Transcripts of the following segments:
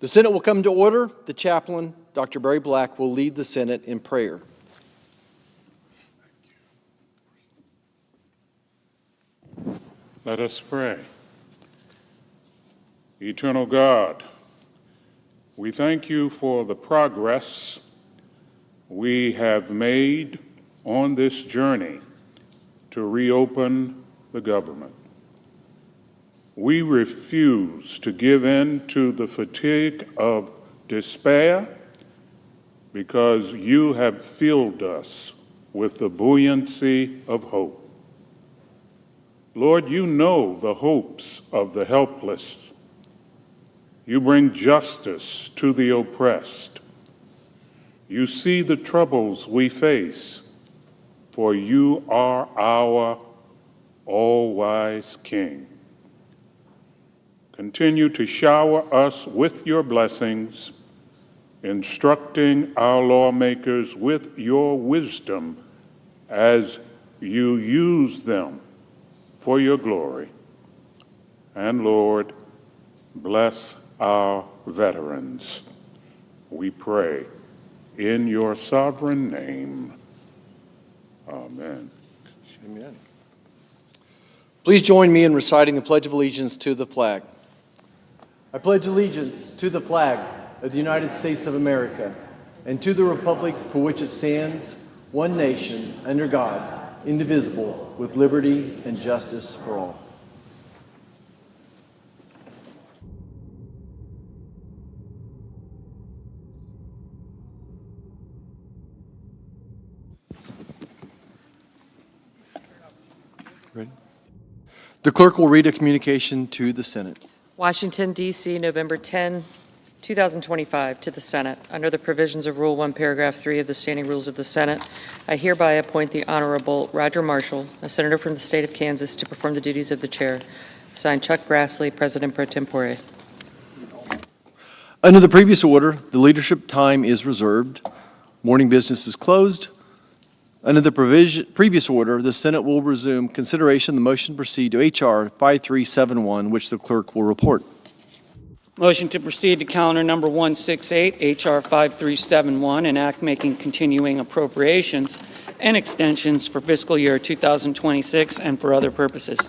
The Senate will come to order. The chaplain, Dr. Barry Black, will lead the Senate in prayer. Let us pray. Eternal God, we thank you for the progress we have made on this journey to reopen the government. We refuse to give in to the fatigue of despair because you have filled us with the buoyancy of hope. Lord, you know the hopes of the helpless. You bring justice to the oppressed. You see the troubles we face, for you are our all-wise King. Continue to shower us with your blessings, instructing our lawmakers with your wisdom as you use them for your glory. And Lord, bless our veterans. We pray in your sovereign name. Amen. Amen. Please join me in reciting the Pledge of Allegiance to the flag. I pledge allegiance to the flag of the United States of America and to the republic for which it stands, one nation, under God, indivisible, with liberty and justice for all. Ready? The clerk will read a communication to the Senate. Washington, D.C., November 10, 2025, to the Senate. Under the provisions of Rule 1, Paragraph 3 of the Standing Rules of the Senate, I hereby appoint the Honorable Roger Marshall, a senator from the state of Kansas, to perform the duties of the chair. Signed, Chuck Grassley, President pro tempore. Under the previous order, the leadership time is reserved. Morning business is closed. Under the previous order, the Senate will resume consideration of the motion to proceed to H.R. 5371, which the clerk will report. Motion to proceed to calendar number 168, H.R. 5371, an act making continuing appropriations and extensions for fiscal year 2026 and for other purposes.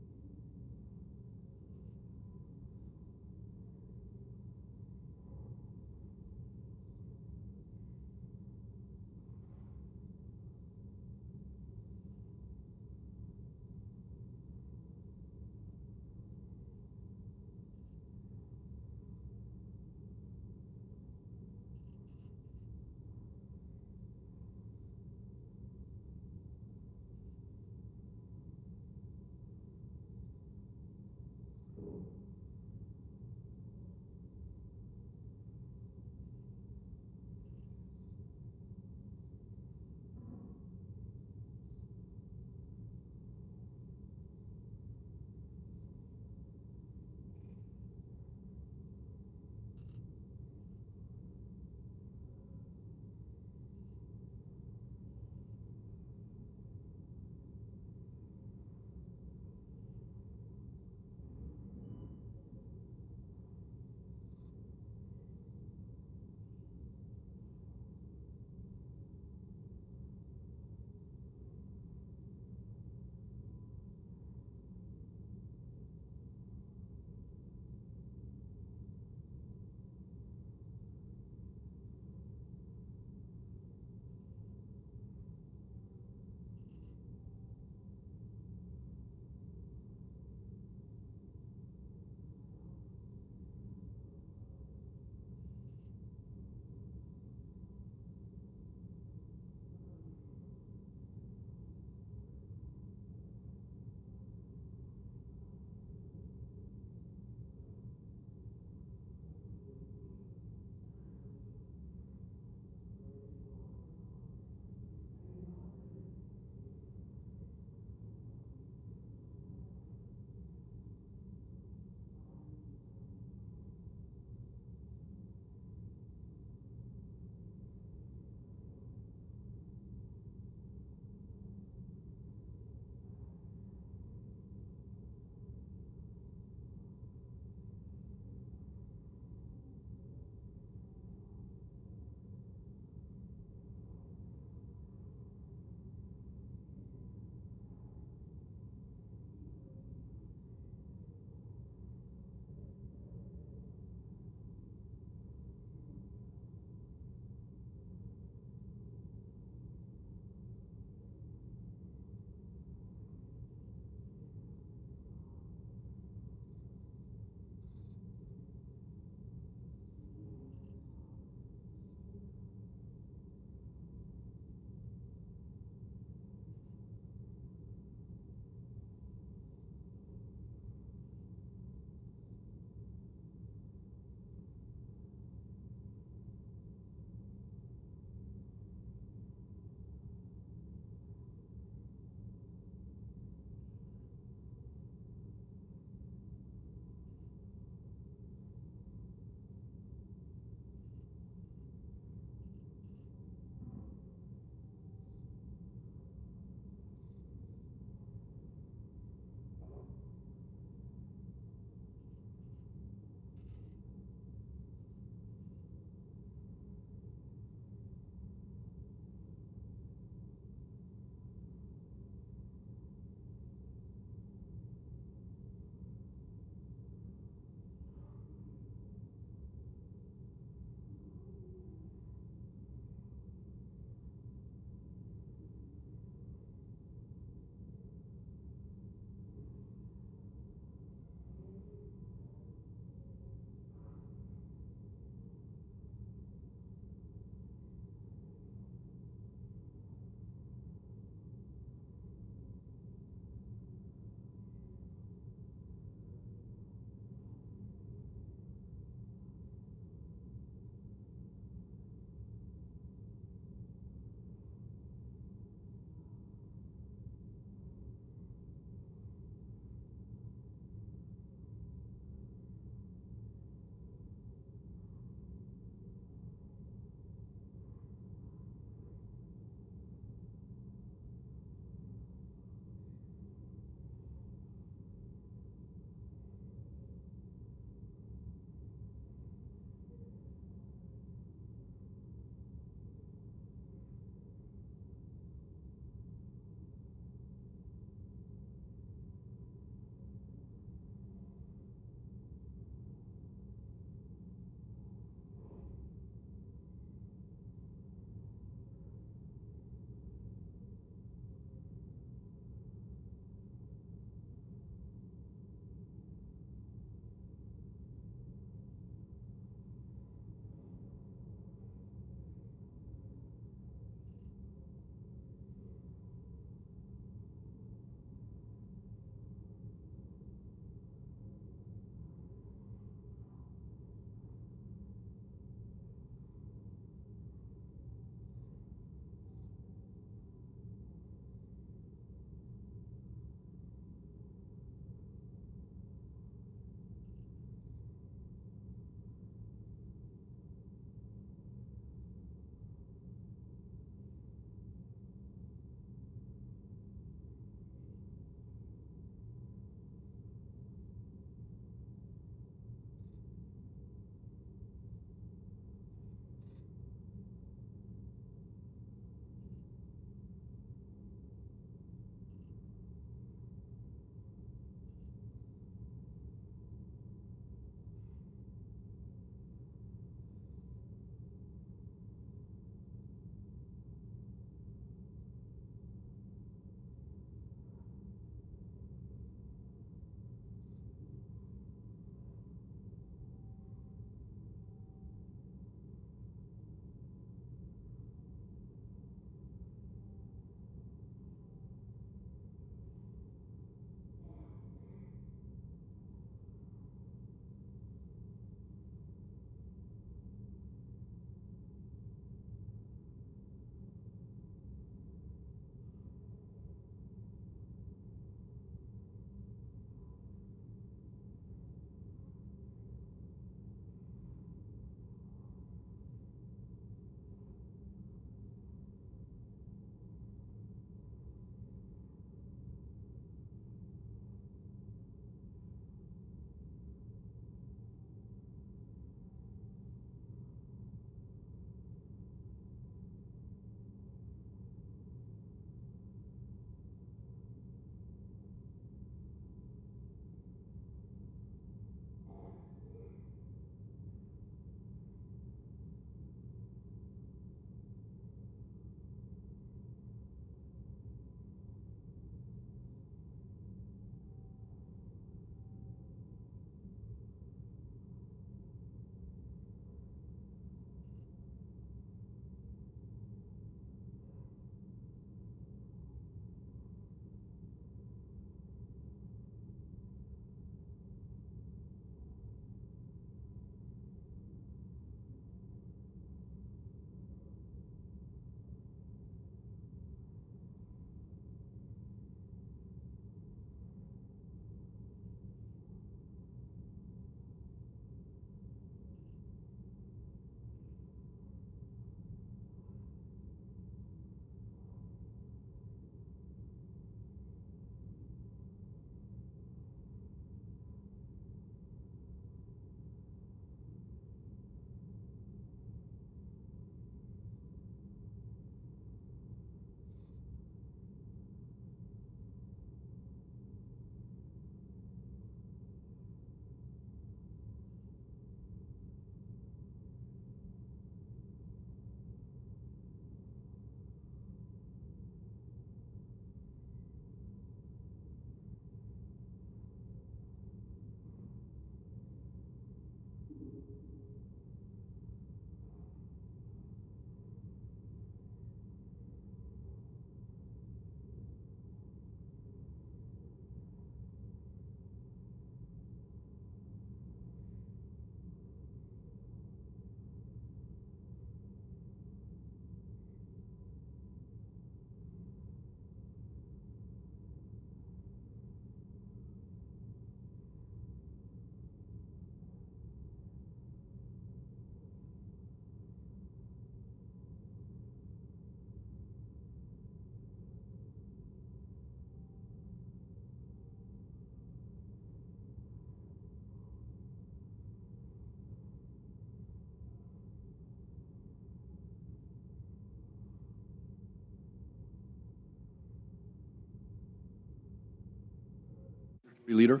Leader?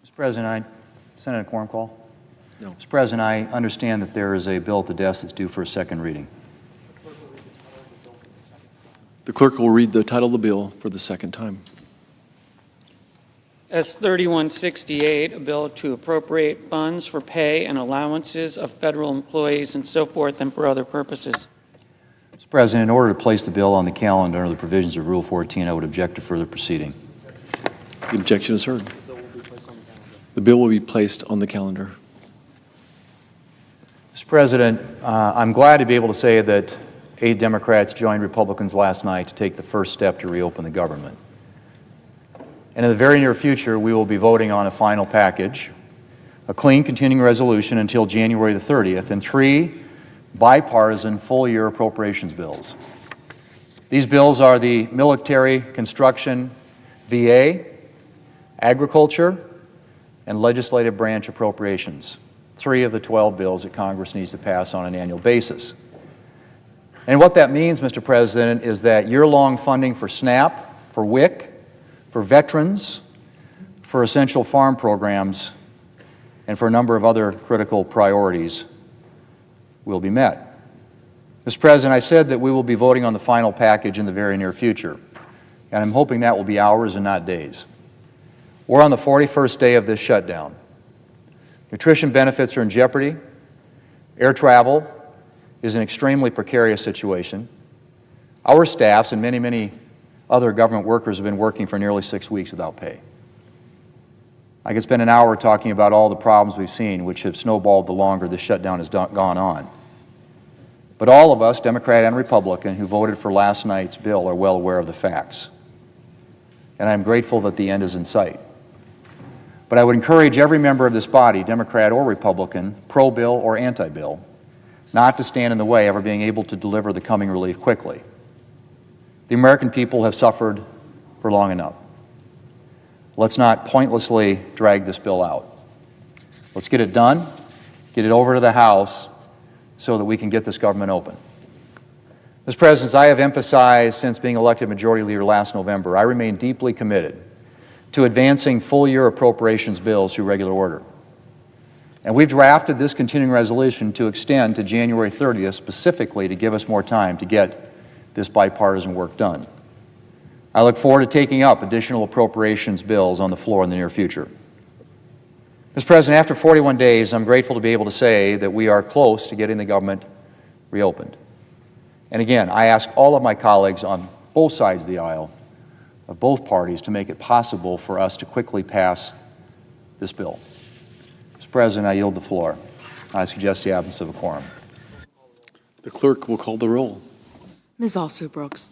Mr. President, Senate quorum call? No. Mr. President, I understand that there is a bill at the desk that's due for a second reading. The clerk will read the title of the bill for the second time. S. 3168, a bill to appropriate funds for pay and allowances of federal employees and so forth and for other purposes. Mr. President, in order to place the bill on the calendar under the provisions of Rule 14, I would object to further proceeding. The objection is heard. The bill will be placed on the calendar. Mr. President, I'm glad to be able to say that 8 Democrats joined Republicans last night to take the first step to reopen the government. And in the very near future, we will be voting on a final package, a clean continuing resolution until January the 30th, and 3 bipartisan full-year appropriations bills. These bills are the military, construction, VA, agriculture, and legislative branch appropriations, 3 of the 12 bills that Congress needs to pass on an annual basis. And what that means, Mr. President, is that year-long funding for SNAP, for WIC, for veterans, for essential farm programs, and for a number of other critical priorities will be met. Mr. President, I said that we will be voting on the final package in the very near future, and I'm hoping that will be hours and not days. We're on the 41st day of this shutdown. Nutrition benefits are in jeopardy. Air travel is an extremely precarious situation. Our staffs and many, many other government workers have been working for nearly 6 weeks without pay. I could spend an hour talking about all the problems we've seen, which have snowballed the longer this shutdown has gone on. But all of us, Democrat and Republican, who voted for last night's bill are well aware of the facts. And I'm grateful that the end is in sight. But I would encourage every member of this body, Democrat or Republican, pro-bill or anti-bill, not to stand in the way of our being able to deliver the coming relief quickly. The American people have suffered for long enough. Let's not pointlessly drag this bill out. Let's get it done, get it over to the House so that we can get this government open. Mr. President, as I have emphasized since being elected Majority Leader last November, I remain deeply committed to advancing full-year appropriations bills through regular order. And we've drafted this continuing resolution to extend to January 30th specifically to give us more time to get this bipartisan work done. I look forward to taking up additional appropriations bills on the floor in the near future. Mr. President, after 41 days, I'm grateful to be able to say that we are close to getting the government reopened. And again, I ask all of my colleagues on both sides of the aisle, of both parties, to make it possible for us to quickly pass this bill. Mr. President, I yield the floor. I suggest the absence of a quorum. The clerk will call the roll. Ms. Alsoo-Brooks.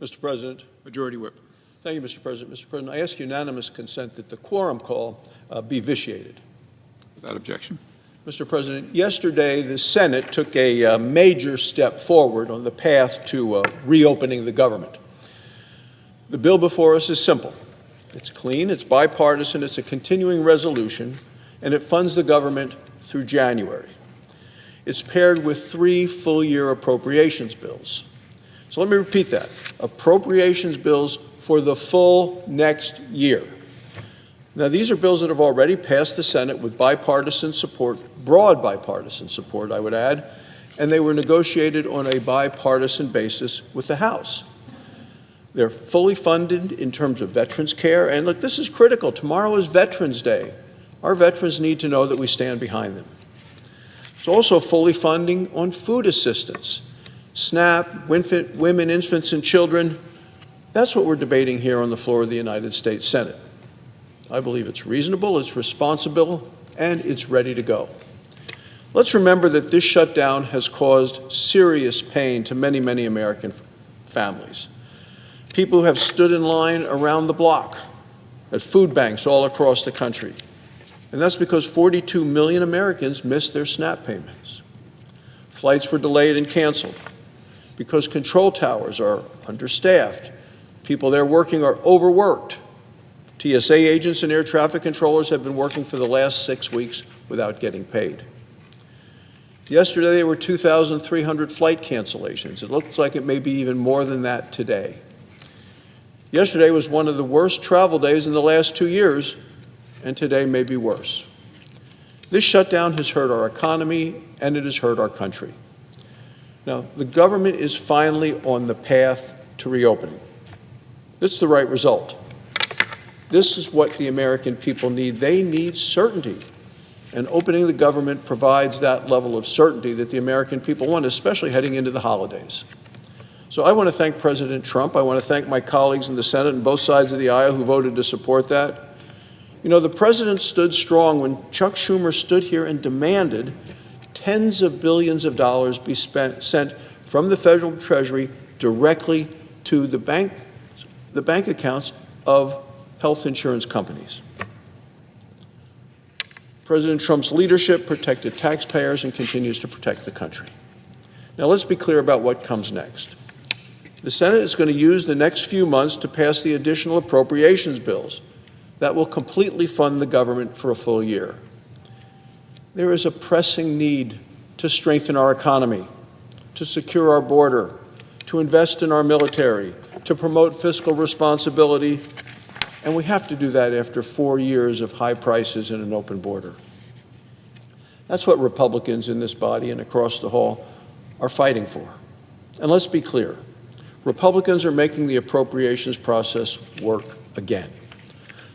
Mr. President. Majority Whip. Thank you, Mr. President. Mr. President, I ask unanimous consent that the quorum call be vitiated. Without objection. Mr. President, yesterday the Senate took a major step forward on the path to reopening the government. The bill before us is simple. It's clean, it's bipartisan, it's a continuing resolution, and it funds the government through January. It's paired with 3 full-year appropriations bills. So let me repeat that. Appropriations bills for the full next year. Now, these are bills that have already passed the Senate with bipartisan support, broad bipartisan support, I would add, and they were negotiated on a bipartisan basis with the House. They're fully funded in terms of veterans care, and look, this is critical. Tomorrow is Veterans Day. Our veterans need to know that we stand behind them. It's also fully funding on food assistance, SNAP, women, infants, and children. That's what we're debating here on the floor of the United States Senate. I believe it's reasonable, it's responsible, and it's ready to go. Let's remember that this shutdown has caused serious pain to many, many American families. People who have stood in line around the block at food banks all across the country. And that's because 42 million Americans missed their SNAP payments. Flights were delayed and canceled because control towers are understaffed. People there working are overworked. TSA agents and air traffic controllers have been working for the last 6 weeks without getting paid. Yesterday, there were 2,300 flight cancellations. It looks like it may be even more than that today. Yesterday was one of the worst travel days in the last 2 years, and today may be worse. This shutdown has hurt our economy, and it has hurt our country. Now, the government is finally on the path to reopening. It's the right result. This is what the American people need. They need certainty. And opening the government provides that level of certainty that the American people want, especially heading into the holidays. So I want to thank President Trump. I want to thank my colleagues in the Senate and both sides of the aisle who voted to support that. You know, the president stood strong when Chuck Schumer stood here and demanded tens of billions of dollars be sent from the federal treasury directly to the bank accounts of health insurance companies. President Trump's leadership protected taxpayers and continues to protect the country. Now let's be clear about what comes next. The Senate is going to use the next few months to pass the additional appropriations bills that will completely fund the government for a full year. There is a pressing need to strengthen our economy, to secure our border, to invest in our military, to promote fiscal responsibility, and we have to do that after 4 years of high prices and an open border. That's what Republicans in this body and across the hall are fighting for. And let's be clear, Republicans are making the appropriations process work again.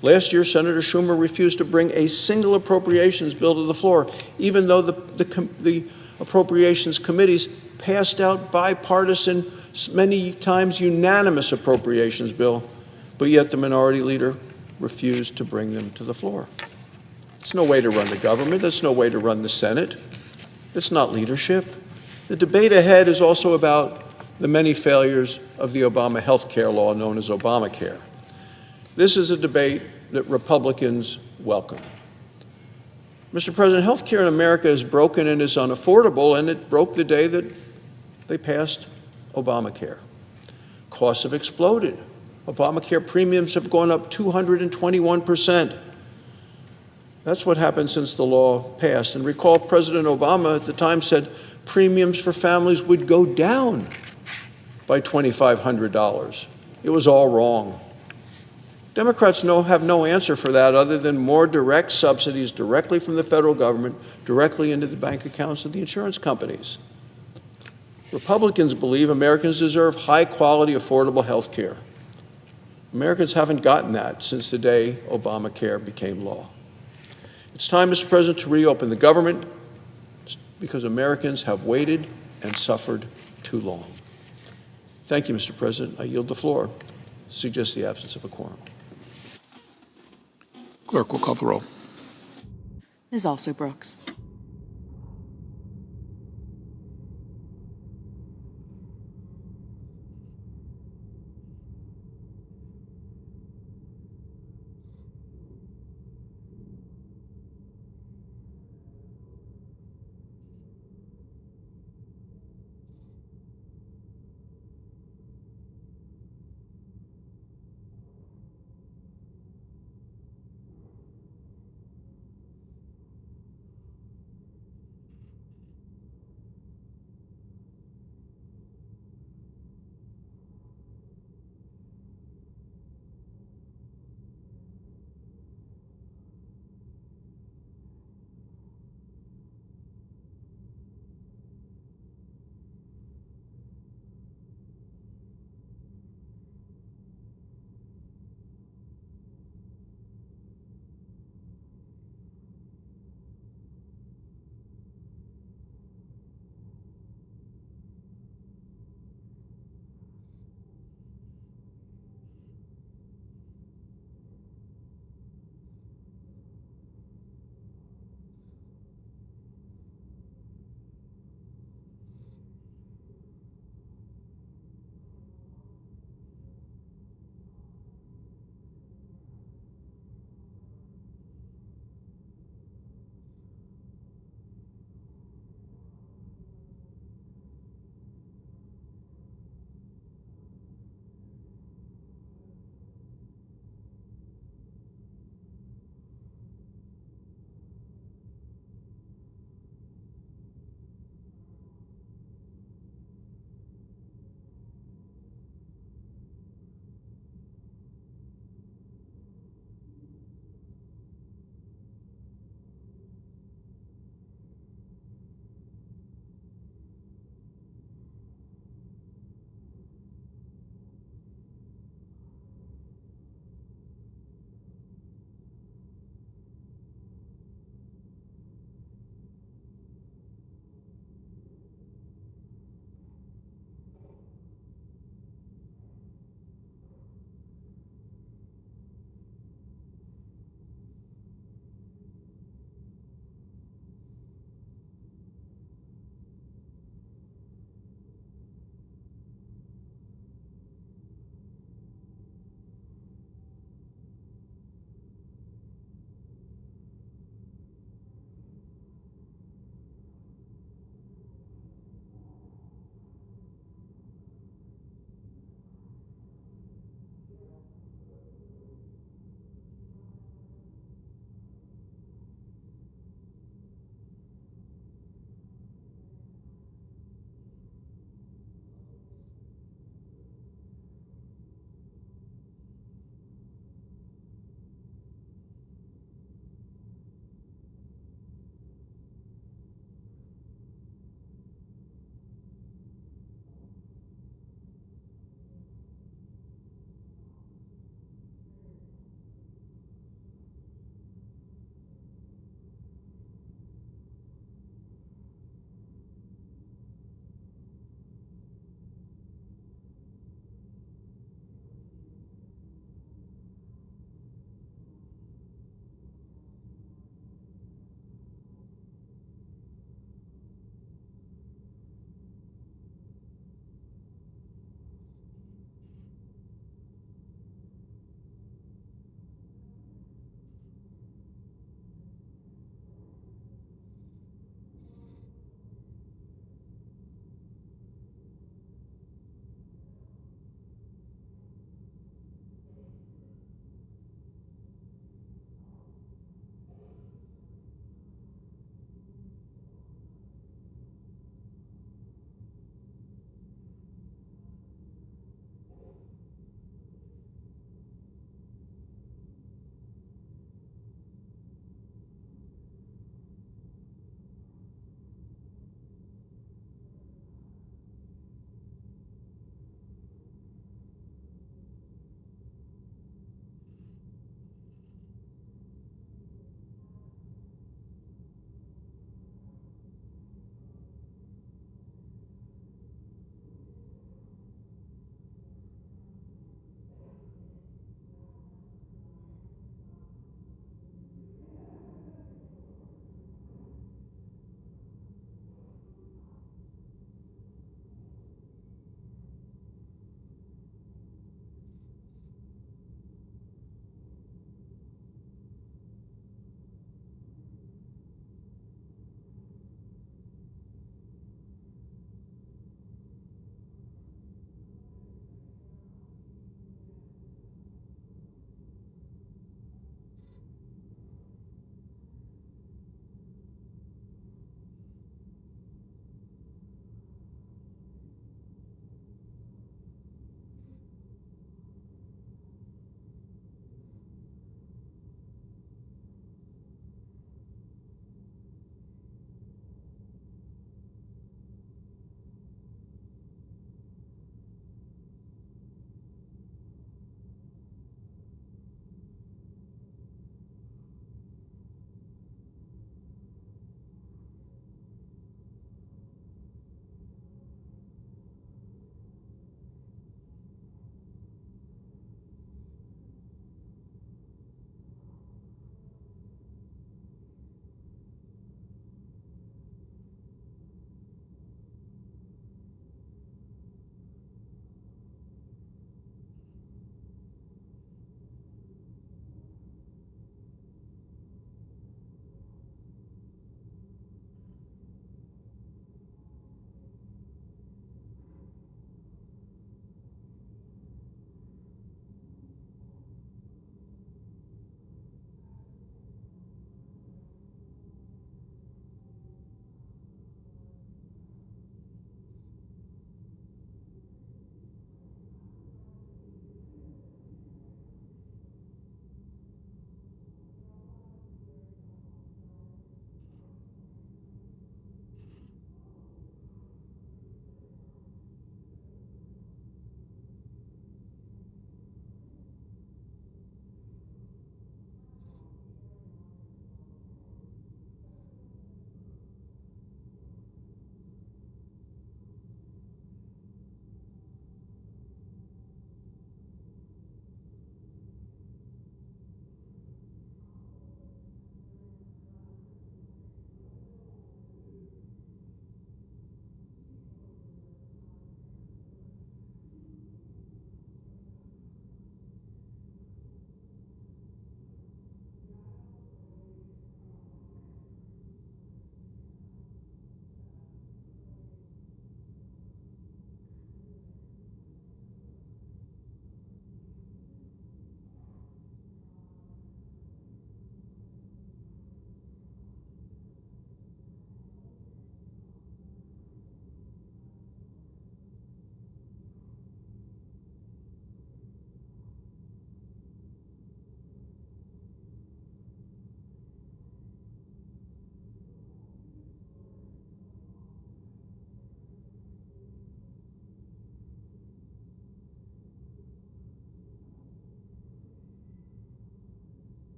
Last year, Senator Schumer refused to bring a single appropriations bill to the floor, even though the appropriations committees passed out bipartisan, many times unanimous appropriations bill, but yet the minority leader refused to bring them to the floor. It's no way to run the government. That's no way to run the Senate. It's not leadership. The debate ahead is also about the many failures of the Obama health care law known as Obamacare. This is a debate that Republicans welcome. Mr. President, health care in America is broken and is unaffordable, and it broke the day that they passed Obamacare. Costs have exploded. Obamacare premiums have gone up 221%. That's what happened since the law passed. And recall President Obama at the time said premiums for families would go down by $2,500. It was all wrong. Democrats have no answer for that other than more direct subsidies directly from the federal government, directly into the bank accounts of the insurance companies. Republicans believe Americans deserve high-quality, affordable health care. Americans haven't gotten that since the day Obamacare became law. It's time, Mr. President, to reopen the government because Americans have waited and suffered too long. Thank you, Mr. President. I yield the floor. Suggest the absence of a quorum. Clerk will call the roll. Ms. Also Brooks.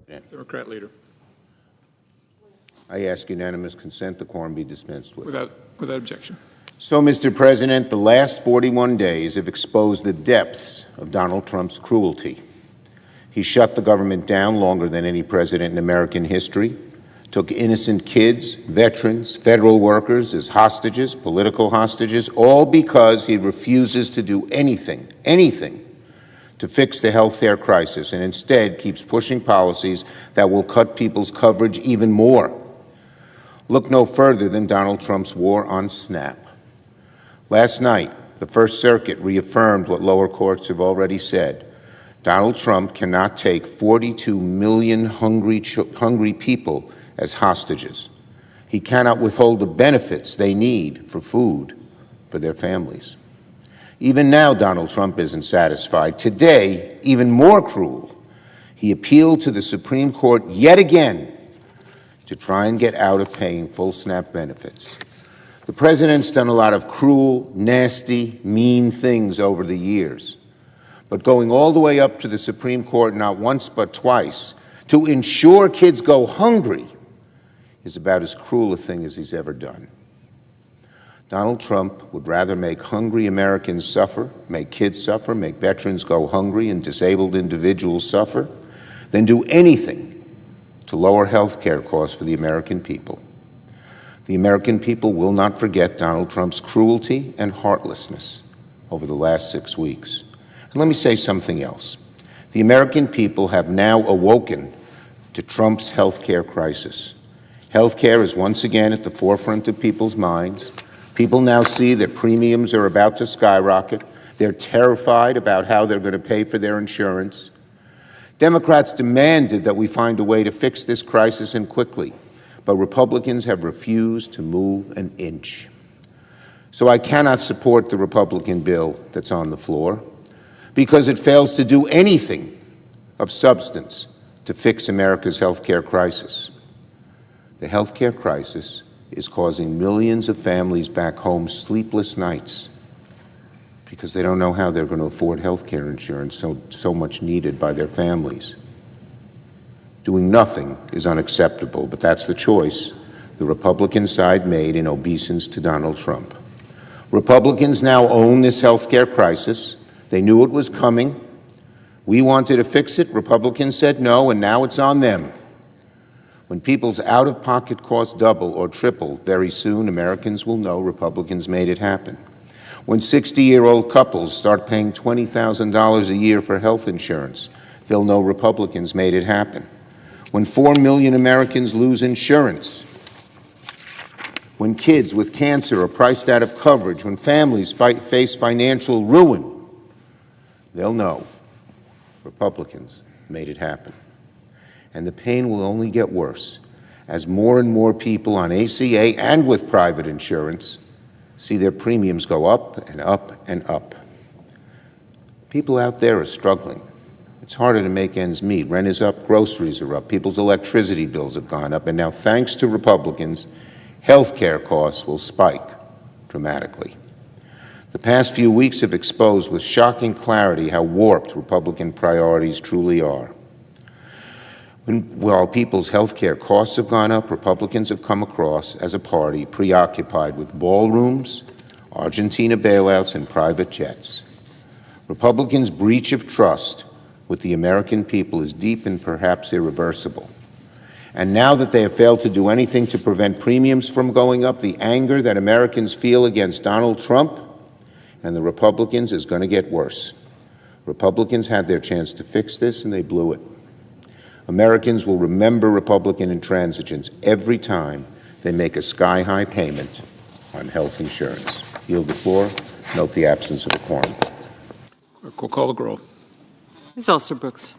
Democrat leader. I ask unanimous consent the quorum be dispensed with. Without objection. So, Mr. President, the last 41 days have exposed the depths of Donald Trump's cruelty. He shut the government down longer than any president in American history, took innocent kids, veterans, federal workers as hostages, political hostages, all because he refuses to do anything to fix the health care crisis, and instead keeps pushing policies that will cut people's coverage even more. Look no further than Donald Trump's war on SNAP. Last night, the First Circuit reaffirmed what lower courts have already said. Donald Trump cannot take 42 million hungry people as hostages. He cannot withhold the benefits they need for food for their families. Even now, Donald Trump isn't satisfied. Today, even more cruel, he appealed to the Supreme Court yet again to try and get out of paying full SNAP benefits. The president's done a lot of cruel, nasty, mean things over the years. But going all the way up to the Supreme Court not once but twice to ensure kids go hungry is about as cruel a thing as he's ever done. Donald Trump would rather make hungry Americans suffer, make kids suffer, make veterans go hungry and disabled individuals suffer, than do anything to lower health care costs for the American people. The American people will not forget Donald Trump's cruelty and heartlessness over the last 6 weeks. And let me say something else. The American people have now awoken to Trump's health care crisis. Health care is once again at the forefront of people's minds. People now see that premiums are about to skyrocket. They're terrified about how they're going to pay for their insurance. Democrats demanded that we find a way to fix this crisis and quickly, but Republicans have refused to move an inch. So I cannot support the Republican bill that's on the floor because it fails to do anything of substance to fix America's health care crisis. The health care crisis is causing millions of families back home sleepless nights because they don't know how they're going to afford health care insurance so much needed by their families. Doing nothing is unacceptable, but that's the choice the Republican side made in obeisance to Donald Trump. Republicans now own this health care crisis. They knew it was coming. We wanted to fix it. Republicans said no, and now it's on them. When people's out-of-pocket costs double or triple, very soon Americans will know Republicans made it happen. When 60-year-old couples start paying $20,000 a year for health insurance, they'll know Republicans made it happen. When 4 million Americans lose insurance, when kids with cancer are priced out of coverage, when families face financial ruin, they'll know Republicans made it happen. And the pain will only get worse as more and more people on ACA and with private insurance see their premiums go up and up and up. People out there are struggling. It's harder to make ends meet. Rent is up, groceries are up, people's electricity bills have gone up, and now thanks to Republicans, health care costs will spike dramatically. The past few weeks have exposed with shocking clarity how warped Republican priorities truly are. While people's health care costs have gone up, Republicans have come across as a party preoccupied with ballrooms, Argentina bailouts, and private jets. Republicans' breach of trust with the American people is deep and perhaps irreversible. And now that they have failed to do anything to prevent premiums from going up, the anger that Americans feel against Donald Trump and the Republicans is going to get worse. Republicans had their chance to fix this, and they blew it. Americans will remember Republican intransigence every time they make a sky-high payment on health insurance. Yield the floor. Note the absence of a quorum. Clerk will call the roll. Ms. Alston-Brooks.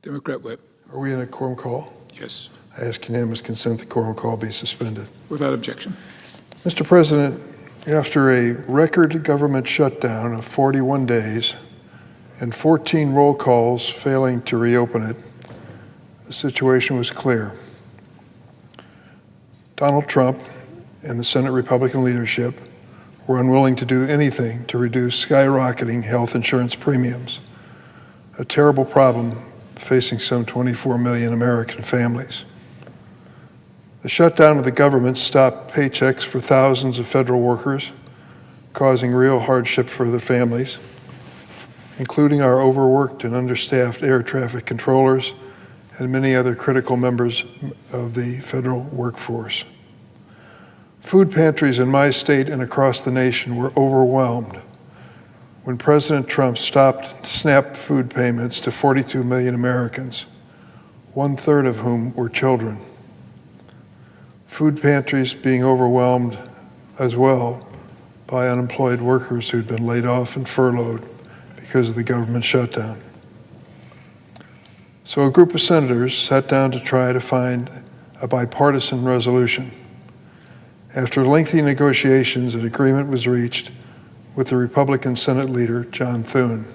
Democrat Whip. Are we in a quorum call? Yes. I ask unanimous consent the quorum call be suspended. Without objection. Mr. President, after a record government shutdown of 41 days and 14 roll calls failing to reopen it, the situation was clear. Donald Trump and the Senate Republican leadership were unwilling to do anything to reduce skyrocketing health insurance premiums, a terrible problem facing some 24 million American families. The shutdown of the government stopped paychecks for thousands of federal workers, causing real hardship for their families, including our overworked and understaffed air traffic controllers and many other critical members of the federal workforce. Food pantries in my state and across the nation were overwhelmed when President Trump stopped SNAP food payments to 42 million Americans, 1/3 of whom were children. Food pantries being overwhelmed as well by unemployed workers who'd been laid off and furloughed because of the government shutdown. So a group of senators sat down to try to find a bipartisan resolution. After lengthy negotiations, an agreement was reached with the Republican Senate leader, John Thune.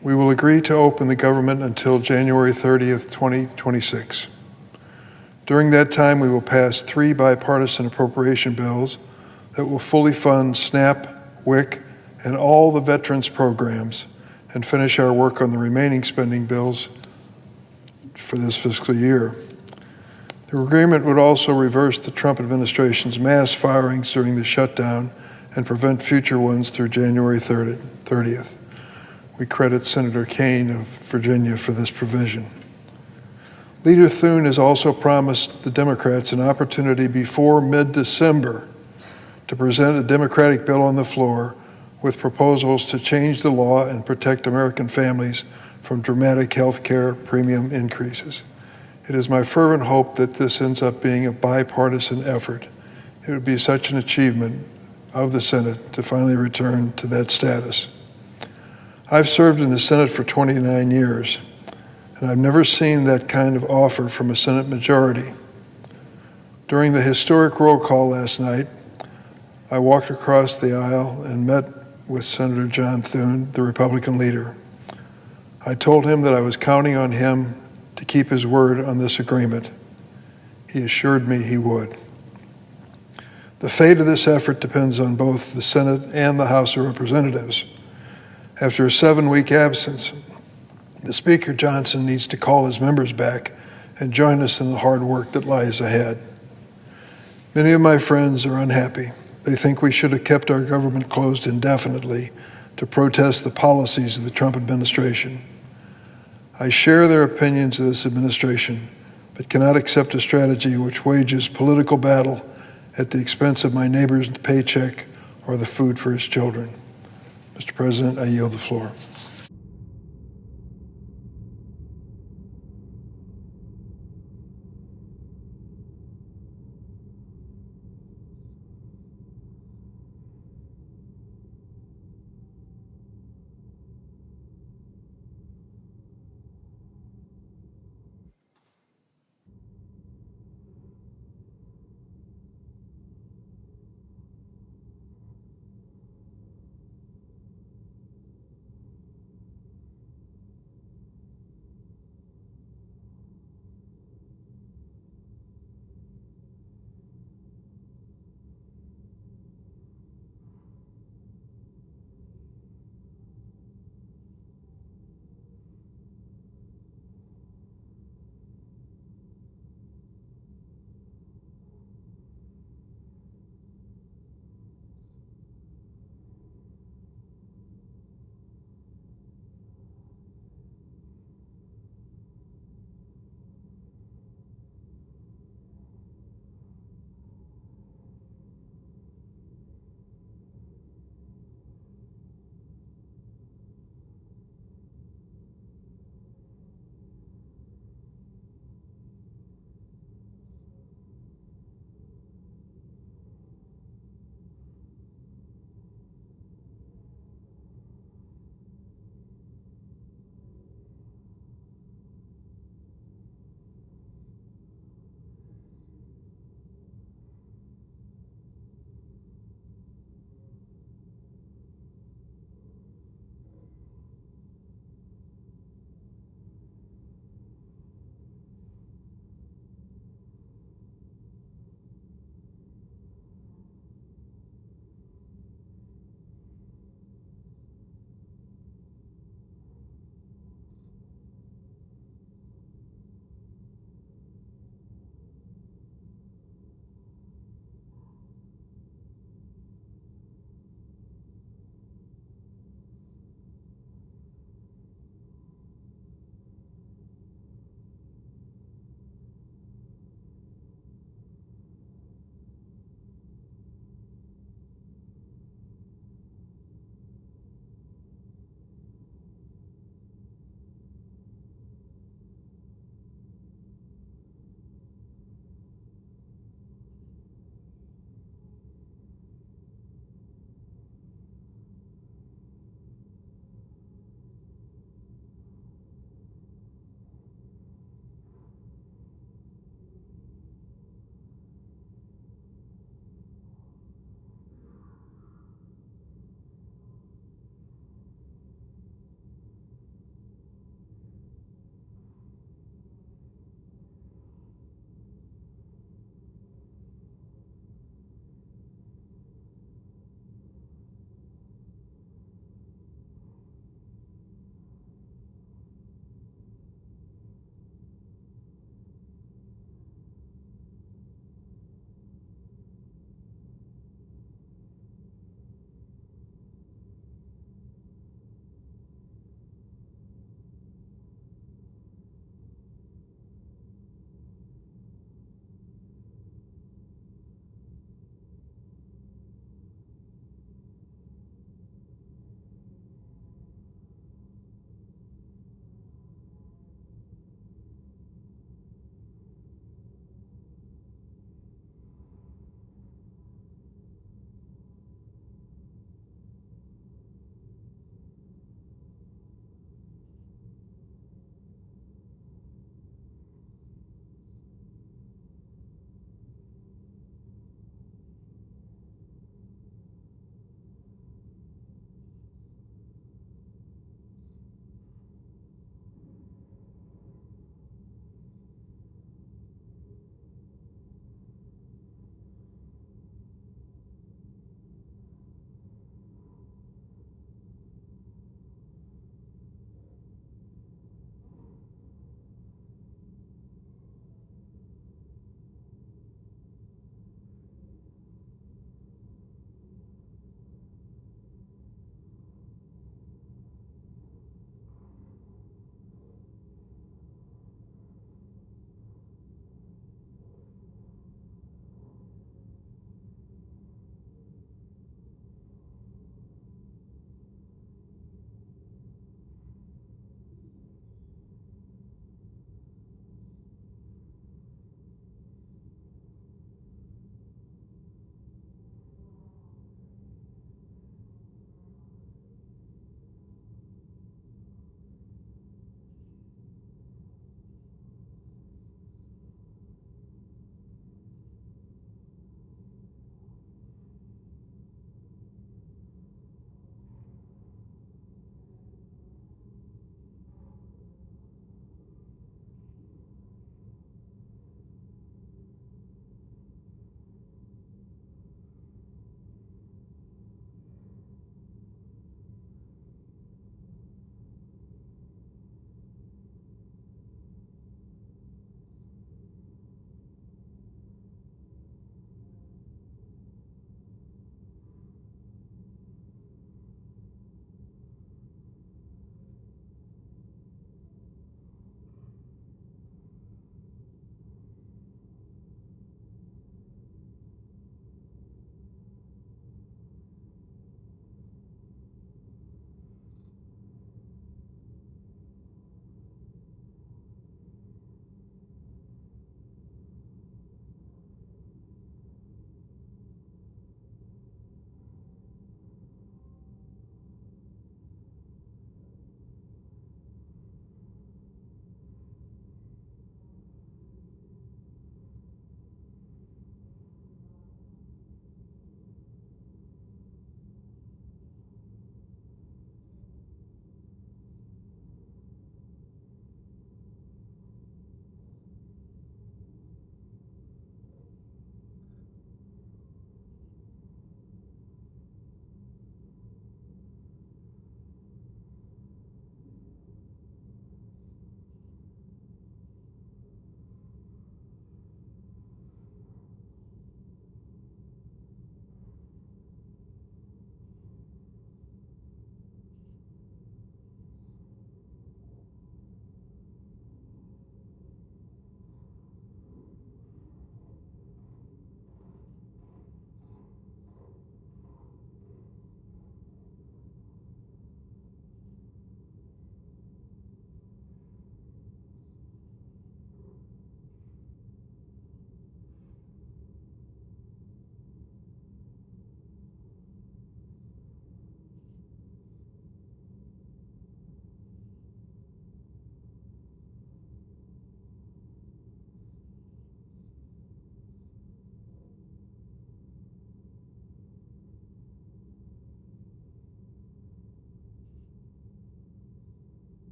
We will agree to open the government until January 30th, 2026. During that time, we will pass 3 bipartisan appropriation bills that will fully fund SNAP, WIC, and all the veterans programs and finish our work on the remaining spending bills for this fiscal year. The agreement would also reverse the Trump administration's mass firings during the shutdown and prevent future ones through January 30th. We credit Senator Kaine of Virginia for this provision. Leader Thune has also promised the Democrats an opportunity before mid-December to present a Democratic bill on the floor with proposals to change the law and protect American families from dramatic health care premium increases. It is my fervent hope that this ends up being a bipartisan effort. It would be such an achievement of the Senate to finally return to that status. I've served in the Senate for 29 years, and I've never seen that kind of offer from a Senate majority. During the historic roll call last night, I walked across the aisle and met with Senator John Thune, the Republican leader. I told him that I was counting on him to keep his word on this agreement. He assured me he would. The fate of this effort depends on both the Senate and the House of Representatives. After a 7-week absence, the Speaker Johnson needs to call his members back and join us in the hard work that lies ahead. Many of my friends are unhappy. They think we should have kept our government closed indefinitely to protest the policies of the Trump administration. I share their opinions of this administration, but cannot accept a strategy which wages political battle at the expense of my neighbor's paycheck or the food for his children. Mr. President, I yield the floor.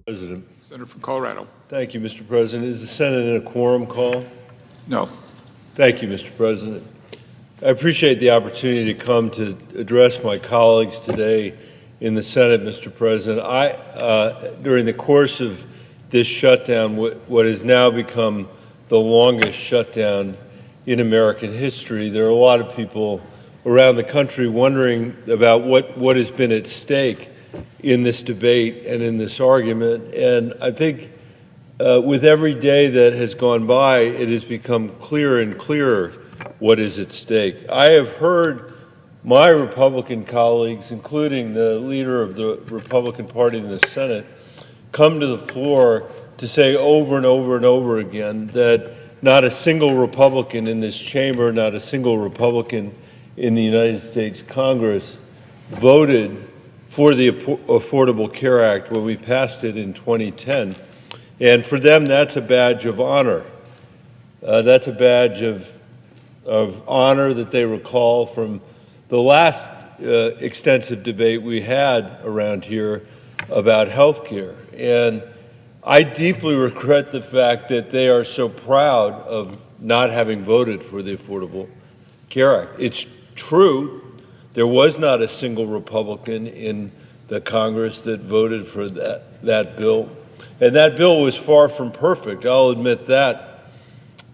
President. Senator from Colorado. Thank you, Mr. President. Is the Senate in a quorum call? No. Thank you, Mr. President. I appreciate the opportunity to come to address my colleagues today in the Senate, Mr. President. During the course of this shutdown, what has now become the longest shutdown in American history, there are a lot of people around the country wondering about what has been at stake in this debate and in this argument. And I think with every day that has gone by, it has become clearer and clearer what is at stake. I have heard my Republican colleagues, including the leader of the Republican Party in the Senate, come to the floor to say over and over and over again that not a single Republican in this chamber, not a single Republican in the United States Congress voted for the Affordable Care Act when we passed it in 2010. And for them, that's a badge of honor. That's a badge of honor that they recall from the last extensive debate we had around here about health care. And I deeply regret the fact that they are so proud of not having voted for the Affordable Care Act. It's true, there was not a single Republican in the Congress that voted for that bill. And that bill was far from perfect, I'll admit that.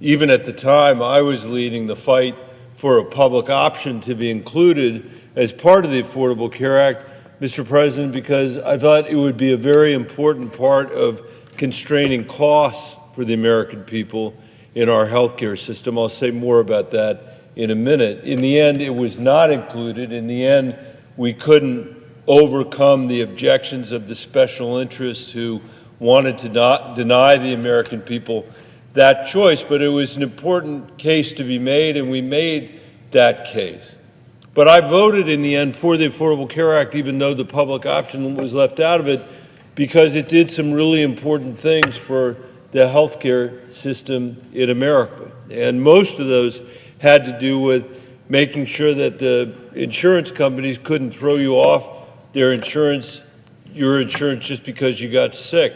Even at the time, I was leading the fight for a public option to be included as part of the Affordable Care Act, Mr. President, because I thought it would be a very important part of constraining costs for the American people in our healthcare system. I'll say more about that in a minute. In the end, it was not included. In the end, we couldn't overcome the objections of the special interests who wanted to not deny the American people that choice, but it was an important case to be made, and we made that case. But I voted in the end for the Affordable Care Act, even though the public option was left out of it, because it did some really important things for the healthcare system in America. And most of those had to do with making sure that the insurance companies couldn't throw you off your insurance just because you got sick,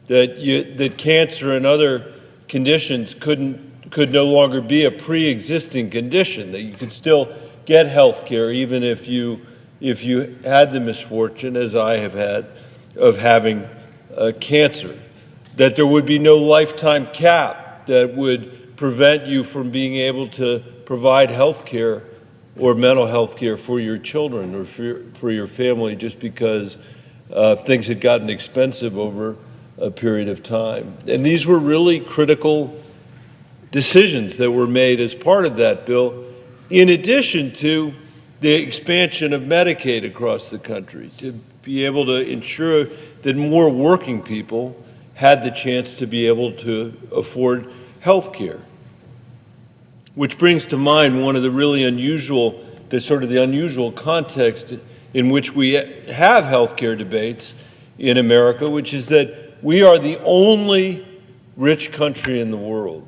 that cancer and other conditions could no longer be a pre-existing condition, that you could still get health care even if you had the misfortune, as I have had, of having cancer, that there would be no lifetime cap that would prevent you from being able to provide health care or mental health care for your children or for your family just because things had gotten expensive over a period of time. And these were really critical decisions that were made as part of that bill, in addition to the expansion of Medicaid across the country, to be able to ensure that more working people had the chance to be able to afford health care. Which brings to mind one of the really unusual, the unusual context in which we have health care debates in America, which is that we are the only rich country in the world.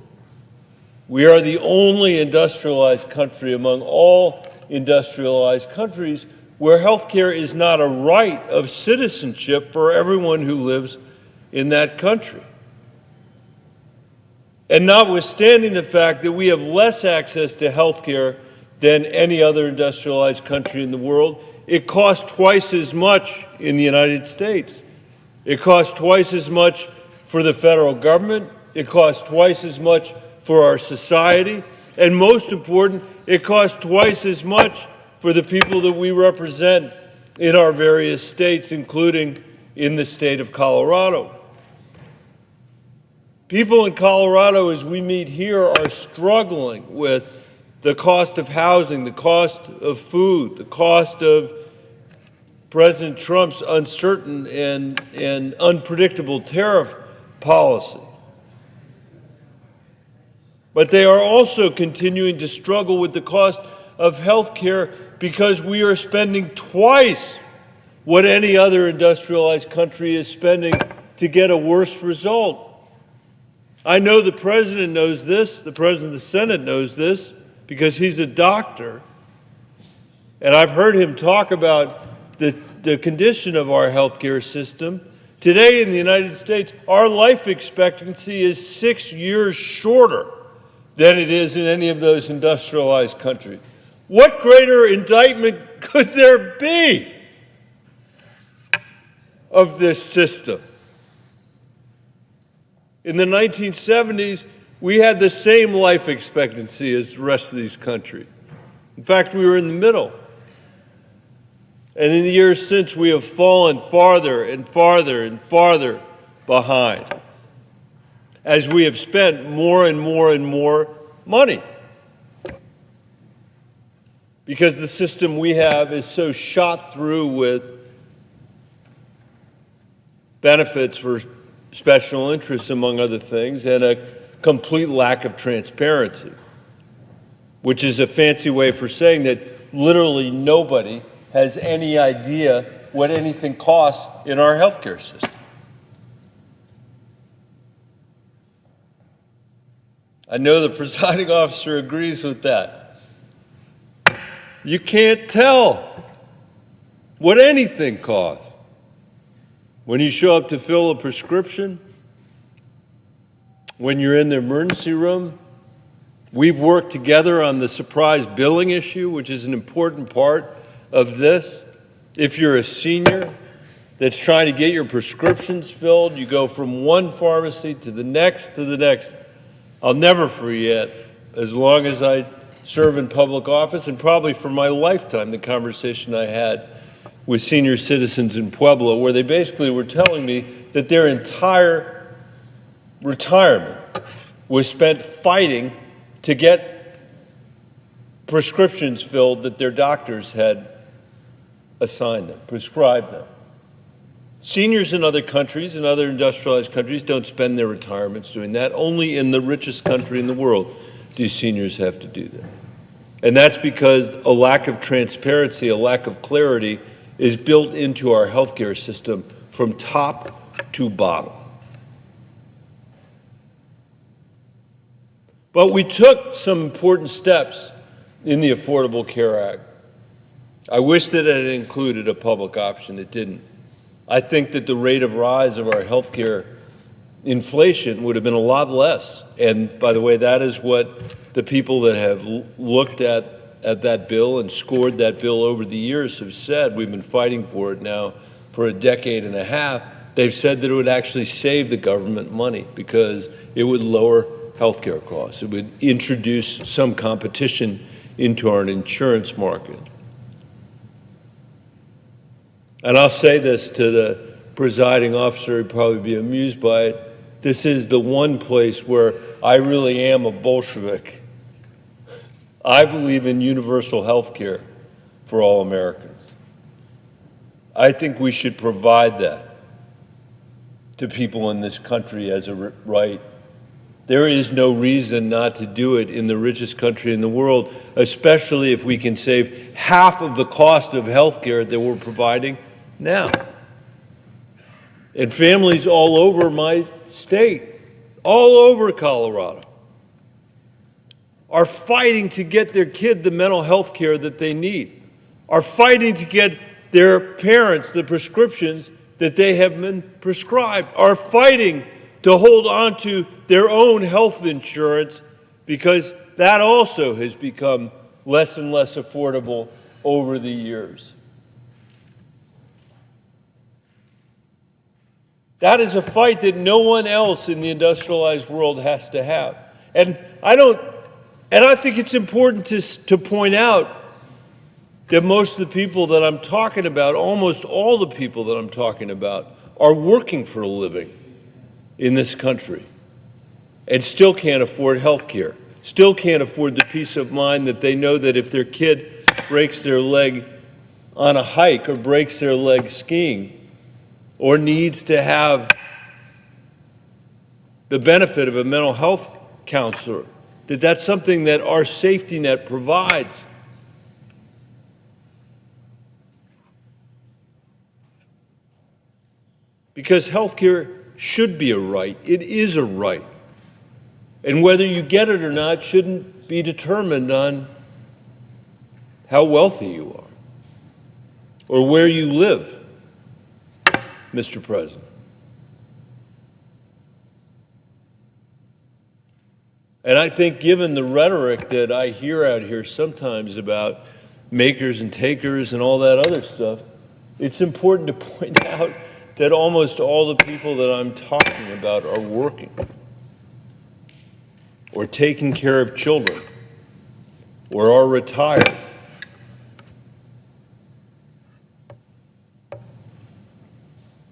We are the only industrialized country among all industrialized countries where health care is not a right of citizenship for everyone who lives in that country. And notwithstanding the fact that we have less access to health care than any other industrialized country in the world, it costs twice as much in the United States. It costs twice as much for the federal government. It costs twice as much for our society. And most important, it costs twice as much for the people that we represent in our various states, including in the state of Colorado. People in Colorado, as we meet here, are struggling with the cost of housing, the cost of food, the cost of President Trump's uncertain and unpredictable tariff policy. But they are also continuing to struggle with the cost of health care because we are spending twice what any other industrialized country is spending to get a worse result. I know the President knows this, the President of the Senate knows this, because he's a doctor. And I've heard him talk about the condition of our healthcare system. Today in the United States, our life expectancy is 6 years shorter than it is in any of those industrialized countries. What greater indictment could there be of this system? In the 1970s, we had the same life expectancy as the rest of these countries. In fact, we were in the middle. And in the years since, we have fallen farther and farther and farther behind as we have spent more and more and more money. Because the system we have is so shot through with benefits for special interests, among other things, and a complete lack of transparency, which is a fancy way for saying that literally nobody has any idea what anything costs in our healthcare system. I know the presiding officer agrees with that. You can't tell what anything costs. When you show up to fill a prescription, when you're in the emergency room, we've worked together on the surprise billing issue, which is an important part of this. If you're a senior that's trying to get your prescriptions filled, you go from one pharmacy to the next to the next. I'll never forget, as long as I serve in public office, and probably for my lifetime, the conversation I had with senior citizens in Pueblo, where they basically were telling me that their entire retirement was spent fighting to get prescriptions filled that their doctors had assigned them, prescribed them. Seniors in other countries, in other industrialized countries, don't spend their retirements doing that. Only in the richest country in the world do seniors have to do that. And that's because a lack of transparency, a lack of clarity is built into our healthcare system from top to bottom. But we took some important steps in the Affordable Care Act. I wish that it had included a public option. It didn't. I think that the rate of rise of our healthcare inflation would have been a lot less. And by the way, that is what the people that have looked at that bill and scored that bill over the years have said. We've been fighting for it now for a decade and a half. They've said that it would actually save the government money because it would lower healthcare costs. It would introduce some competition into our insurance market. And I'll say this to the presiding officer, he'd probably be amused by it. This is the one place where I really am a Bolshevik. I believe in universal health care for all Americans. I think we should provide that to people in this country as a right. There is no reason not to do it in the richest country in the world, especially if we can save half of the cost of health care that we're providing now. And families all over my state all over Colorado are fighting to get their kid the mental health care that they need, are fighting to get their parents the prescriptions that they have been prescribed, are fighting to hold on to their own health insurance because that also has become less and less affordable over the years. That is a fight that no one else in the industrialized world has to have. And I think it's important to point out that most of the people that I'm talking about, almost all the people that I'm talking about, are working for a living in this country and still can't afford health care, still can't afford the peace of mind that they know that if their kid breaks their leg on a hike or breaks their leg skiing or needs to have the benefit of a mental health counselor, that's something that our safety net provides. Because health care should be a right. It is a right. And whether you get it or not shouldn't be determined on how wealthy you are or where you live, Mr. President. And I think given the rhetoric that I hear out here sometimes about makers and takers and all that other stuff, it's important to point out that almost all the people that I'm talking about are working or taking care of children or are retired.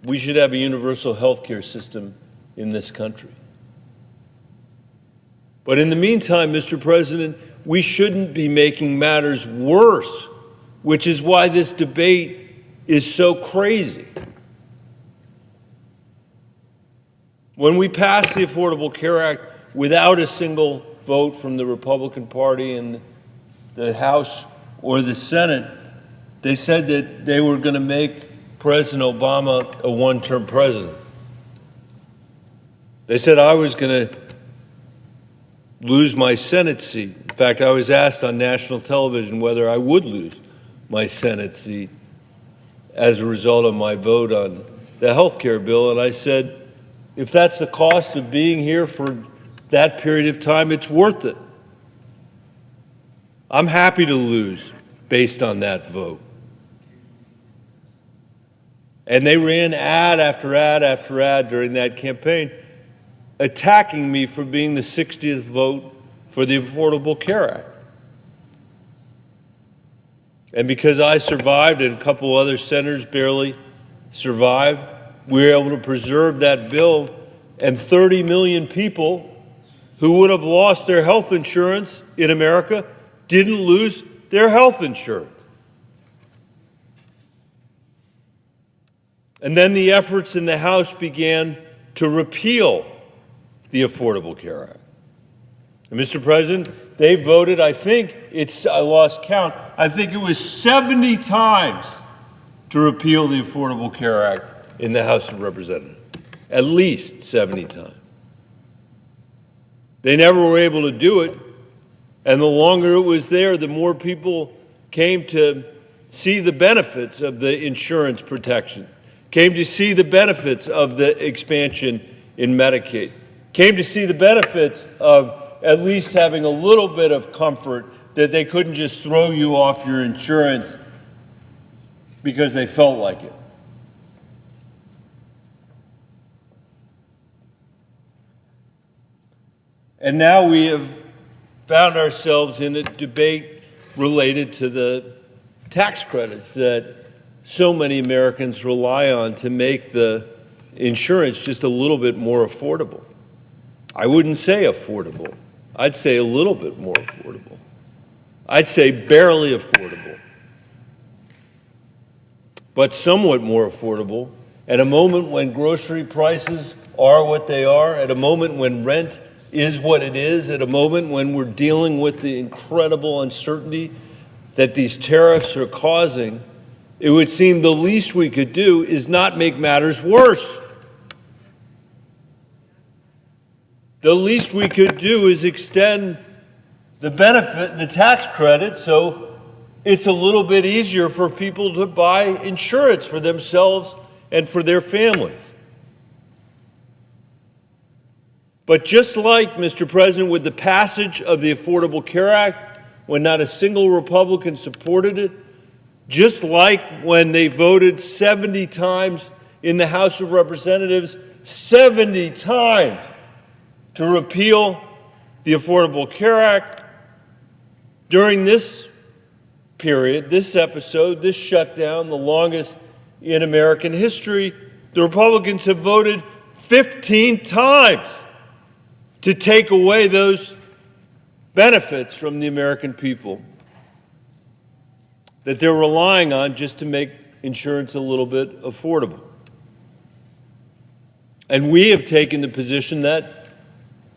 We should have a universal health care system in this country. But in the meantime, Mr. President, we shouldn't be making matters worse, which is why this debate is so crazy. When we passed the Affordable Care Act without a single vote from the Republican Party in the House or the Senate, they said that they were going to make President Obama a one-term president. They said I was going to lose my Senate seat. In fact, I was asked on national television whether I would lose my Senate seat as a result of my vote on the health care bill, and I said, if that's the cost of being here for that period of time, it's worth it. I'm happy to lose based on that vote. And they ran ad after ad after ad during that campaign, attacking me for being the 60th vote for the Affordable Care Act. And because I survived and a couple other senators barely survived, we were able to preserve that bill, and 30 million people who would have lost their health insurance in America didn't lose their health insurance. And then the efforts in the House began to repeal the Affordable Care Act. And Mr. President, they voted, I lost count, I think it was 70 times to repeal the Affordable Care Act in the House of Representatives. At least 70 times. They never were able to do it, and the longer it was there, the more people came to see the benefits of the insurance protection, came to see the benefits of the expansion in Medicaid, came to see the benefits of at least having a little bit of comfort that they couldn't just throw you off your insurance because they felt like it. And now we have found ourselves in a debate related to the tax credits that so many Americans rely on to make the insurance just a little bit more affordable. I wouldn't say affordable. I'd say a little bit more affordable. I'd say barely affordable, but somewhat more affordable at a moment when grocery prices are what they are, at a moment when rent is what it is, at a moment when we're dealing with the incredible uncertainty that these tariffs are causing. It would seem the least we could do is not make matters worse. the least we could do is extend the benefit, the tax credit, so it's a little bit easier for people to buy insurance for themselves and for their families. But just like, Mr. President, with the passage of the Affordable Care Act, when not a single Republican supported it, just like when they voted 70 times in the House of Representatives, 70 times to repeal the Affordable Care Act, during this period, this episode, this shutdown, the longest in American history, the Republicans have voted 15 times to take away those benefits from the American people that they're relying on just to make insurance a little bit affordable. And we have taken the position that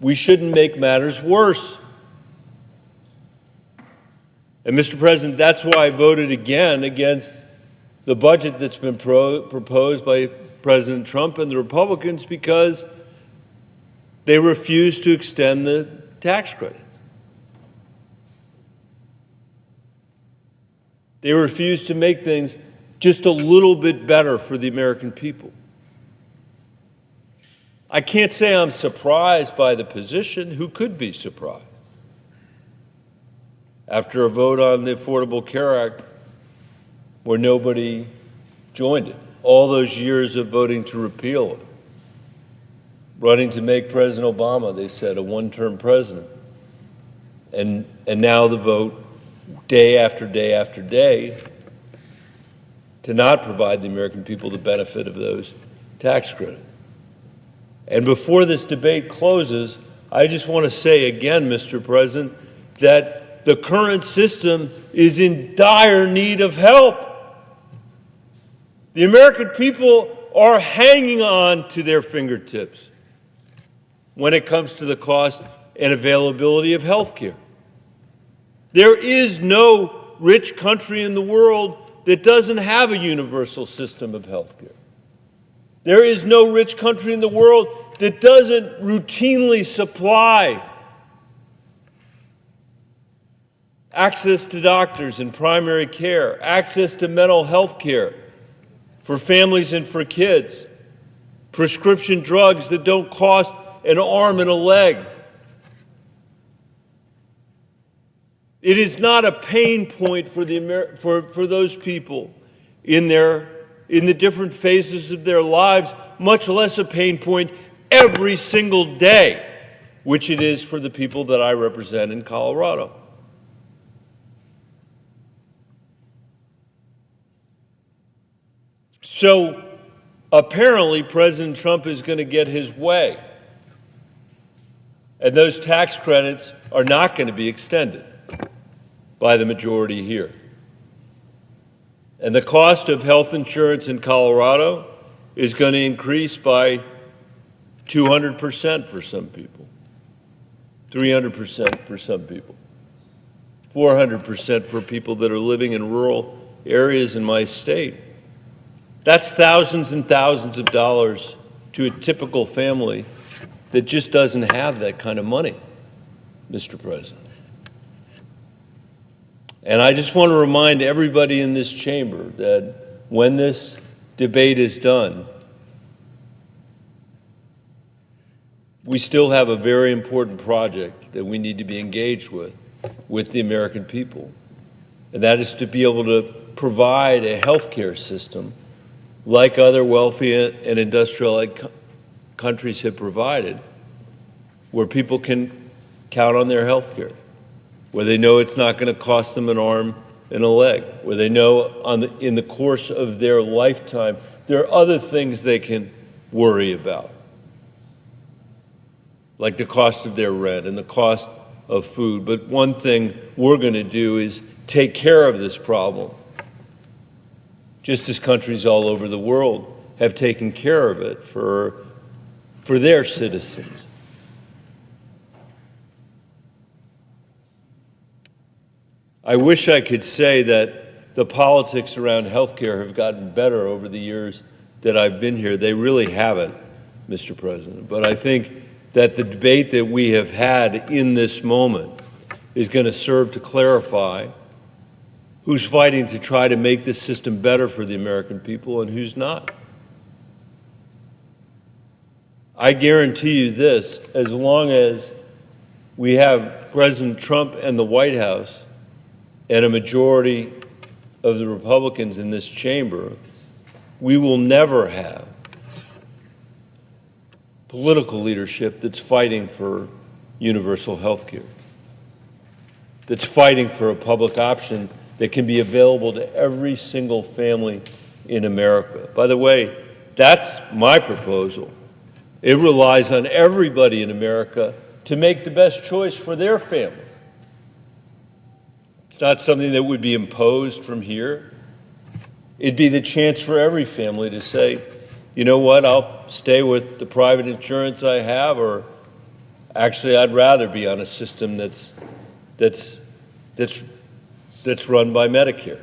we shouldn't make matters worse. And, Mr. President, that's why I voted again against the budget that's been proposed by President Trump and the Republicans, because they refuse to extend the tax credits. They refuse to make things just a little bit better for the American people. I can't say I'm surprised by the position. Who could be surprised? After a vote on the Affordable Care Act where nobody joined it, all those years of voting to repeal it, running to make President Obama, they said, a one-term president. And now the vote, day after day after day, to not provide the American people the benefit of those tax credits. And before this debate closes, I just want to say again, Mr. President, that the current system is in dire need of help. The American people are hanging on to their fingertips when it comes to the cost and availability of health care. There is no rich country in the world that doesn't have a universal system of health care. There is no rich country in the world that doesn't routinely supply access to doctors and primary care, access to mental health care for families and for kids, prescription drugs that don't cost an arm and a leg. It is not a pain point for those people in the different phases of their lives, much less a pain point every single day, which it is for the people that I represent in Colorado. So apparently President Trump is going to get his way, and those tax credits are not going to be extended by the majority here. And the cost of health insurance in Colorado is going to increase by 200% for some people, 300% for some people, 400% for people that are living in rural areas in my state. That's thousands and thousands of dollars to a typical family that just doesn't have that kind of money, Mr. President. And I just want to remind everybody in this chamber that when this debate is done, we still have a very important project that we need to be engaged with the American people. And that is to be able to provide a health care system like other wealthy and industrialized countries have provided, where people can count on their health care, where they know it's not going to cost them an arm and a leg, where they know in the course of their lifetime there are other things they can worry about, like the cost of their rent and the cost of food. But one thing we're going to do is take care of this problem, just as countries all over the world have taken care of it for their citizens. I wish I could say that the politics around health care have gotten better over the years that I've been here. They really haven't, Mr. President. But I think that the debate that we have had in this moment is going to serve to clarify who's fighting to try to make this system better for the American people and who's not. I guarantee you this, as long as we have President Trump and the White House and a majority of the Republicans in this chamber, we will never have political leadership that's fighting for universal health care, that's fighting for a public option that can be available to every single family in America. By the way, that's my proposal. It relies on everybody in America to make the best choice for their family. It's not something that would be imposed from here. It'd be the chance for every family to say, you know what, I'll stay with the private insurance I have, or actually I'd rather be on a system that's run by Medicare,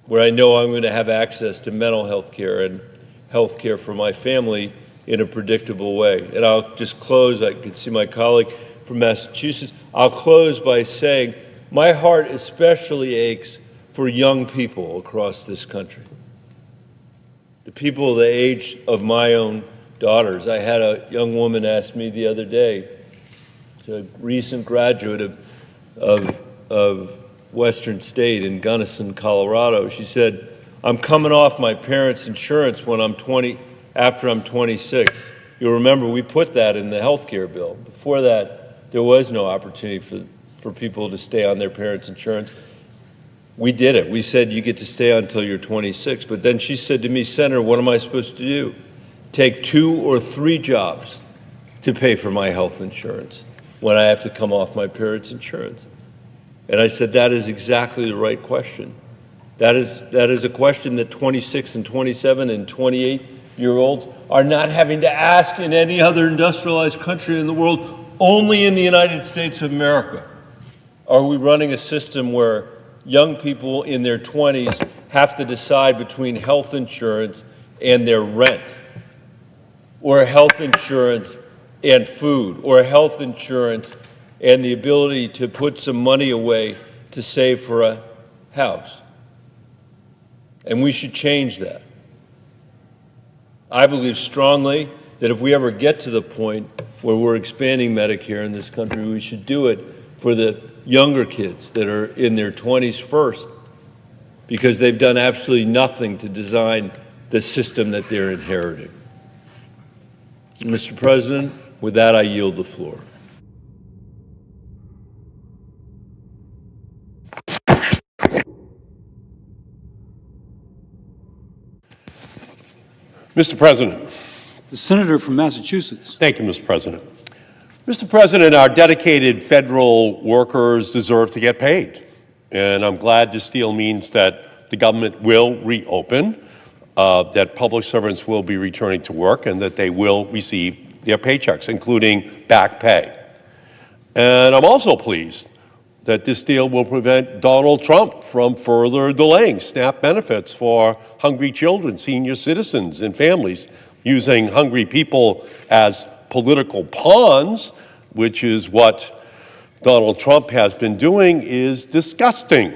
where I know I'm going to have access to mental health care and health care for my family in a predictable way. And I'll just close, I can see my colleague from Massachusetts. I'll close by saying my heart especially aches for young people across this country. The people the age of my own daughters. I had a young woman ask me the other day, a recent graduate of Western State in Gunnison, Colorado. She said, I'm coming off my parents' insurance when after I'm 26. You'll remember we put that in the health care bill. Before that, there was no opportunity for people to stay on their parents' insurance. We did it. We said you get to stay until you're 26. But then she said to me, Senator, what am I supposed to do? Take 2 or 3 jobs to pay for my health insurance when I have to come off my parents' insurance? And I said, that is exactly the right question. That is a question that 26 and 27 and 28-year-olds are not having to ask in any other industrialized country in the world, only in the United States of America. Are we running a system where young people in their 20s have to decide between health insurance and their rent, or health insurance and food, or health insurance and the ability to put some money away to save for a house? And we should change that. I believe strongly that if we ever get to the point where we're expanding Medicare in this country, we should do it for the younger kids that are in their 20s first, because they've done absolutely nothing to design the system that they're inheriting. Mr. President, with that, I yield the floor. Mr. President. The senator from Massachusetts. Thank you, Mr. President. Mr. President, our dedicated federal workers deserve to get paid. And I'm glad this deal means that the government will reopen, that public servants will be returning to work, and that they will receive their paychecks, including back pay. And I'm also pleased that this deal will prevent Donald Trump from further delaying SNAP benefits for hungry children, senior citizens, and families, using hungry people as political pawns, which is what Donald Trump has been doing, is disgusting.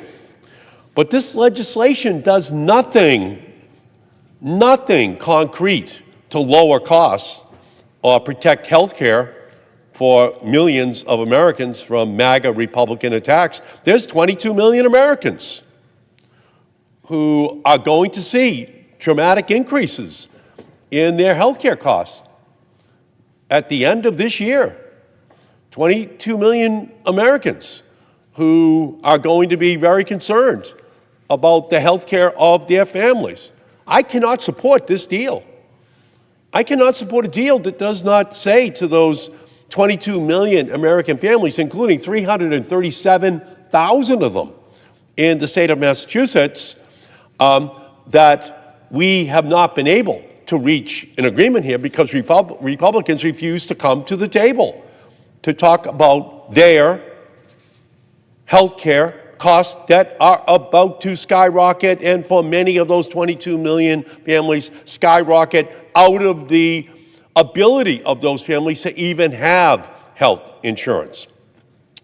But this legislation does nothing concrete to lower costs or protect health care for millions of Americans from MAGA Republican attacks. There's 22 million Americans who are going to see dramatic increases in their health care costs at the end of this year. 22 million Americans who are going to be very concerned about the health care of their families. I cannot support this deal. I cannot support a deal that does not say to those 22 million American families, including 337,000 of them in the state of Massachusetts, that we have not been able to reach an agreement here because Republicans refuse to come to the table to talk about their health care costs that are about to skyrocket, and for many of those 22 million families, skyrocket out of the ability of those families to even have health insurance.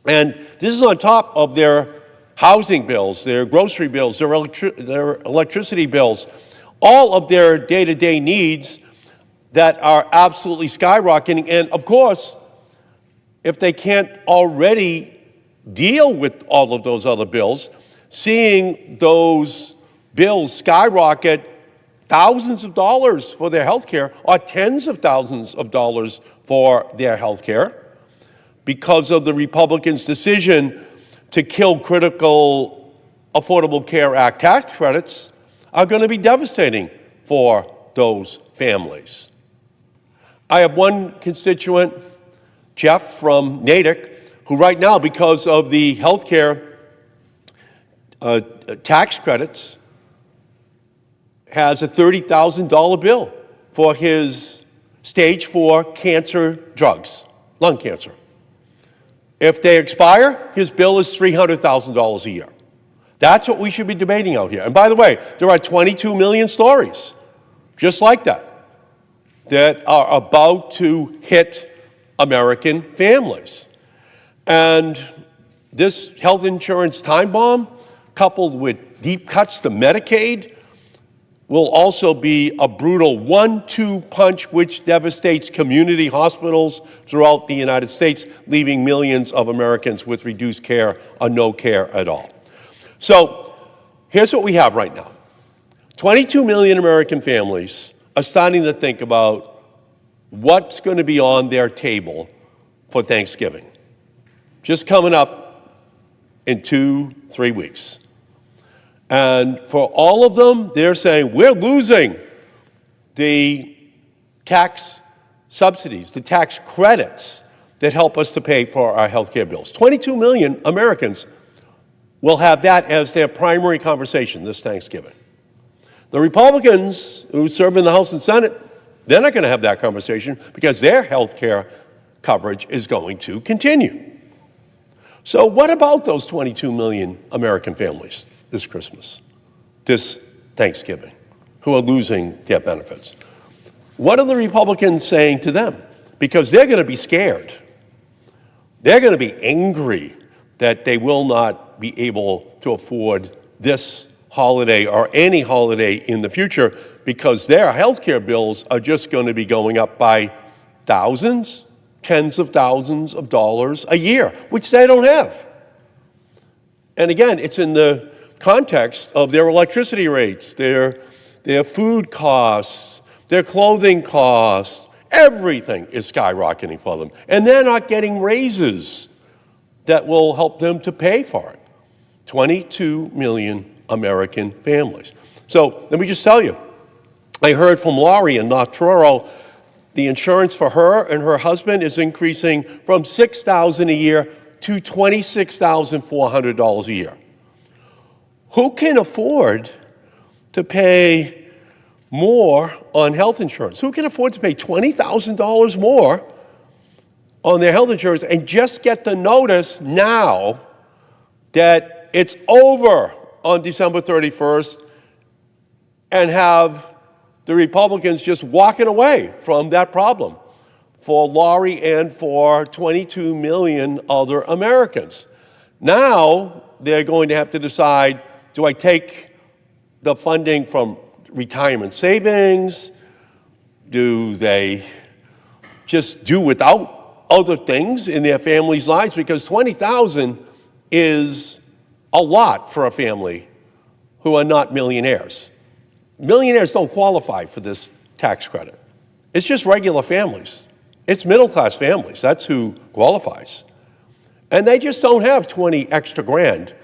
And this is on top of their housing bills, their grocery bills, their electricity bills, all of their day-to-day needs that are absolutely skyrocketing. And of course, if they can't already deal with all of those other bills, seeing those bills skyrocket thousands of dollars for their health care or tens of thousands of dollars for their health care because of the Republicans' decision to kill critical Affordable Care Act tax credits are going to be devastating for those families. I have one constituent, Jeff from Natick, who right now, because of the health care tax credits, has a $30,000 bill for his stage 4 cancer drugs, lung cancer. If they expire, his bill is $300,000 a year. That's what we should be debating out here. And by the way, there are 22 million stories just like that that are about to hit American families. And this health insurance time bomb, coupled with deep cuts to Medicaid, will also be a brutal 1-2 punch which devastates community hospitals throughout the United States, leaving millions of Americans with reduced care or no care at all. So here's what we have right now. 22 million American families are starting to think about what's going to be on their table for Thanksgiving. Just coming up in 2-3 weeks. And for all of them, they're saying, we're losing the tax subsidies, the tax credits that help us to pay for our health care bills. 22 million Americans will have that as their primary conversation this Thanksgiving. The Republicans who serve in the House and Senate, they're not going to have that conversation because their health care coverage is going to continue. So what about those 22 million American families this Christmas, this Thanksgiving, who are losing their benefits? What are the Republicans saying to them? Because they're going to be scared. They're going to be angry that they will not be able to afford this holiday or any holiday in the future because their health care bills are just going to be going up by thousands, tens of thousands of dollars a year, which they don't have. And again, it's in the context of their electricity rates, their food costs, their clothing costs. Everything is skyrocketing for them. And they're not getting raises that will help them to pay for it. 22 million American families. So let me just tell you, I heard from Laurie in North Truro, the insurance for her and her husband is increasing from $6,000 a year to $26,400 a year. Who can afford to pay more on health insurance? Who can afford to pay $20,000 more on their health insurance and just get the notice now that it's over on December 31st and have the Republicans just walking away from that problem for Laurie and for 22 million other Americans? Now they're going to have to decide, do I take the funding from retirement savings? Do they just do without other things in their families' lives? Because $20,000 is a lot for a family who are not millionaires. Millionaires don't qualify for this tax credit. It's just regular families. It's middle-class families. That's who qualifies. And they just don't have 20 extra grand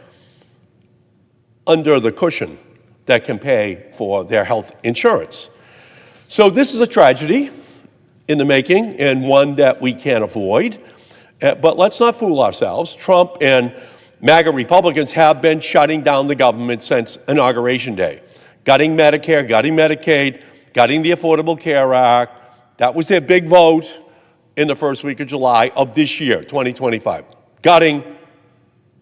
under the cushion that can pay for their health insurance. So this is a tragedy in the making and one that we can't avoid. But let's not fool ourselves. Trump and MAGA Republicans have been shutting down the government since Inauguration Day. Gutting Medicare, gutting Medicaid, gutting the Affordable Care Act. That was their big vote in the first week of July of this year, 2025. Gutting,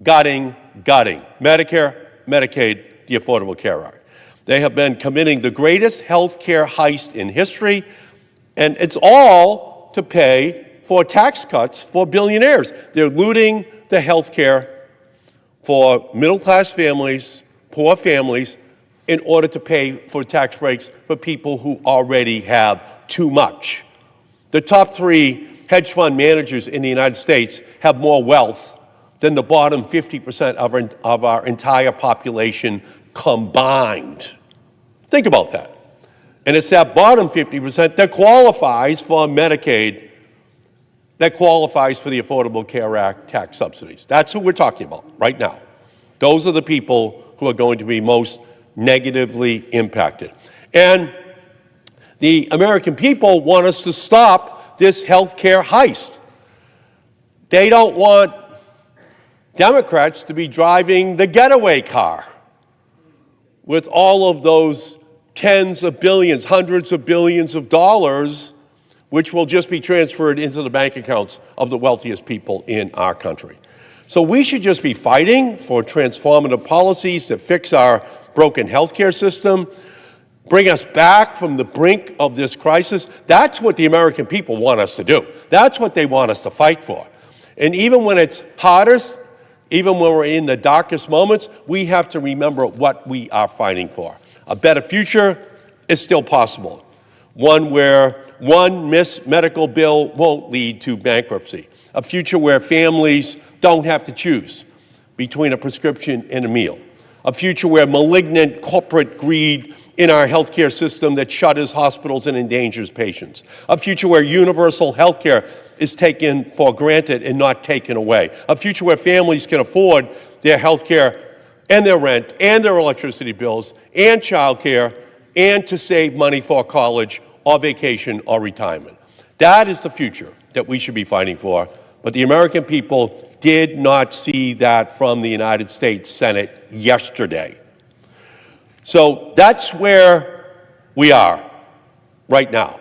gutting, gutting. Medicare, Medicaid, the Affordable Care Act. They have been committing the greatest health care heist in history, And it's all to pay for tax cuts for billionaires. They're looting the health care for middle-class families, poor families, in order to pay for tax breaks for people who already have too much. The top 3 hedge fund managers in the United States have more wealth than the bottom 50% of our entire population combined. Think about that. And it's that bottom 50% that qualifies for Medicaid, that qualifies for the Affordable Care Act tax subsidies. That's who we're talking about right now. Those are the people who are going to be most negatively impacted. And the American people want us to stop this health care heist. They don't want Democrats to be driving the getaway car with all of those tens of billions, hundreds of billions of dollars, which will just be transferred into the bank accounts of the wealthiest people in our country. So we should just be fighting for transformative policies to fix our broken healthcare system, bring us back from the brink of this crisis. That's what the American people want us to do. That's what they want us to fight for. And even when it's hardest, even when we're in the darkest moments, we have to remember what we are fighting for. A better future is still possible. One where one missed medical bill won't lead to bankruptcy. A future where families don't have to choose between a prescription and a meal. A future where malignant corporate greed in our healthcare system that shutters hospitals and endangers patients. A future where universal healthcare is taken for granted and not taken away. A future where families can afford their healthcare and their rent and their electricity bills and childcare and to save money for college or vacation or retirement. That is the future that we should be fighting for. But the American people did not see that from the United States Senate yesterday. So that's where we are right now.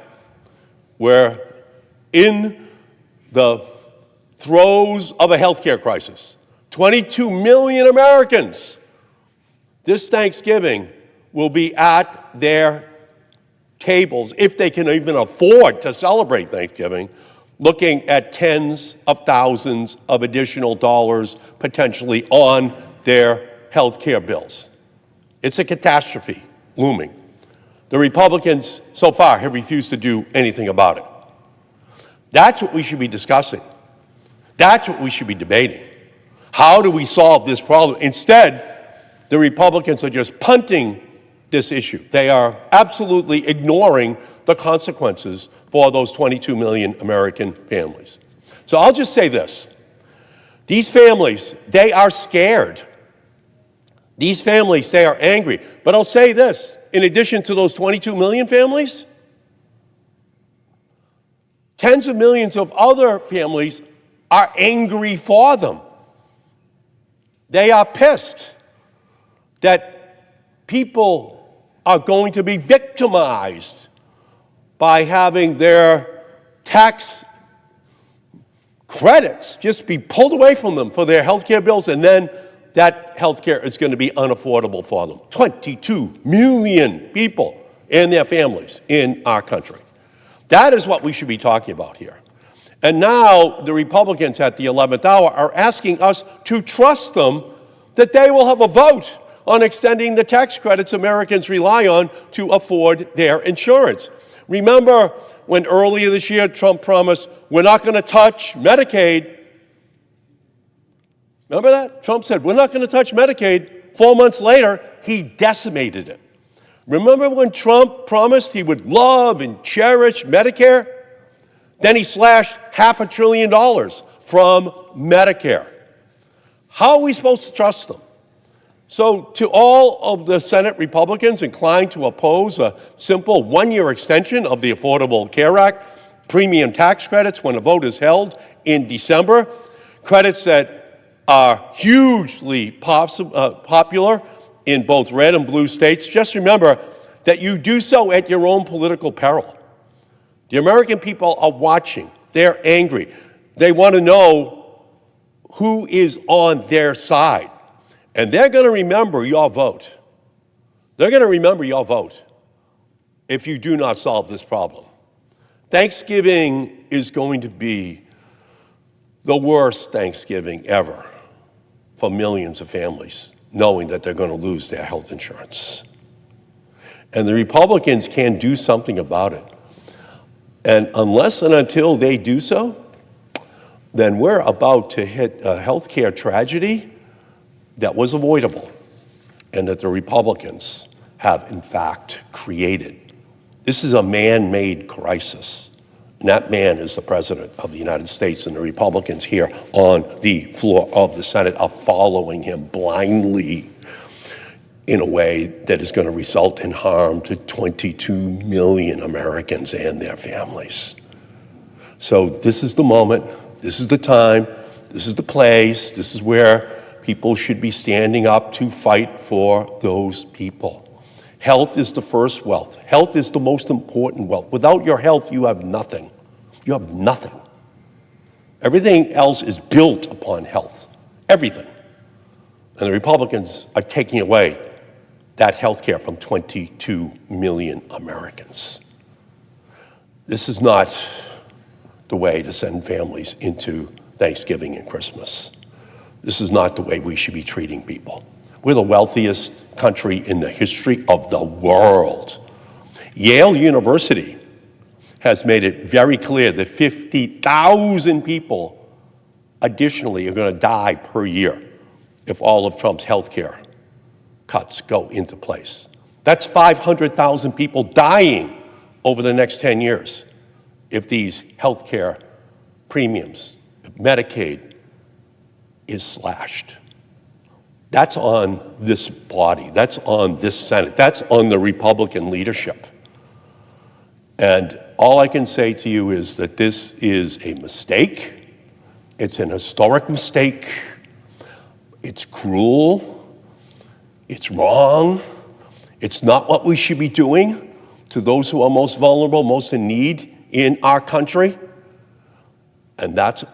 We're in the throes of a healthcare crisis. 22 million Americans this Thanksgiving will be at their tables, if they can even afford to celebrate Thanksgiving, looking at tens of thousands of additional dollars potentially on their health care bills. It's a catastrophe looming. The Republicans so far have refused to do anything about it. That's what we should be discussing. That's what we should be debating. How do we solve this problem? Instead, the Republicans are just punting this issue. They are absolutely ignoring the consequences for those 22 million American families. So I'll just say this. These families, they are scared. These families, they are angry. But I'll say this, in addition to those 22 million families, tens of millions of other families are angry for them. They are pissed that people are going to be victimized by having their tax credits just be pulled away from them for their health care bills, and then that health care is going to be unaffordable for them. 22 million people and their families in our country. That is what we should be talking about here. And now the Republicans at the 11th hour are asking us to trust them that they will have a vote on extending the tax credits Americans rely on to afford their insurance. Remember when earlier this year Trump promised, we're not going to touch Medicaid. Remember that? Trump said, we're not going to touch Medicaid. 4 months later, he decimated it. Remember when Trump promised he would love and cherish Medicare? Then he slashed $500 billion from Medicare. How are we supposed to trust them? So to all of the Senate Republicans inclined to oppose a simple one-year extension of the Affordable Care Act, premium tax credits when a vote is held in December, credits that are hugely popular in both red and blue states, just remember that you do so at your own political peril. The American people are watching. They're angry. They want to know who is on their side. And they're going to remember your vote. They're going to remember your vote if you do not solve this problem. Thanksgiving is going to be the worst Thanksgiving ever for millions of families, knowing that they're going to lose their health insurance. And the Republicans can do something about it. And unless and until they do so, then we're about to hit a healthcare tragedy that was avoidable and that the Republicans have, in fact, created. This is a man-made crisis. And that man is the President of the United States, and the Republicans here on the floor of the Senate are following him blindly in a way that is going to result in harm to 22 million Americans and their families. So this is the moment, this is the time, this is the place, this is where people should be standing up to fight for those people. Health is the first wealth. Health is the most important wealth. Without your health, you have nothing. You have nothing. Everything else is built upon health. Everything. And the Republicans are taking away that health care from 22 million Americans. This is not the way to send families into Thanksgiving and Christmas. This is not the way we should be treating people. We're the wealthiest country in the history of the world. Yale University has made it very clear that 50,000 people additionally are going to die per year if all of Trump's health care cuts go into place. That's 500,000 people dying over the next 10 years if these health care premiums, if Medicaid is slashed. That's on this body. That's on this Senate. That's on the Republican leadership. And all I can say to you is that this is a mistake. It's an historic mistake. It's cruel. It's wrong. It's not what we should be doing to those who are most vulnerable, most in need in our country. And that's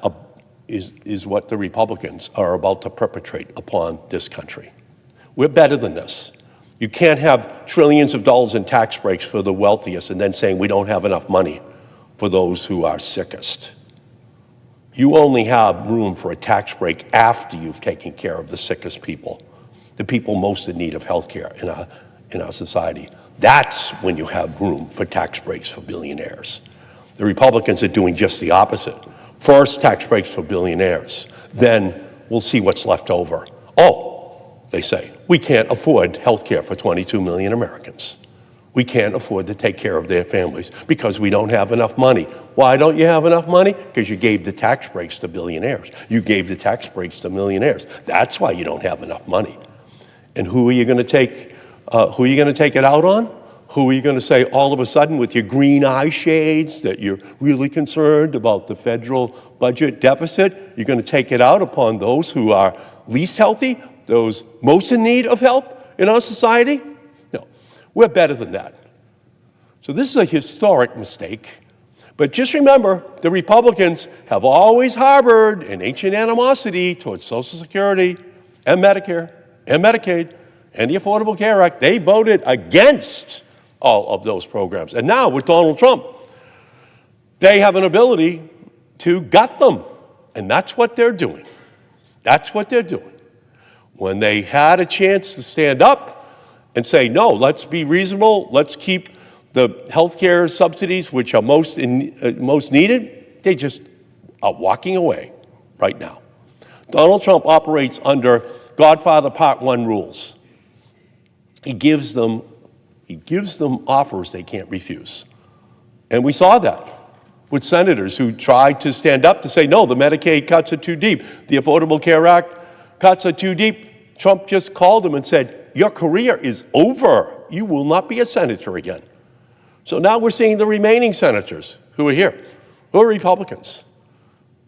is what the Republicans are about to perpetrate upon this country. We're better than this. You can't have trillions of dollars in tax breaks for the wealthiest and then saying we don't have enough money for those who are sickest. You only have room for a tax break after you've taken care of the sickest people, the people most in need of health care in our society. That's when you have room for tax breaks for billionaires. The Republicans are doing just the opposite. First, tax breaks for billionaires. Then we'll see what's left over. Oh, they say, we can't afford health care for 22 million Americans. We can't afford to take care of their families because we don't have enough money. Why don't you have enough money? Because you gave the tax breaks to billionaires. You gave the tax breaks to millionaires. That's why you don't have enough money. And who are you going to take? Who are you going to take it out on? Who are you going to say all of a sudden with your green eye shades that you're really concerned about the federal budget deficit? You're going to take it out upon those who are least healthy, those most in need of help in our society? No, we're better than that. So this is a historic mistake. But just remember, the Republicans have always harbored an ancient animosity towards Social Security and Medicare and Medicaid and the Affordable Care Act. They voted against all of those programs. And now with Donald Trump, they have an ability to gut them. And that's what they're doing. That's what they're doing. When they had a chance to stand up and say, no, let's be reasonable, let's keep the health care subsidies, which are most needed, they just are walking away right now. Donald Trump operates under Godfather Part 1 rules. He gives them offers they can't refuse. And we saw that with senators who tried to stand up to say, no, the Medicaid cuts are too deep. The Affordable Care Act cuts are too deep. Trump just called them and said, your career is over. You will not be a senator again. So now we're seeing the remaining senators who are here, who are Republicans.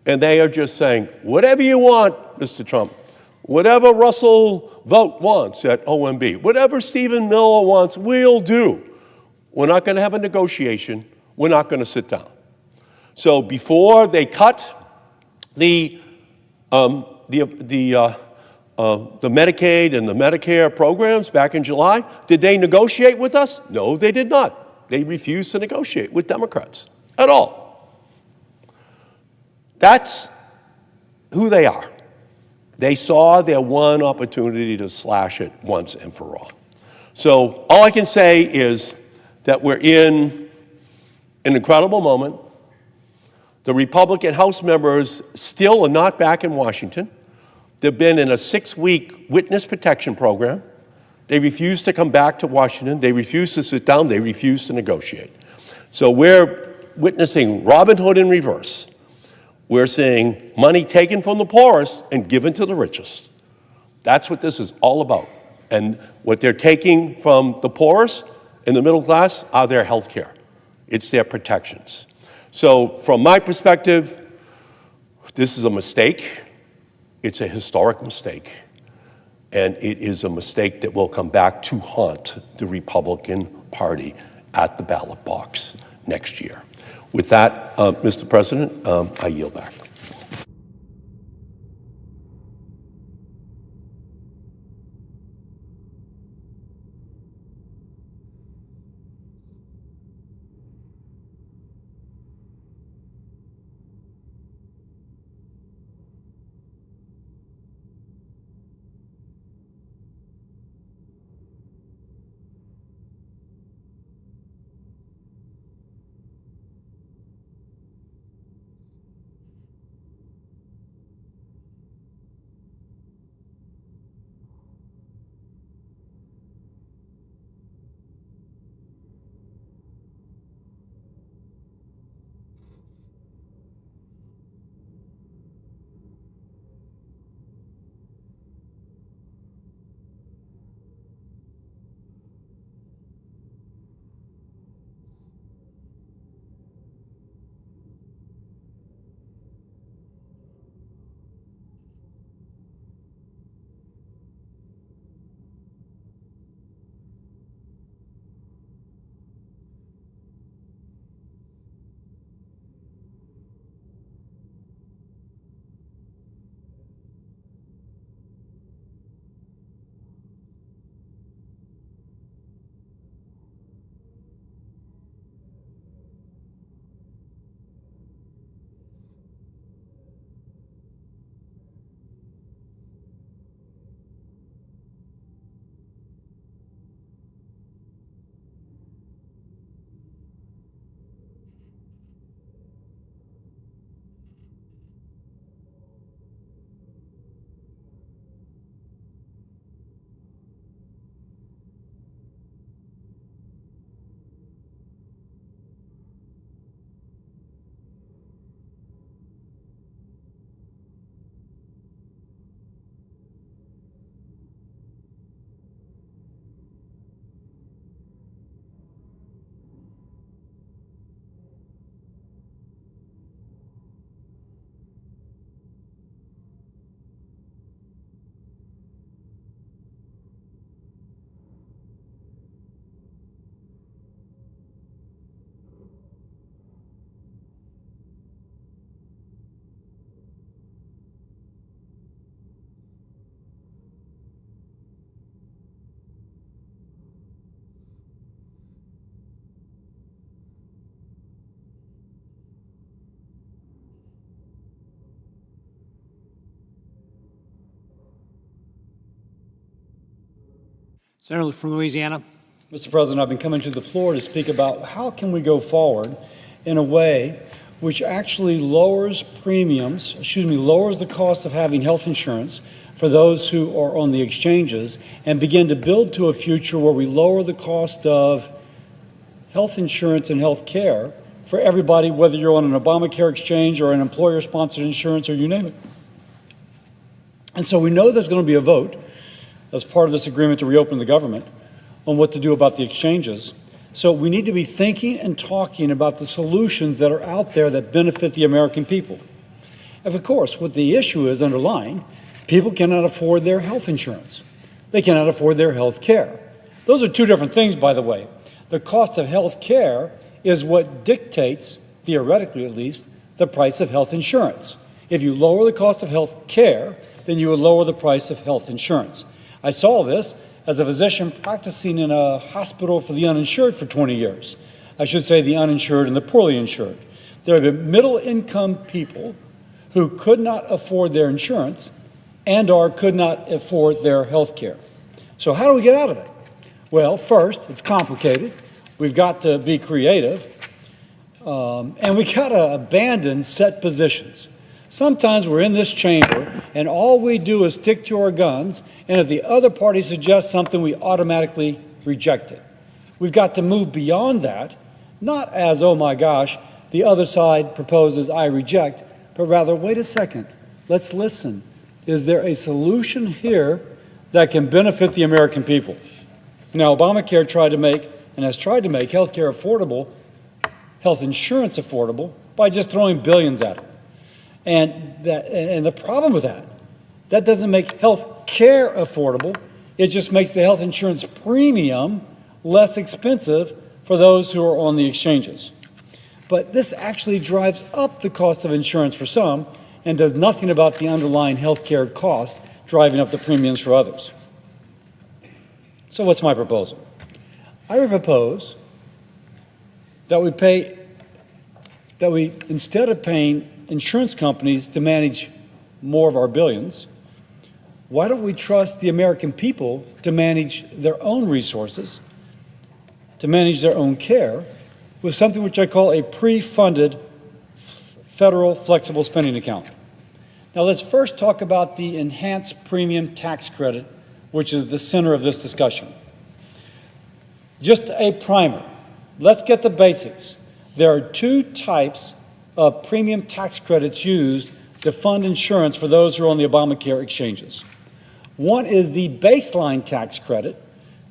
And they are just saying, whatever you want, Mr. Trump, whatever Russell Vought wants at OMB, whatever Stephen Miller wants, we'll do. We're not going to have a negotiation. We're not going to sit down. So before they cut the Medicaid and the Medicare programs back in July, did they negotiate with us? No, they did not. They refused to negotiate with Democrats. at all. That's who they are. They saw their one opportunity to slash it once and for all. So all I can say is that we're in an incredible moment. The Republican House members still are not back in Washington. They've been in a 6-week witness protection program. They refuse to come back to Washington. They refuse to sit down. They refuse to negotiate. So we're witnessing Robin Hood in reverse. We're seeing money taken from the poorest and given to the richest. That's what this is all about. And what they're taking from the poorest and the middle class are their health care. It's their protections. So from my perspective, this is a mistake. It's a historic mistake. And it is a mistake that will come back to haunt the Republican Party at the ballot box next year. With that, Mr. President, I yield back. Senator from Louisiana. Mr. President, I've been coming to the floor to speak about how can we go forward in a way which actually lowers lowers the cost of having health insurance for those who are on the exchanges and begin to build to a future where we lower the cost of health insurance and health care for everybody, whether you're on an Obamacare exchange or an employer-sponsored insurance or you name it. And so we know there's going to be a vote as part of this agreement to reopen the government on what to do about the exchanges. So we need to be thinking and talking about the solutions that are out there that benefit the American people. And of course, what the issue is underlying, people cannot afford their health insurance. They cannot afford their health care. Those are two different things, by the way. The cost of health care is what dictates, theoretically at least, the price of health insurance. If you lower the cost of health care, then you will lower the price of health insurance. I saw this as a physician practicing in a hospital for the uninsured for 20 years. I should say the uninsured and the poorly insured. There have been middle-income people who could not afford their insurance and or could not afford their health care. So how do we get out of it? Well, first, it's complicated. We've got to be creative, and we got to abandon set positions. Sometimes we're in this chamber, and all we do is stick to our guns, and if the other party suggests something, we automatically reject it. We've got to move beyond that, not as, oh my gosh, the other side proposes, I reject, but rather, wait a second, let's listen. Is there a solution here that can benefit the American people? Now, Obamacare tried to make, and has tried to make, health care affordable, health insurance affordable, by just throwing billions at it. And the problem with that doesn't make health care affordable. It just makes the health insurance premium less expensive for those who are on the exchanges. But this actually drives up the cost of insurance for some and does nothing about the underlying health care costs driving up the premiums for others. So what's my proposal? I would propose that we instead of paying insurance companies to manage more of our billions, why don't we trust the American people to manage their own resources, to manage their own care, with something which I call a pre-funded federal flexible spending account. Now let's first talk about the enhanced premium tax credit, which is the center of this discussion. Just a primer. Let's get the basics. There are two types of premium tax credits used to fund insurance for those who are on the Obamacare exchanges. One is the baseline tax credit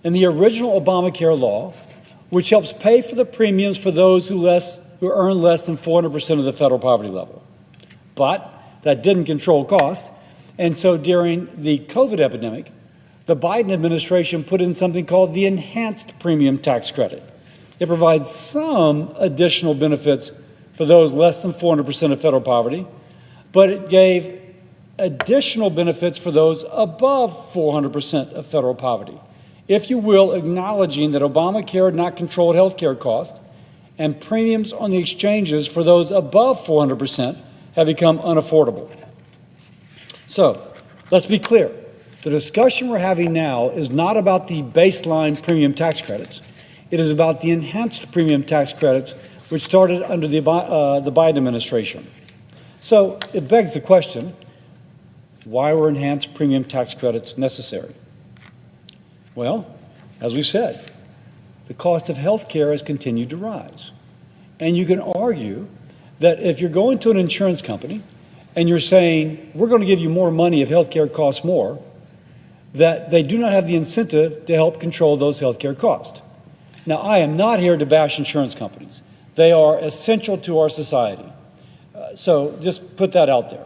in the original Obamacare law, which helps pay for the premiums for those who earn less than 400% of the federal poverty level. But that didn't control cost, and so during the COVID epidemic, the Biden administration put in something called the enhanced premium tax credit. It provides some additional benefits for those less than 400% of federal poverty, but it gave additional benefits for those above 400% of federal poverty. If you will, acknowledging that Obamacare had not controlled health care costs, and premiums on the exchanges for those above 400% have become unaffordable. So, let's be clear. The discussion we're having now is not about the baseline premium tax credits. It is about the enhanced premium tax credits, which started under the Biden administration. So it begs the question, why were enhanced premium tax credits necessary? Well, as we've said, the cost of health care has continued to rise. And you can argue that if you're going to an insurance company and you're saying, we're going to give you more money if health care costs more, that they do not have the incentive to help control those health care costs. Now, I am not here to bash insurance companies. They are essential to our society. So just put that out there.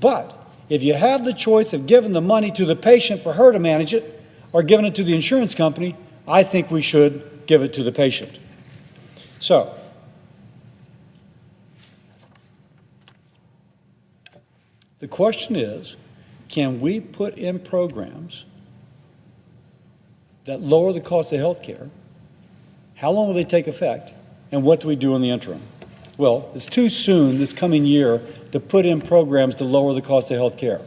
But if you have the choice of giving the money to the patient for her to manage it or giving it to the insurance company, I think we should give it to the patient. So, the question is, can we put in programs that lower the cost of health care? How long will they take effect? And what do we do in the interim? Well, it's too soon this coming year to put in programs to lower the cost of health care.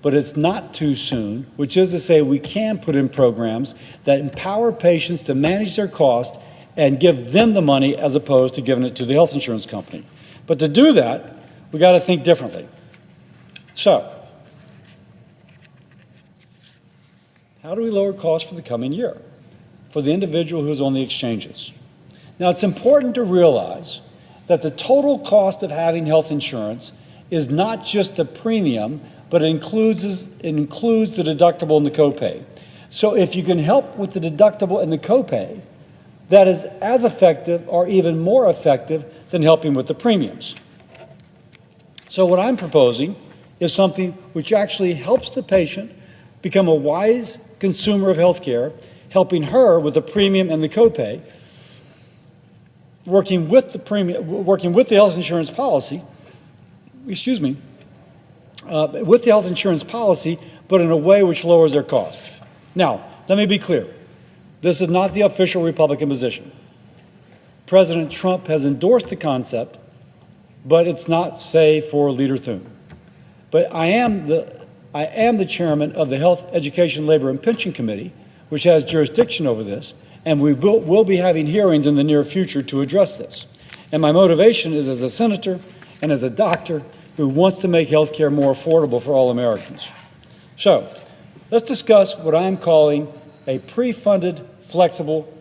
But it's not too soon, which is to say we can put in programs that empower patients to manage their costs and give them the money as opposed to giving it to the health insurance company. But to do that, we got to think differently. So, how do we lower costs for the coming year for the individual who's on the exchanges? Now, it's important to realize that the total cost of having health insurance is not just the premium, but it includes the deductible and the copay. So if you can help with the deductible and the copay, that is as effective or even more effective than helping with the premiums. So what I'm proposing is something which actually helps the patient become a wise consumer of health care, helping her with the premium and the copay, working with the health insurance policy, with the health insurance policy, but in a way which lowers their cost. Now, let me be clear. This is not the official Republican position. President Trump has endorsed the concept, but it's not safe for Leader Thune. But I am the chairman of the Health, Education, Labor, and Pension Committee, which has jurisdiction over this, and we will be having hearings in the near future to address this. And my motivation is as a senator and as a doctor who wants to make health care more affordable for all Americans. So let's discuss what I'm calling a pre-funded, flexible,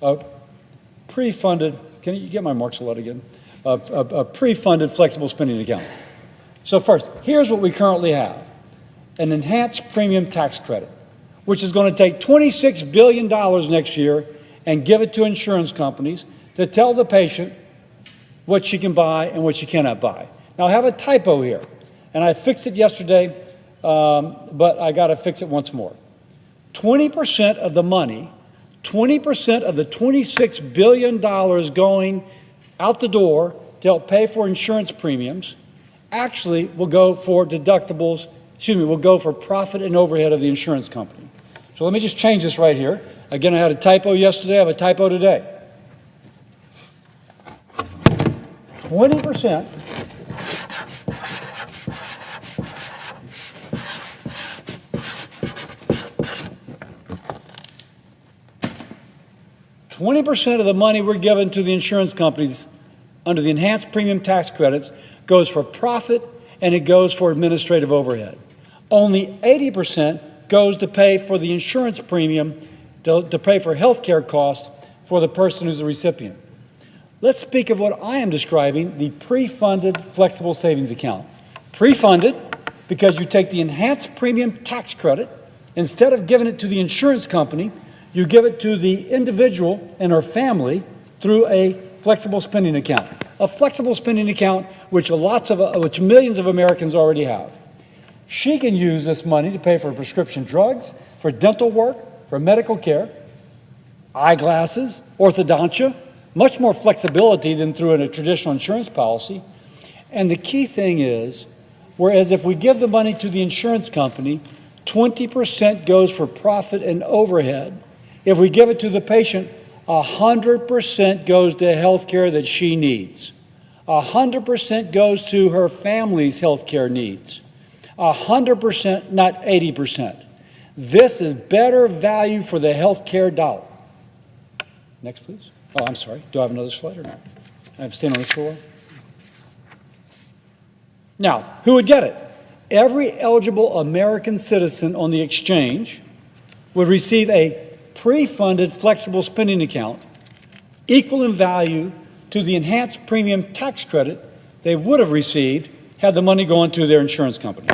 can you get my marks a lot again? A pre-funded flexible spending account. So first, here's what we currently have. An enhanced premium tax credit, which is going to take $26 billion next year and give it to insurance companies to tell the patient what she can buy and what she cannot buy. Now, I have a typo here, and I fixed it yesterday, but I got to fix it once more. 20% of the money, 20% of the $26 billion going out the door to help pay for insurance premiums actually will go for deductibles, will go for profit and overhead of the insurance company. So let me just change this right here. Again, I had a typo yesterday, I have a typo today. 20%. 20% of the money we're giving to the insurance companies under the enhanced premium tax credits goes for profit and it goes for administrative overhead. Only 80% goes to pay for the insurance premium, to pay for health care costs for the person who's the recipient. Let's speak of what I am describing, the pre-funded flexible savings account. Pre-funded because you take the enhanced premium tax credit, instead of giving it to the insurance company, you give it to the individual and her family through a flexible spending account. A flexible spending account which millions of Americans already have. She can use this money to pay for prescription drugs, for dental work, for medical care, eyeglasses, orthodontia, much more flexibility than through a traditional insurance policy. And the key thing is, whereas if we give the money to the insurance company, 20% goes for profit and overhead. If we give it to the patient, 100% goes to health care that she needs. 100% goes to her family's health care needs. 100%, not 80%. This is better value for the health care dollar. Next, please. Oh, I'm sorry. Do I have another slide or not? I have to stand on this floor. Now, who would get it? Every eligible American citizen on the exchange would receive a pre-funded flexible spending account equal in value to the enhanced premium tax credit they would have received had the money gone to their insurance company.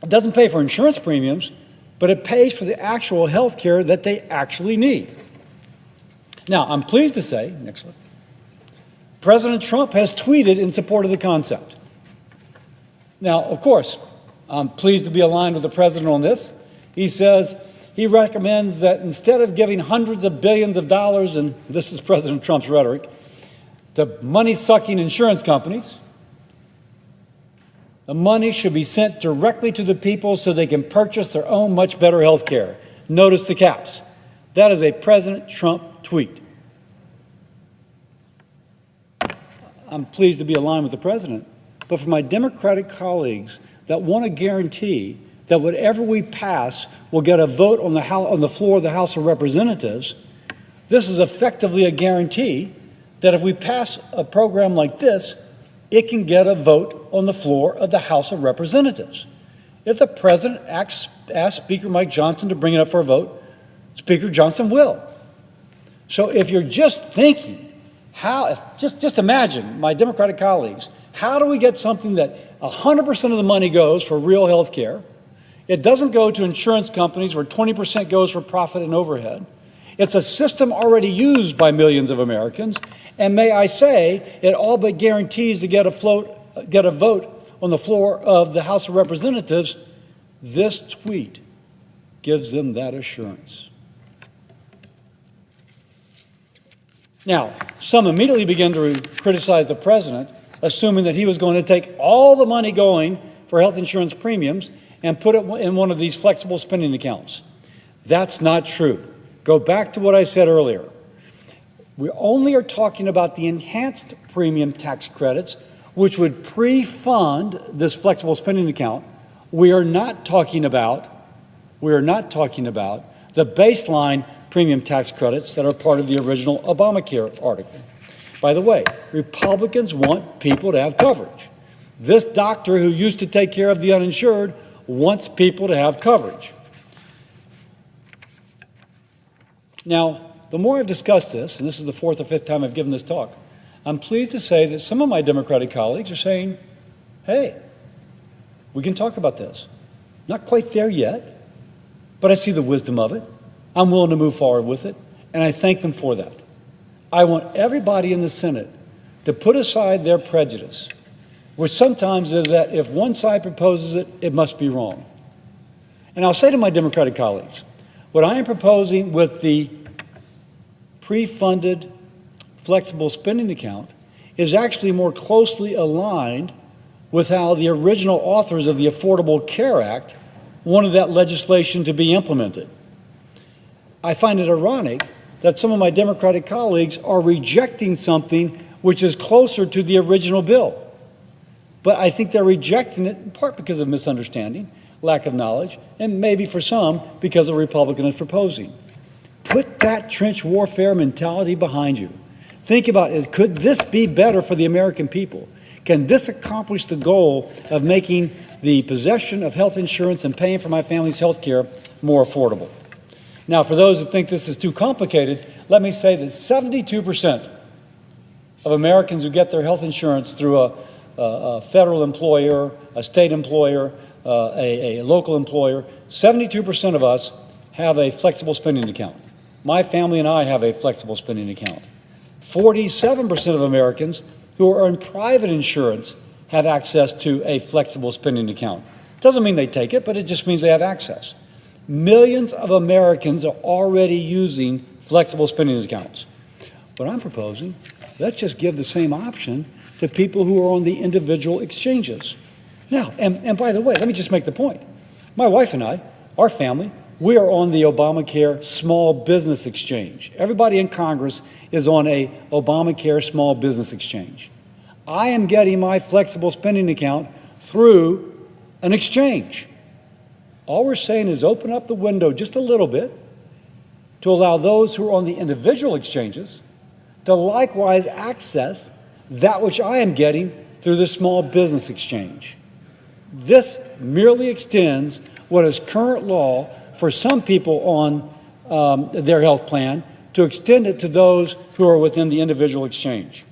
It doesn't pay for insurance premiums, but it pays for the actual health care that they actually need. Now, I'm pleased to say, next slide, President Trump has tweeted in support of the concept. Now, of course, I'm pleased to be aligned with the president on this. He says he recommends that instead of giving hundreds of billions of dollars, and this is President Trump's rhetoric, to money-sucking insurance companies, the money should be sent directly to the people so they can purchase their own much better health care. Notice the caps. That is a President Trump tweet. I'm pleased to be aligned with the president, but for my Democratic colleagues that want to guarantee that whatever we pass will get a vote on the floor of the House of Representatives, this is effectively a guarantee that if we pass a program like this, it can get a vote on the floor of the House of Representatives. If the president asks Speaker Mike Johnson to bring it up for a vote, Speaker Johnson will. So if you're just thinking, just imagine, my Democratic colleagues, how do we get something that 100% of the money goes for real health care? It doesn't go to insurance companies where 20% goes for profit and overhead. It's a system already used by millions of Americans. And may I say, it all but guarantees to get a vote on the floor of the House of Representatives. This tweet gives them that assurance. Now, some immediately begin to criticize the president, assuming that he was going to take all the money going for health insurance premiums and put it in one of these flexible spending accounts. That's not true. Go back to what I said earlier. We only are talking about the enhanced premium tax credits, which would pre-fund this flexible spending account. We are not talking about the baseline premium tax credits that are part of the original Obamacare article. By the way, Republicans want people to have coverage. This doctor who used to take care of the uninsured wants people to have coverage. Now, the more I've discussed this, and this is the fourth or fifth time I've given this talk, I'm pleased to say that some of my Democratic colleagues are saying, hey, we can talk about this. Not quite there yet, but I see the wisdom of it. I'm willing to move forward with it, and I thank them for that. I want everybody in the Senate to put aside their prejudice, which sometimes is that if one side proposes it, it must be wrong. And I'll say to my Democratic colleagues, what I am proposing with the pre-funded flexible spending account is actually more closely aligned with how the original authors of the Affordable Care Act wanted that legislation to be implemented. I find it ironic that some of my Democratic colleagues are rejecting something which is closer to the original bill. But I think they're rejecting it in part because of misunderstanding, lack of knowledge, and maybe for some because the Republican is proposing. Put that trench warfare mentality behind you. Think about it. Could this be better for the American people? Can this accomplish the goal of making the possession of health insurance and paying for my family's health care more affordable? Now, for those who think this is too complicated, let me say that 72% of Americans who get their health insurance through a federal employer, a state employer, a local employer, 72% of us have a flexible spending account. My family and I have a flexible spending account. 47% of Americans who are in private insurance have access to a flexible spending account. Doesn't mean they take it, but it just means they have access. Millions of Americans are already using flexible spending accounts. What I'm proposing, let's just give the same option to people who are on the individual exchanges. Now, and by the way, let me just make the point. My wife and I, our family, we are on the Obamacare Small Business Exchange. Everybody in Congress is on a Obamacare Small Business Exchange. I am getting my flexible spending account through an exchange. All we're saying is open up the window just a little bit to allow those who are on the individual exchanges to likewise access that which I am getting through the Small Business Exchange. This merely extends what is current law for some people on their health plan to extend it to those who are within the individual exchange.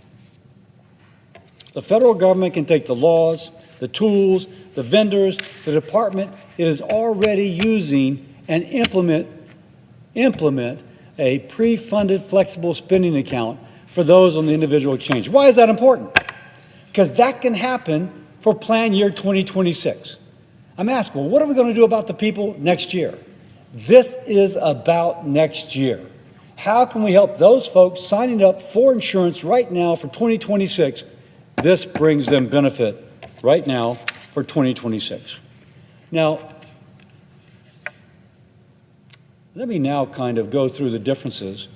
The federal government can take the laws, the tools, the vendors, the department it is already using and implement a pre-funded flexible spending account for those on the individual exchange. Why is that important? Because that can happen for plan year 2026. I'm asking, well, what are we going to do about the people next year? This is about next year. How can we help those folks signing up for insurance right now for 2026? This brings them benefit right now for 2026. Now, let me now kind of go through the differences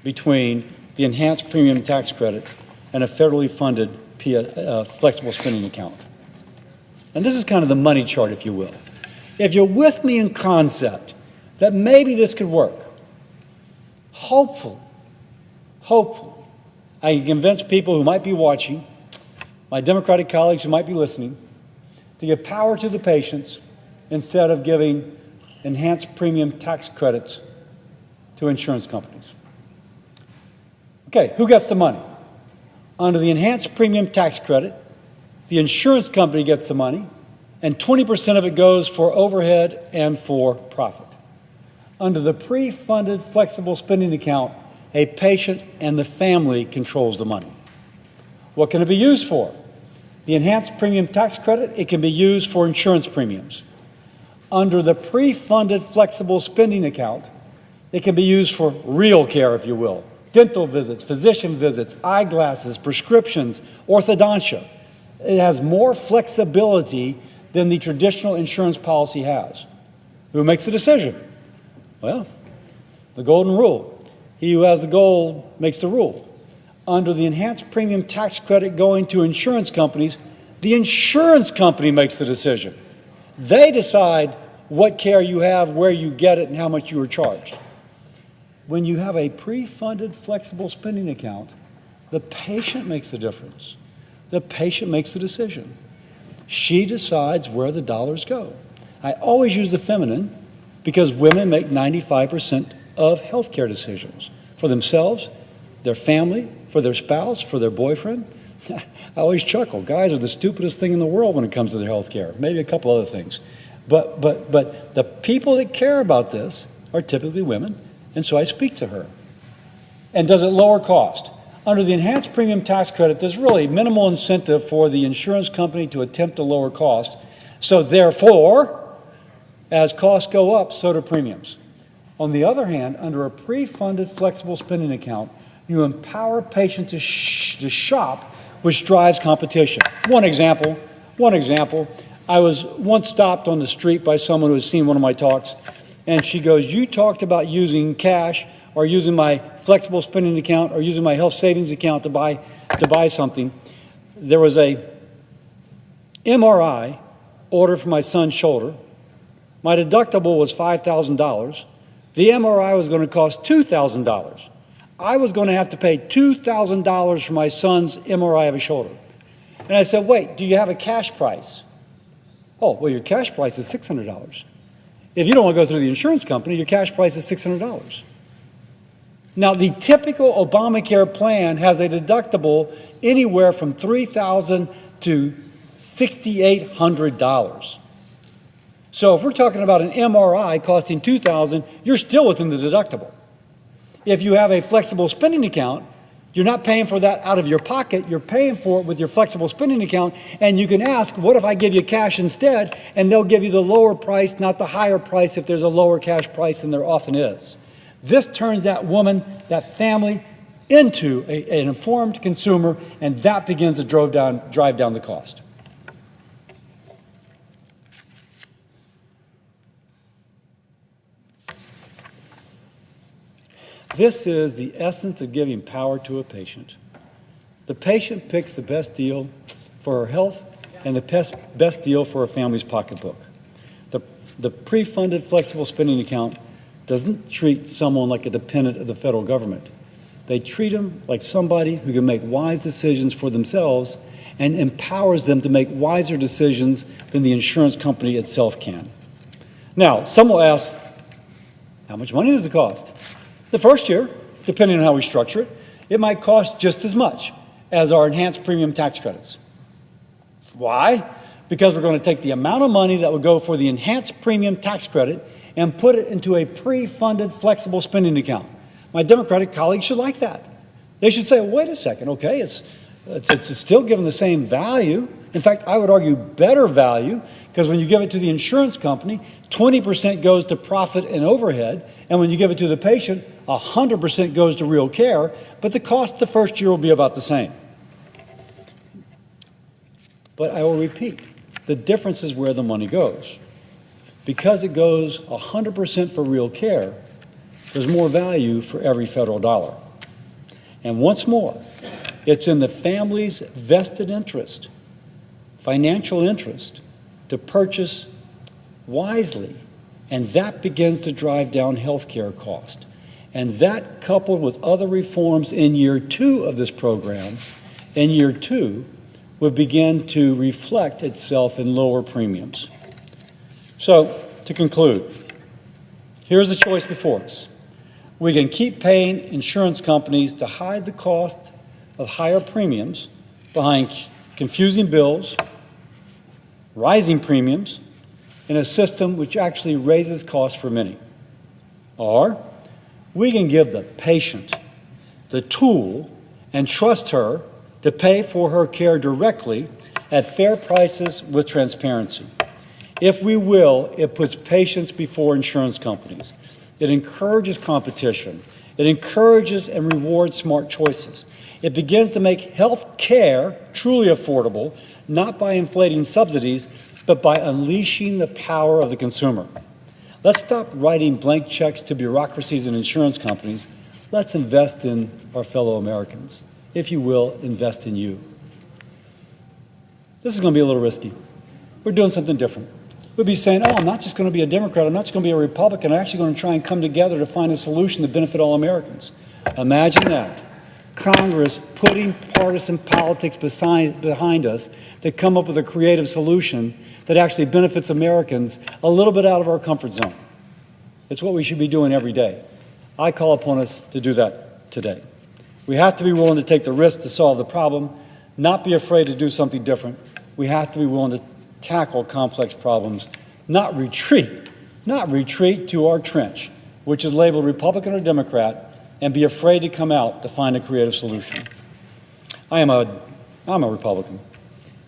between the enhanced premium tax credit and a federally funded flexible spending account. And this is kind of the money chart, if you will. If you're with me in concept that maybe this could work, hopefully, I can convince people who might be watching, my Democratic colleagues who might be listening, to give power to the patients instead of giving enhanced premium tax credits to insurance companies. Okay, who gets the money? Under the enhanced premium tax credit, the insurance company gets the money, and 20% of it goes for overhead and for profit. Under the pre-funded flexible spending account, a patient and the family controls the money. What can it be used for? The enhanced premium tax credit, it can be used for insurance premiums. Under the pre-funded flexible spending account, it can be used for real care, if you will. Dental visits, physician visits, eyeglasses, prescriptions, orthodontia. It has more flexibility than the traditional insurance policy has. Who makes the decision? Well, the golden rule. He who has the gold makes the rule. Under the enhanced premium tax credit going to insurance companies, the insurance company makes the decision. They decide what care you have, where you get it, and how much you are charged. When you have a pre-funded flexible spending account, the patient makes the difference. The patient makes the decision. She decides where the dollars go. I always use the feminine because women make 95% of healthcare decisions for themselves, their family, for their spouse, for their boyfriend. I always chuckle. Guys are the stupidest thing in the world when it comes to their healthcare. Maybe a couple other things. But the people that care about this are typically women, and so I speak to her. And does it lower cost? Under the enhanced premium tax credit, there's really minimal incentive for the insurance company to attempt to lower cost. So therefore, as costs go up, so do premiums. On the other hand, under a pre-funded flexible spending account, you empower patients to shop, which drives competition. One example, I was once stopped on the street by someone who had seen one of my talks, and she goes, "You talked about using cash or using my flexible spending account or using my health savings account to buy something." There was a MRI ordered for my son's shoulder. My deductible was $5,000. The MRI was going to cost $2,000. I was going to have to pay $2,000 for my son's MRI of his shoulder. And I said, "Wait, do you have a cash price?" "Oh, well, your cash price is $600. If you don't want to go through the insurance company, your cash price is $600. Now, the typical Obamacare plan has a deductible anywhere from $3,000 to $6,800. So if we're talking about an MRI costing $2,000, you're still within the deductible. If you have a flexible spending account, you're not paying for that out of your pocket, you're paying for it with your flexible spending account, and you can ask, what if I give you cash instead? And they'll give you the lower price, not the higher price if there's a lower cash price, and there often is. This turns that woman, that family, into an informed consumer, and that begins to drive down the cost. This is the essence of giving power to a patient. The patient picks the best deal for her health and the best deal for her family's pocketbook. The pre-funded flexible spending account doesn't treat someone like a dependent of the federal government. They treat them like somebody who can make wise decisions for themselves and empowers them to make wiser decisions than the insurance company itself can. Now, some will ask, how much money does it cost? The first year, depending on how we structure it, it might cost just as much as our enhanced premium tax credits. Why? Because we're going to take the amount of money that would go for the enhanced premium tax credit and put it into a pre-funded flexible spending account. My Democratic colleagues should like that. They should say, wait a second, okay, it's still given the same value. In fact, I would argue better value, because when you give it to the insurance company, 20% goes to profit and overhead, and when you give it to the patient, 100% goes to real care, but the cost the first year will be about the same. But I will repeat, the difference is where the money goes. Because it goes 100% for real care, there's more value for every federal dollar. And once more, it's in the family's vested interest, financial interest, to purchase wisely, and that begins to drive down health care cost. And that, coupled with other reforms in year 2 of this program, in year 2, would begin to reflect itself in lower premiums. So, to conclude, here's the choice before us. We can keep paying insurance companies to hide the cost of higher premiums behind confusing bills, rising premiums, in a system which actually raises costs for many. Or we can give the patient the tool and trust her to pay for her care directly at fair prices with transparency. If we will, it puts patients before insurance companies. It encourages competition. It encourages and rewards smart choices. It begins to make health care truly affordable, not by inflating subsidies, but by unleashing the power of the consumer. Let's stop writing blank checks to bureaucracies and insurance companies. Let's invest in our fellow Americans. If you will, invest in you. This is going to be a little risky. We're doing something different. We'll be saying, oh, I'm not just going to be a Democrat, I'm not just going to be a Republican, I'm actually going to try and come together to find a solution to benefit all Americans. Imagine that. Congress putting partisan politics behind us to come up with a creative solution that actually benefits Americans a little bit out of our comfort zone. It's what we should be doing every day. I call upon us to do that today. We have to be willing to take the risk to solve the problem, not be afraid to do something different. We have to be willing to tackle complex problems, not retreat to our trench, which is labeled Republican or Democrat, and be afraid to come out to find a creative solution. I'm a Republican,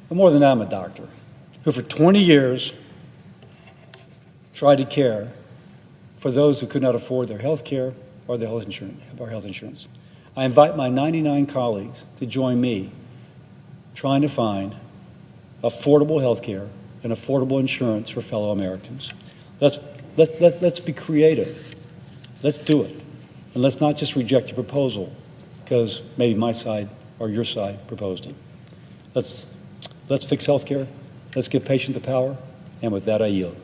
but more than that, I'm a doctor who for 20 years tried to care for those who could not afford their health care or their health insurance. I invite my 99 colleagues to join me trying to find affordable health care and affordable insurance for fellow Americans. Let's be creative. Let's do it. And let's not just reject a proposal because maybe my side or your side proposed it. Let's fix health care. Let's give patients the power. And with that, I yield.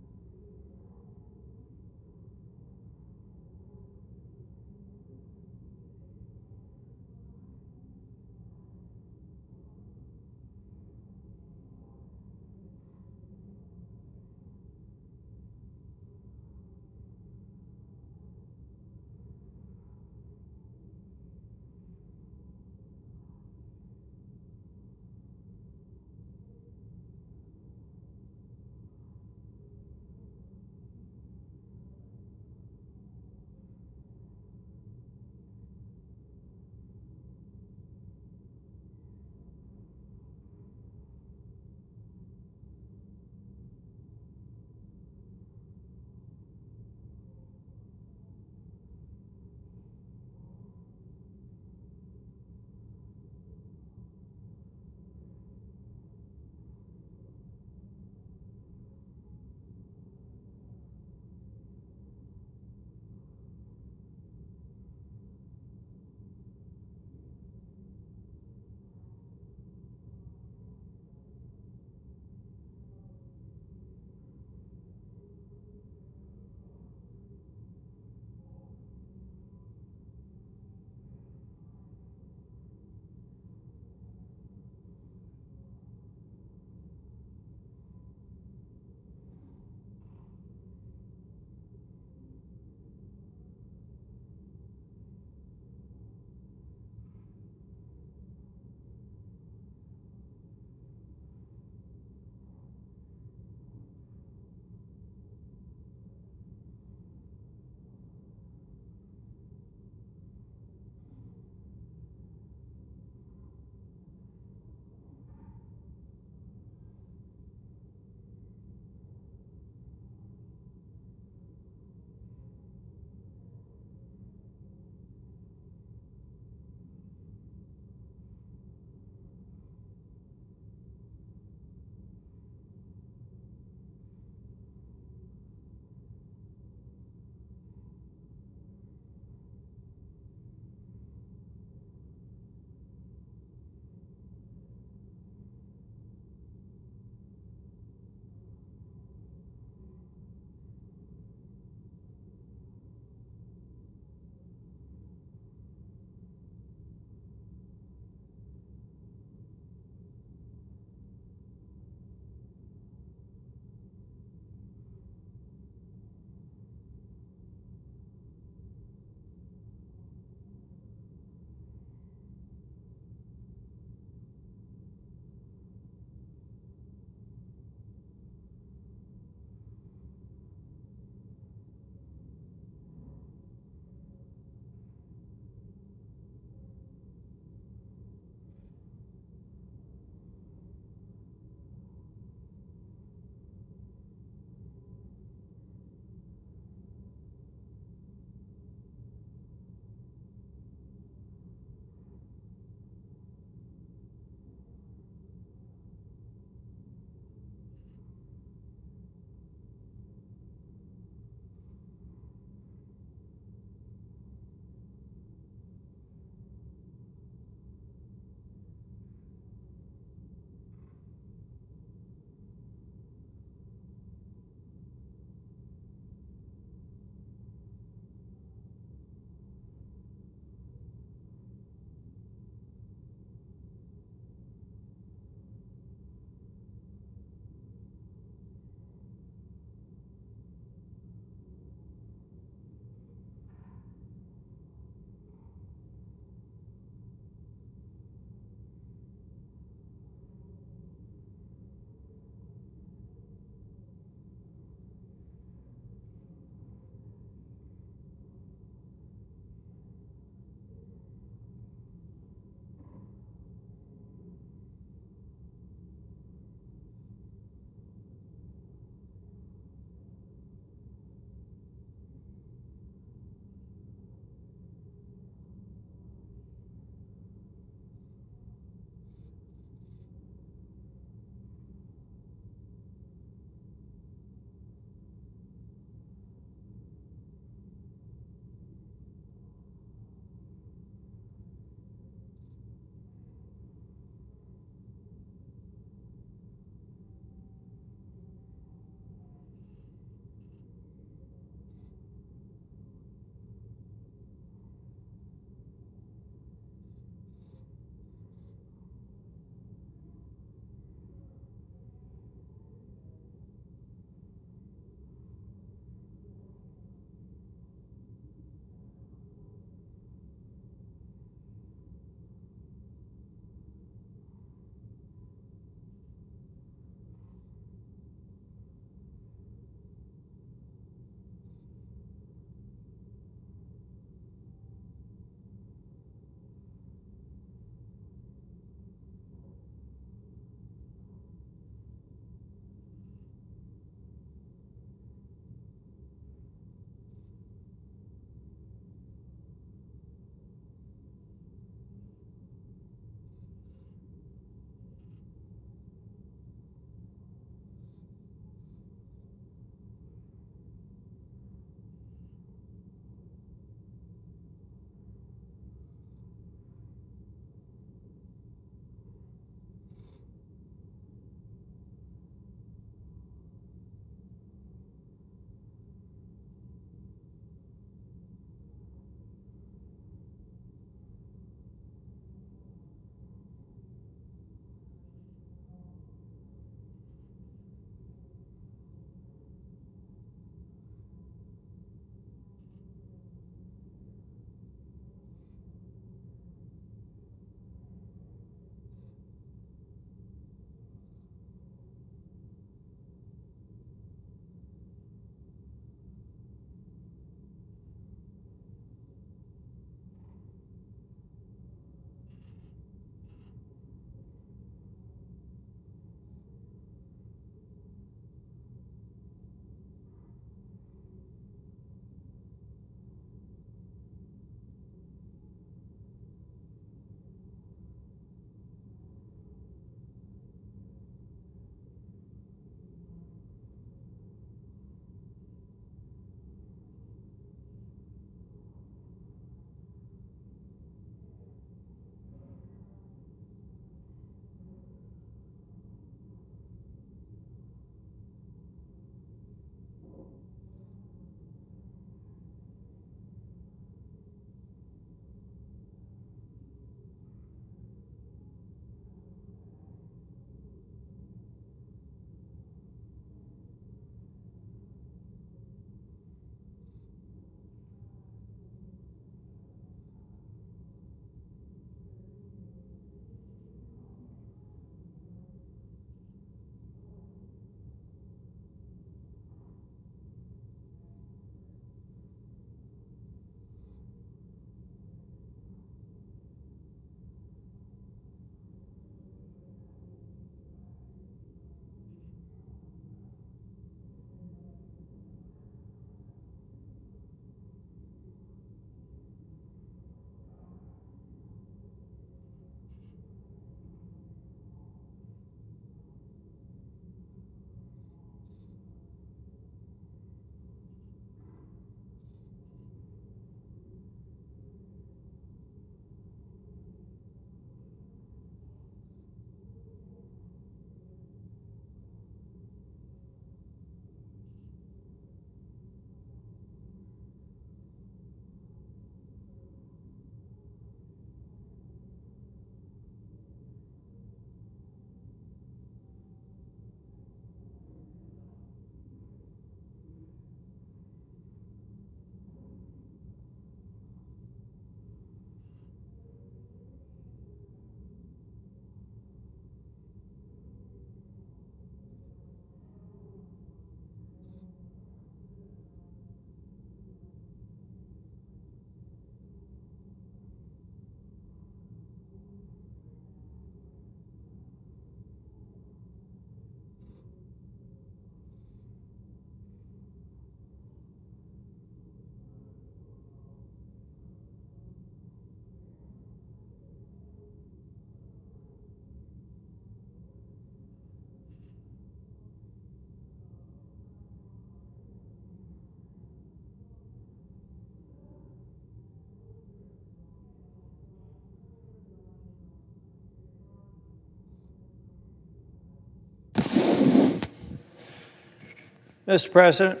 Mr. President.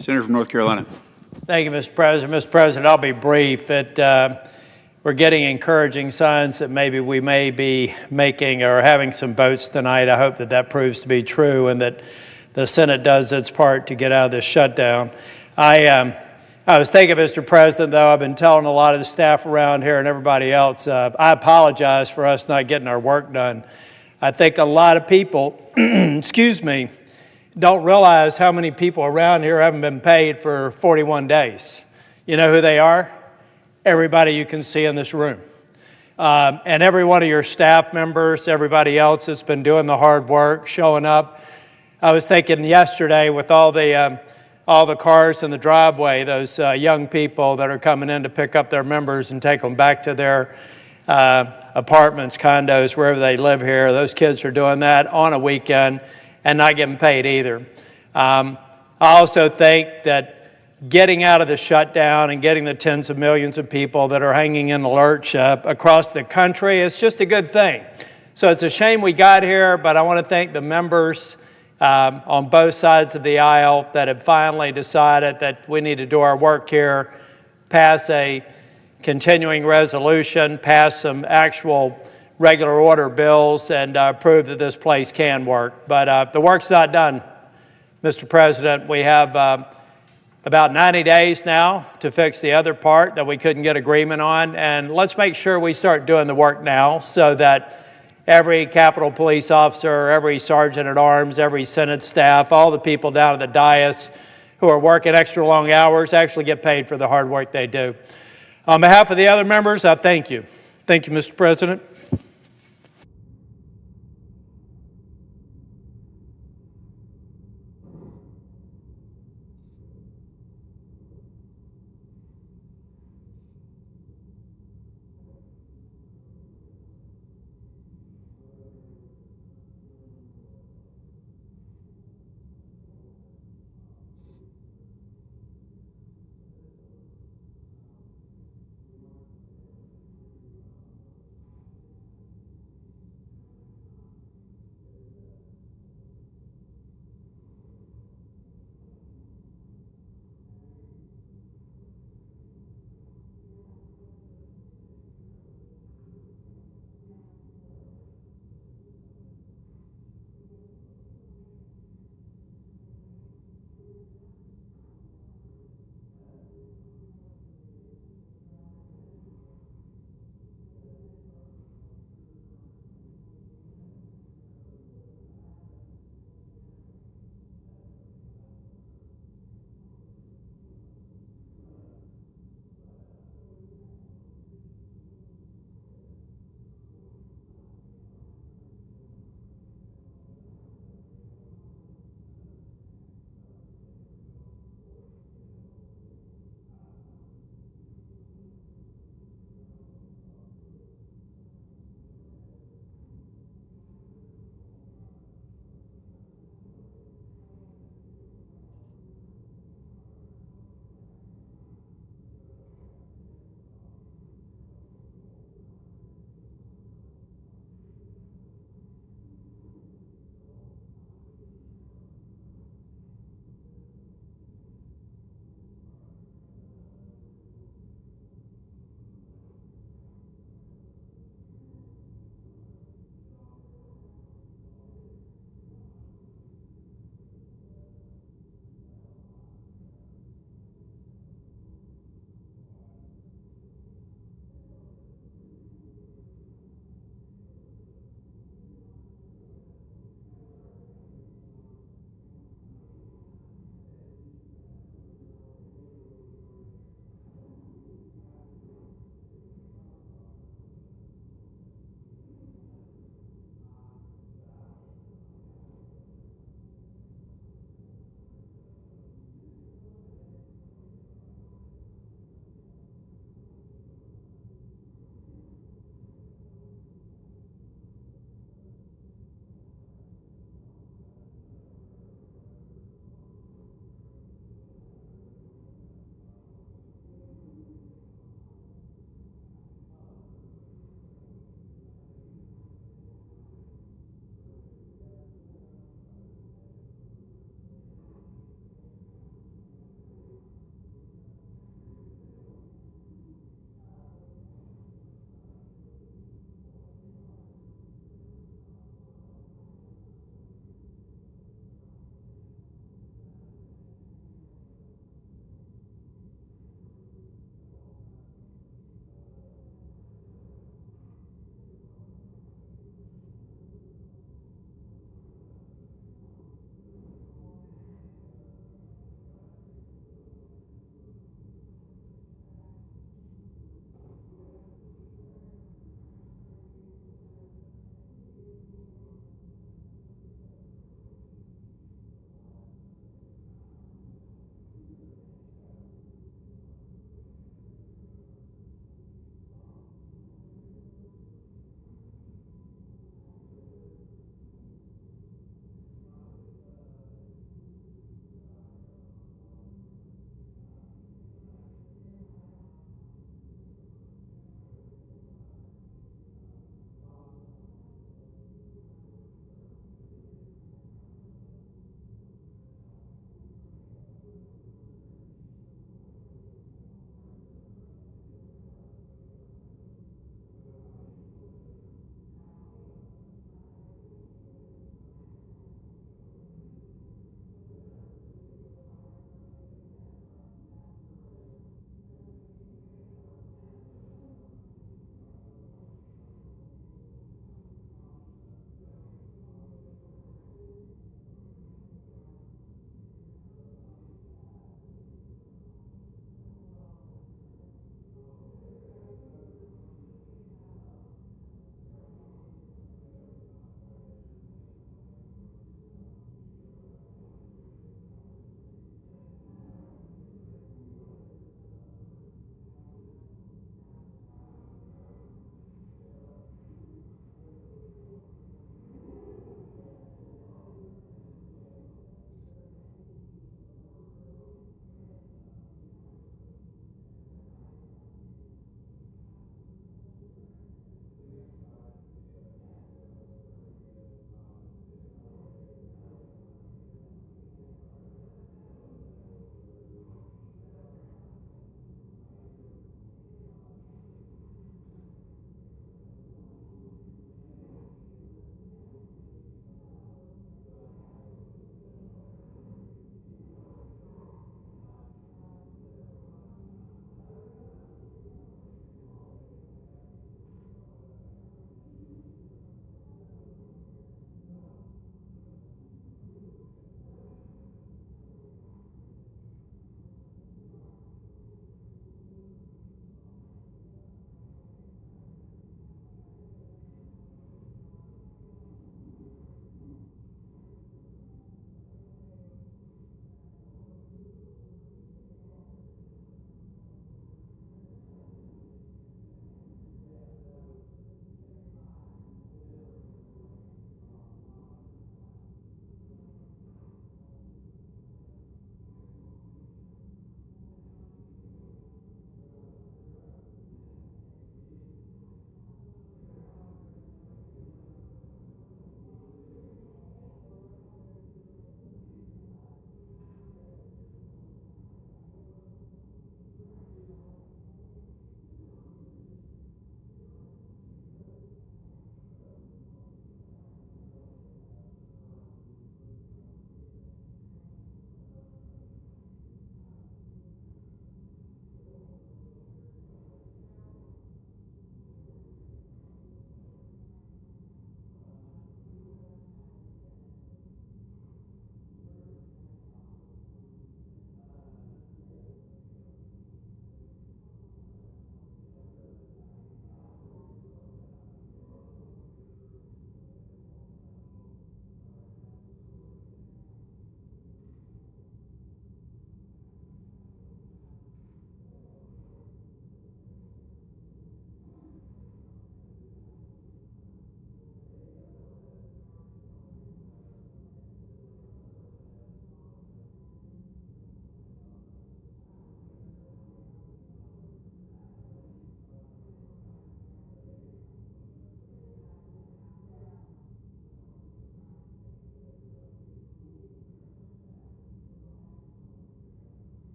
Senator from North Carolina. Thank you, Mr. President. Mr. President, I'll be brief. We're getting encouraging signs that maybe we may be making or having some votes tonight. I hope that that proves to be true and that the Senate does its part to get out of this shutdown. I was thinking, Mr. President, though, I've been telling a lot of the staff around here and everybody else, I apologize for us not getting our work done. I think a lot of people, excuse me, don't realize how many people around here haven't been paid for 41 days. You know who they are? Everybody you can see in this room. And every one of your staff members, everybody else that's been doing the hard work, showing up. I was thinking yesterday with all the cars in the driveway, those young people that are coming in to pick up their members and take them back to their apartments, condos, wherever they live here. Those kids are doing that on a weekend and not getting paid either. I also think that getting out of the shutdown and getting the tens of millions of people that are hanging in the lurch across the country is just a good thing. So it's a shame we got here, but I want to thank the members on both sides of the aisle that have finally decided that we need to do our work here, pass a continuing resolution, pass some actual regular order bills, and prove that this place can work. But the work's not done, Mr. President. We have about 90 days now to fix the other part that we couldn't get agreement on, and let's make sure we start doing the work now so that every Capitol Police officer, every sergeant at arms, every Senate staff, all the people down at the dais who are working extra long hours actually get paid for the hard work they do. On behalf of the other members, I thank you. Thank you, Mr. President.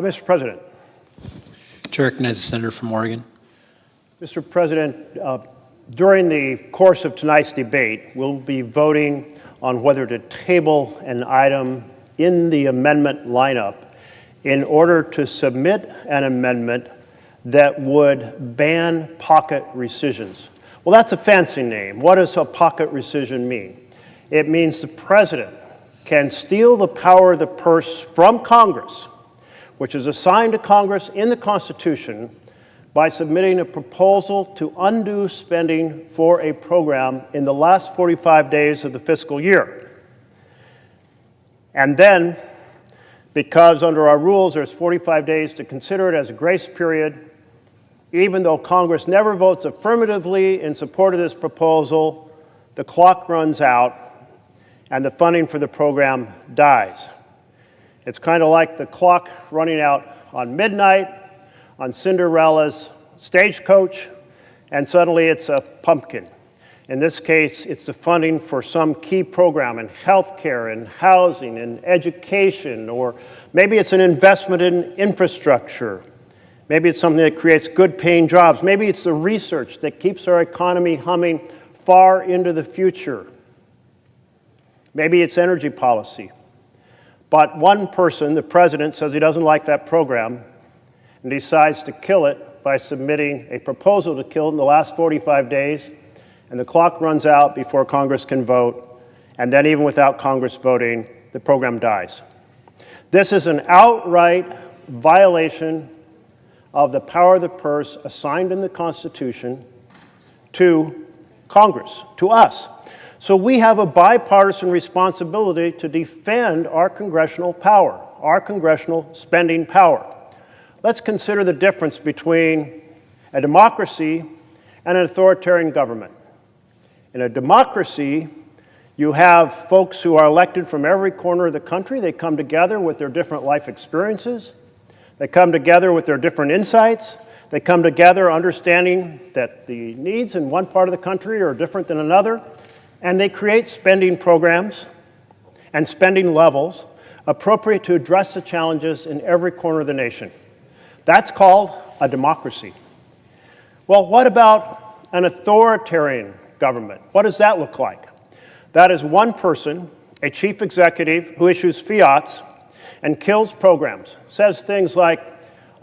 Mr. President. To recognize the senator from Oregon. Mr. President, during the course of tonight's debate, we'll be voting on whether to table an item in the amendment lineup in order to submit an amendment that would ban pocket rescissions. Well, that's a fancy name. What does a pocket rescission mean? It means the president can steal the power of the purse from Congress, which is assigned to Congress in the Constitution, by submitting a proposal to undo spending for a program in the last 45 days of the fiscal year. And then, because under our rules there's 45 days to consider it as a grace period, even though Congress never votes affirmatively in support of this proposal, the clock runs out and the funding for the program dies. It's kind of like the clock running out on midnight, on Cinderella's stagecoach, and suddenly it's a pumpkin. In this case, it's the funding for some key program in healthcare, in housing, in education, or maybe it's an investment in infrastructure. Maybe it's something that creates good paying jobs. Maybe it's the research that keeps our economy humming far into the future. Maybe it's energy policy. But one person, the president, says he doesn't like that program and decides to kill it by submitting a proposal to kill it in the last 45 days, and the clock runs out before Congress can vote, and then even without Congress voting, the program dies. This is an outright violation of the power of the purse assigned in the Constitution to Congress, to us. So we have a bipartisan responsibility to defend our congressional power, our congressional spending power. Let's consider the difference between a democracy and an authoritarian government. In a democracy, you have folks who are elected from every corner of the country. They come together with their different life experiences. They come together with their different insights. They come together understanding that the needs in one part of the country are different than another, and they create spending programs and spending levels appropriate to address the challenges in every corner of the nation. That's called a democracy. Well, what about an authoritarian government? What does that look like? That is one person, a chief executive, who issues fiats and kills programs, says things like,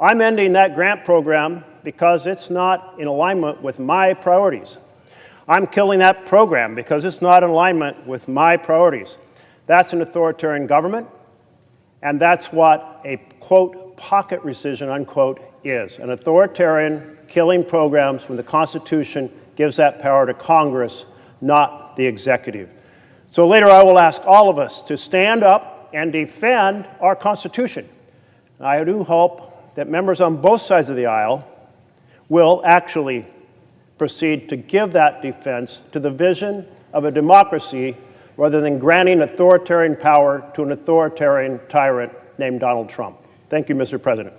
I'm ending that grant program because it's not in alignment with my priorities. I'm killing that program because it's not in alignment with my priorities. That's an authoritarian government, and that's what a, quote, pocket rescission, unquote, is. An authoritarian killing programs when the Constitution gives that power to Congress, not the executive. So later I will ask all of us to stand up and defend our Constitution. I do hope that members on both sides of the aisle will actually proceed to give that defense to the vision of a democracy rather than granting authoritarian power to an authoritarian tyrant named Donald Trump. Thank you, Mr. President.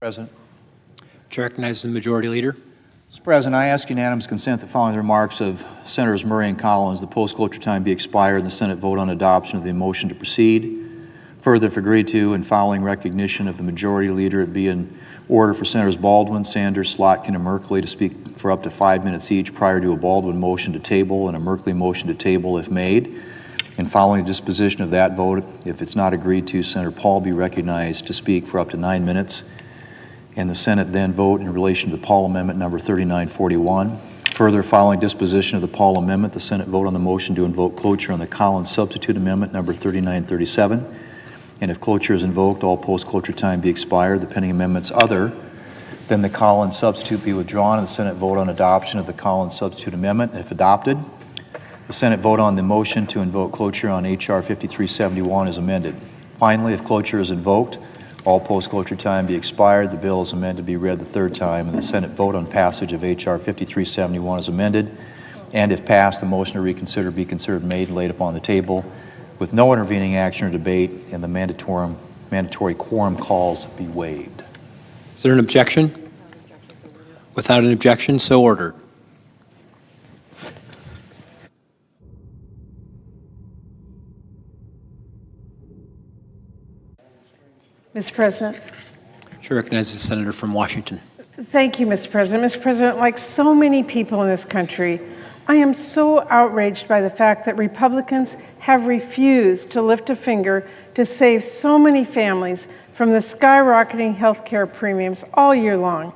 President. Chair recognizes the Majority Leader. Mr. President, I ask unanimous consent that following the remarks of Senators Murray and Collins, the post-cloture time be expired and the Senate vote on adoption of the motion to proceed. Further, if agreed to, and following recognition of the Majority Leader, it be in order for Senators Baldwin, Sanders, Slotkin, and Merkley to speak for up to 5 minutes each prior to a Baldwin motion to table and a Merkley motion to table if made. And following the disposition of that vote, if it's not agreed to, Senator Paul be recognized to speak for up to 9 minutes. And the Senate then vote in relation to the Paul Amendment number 3941. Further, following disposition of the Paul Amendment, the Senate vote on the motion to invoke cloture on the Collins Substitute Amendment number 3937. And if cloture is invoked, all post-cloture time be expired. The pending amendments other than the Collins Substitute be withdrawn, and the Senate vote on adoption of the Collins Substitute Amendment. And if adopted, the Senate vote on the motion to invoke cloture on H.R. 5371 is amended. Finally, if cloture is invoked, all post-cloture time be expired. The bill is amended to be read the third time, and the Senate vote on passage of H.R. 5371 is amended. And if passed, the motion to reconsider be considered made and laid upon the table with no intervening action or debate, and the mandatory quorum calls be waived. Is there an objection? Without an objection, so ordered. Mr. President. Chair recognizes the Senator from Washington. Thank you, Mr. President. Mr. President, like so many people in this country, I am so outraged by the fact that Republicans have refused to lift a finger to save so many families from the skyrocketing health care premiums all year long.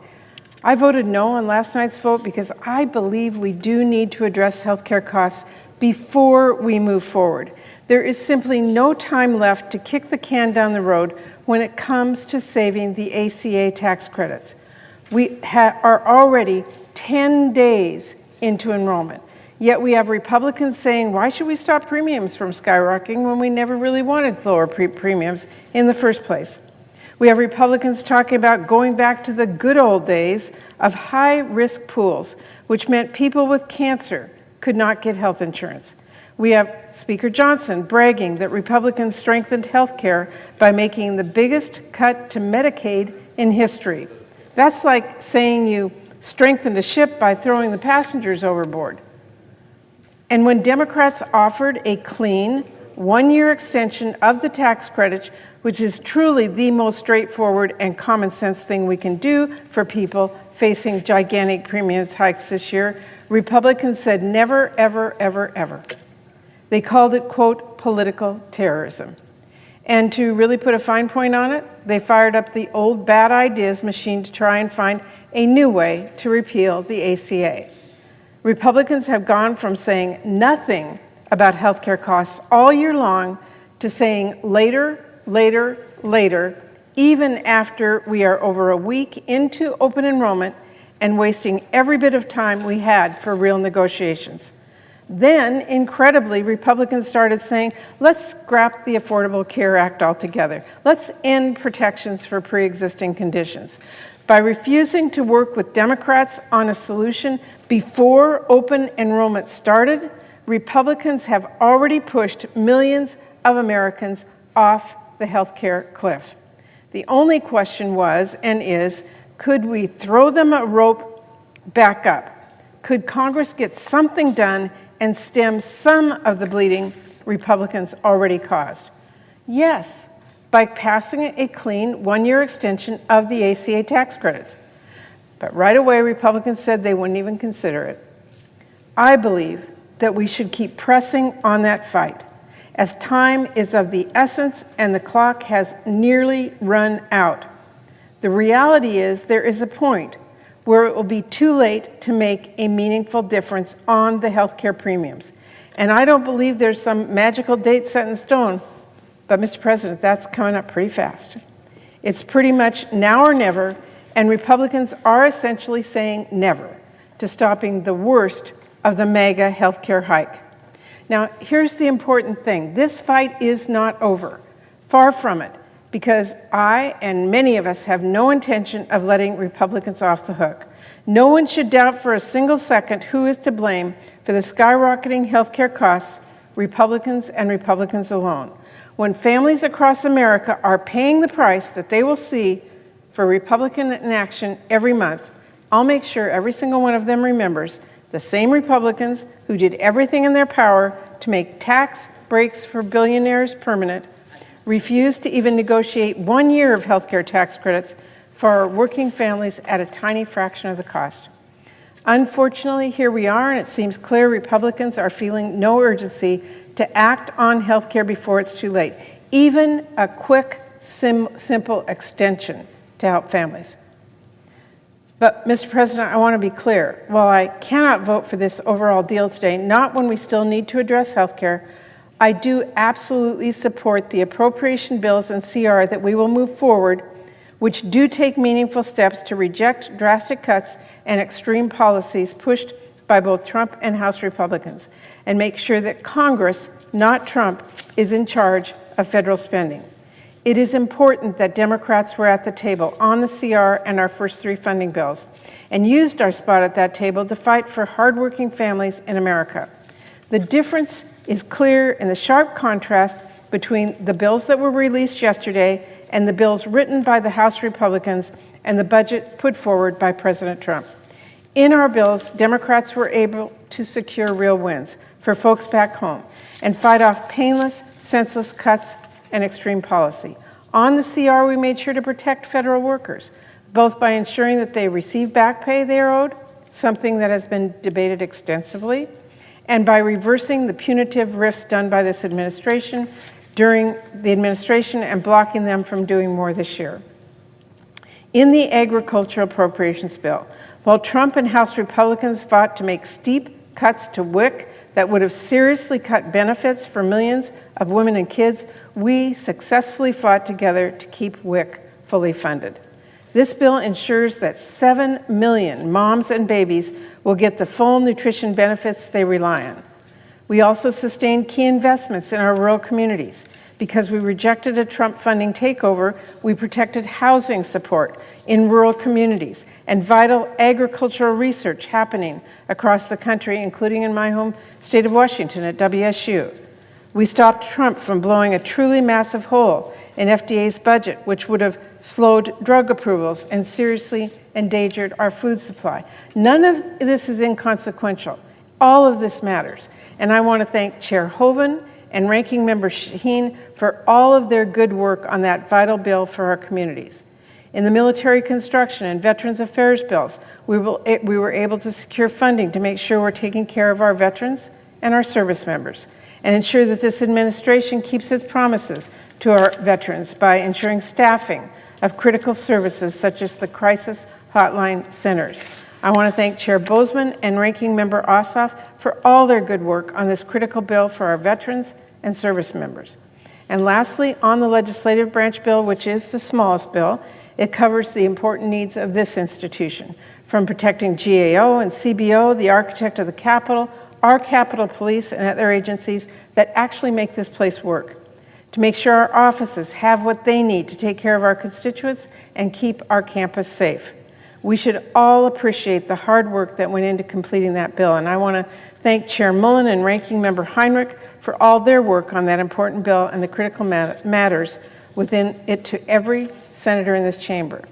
I voted no on last night's vote because I believe we do need to address health care costs before we move forward. There is simply no time left to kick the can down the road when it comes to saving the ACA tax credits. We are already 10 days into enrollment, yet we have Republicans saying, why should we stop premiums from skyrocketing when we never really wanted lower premiums in the first place? We have Republicans talking about going back to the good old days of high-risk pools, which meant people with cancer could not get health insurance. We have Speaker Johnson bragging that Republicans strengthened health care by making the biggest cut to Medicaid in history. That's like saying you strengthened a ship by throwing the passengers overboard. And when Democrats offered a clean, one-year extension of the tax credit, which is truly the most straightforward and common sense thing we can do for people facing gigantic premiums hikes this year, Republicans said never, ever, ever, ever. They called it, quote, political terrorism. And to really put a fine point on it, they fired up the old bad ideas machine to try and find a new way to repeal the ACA. Republicans have gone from saying nothing about health care costs all year long to saying later, later, later, even after we are over a week into open enrollment and wasting every bit of time we had for real negotiations. Then, incredibly, Republicans started saying, let's scrap the Affordable Care Act altogether. Let's end protections for pre-existing conditions. By refusing to work with Democrats on a solution before open enrollment started, Republicans have already pushed millions of Americans off the health care cliff. The only question was and is, could we throw them a rope back up? Could Congress get something done and stem some of the bleeding Republicans already caused? Yes, by passing a clean one-year extension of the ACA tax credits. But right away, Republicans said they wouldn't even consider it. I believe that we should keep pressing on that fight, as time is of the essence and the clock has nearly run out. The reality is there is a point where it will be too late to make a meaningful difference on the health care premiums. And I don't believe there's some magical date set in stone, but Mr. President, that's coming up pretty fast. It's pretty much now or never, and Republicans are essentially saying never to stopping the worst of the mega health care hike. Now, here's the important thing. This fight is not over. Far from it, because I and many of us have no intention of letting Republicans off the hook. No one should doubt for a single second who is to blame for the skyrocketing health care costs, Republicans and Republicans alone. When families across America are paying the price that they will see for Republican inaction every month, I'll make sure every single one of them remembers the same Republicans who did everything in their power to make tax breaks for billionaires permanent, refused to even negotiate 1 year of health care tax credits for working families at a tiny fraction of the cost. Unfortunately, here we are, and it seems clear Republicans are feeling no urgency to act on health care before it's too late, even a quick, simple extension to help families. But, Mr. President, I want to be clear. While I cannot vote for this overall deal today, not when we still need to address health care, I do absolutely support the appropriation bills and CR that we will move forward, which do take meaningful steps to reject drastic cuts and extreme policies pushed by both Trump and House Republicans, and make sure that Congress, not Trump, is in charge of federal spending. It is important that Democrats were at the table on the CR and our first 3 funding bills, and used our spot at that table to fight for hardworking families in America. The difference is clear in the sharp contrast between the bills that were released yesterday and the bills written by the House Republicans and the budget put forward by President Trump. In our bills, Democrats were able to secure real wins for folks back home and fight off painless, senseless cuts and extreme policy. On the CR, we made sure to protect federal workers, both by ensuring that they receive back pay they are owed, something that has been debated extensively, and by reversing the punitive rifts done by this administration during the administration and blocking them from doing more this year. In the agricultural appropriations bill, while Trump and House Republicans fought to make steep cuts to WIC that would have seriously cut benefits for millions of women and kids, we successfully fought together to keep WIC fully funded. This bill ensures that 7 million moms and babies will get the full nutrition benefits they rely on. We also sustained key investments in our rural communities. Because we rejected a Trump funding takeover, we protected housing support in rural communities and vital agricultural research happening across the country, including in my home state of Washington at WSU. We stopped Trump from blowing a truly massive hole in FDA's budget, which would have slowed drug approvals and seriously endangered our food supply. None of this is inconsequential. All of this matters. And I want to thank Chair Hoeven and Ranking Member Shaheen for all of their good work on that vital bill for our communities. In the military construction and Veterans Affairs bills, we were able to secure funding to make sure we're taking care of our veterans and our service members. and ensure that this administration keeps its promises to our veterans by ensuring staffing of critical services such as the crisis hotline centers. I want to thank Chair Bozeman and Ranking Member Ossoff for all their good work on this critical bill for our veterans and service members. And lastly, on the legislative branch bill, which is the smallest bill, it covers the important needs of this institution, from protecting GAO and CBO, the architect of the Capitol, our Capitol Police, and other agencies that actually make this place work, to make sure our offices have what they need to take care of our constituents and keep our campus safe. We should all appreciate the hard work that went into completing that bill, and I want to thank Chair Mullen and Ranking Member Heinrich for all their work on that important bill and the critical matters within it to every senator in this chamber.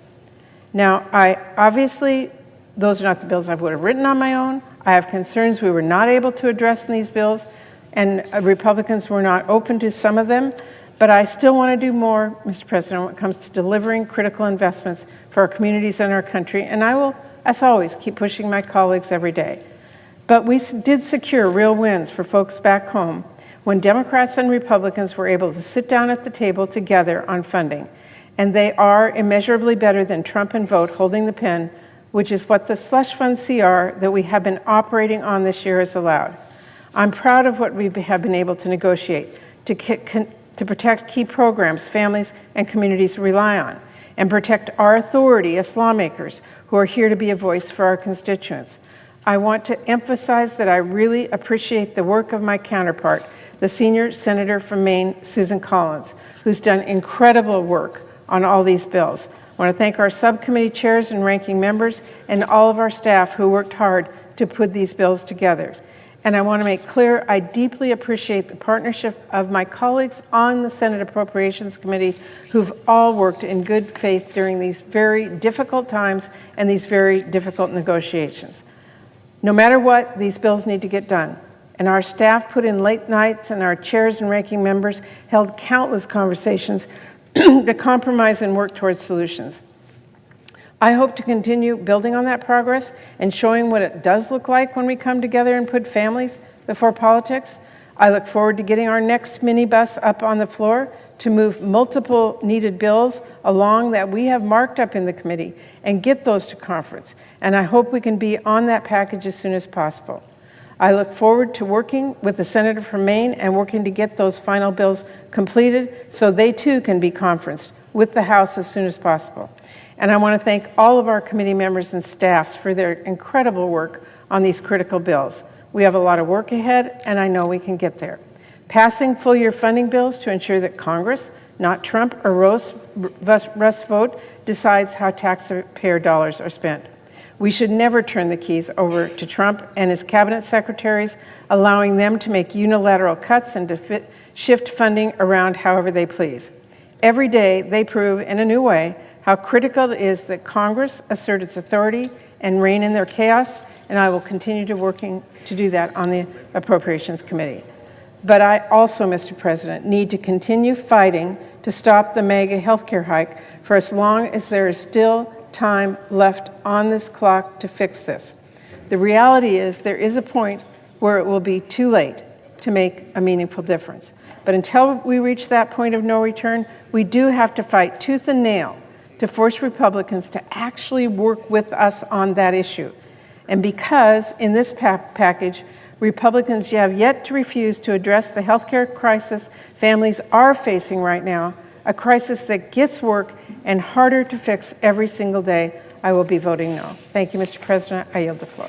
Now, obviously, those are not the bills I would have written on my own. I have concerns we were not able to address in these bills, and Republicans were not open to some of them. But I still want to do more, Mr. President, when it comes to delivering critical investments for our communities and our country. And I will, as always, keep pushing my colleagues every day. But we did secure real wins for folks back home when Democrats and Republicans were able to sit down at the table together on funding. And they are immeasurably better than Trump and vote holding the pen, which is what the slush fund CR that we have been operating on this year has allowed. I'm proud of what we have been able to negotiate to protect key programs families and communities rely on, and protect our authority as lawmakers who are here to be a voice for our constituents. I want to emphasize that I really appreciate the work of my counterpart, the senior senator from Maine, Susan Collins, who's done incredible work on all these bills. I want to thank our subcommittee chairs and ranking members and all of our staff who worked hard to put these bills together. And I want to make clear, I deeply appreciate the partnership of my colleagues on the Senate Appropriations Committee who've all worked in good faith during these very difficult times and these very difficult negotiations. No matter what, these bills need to get done. And our staff put in late nights, and our chairs and ranking members held countless conversations to compromise and work towards solutions. I hope to continue building on that progress and showing what it does look like when we come together and put families before politics. I look forward to getting our next minibus up on the floor to move multiple needed bills along that we have marked up in the committee and get those to conference. And I hope we can be on that package as soon as possible. I look forward to working with the senator from Maine and working to get those final bills completed so they too can be conferenced with the House as soon as possible. And I want to thank all of our committee members and staffs for their incredible work on these critical bills. We have a lot of work ahead, and I know we can get there. Passing full-year funding bills to ensure that Congress, not Trump or Russ vote, decides how taxpayer dollars are spent. We should never turn the keys over to Trump and his cabinet secretaries, allowing them to make unilateral cuts and to shift funding around however they please. Every day, they prove in a new way how critical it is that Congress assert its authority and rein in their chaos, and I will continue to working to do that on the Appropriations Committee. But I also, Mr. President, need to continue fighting to stop the mega healthcare hike for as long as there is still time left on this clock to fix this. The reality is there is a point where it will be too late to make a meaningful difference. But until we reach that point of no return, we do have to fight tooth and nail to force Republicans to actually work with us on that issue. And because in this package, Republicans have yet to refuse to address the healthcare crisis families are facing right now, a crisis that gets work and harder to fix every single day, I will be voting no. Thank you, Mr. President. I yield the floor.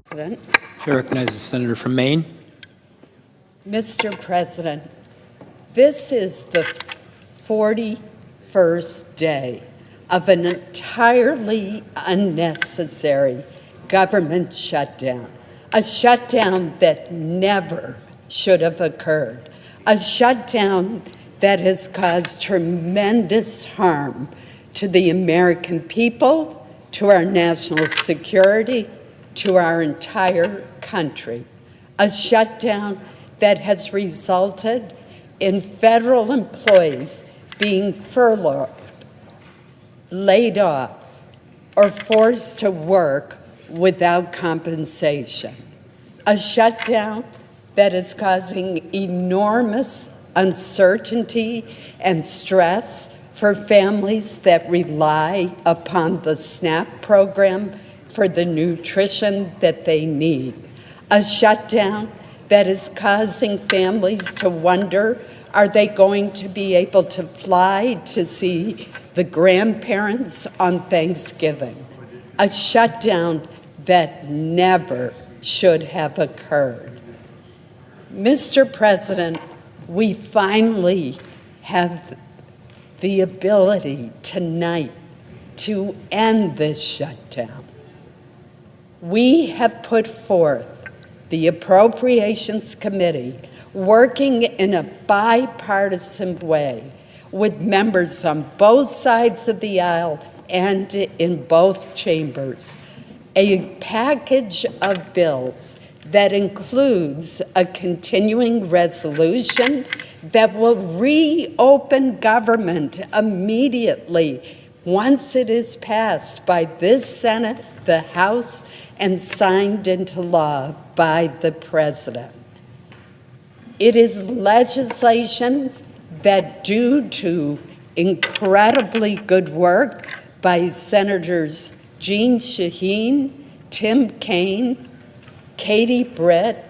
President. Chair recognizes the senator from Maine. Mr. President, this is the 41st day of an entirely unnecessary government shutdown, a shutdown that never should have occurred, a shutdown that has caused tremendous harm to the American people, to our national security, to our entire country, a shutdown that has resulted in federal employees being furloughed, laid off or forced to work without compensation. A shutdown that is causing enormous uncertainty and stress for families that rely upon the SNAP program for the nutrition that they need. A shutdown that is causing families to wonder, are they going to be able to fly to see the grandparents on Thanksgiving? A shutdown that never should have occurred. Mr. President, we finally have the ability tonight to end this shutdown. We have put forth the Appropriations Committee working in a bipartisan way with members on both sides of the aisle and in both chambers, a package of bills that includes a continuing resolution that will reopen government immediately once it is passed by this Senate, the House, and signed into law by the President. It is legislation that, due to incredibly good work by Senators Jeanne, Shaheen, Tim Kaine, Katie Britt,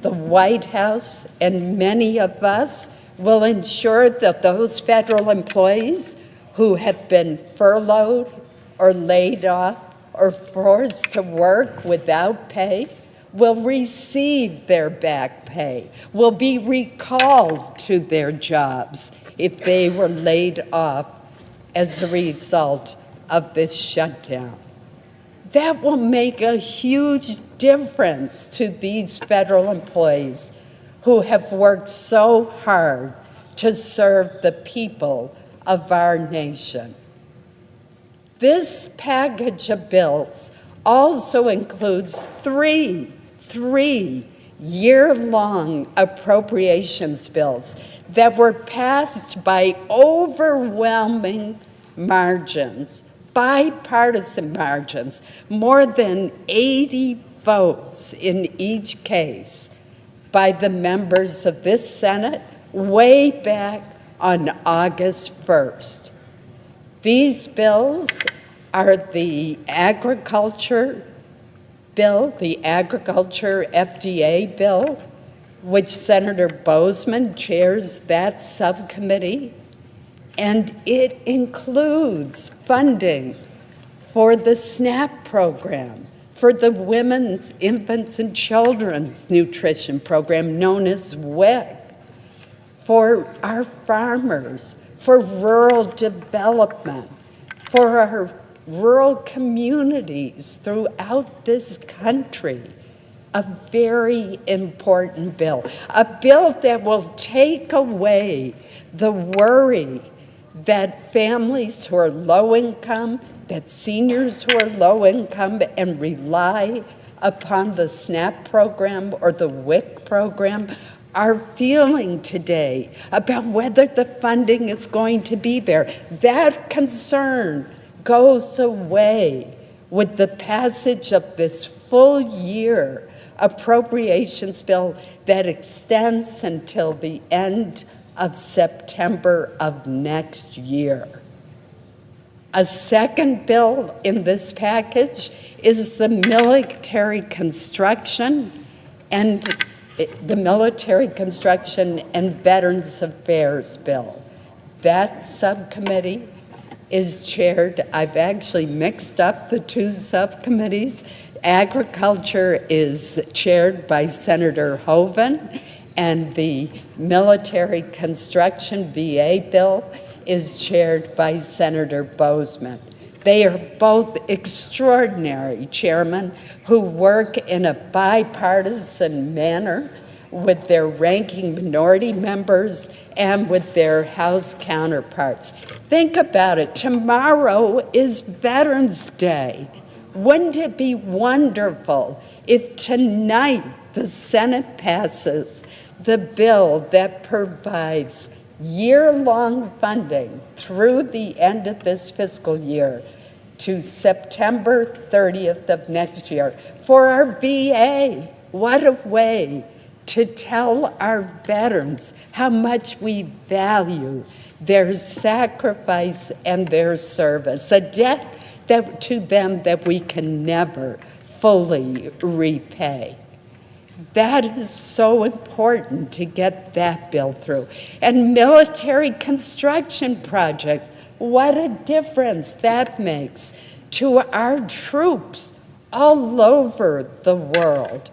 the White House, and many of us, will ensure that those federal employees who have been furloughed or laid off or forced to work without pay will receive their back pay, will be recalled to their jobs if they were laid off as a result of this shutdown. That will make a huge difference to these federal employees who have worked so hard to serve the people of our nation. This package of bills also includes three year-long appropriations bills that were passed by overwhelming margins, bipartisan margins, more than 80 votes in each case by the members of this Senate way back on August 1st. These bills are the agriculture bill, the agriculture FDA bill, which Senator Boozman chairs that subcommittee, and it includes funding for the SNAP program, for the Women's, Infants, and Children's Nutrition Program known as WIC, for our farmers, for rural development, for our rural communities throughout this country. A very important bill, a bill that will take away the worry that families who are low income, that seniors who are low income and rely upon the SNAP program or the WIC program are feeling today about whether the funding is going to be there. That concern goes away with the passage of this full year appropriations bill that extends until the end of September of next year. A second bill in this package is the Military Construction and Veterans Affairs bill. That subcommittee is chaired, I've actually mixed up the two subcommittees. Agriculture is chaired by Senator Hoeven, and the Military Construction VA bill is chaired by Senator Boozman. They are both extraordinary chairmen who work in a bipartisan manner with their ranking minority members and with their House counterparts. Think about it. Tomorrow is Veterans Day. Wouldn't it be wonderful if tonight the Senate passes the bill that provides year-long funding through the end of this fiscal year to September 30th of next year for our VA. What a way to tell our veterans how much we value their sacrifice and their service, a debt to them that we can never fully repay. That is so important to get that bill through. And military construction projects, what a difference that makes to our troops all over the world.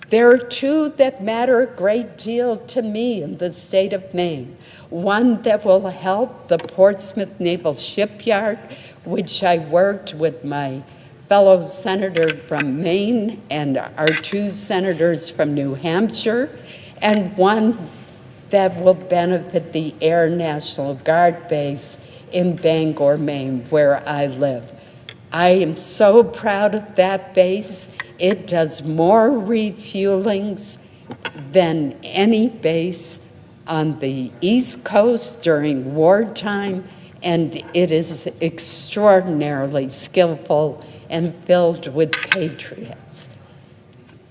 There are two that matter a great deal to me in the state of Maine. One that will help the Portsmouth Naval Shipyard, which I worked with my fellow senator from Maine and our two senators from New Hampshire, and one that will benefit the Air National Guard base in Bangor, Maine, where I live. I am so proud of that base. It does more refuelings than any base on the East Coast during wartime, and it is extraordinarily skillful and filled with patriots.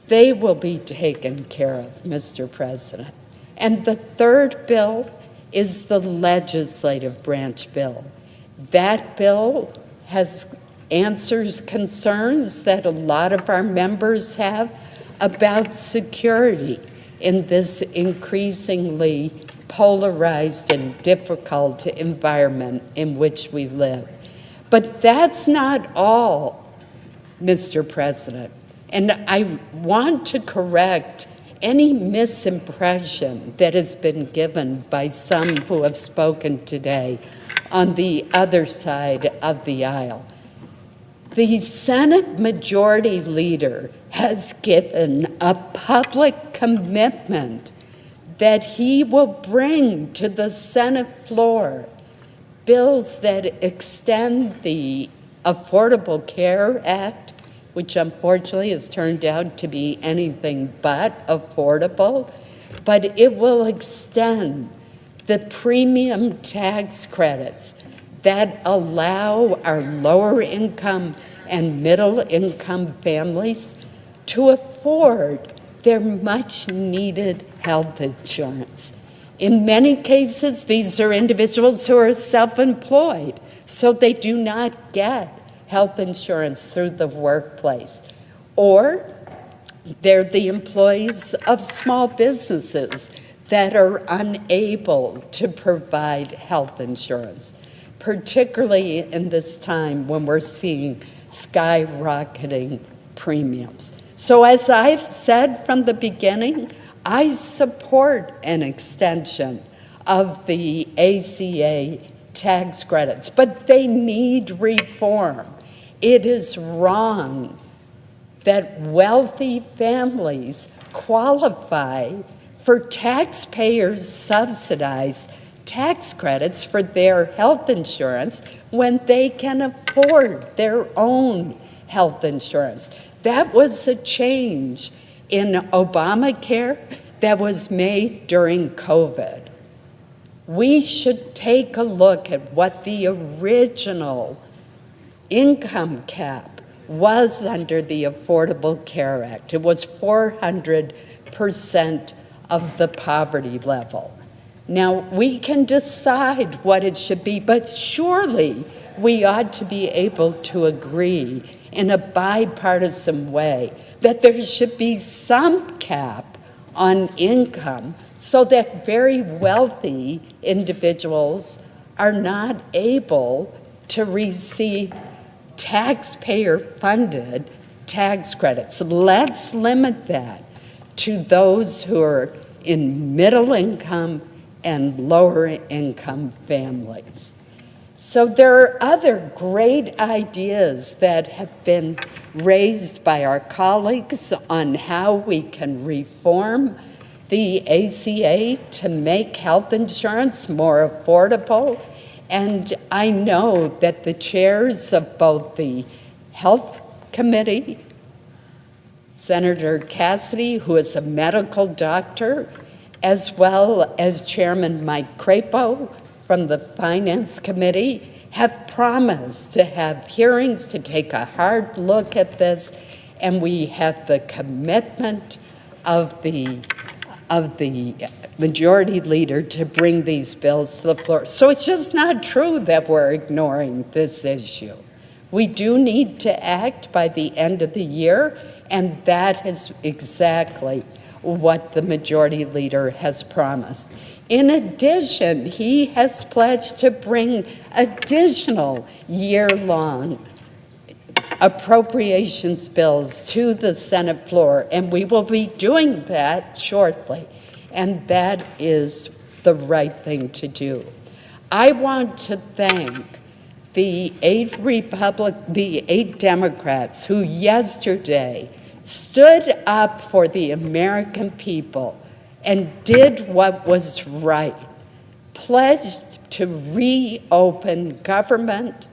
They will be taken care of, Mr. President. And the third bill is the legislative branch bill. That bill answers concerns that a lot of our members have about security in this increasingly polarized and difficult environment in which we live. But that's not all, Mr. President. And I want to correct any misimpression that has been given by some who have spoken today on the other side of the aisle. The Senate Majority Leader has given a public commitment that he will bring to the Senate floor bills that extend the Affordable Care Act, which unfortunately has turned out to be anything but affordable, but it will extend the premium tax credits that allow our lower income and middle income families to afford their much needed health insurance. In many cases, these are individuals who are self-employed, so they do not get health insurance through the workplace, or they're the employees of small businesses that are unable to provide health insurance, particularly in this time when we're seeing skyrocketing premiums. So as I've said from the beginning, I support an extension of the ACA tax credits, but they need reform. It is wrong that wealthy families qualify for taxpayers' subsidized tax credits for their health insurance when they can afford their own health insurance. That was a change in Obamacare that was made during COVID. We should take a look at what the original income cap was under the Affordable Care Act. It was 400% of the poverty level. Now, we can decide what it should be, but surely we ought to be able to agree in a bipartisan way that there should be some cap on income so that very wealthy individuals are not able to receive taxpayer-funded tax credits. Let's limit that to those who are in middle income and lower income families. So there are other great ideas that have been raised by our colleagues on how we can reform the ACA to make health insurance more affordable. And I know that the chairs of both the Health Committee, Senator Cassidy, who is a medical doctor, as well as Chairman Mike Crapo from the Finance Committee, have promised to have hearings to take a hard look at this, and we have the commitment of the majority leader to bring these bills to the floor. So it's just not true that we're ignoring this issue. We do need to act by the end of the year, and that is exactly what the majority leader has promised. In addition, he has pledged to bring additional year-long appropriations bills to the Senate floor, and we will be doing that shortly, and that is the right thing to do. I want to thank the eight Democrats who yesterday stood up for the American people and did what was right, pledged to reopen government,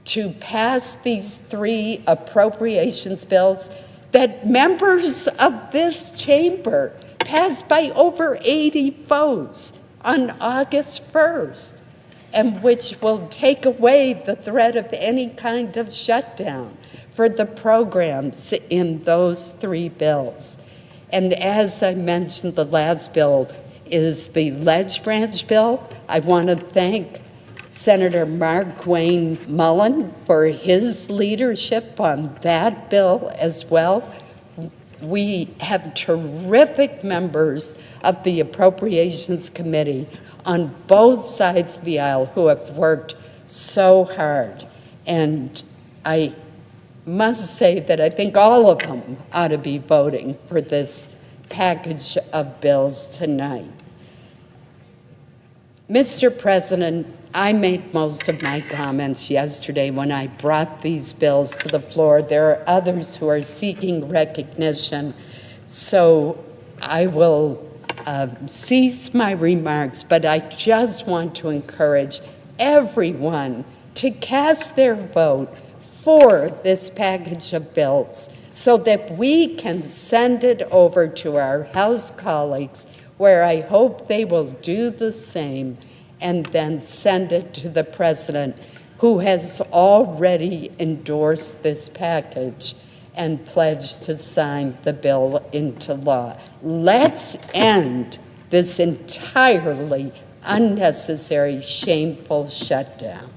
to pass these 3 appropriations bills that members of this chamber passed by over 80 votes on August 1st, and which will take away the threat of any kind of shutdown for the programs in those 3 bills. And as I mentioned, the last bill is the Ledge Branch bill. I want to thank Senator Mark Wayne Mullen for his leadership on that bill as well. We have terrific members of the Appropriations Committee on both sides of the aisle who have worked so hard. And I must say that I think all of them ought to be voting for this package of bills tonight. Mr. President, I made most of my comments yesterday when I brought these bills to the floor. There are others who are seeking recognition, so I will cease my remarks, but I just want to encourage everyone to cast their vote for this package of bills so that we can send it over to our House colleagues, where I hope they will do the same, and then send it to the President, who has already endorsed this package and pledged to sign the bill into law. Let's end this entirely unnecessary, shameful shutdown.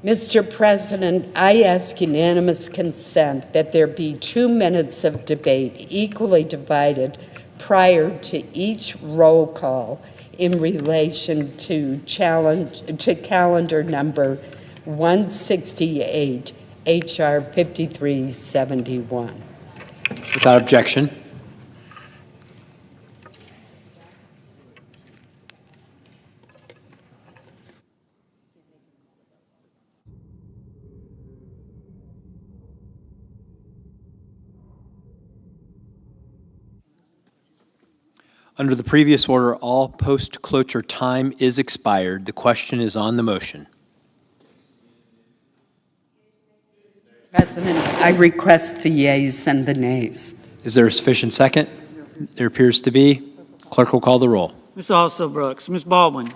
Mr. President, I ask unanimous consent that there be 2 minutes of debate equally divided prior to each roll call in relation to calendar number 168, H.R. 5371. Without objection. Under the previous order, all post-cloture time is expired. The question is on the motion. President, I request the yeas and the nays. Is there a sufficient second? There appears to be. Clerk will call the roll. Ms. Also Brooks. Ms. Baldwin.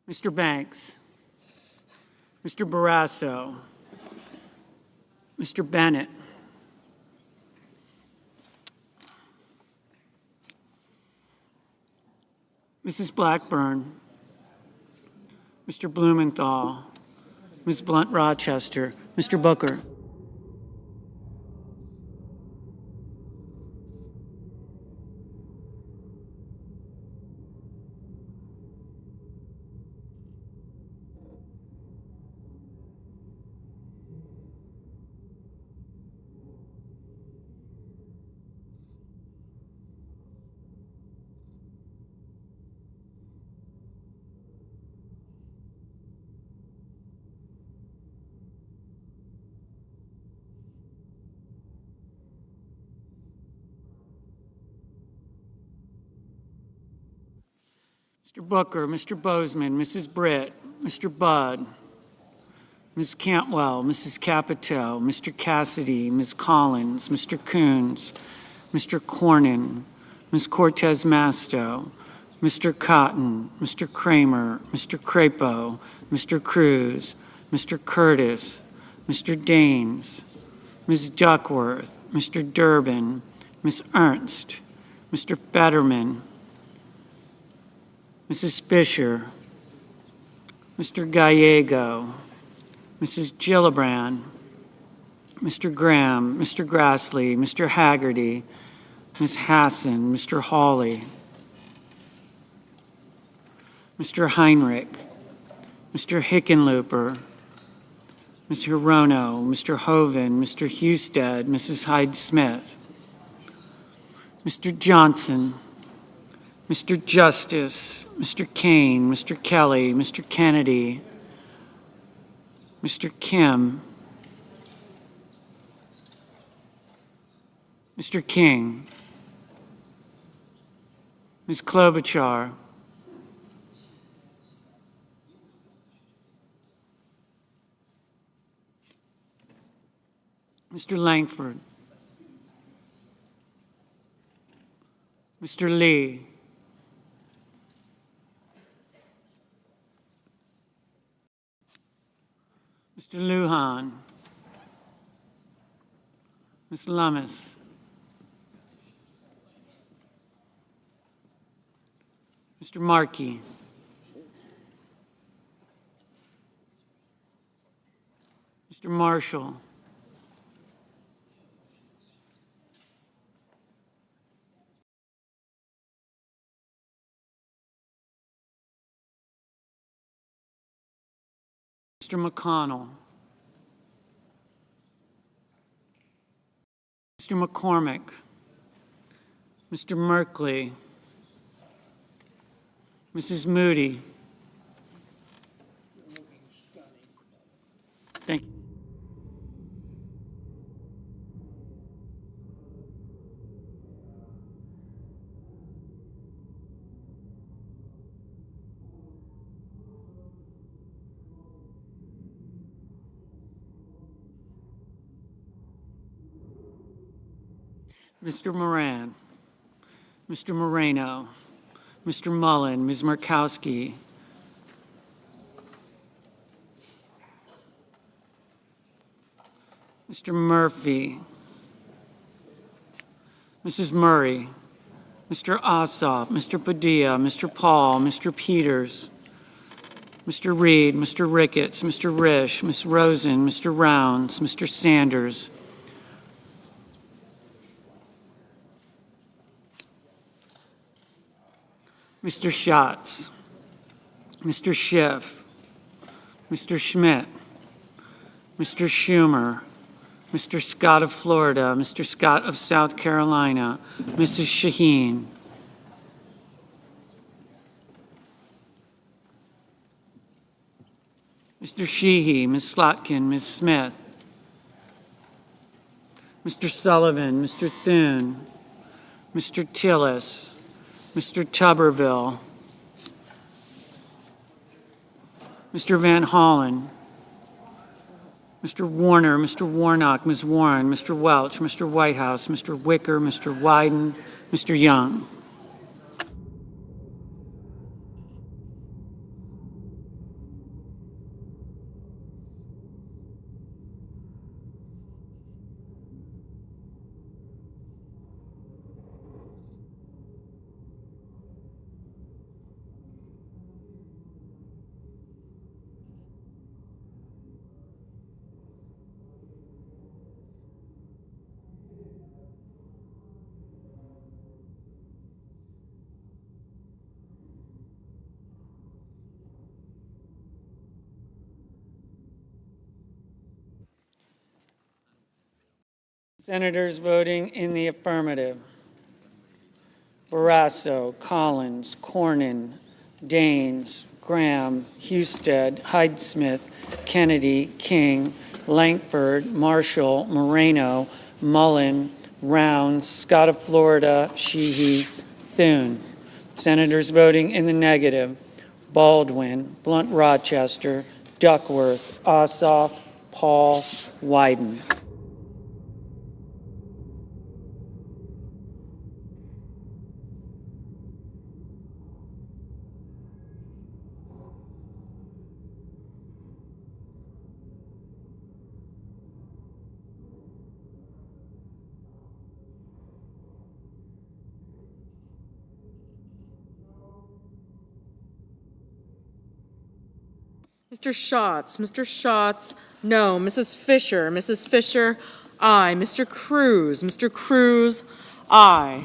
Mr. Banks, Mr. Barrasso, Mr. Bennett, Mrs. Blackburn, Mr. Blumenthal, Ms. Blunt Rochester, Mr. Booker. Mr. Booker, Mr. Bozeman, Mrs. Britt, Mr. Budd, Ms. Cantwell, Mrs. Capito, Mr. Cassidy, Ms. Collins, Mr. Coons, Mr. Cornyn, Ms. Cortez Masto, Mr. Cotton, Mr. Kramer, Mr. Crapo, Mr. Cruz, Mr. Curtis, Mr. Daines, Ms. Duckworth, Mr. Durbin, Ms. Ernst, Mr. Fetterman, Mrs. Fisher, Mr. Gallego, Mrs. Gillibrand, Mr. Graham, Mr. Grassley, Mr. Haggerty, Ms. Hassan, Mr. Hawley, Mr. Heinrich, Mr. Hickenlooper, Ms. Hirono, Mr. Hoven, Mr. Husted, Mrs. Hyde-Smith, Mr. Johnson, Mr. Justice, Mr. Kaine, Mr. Kelly, Mr. Kennedy, Mr. Kim, Mr. King, Ms. Klobuchar, Mr. Langford, Mr. Lee, Mr. Lujan, Ms. Lummis, Mr. Markey, Mr. Marshall, Mr. McConnell, Mr. McCormick, Mr. Merkley, Mrs. Moody. Thank you. Mr. Moran, Mr. Moreno, Mr. Mullen, Ms. Murkowski, Mr. Murphy, Mrs. Murray, Mr. Ossoff, Mr. Padilla, Mr. Paul, Mr. Peters, Mr. Reed, Mr. Ricketts, Mr. Risch, Ms. Rosen, Mr. Rounds, Mr. Sanders, Mr. Schatz, Mr. Schiff, Mr. Schmidt, Mr. Schumer, Mr. Scott of Florida, Mr. Scott of South Carolina, Mrs. Shaheen, Mr. Sheehy, Ms. Slotkin, Ms. Smith, Mr. Sullivan, Mr. Thune, Mr. Tillis, Mr. Tuberville, Mr. Van Hollen, Mr. Warner, Mr. Warnock, Ms. Warren, Mr. Welch, Mr. Whitehouse, Mr. Wicker, Mr. Wyden, Mr. Young. Senators voting in the affirmative: Barrasso, Collins, Cornyn, Daines, Graham, Husted, Hyde-Smith, Kennedy, King, Langford, Marshall, Moreno, Mullen, Rounds, Scott of Florida, Sheehy, Thune. Senators voting in the negative: Baldwin, Blunt Rochester, Duckworth, Ossoff, Paul, Wyden. Mr. Schatz, no. Mrs. Fisher, aye. Mr. Cruz, aye.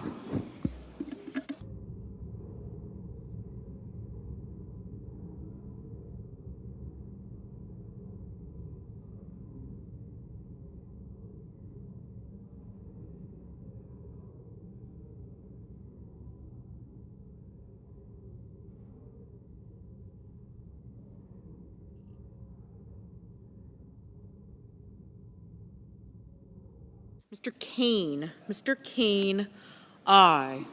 Mr. Kaine, aye.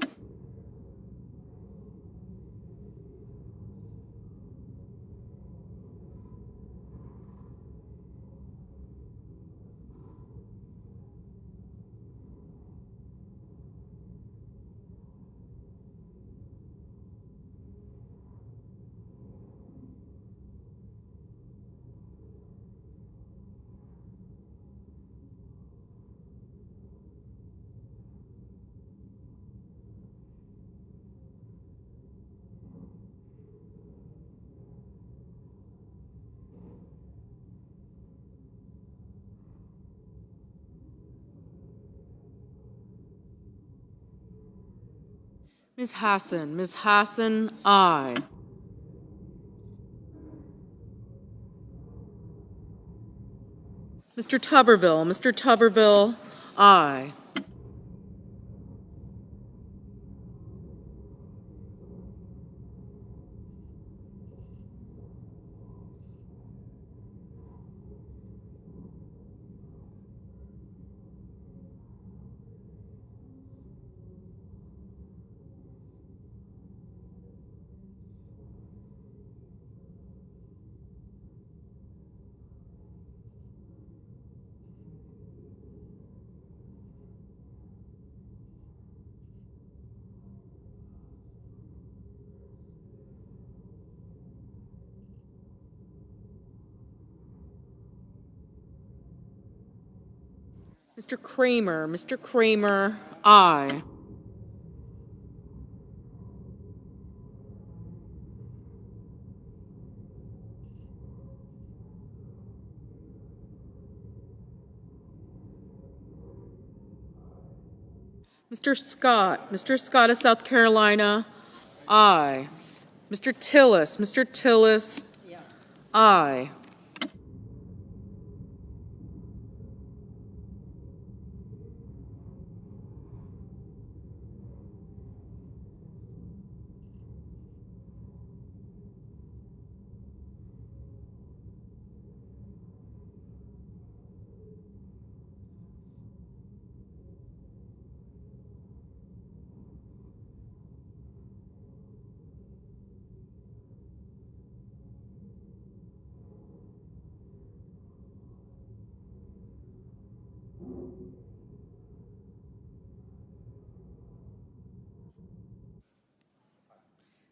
Ms. Hassan, aye. Mr. Tuberville, aye. Mr. Kramer, aye. Mr. Scott of South Carolina, aye. Mr. Tillis, aye.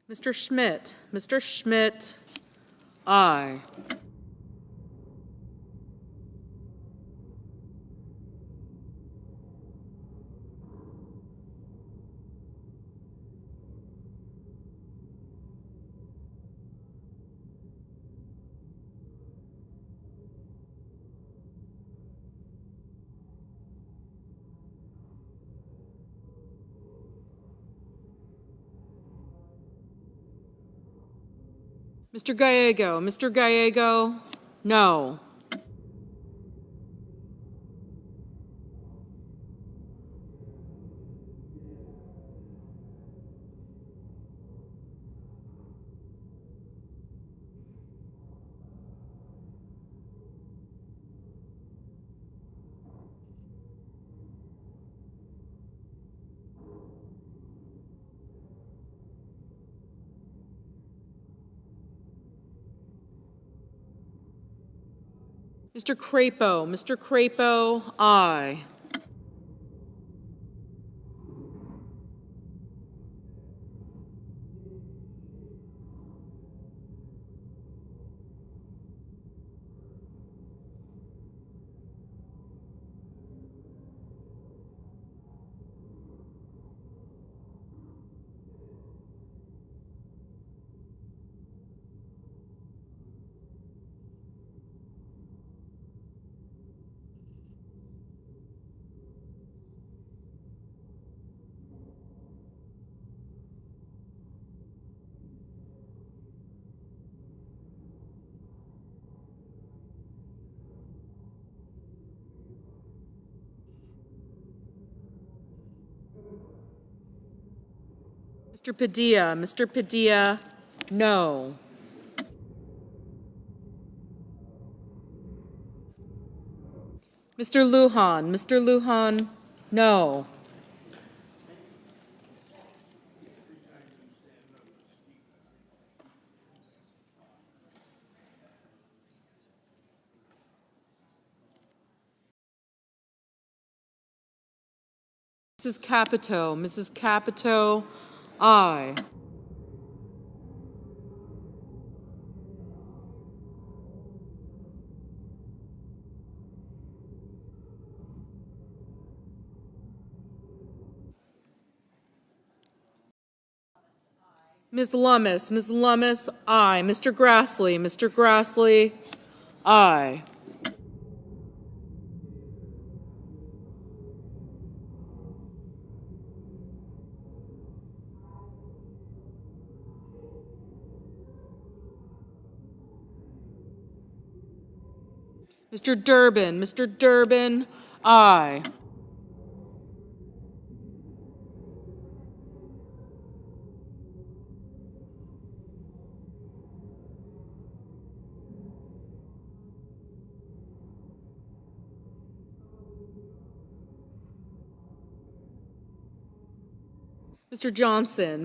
Mr. Schmidt, aye. Mr. Gallego, no. Mr. Crapo, Mr. Crapo, aye. Mr. Padilla, no. Mr. Lujan, no. Mrs. Capito, aye. Ms. Lummis, aye. Mr. Grassley, aye. Mr. Durbin, aye. Mr. Johnson,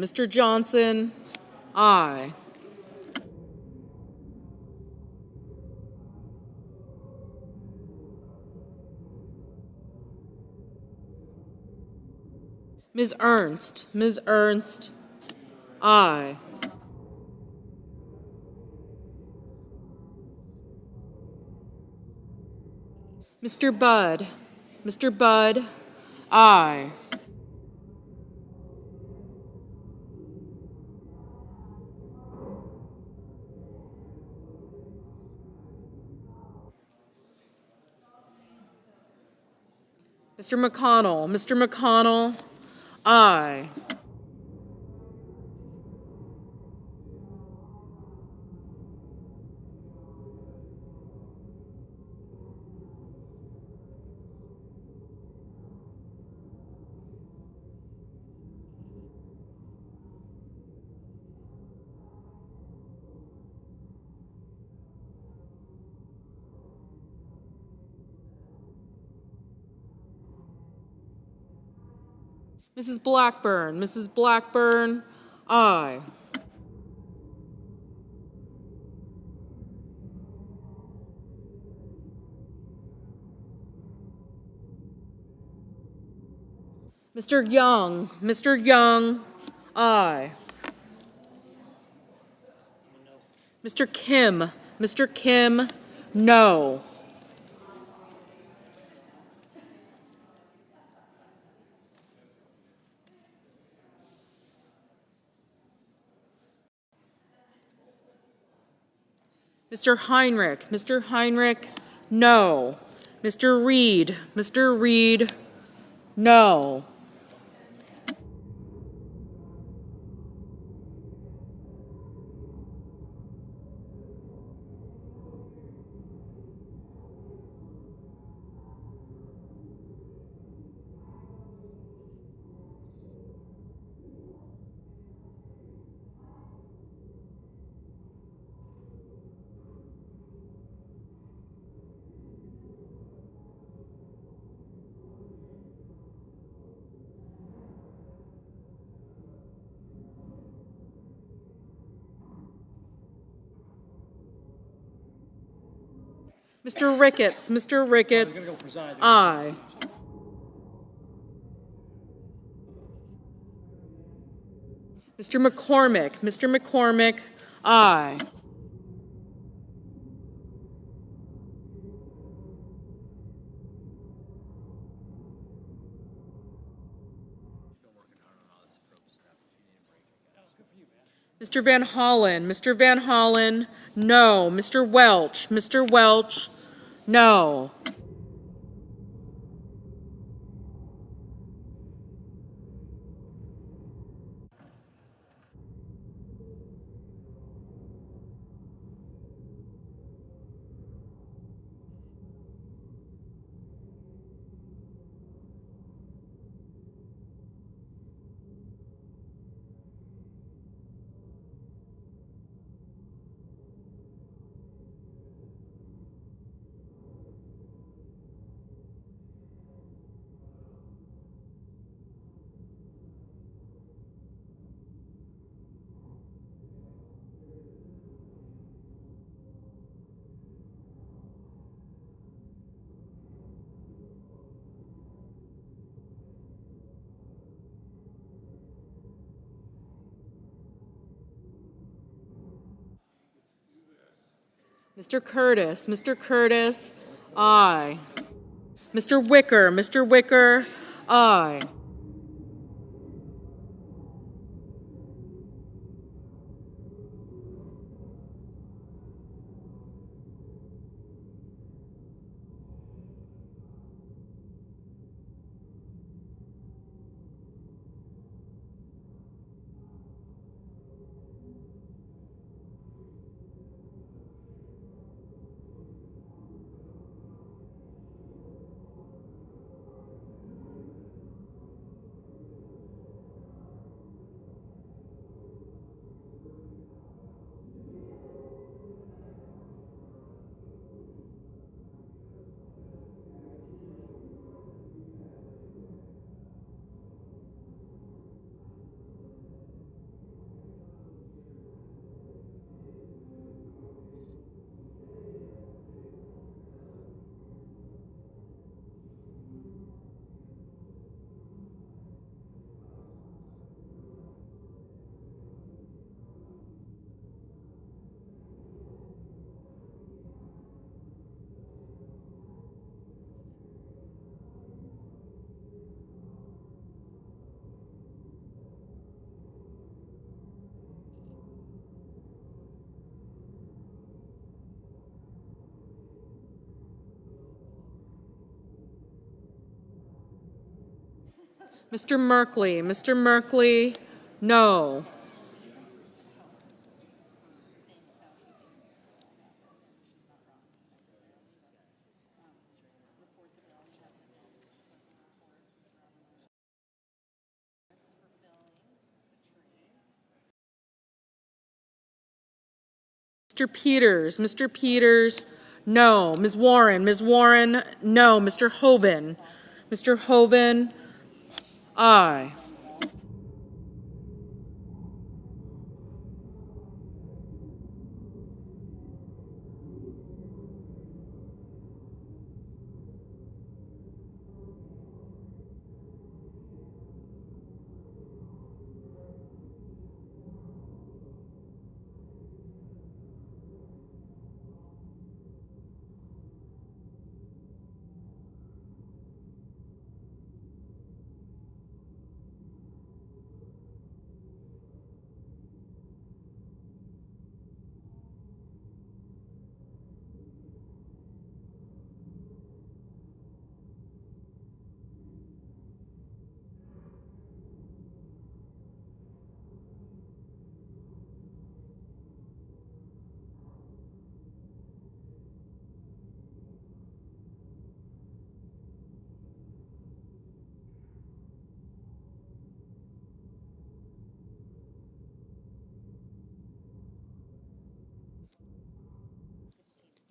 aye. Ms. Ernst, aye. Mr. Budd, aye. Mr. McConnell, aye. Mrs. Blackburn, aye. Mr. Young, aye. Mr. Kim, no. Mr. Heinrich, no. Mr. Reed, no. Mr. Ricketts, Mr. Ricketts, aye. Mr. McCormick, aye. Mr. Van Hollen, no. Mr. Welch, no. Mr. Curtis, aye. Mr. Wicker, aye. Mr. Merkley, no. Mr. Peters, no. Ms. Warren, no. Mr. Hoven, aye.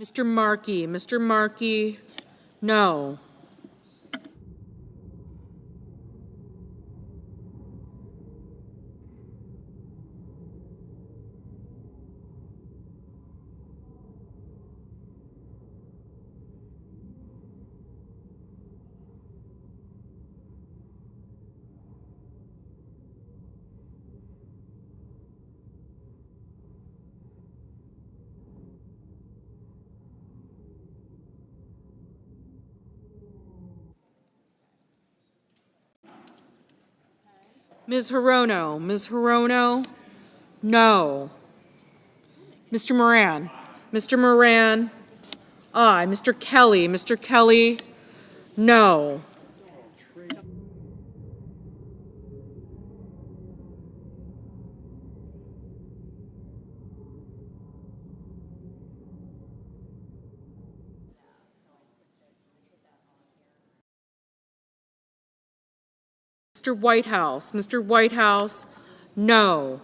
Mr. Markey, no. Ms. Hirono. Ms. Hirono, no. Mr. Moran. Mr. Moran, aye. Mr. Kelly. Mr. Kelly, no. Mr. Whitehouse. Mr. Whitehouse, no.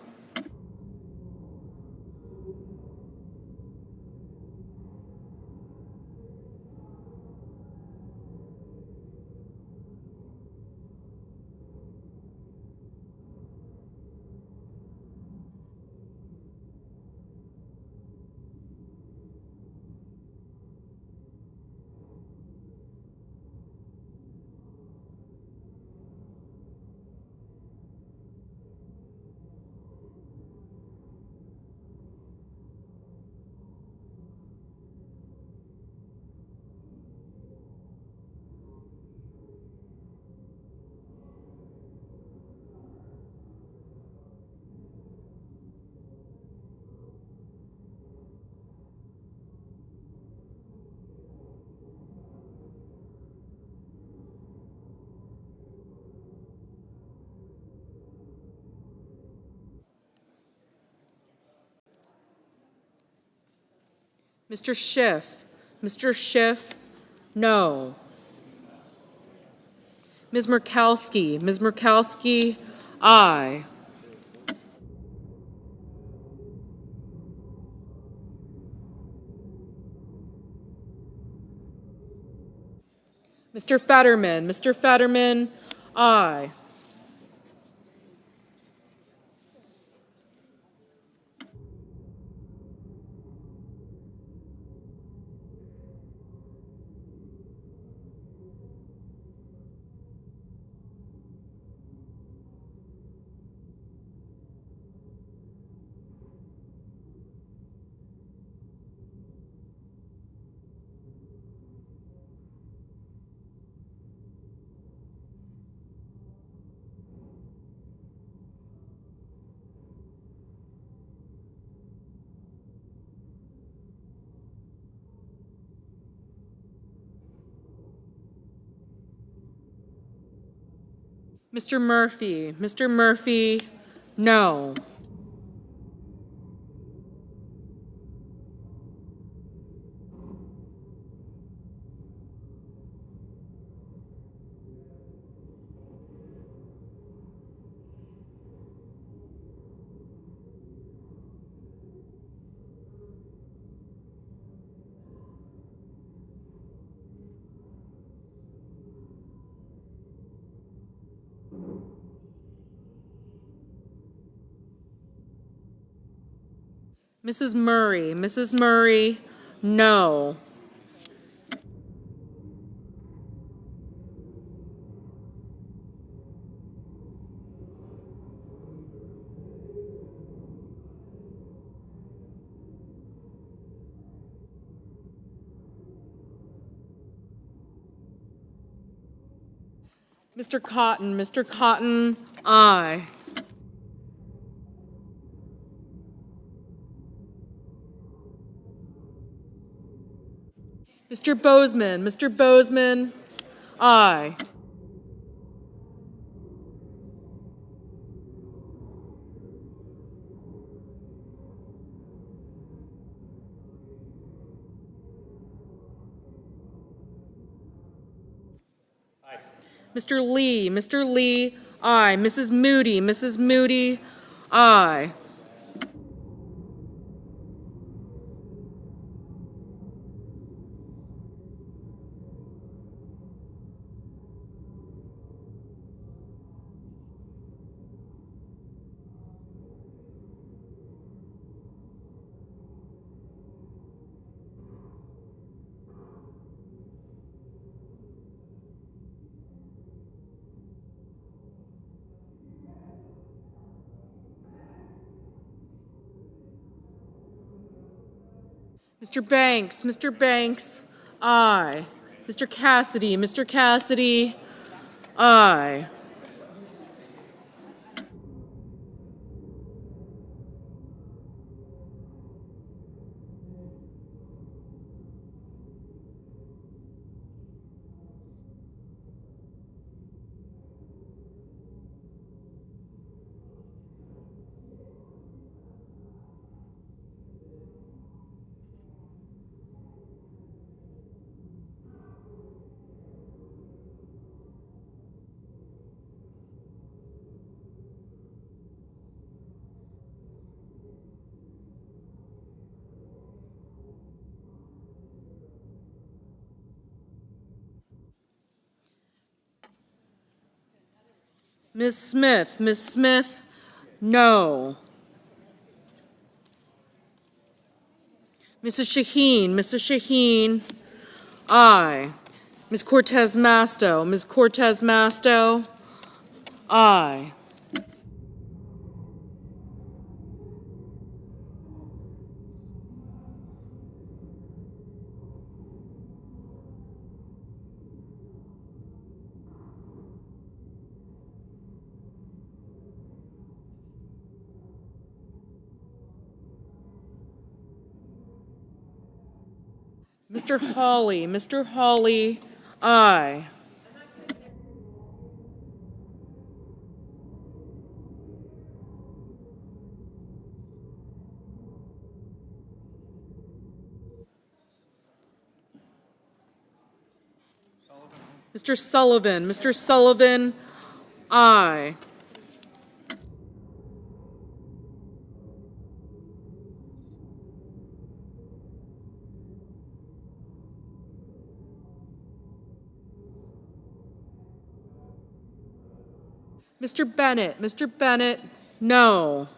Mr. Schiff. Mr. Schiff, no. Ms. Murkowski. Ms. Murkowski, aye. Mr. Fetterman. Mr. Fetterman, aye. Mr. Murphy. Mr. Murphy, no. Mrs. Murray. Mrs. Murray, no. Mr. Cotton. Mr. Cotton, aye. Mr. Bozeman. Mr. Bozeman, aye. Mr. Lee. Mr. Lee, aye. Mrs. Moody. Mrs. Moody, aye. Mr. Banks. Mr. Banks, aye. Mr. Cassidy. Mr. Cassidy, aye. Ms. Smith, no. Mrs. Shaheen, aye. Ms. Cortez Masto, aye. Mr. Hawley, aye. Mr. Sullivan, aye. Mr. Bennett, no.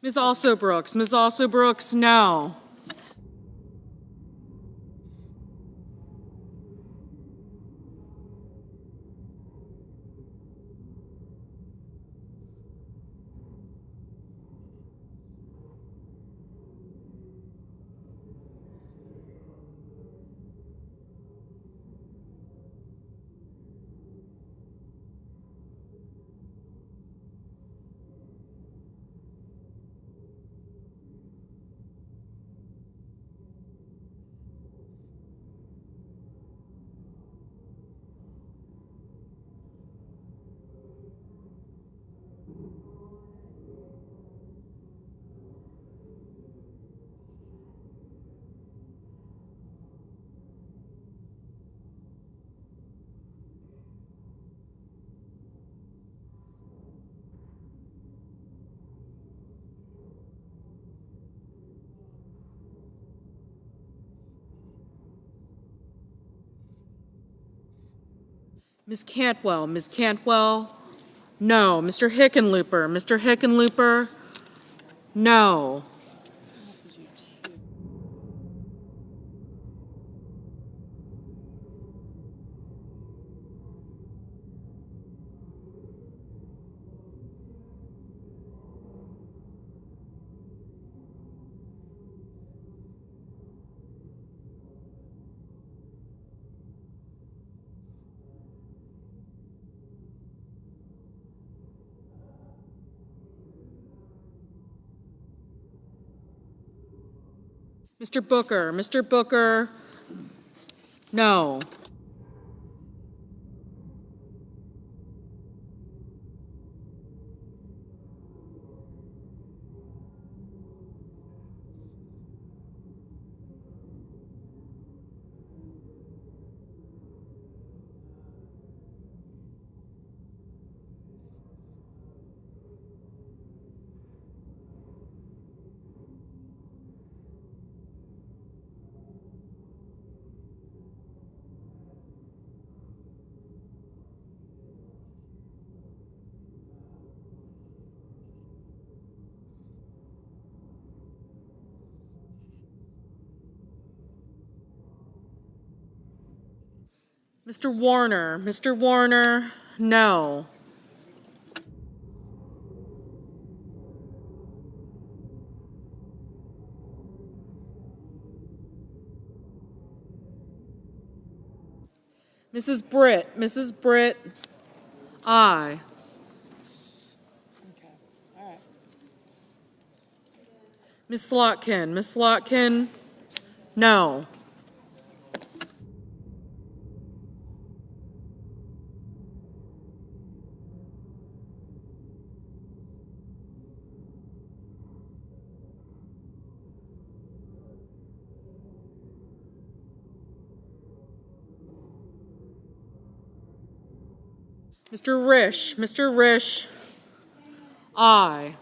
Ms. Brooks, no. Ms. Cantwell, no. Mr. Hickenlooper, no. Mr. Booker, no. Mr. Warner, no. Mrs. Britt, aye. Ms. Slotkin, no. Mr. Risch, aye.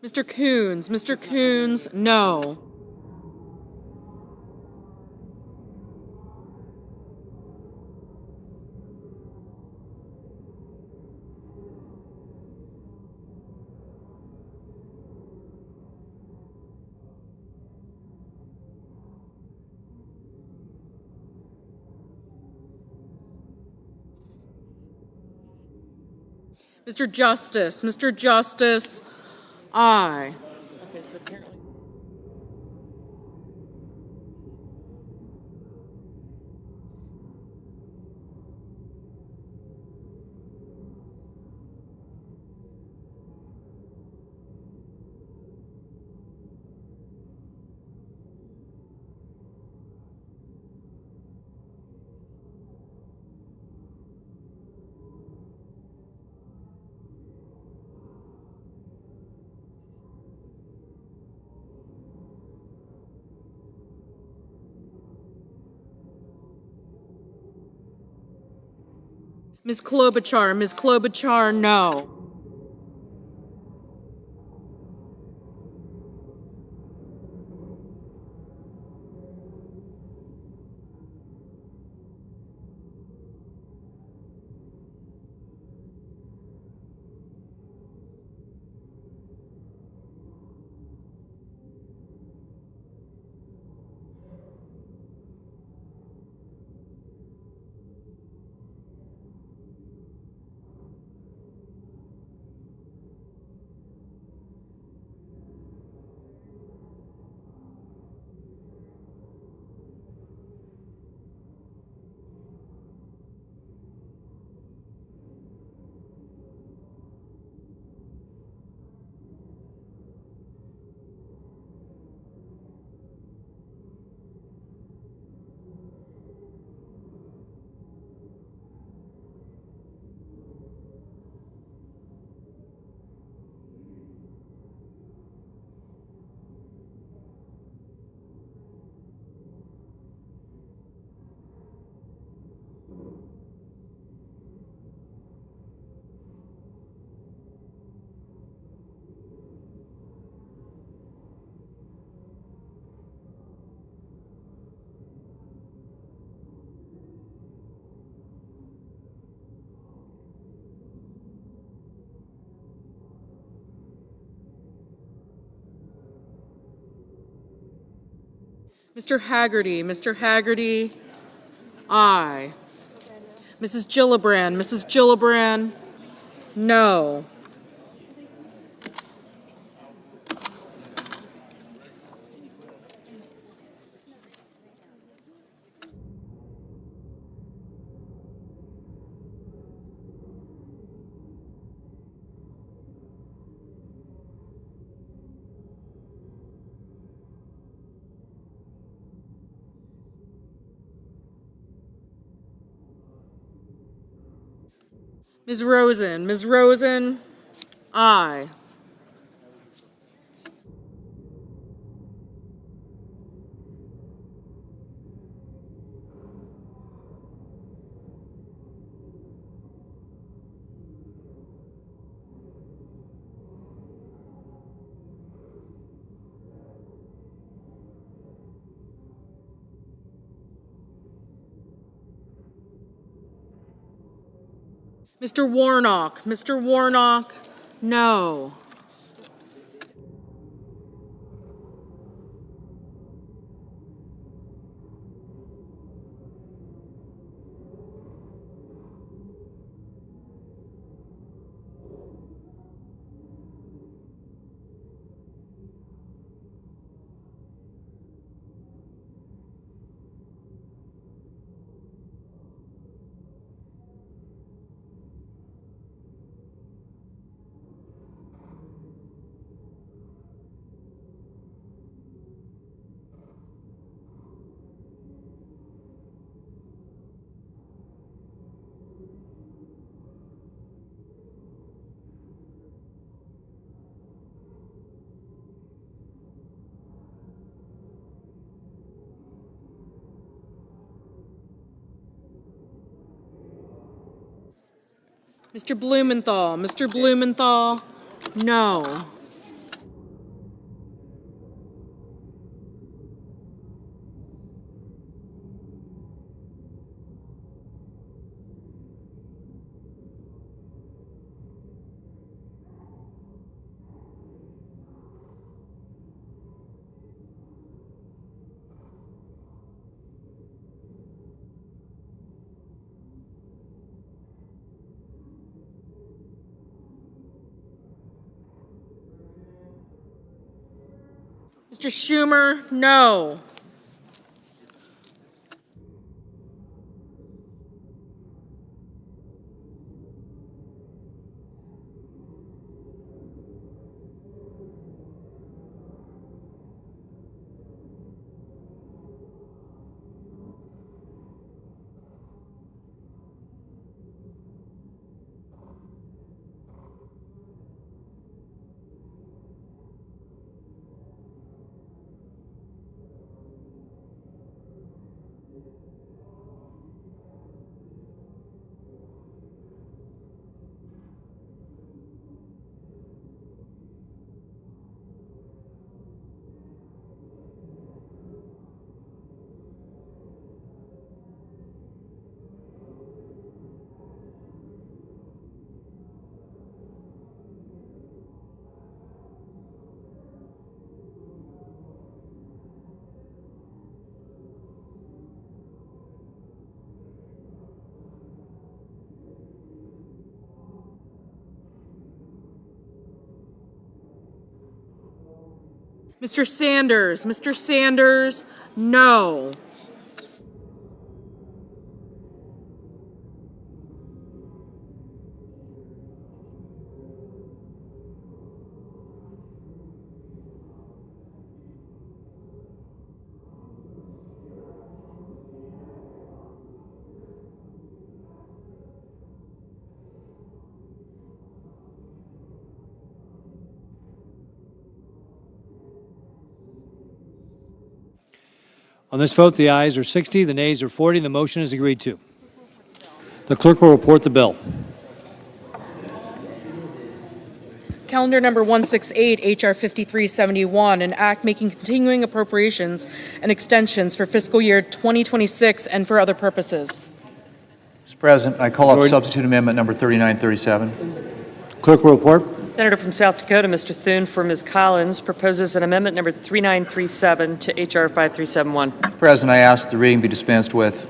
Mr. Coons, no. Mr. Justice, aye. Okay, so apparently. Ms. Klobuchar, no. Mr. Haggerty, aye. Mrs. Gillibrand, no. Ms. Rosen. Ms. Rosen, aye. Mr. Warnock. Mr. Warnock, no. Mr. Blumenthal. Mr. Blumenthal, no. Mr. Schumer, no. Mr. Sanders. Mr. Sanders, no. On this vote, the ayes are 60, the nays are 40, and the motion is agreed to. The clerk will report the bill. Calendar number 168, H.R. 5371, an act making continuing appropriations and extensions for fiscal year 2026 and for other purposes. Mr. President, I call up substitute amendment number 3937. Clerk will report. Senator from South Dakota, Mr. Thune, for Ms. Collins, proposes an amendment number 3937 to H.R. 5371. Mr. President, I ask the reading be dispensed with.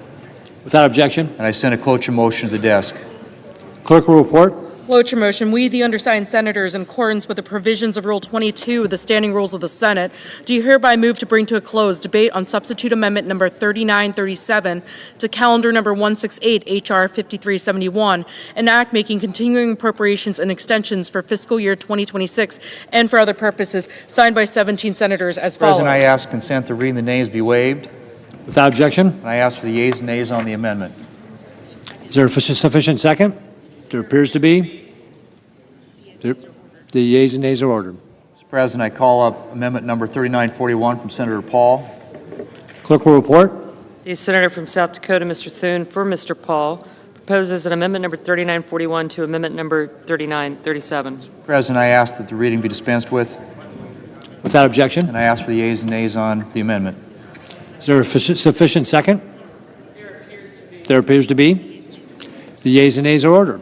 Without objection. And I send a cloture motion to the desk. Clerk will report. Cloture motion. We, the undersigned senators, in accordance with the provisions of Rule 22 of the Standing Rules of the Senate, do hereby move to bring to a close debate on substitute amendment number 3937 to calendar number 168, H.R. 5371, an act making continuing appropriations and extensions for fiscal year 2026 and for other purposes, signed by 17 senators as follows. President, I ask consent the reading the nays be waived. Without objection. And I ask for the yeas and nays on the amendment. Is there a sufficient second? There appears to be. The yeas and nays are ordered. Mr. President, I call up amendment number 3941 from Senator Paul. Clerk will report. The senator from South Dakota, Mr. Thune, for Mr. Paul, proposes an amendment number 3941 to amendment number 3937. Mr. President, I ask that the reading be dispensed with. Without objection. And I ask for the yeas and nays on the amendment. Is there a sufficient second? There appears to be. The yeas and nays are ordered.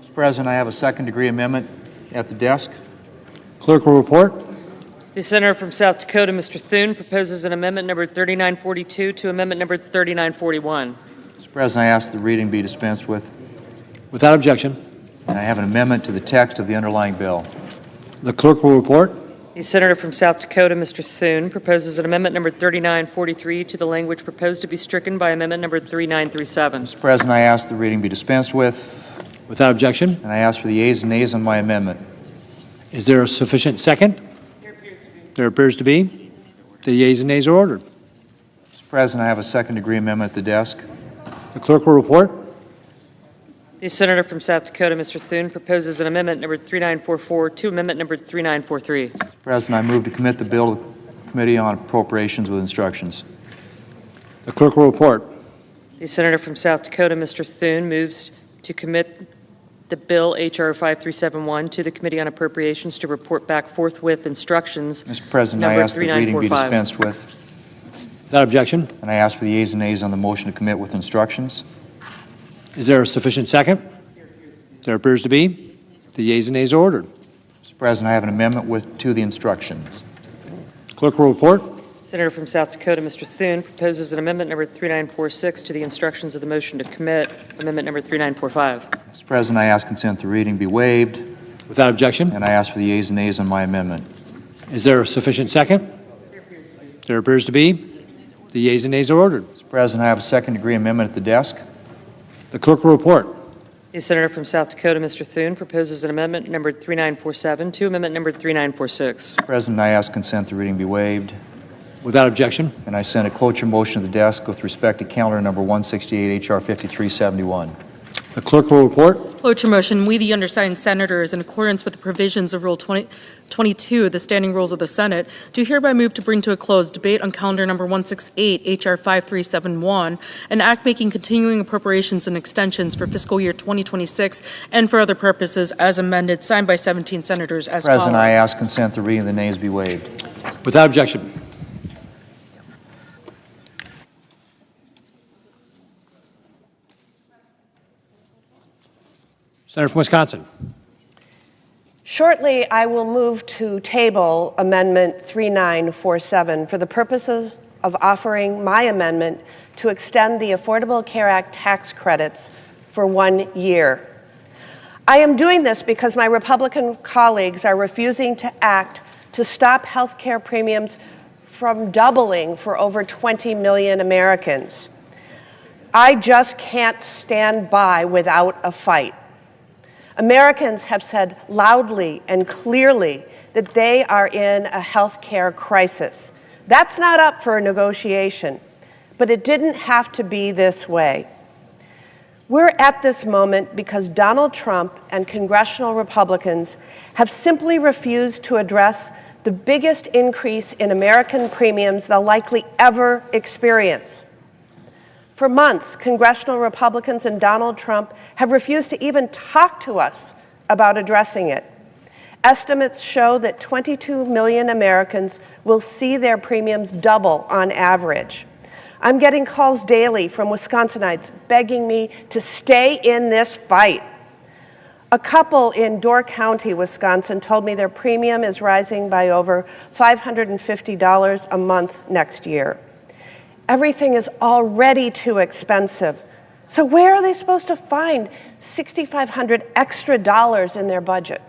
Mr. President, I have a second-degree amendment at the desk. Clerk will report. The senator from South Dakota, Mr. Thune, proposes an amendment number 3942 to amendment number 3941. Mr. President, I ask the reading be dispensed with. Without objection. And I have an amendment to the text of the underlying bill. The clerk will report. The senator from South Dakota, Mr. Thune, proposes an amendment number 3943 to the language proposed to be stricken by amendment number 3937. Mr. President, I ask the reading be dispensed with. Without objection. And I ask for the yeas and nays on my amendment. Is there a sufficient second? There appears to be. The yeas and nays are ordered. Mr. President, I have a second-degree amendment at the desk. The clerk will report. The senator from South Dakota, Mr. Thune, proposes an amendment number 3944 to amendment number 3943. Mr. President, I move to commit the bill to the Committee on Appropriations with instructions. The clerk will report. The senator from South Dakota, Mr. Thune, moves to commit the bill H.R. 5371 to the Committee on Appropriations to report back forthwith instructions. Mr. President, I ask the reading be dispensed with. Without objection. And I ask for the yeas and nays on the motion to commit with instructions. Is there a sufficient second? There appears to be. The yeas and nays are ordered. Mr. President, I have an amendment to the instructions. Clerk will report. Senator from South Dakota, Mr. Thune, proposes an amendment number 3946 to the instructions of the motion to commit, amendment number 3945. Mr. President, I ask consent the reading be waived. Without objection. And I ask for the yeas and nays on my amendment. Is there a sufficient second? There appears to be. The yeas and nays are ordered. Mr. President, I have a second-degree amendment at the desk. The clerk will report. The senator from South Dakota, Mr. Thune, proposes an amendment number 3947 to amendment number 3946. Mr. President, I ask consent the reading be waived. Without objection. And I send a cloture motion to the desk with respect to calendar number 168, H.R. 5371. The clerk will report. Cloture motion, we, the undersigned senators, in accordance with the provisions of Rule 22 of the Standing Rules of the Senate, do hereby move to bring to a close debate on calendar number 168, H.R. 5371, an act making continuing appropriations and extensions for fiscal year 2026 and for other purposes as amended, signed by 17 senators as follows. President, I ask consent the reading of the nays be waived. Without objection. Senator from Wisconsin. Shortly, I will move to table Amendment 3947 for the purposes of offering my amendment to extend the Affordable Care Act tax credits for 1 year. I am doing this because my Republican colleagues are refusing to act to stop health care premiums from doubling for over 20 million Americans. I just can't stand by without a fight. Americans have said loudly and clearly that they are in a health care crisis. That's not up for negotiation, but it didn't have to be this way. We're at this moment because Donald Trump and congressional Republicans have simply refused to address the biggest increase in American premiums they'll likely ever experience. For months, congressional Republicans and Donald Trump have refused to even talk to us about addressing it. Estimates show that 22 million Americans will see their premiums double on average. I'm getting calls daily from Wisconsinites begging me to stay in this fight. A couple in Door County, Wisconsin, told me their premium is rising by over $550 a month next year. Everything is already too expensive. So where are they supposed to find $6,500 extra dollars in their budget?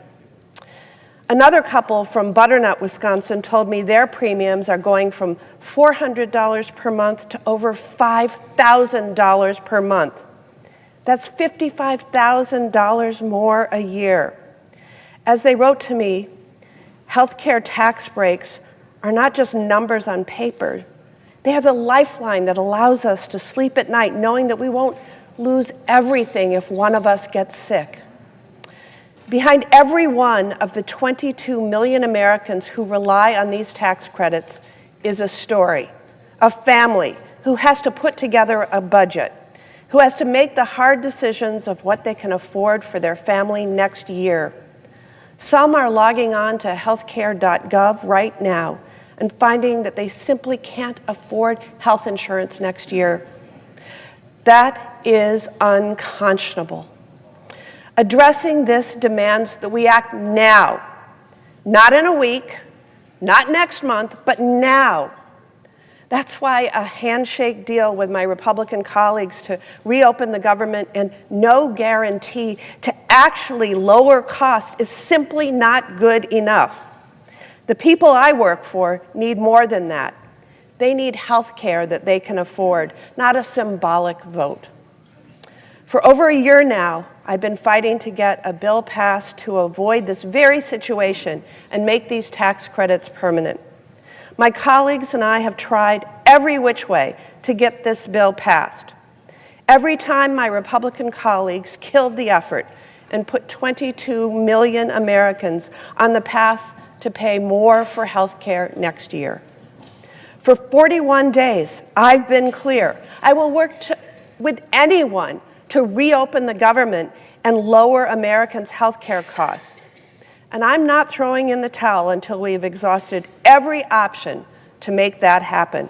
Another couple from Butternut, Wisconsin, told me their premiums are going from $400 per month to over $5,000 per month. That's $55,000 more a year. As they wrote to me, healthcare tax breaks are not just numbers on paper. They are the lifeline that allows us to sleep at night knowing that we won't lose everything if one of us gets sick. Behind every one of the 22 million Americans who rely on these tax credits is a story, a family who has to put together a budget, who has to make the hard decisions of what they can afford for their family next year. Some are logging on to healthcare.gov right now and finding that they simply can't afford health insurance next year. That is unconscionable. Addressing this demands that we act now, not in a week, not next month, but now. That's why a handshake deal with my Republican colleagues to reopen the government and no guarantee to actually lower costs is simply not good enough. The people I work for need more than that. They need health care that they can afford, not a symbolic vote. For over a year now, I've been fighting to get a bill passed to avoid this very situation and make these tax credits permanent. My colleagues and I have tried every which way to get this bill passed. Every time my Republican colleagues killed the effort and put 22 million Americans on the path to pay more for health care next year. For 41 days, I've been clear. I will work with anyone to reopen the government and lower Americans' health care costs. And I'm not throwing in the towel until we've exhausted every option to make that happen.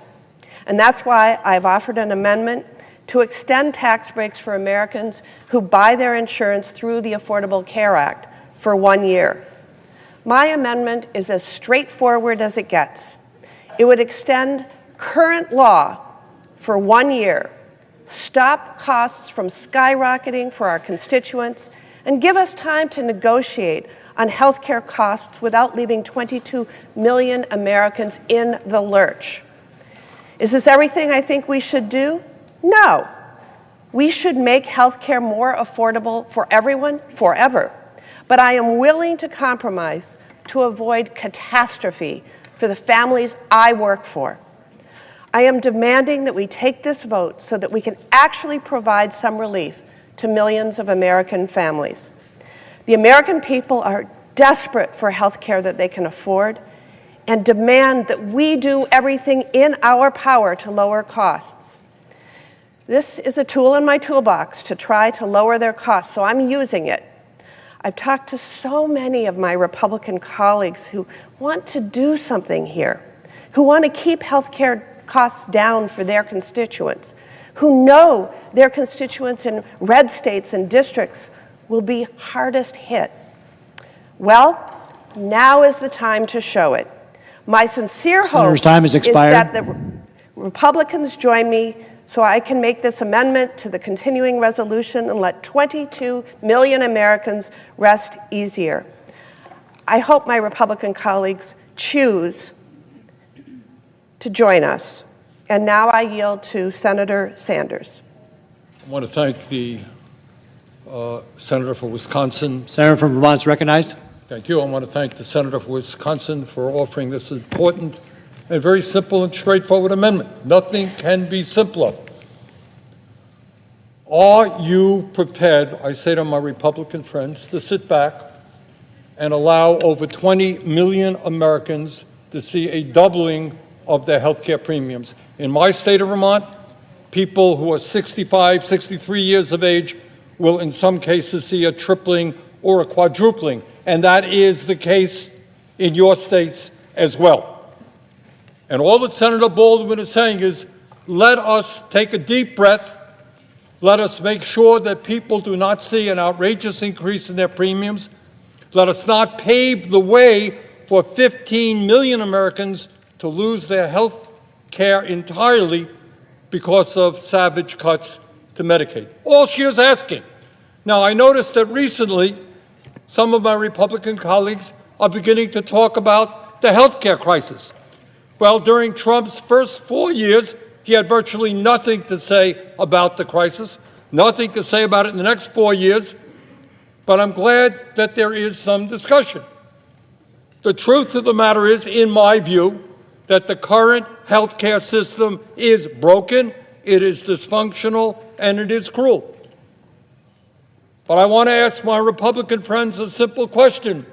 And that's why I've offered an amendment to extend tax breaks for Americans who buy their insurance through the Affordable Care Act for 1 year. My amendment is as straightforward as it gets. It would extend current law for 1 year, stop costs from skyrocketing for our constituents, and give us time to negotiate on health care costs without leaving 22 million Americans in the lurch. Is this everything I think we should do? No. We should make health care more affordable for everyone forever. But I am willing to compromise to avoid catastrophe for the families I work for. I am demanding that we take this vote so that we can actually provide some relief to millions of American families. The American people are desperate for health care that they can afford and demand that we do everything in our power to lower costs. This is a tool in my toolbox to try to lower their costs, so I'm using it. I've talked to so many of my Republican colleagues who want to do something here, who want to keep health care costs down for their constituents, who know their constituents in red states and districts will be hardest hit. Well, now is the time to show it. My sincere hope time has expired. is that the Republicans join me so I can make this amendment to the continuing resolution and let 22 million Americans rest easier. I hope my Republican colleagues choose to join us. And now I yield to Senator Sanders. I want to thank the Senator for Wisconsin. Senator from Vermont is recognized. Thank you. I want to thank the Senator for Wisconsin for offering this important and very simple and straightforward amendment. Nothing can be simpler. Are you prepared, I say to my Republican friends, to sit back and allow over 20 million Americans to see a doubling of their health care premiums? In my state of Vermont, people who are 65, 63 years of age will in some cases see a tripling or a quadrupling, and that is the case in your states as well. And all that Senator Baldwin is saying is, let us take a deep breath. Let us make sure that people do not see an outrageous increase in their premiums. Let us not pave the way for 15 million Americans to lose their health care entirely because of savage cuts to Medicaid. All she is asking. Now, I noticed that recently some of my Republican colleagues are beginning to talk about the health care crisis. Well, during Trump's first 4 years, he had virtually nothing to say about the crisis, nothing to say about it in the next 4 years, but I'm glad that there is some discussion. The truth of the matter is, in my view, that the current health care system is broken, it is dysfunctional, and it is cruel. But I want to ask my Republican friends a simple question.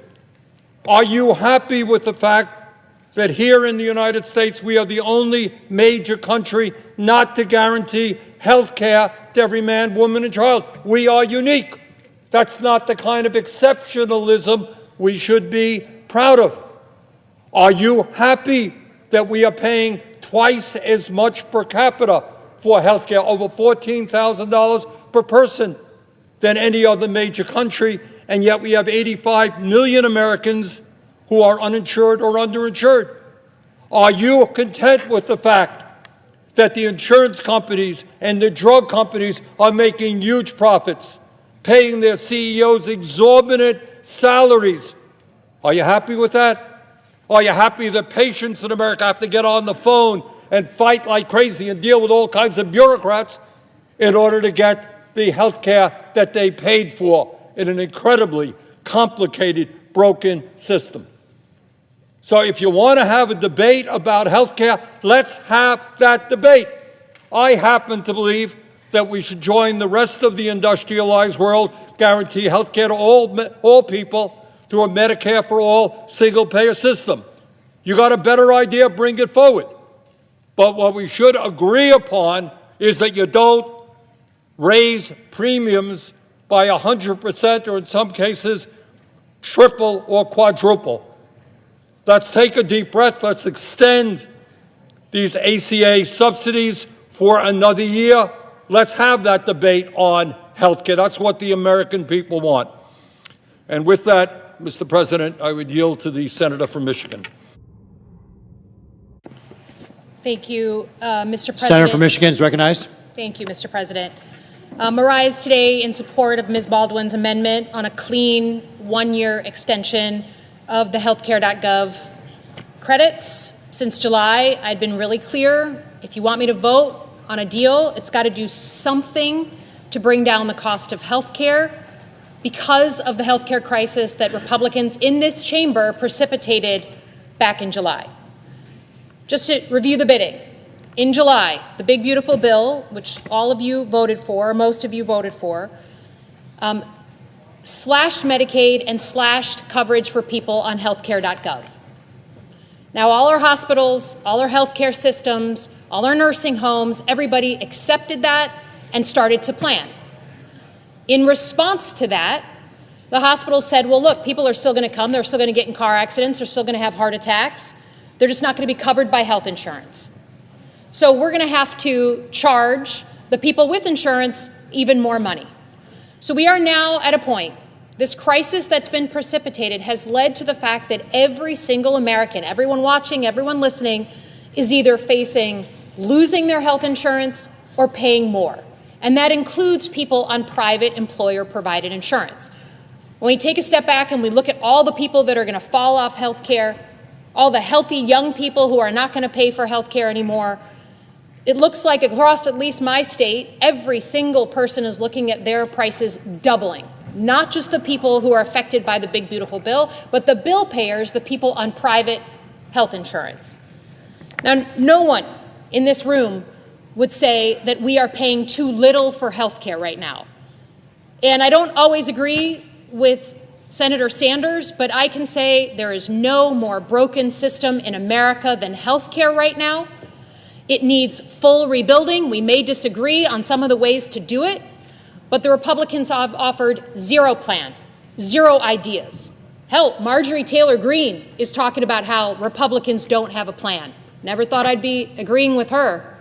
Are you happy with the fact that here in the United States we are the only major country not to guarantee health care to every man, woman, and child? We are unique. That's not the kind of exceptionalism we should be proud of. Are you happy that we are paying twice as much per capita for health care, over $14,000 per person, than any other major country, and yet we have 85 million Americans who are uninsured or underinsured? Are you content with the fact that the insurance companies and the drug companies are making huge profits, paying their CEOs exorbitant salaries? Are you happy with that? Are you happy that patients in America have to get on the phone and fight like crazy and deal with all kinds of bureaucrats in order to get the health care that they paid for in an incredibly complicated, broken system? So if you want to have a debate about health care, let's have that debate. I happen to believe that we should join the rest of the industrialized world, guarantee health care to all people through a Medicare for all single-payer system. You got a better idea, bring it forward. But what we should agree upon is that you don't raise premiums by 100%, or in some cases, triple or quadruple. Let's take a deep breath. Let's extend these ACA subsidies for another year. Let's have that debate on health care. That's what the American people want. And with that, Mr. President, I would yield to the senator from Michigan. Thank you, Mr. President. Senator from Michigan is recognized. Thank you, Mr. President. I rise today in support of Ms. Baldwin's amendment on a clean one-year extension of the healthcare.gov credits. Since July, I'd been really clear, if you want me to vote on a deal, it's got to do something to bring down the cost of healthcare because of the healthcare crisis that Republicans in this chamber precipitated back in July. Just to review the bidding, in July, the big beautiful bill, which all of you voted for, most of you voted for, slashed Medicaid and slashed coverage for people on healthcare.gov. Now all our hospitals, all our healthcare systems, all our nursing homes, everybody accepted that and started to plan. In response to that, the hospitals said, well, look, people are still going to come. They're still going to get in car accidents. They're still going to have heart attacks. They're just not going to be covered by health insurance. So we're going to have to charge the people with insurance even more money. So we are now at a point, this crisis that's been precipitated has led to the fact that every single American, everyone watching, everyone listening, is either facing losing their health insurance or paying more. And that includes people on private employer-provided insurance. When we take a step back and we look at all the people that are going to fall off health care, all the healthy young people who are not going to pay for health care anymore, it looks like across at least my state, every single person is looking at their prices doubling. Not just the people who are affected by the big, beautiful bill, but the bill payers, the people on private health insurance. Now, no one in this room would say that we are paying too little for health care right now. And I don't always agree with Senator Sanders, but I can say there is no more broken system in America than health care right now. It needs full rebuilding. We may disagree on some of the ways to do it, but the Republicans have offered zero plan, zero ideas. Hell, Marjorie Taylor Greene is talking about how Republicans don't have a plan. Never thought I'd be agreeing with her.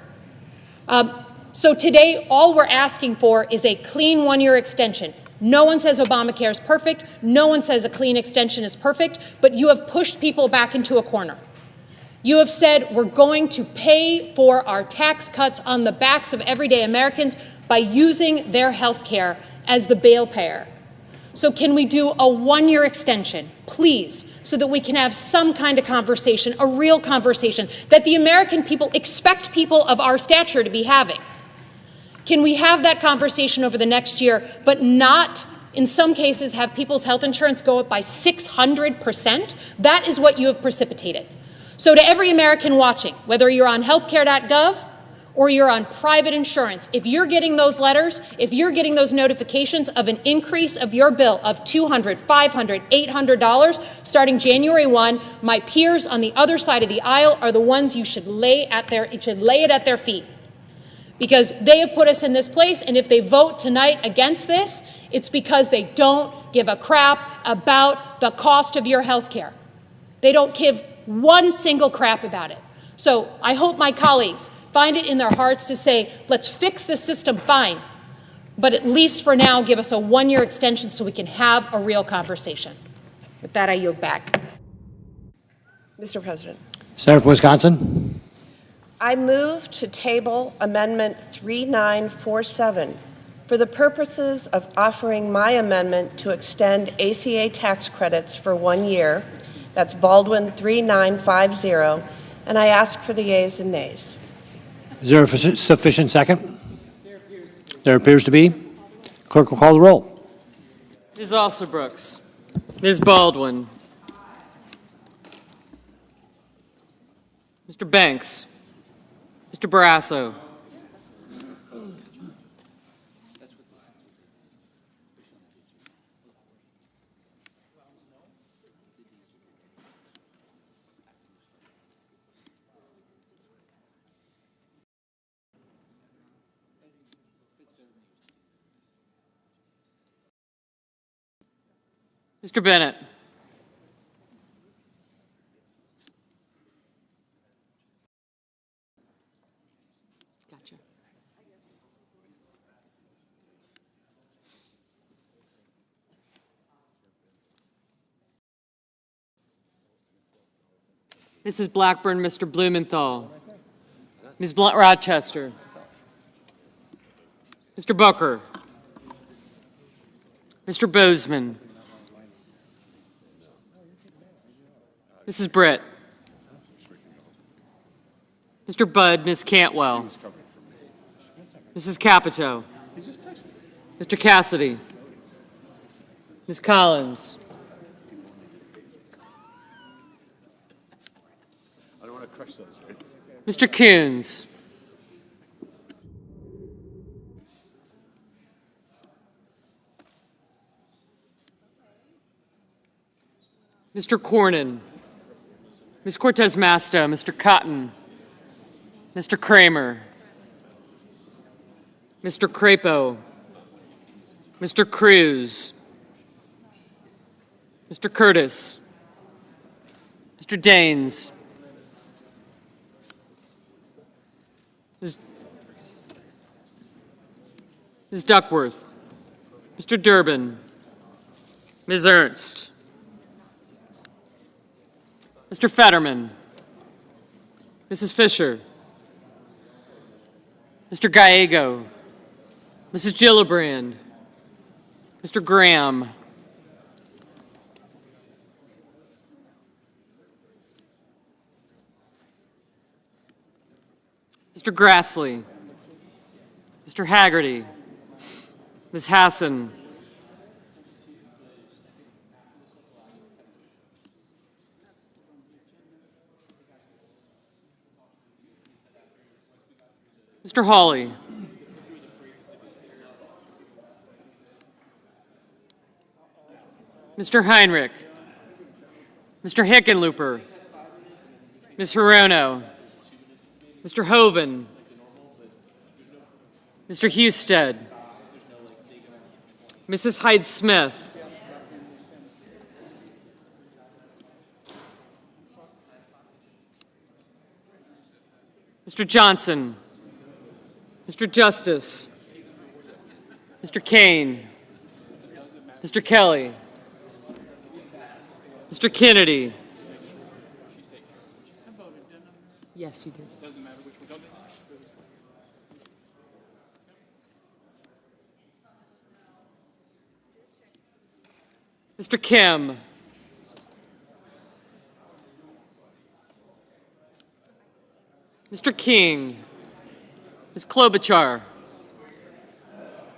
So today, all we're asking for is a clean one-year extension. No one says Obamacare is perfect. No one says a clean extension is perfect, but you have pushed people back into a corner. You have said we're going to pay for our tax cuts on the backs of everyday Americans by using their health care as the bail payer. So can we do a one-year extension, please, so that we can have some kind of conversation, a real conversation that the American people expect people of our stature to be having? Can we have that conversation over the next year, but not, in some cases, have people's health insurance go up by 600%? That is what you have precipitated. So to every American watching, whether you're on healthcare.gov or you're on private insurance, if you're getting those letters, if you're getting those notifications of an increase of your bill of $200, $500, $800 starting January 1, my peers on the other side of the aisle are the ones you should lay it at their feet. Because they have put us in this place, and if they vote tonight against this, it's because they don't give a crap about the cost of your health care. They don't give one single crap about it. So I hope my colleagues find it in their hearts to say, let's fix the system, fine, but at least for now give us a one-year extension so we can have a real conversation. With that, I yield back. Mr. President. Senator from Wisconsin. I move to table Amendment 3947 for the purposes of offering my amendment to extend ACA tax credits for 1 year. That's Baldwin 3950, and I ask for the yeas and nays. Is there a sufficient second? There appears to be. Clerk will call the roll. Ms. Alsobrooks. Ms. Baldwin. Mr. Banks. Mr. Barrasso. Mr. Bennett. Gotcha. Mrs. Blackburn, Mr. Blumenthal. Ms. Rochester. Mr. Booker. Mr. Bozeman. Mrs. Britt. Mr. Budd, Ms. Cantwell. Mrs. Capito. Mr. Cassidy. Ms. Collins. I don't want to crush those, right? Mr. Coons. Mr. Cornyn. Ms. Cortez Masto, Mr. Cotton, Mr. Kramer, Mr. Crapo, Mr. Cruz, Mr. Curtis, Mr. Daines, Ms. Duckworth, Mr. Durbin, Ms. Ernst, Mr. Fetterman, Mrs. Fisher, Mr. Gallego, Mrs. Gillibrand, Mr. Graham, Mr. Grassley, Mr. Haggerty, Ms. Hassan, Mr. Hawley. Mr. Heinrich. Mr. Hickenlooper. Ms. Hirono. Mr. Hoven. Mr. Husted. Mrs. Hyde-Smith. Mr. Johnson. Mr. Justice, Mr. Kaine, Mr. Kelly, Mr. Kennedy. Yes, you did. Mr. Kim. Mr. King. Ms. Klobuchar,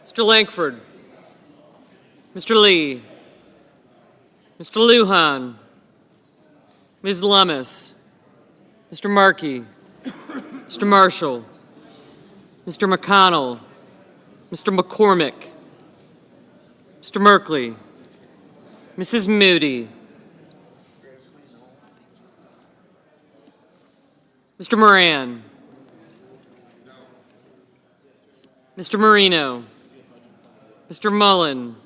Mr. Lankford, Mr. Lee, Mr. Lujan, Ms. Lummis, Mr. Markey, Mr. Marshall, Mr. McConnell, Mr. McCormick, Mr. Merkley, Mrs. Moody, Mr. Moran, Mr. Marino, Mr. Mullen,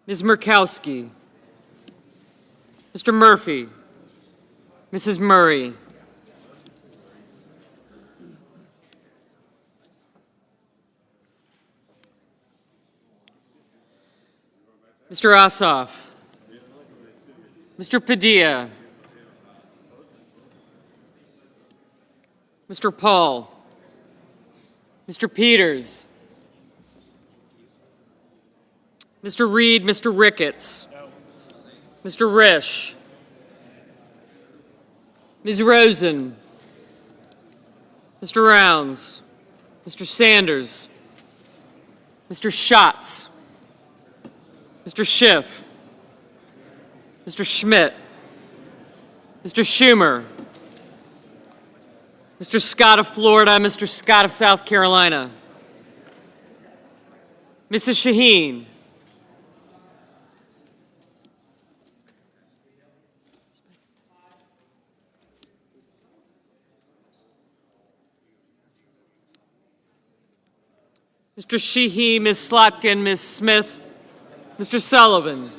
Ms. Murkowski, Mr. Murphy, Mrs. Murray, Mr. Ossoff, Mr. Padilla, Mr. Paul, Mr. Peters, Mr. Reed, Mr. Ricketts, Mr. Risch, Ms. Rosen, Mr. Rounds, Mr. Sanders, Mr. Schatz, Mr. Schiff, Mr. Schmidt, Mr. Schumer, Mr. Scott of Florida, Mr. Scott of South Carolina, Mrs. Shaheen, Mr. Sheehy, Ms. Slotkin, Ms. Smith, Mr. Sullivan,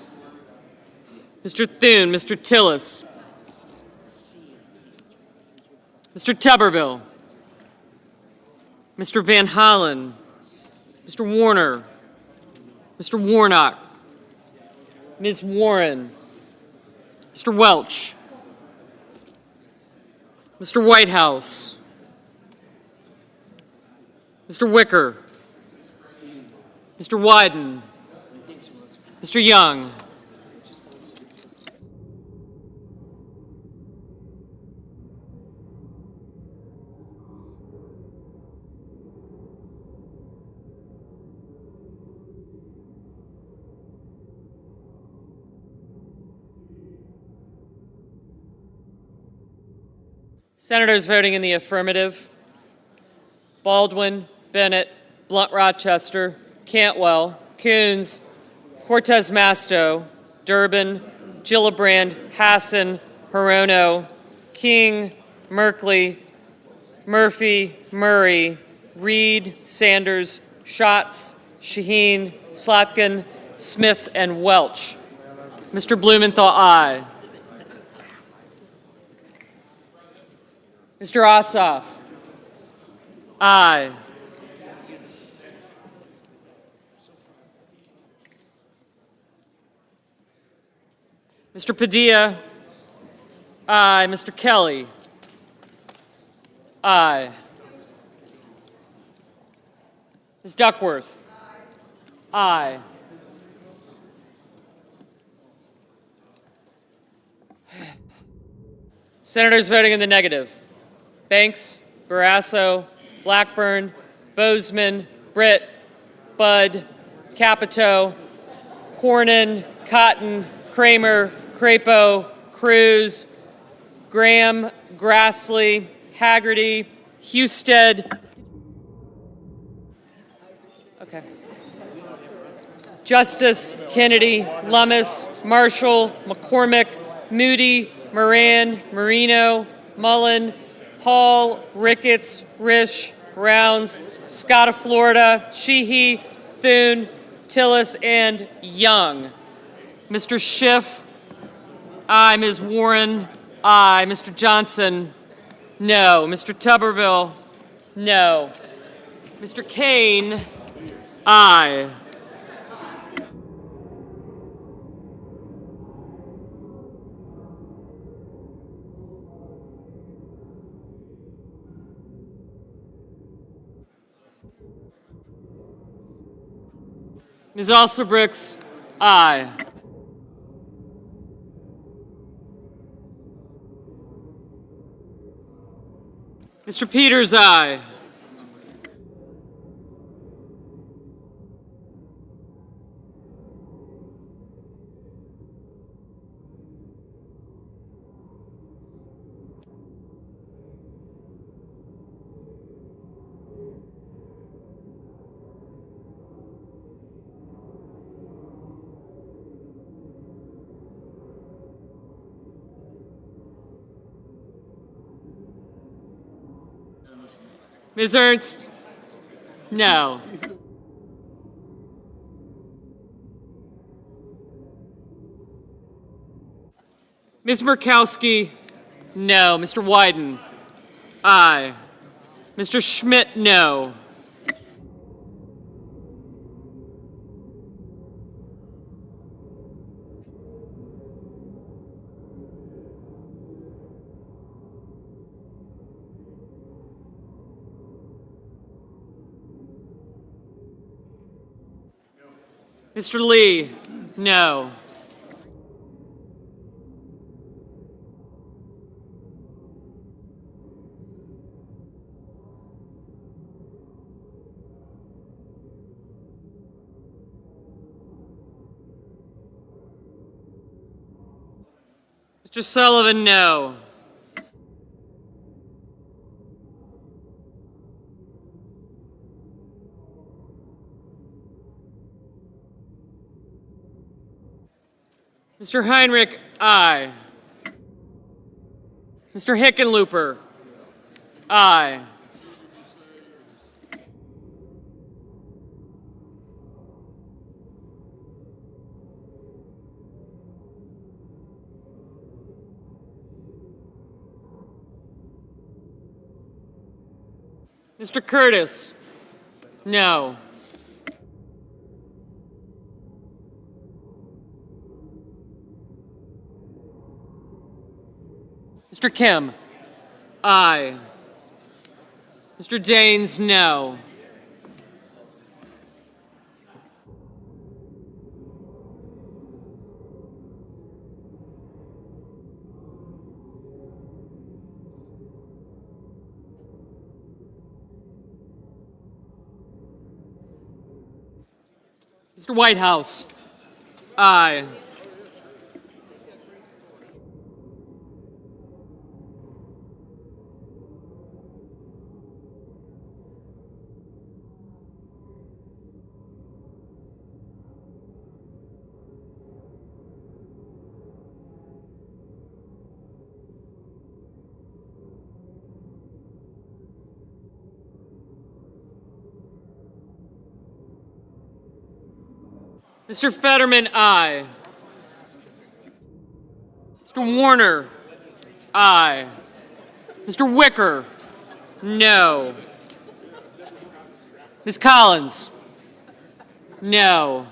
Mr. Thune, Mr. Tillis, Mr. Tuberville, Mr. Van Hollen, Mr. Warner, Mr. Warnock, Ms. Warren, Mr. Welch, Mr. Whitehouse, Mr. Wicker, Mr. Wyden, Mr. Young, Senators voting in the affirmative: Baldwin, Bennett, Blunt Rochester, Cantwell, Coons, Cortez Masto, Durbin, Gillibrand, Hassan, Hirono, King, Merkley, Murphy, Murray, Reed, Sanders, Schatz, Shaheen, Slotkin, Smith, and Welch. Mr. Blumenthal, aye. Mr. Ossoff, aye. Mr. Padilla, aye. Mr. Kelly, aye. Ms. Duckworth, aye. Senators voting in the negative: Banks, Barrasso, Blackburn, Bozeman, Britt, Budd, Capito, Cornyn, Cotton, Kramer, Crapo, Cruz, Graham, Grassley, Haggerty, Husted, Justice, Kennedy, Lummis, Marshall, McCormick, Moody, Moran, Marino, Mullen, Paul, Ricketts, Risch, Rounds, Scott of Florida, Sheehy, Thune, Tillis, and Young. Mr. Schiff, aye. Ms. Warren, aye. Mr. Johnson, no. Mr. Tuberville, no. Mr. Kaine, aye. Ms. Alsobrooks, aye. Mr. Peters, aye. Ms. Ernst? No. Ms. Murkowski? No. Mr. Wyden? Aye. Mr. Schmidt? No. Mr. Lee? No. Mr. Sullivan? No. Mr. Heinrich? Aye. Mr. Hickenlooper? Aye. Mr. Curtis? No. Mr. Kim? Aye. Mr. Daines? No. Mr. Whitehouse? Aye. Mr. Fetterman? Aye. Mr. Warner? Aye. Mr. Wicker? No. Ms. Collins? No.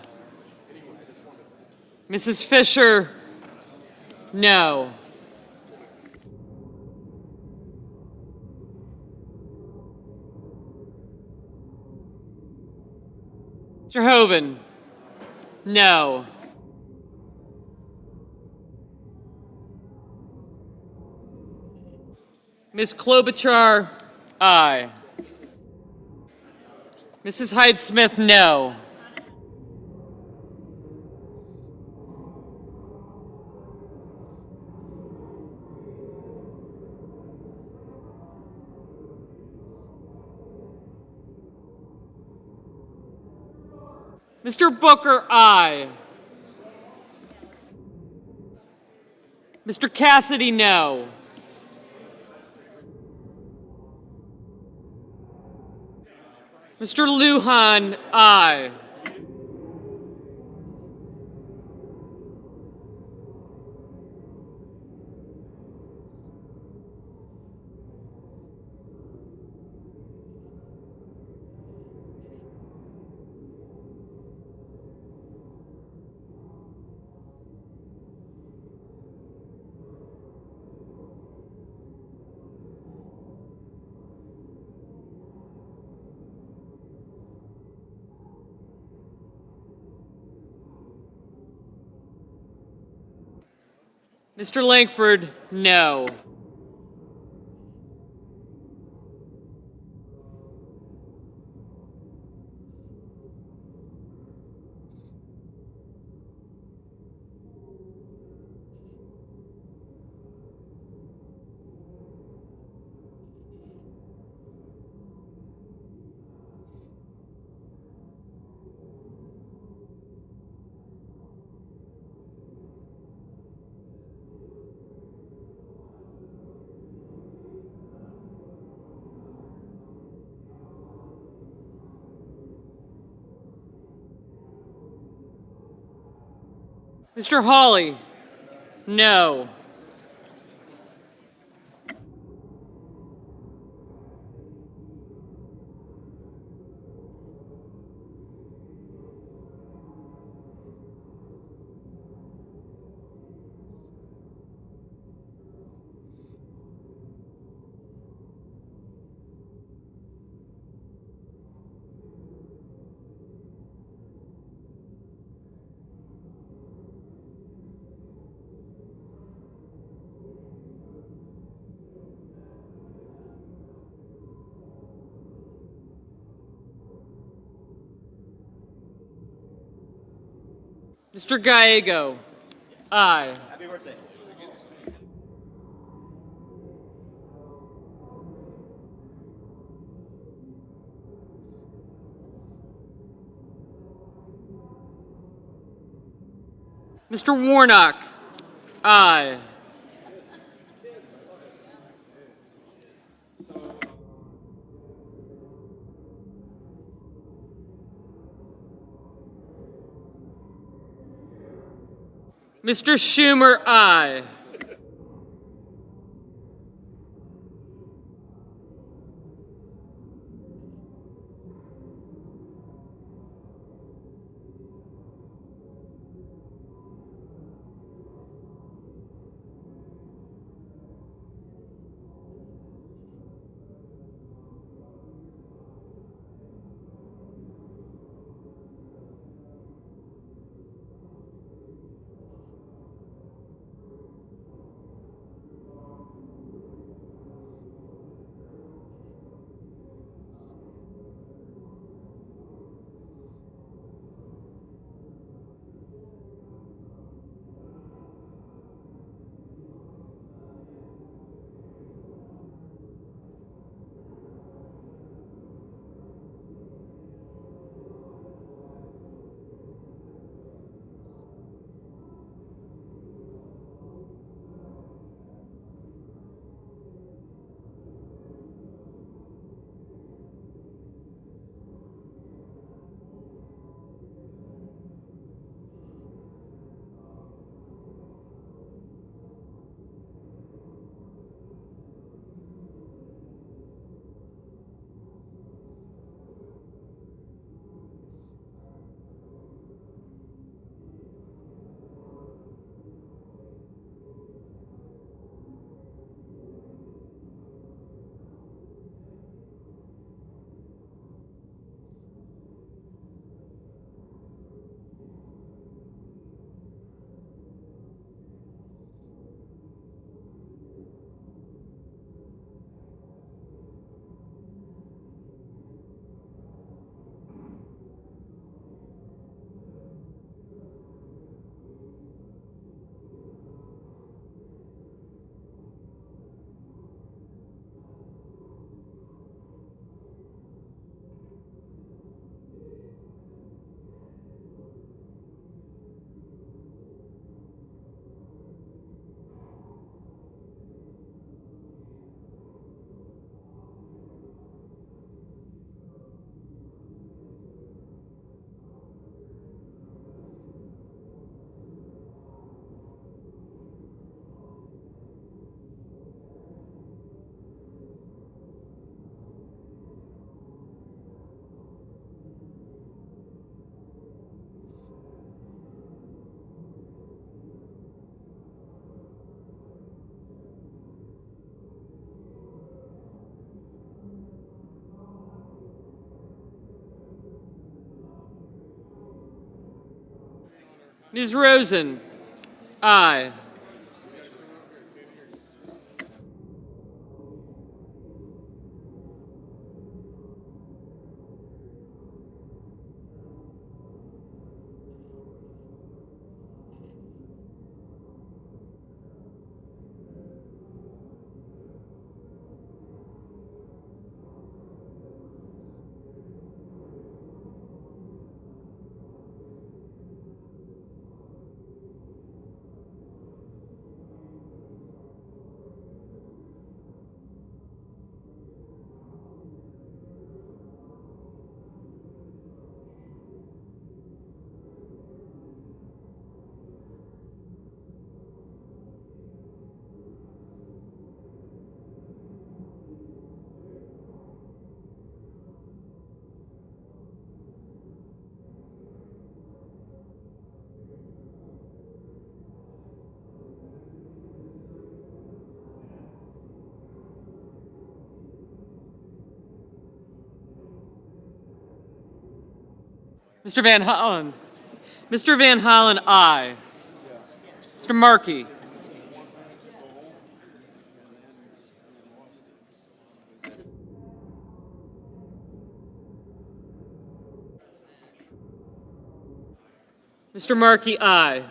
Mrs. Fisher? No. Mr. Hoven? No. Ms. Klobuchar? Aye. Mrs. Hyde-Smith? No. Mr. Booker? Aye. Mr. Cassidy? No. Mr. Lujan? Aye. Mr. Langford? No. Mr. Hawley, no. Mr. Gallego, aye. Happy birthday. Mr. Warnock, aye. Mr. Schumer, aye. Ms. Rosen, aye. Mr. Van Hollen. Mr. Van Hollen, aye. Mr. Markey. Mr. Markey, aye.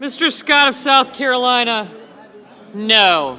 Mr. Scott of South Carolina, no.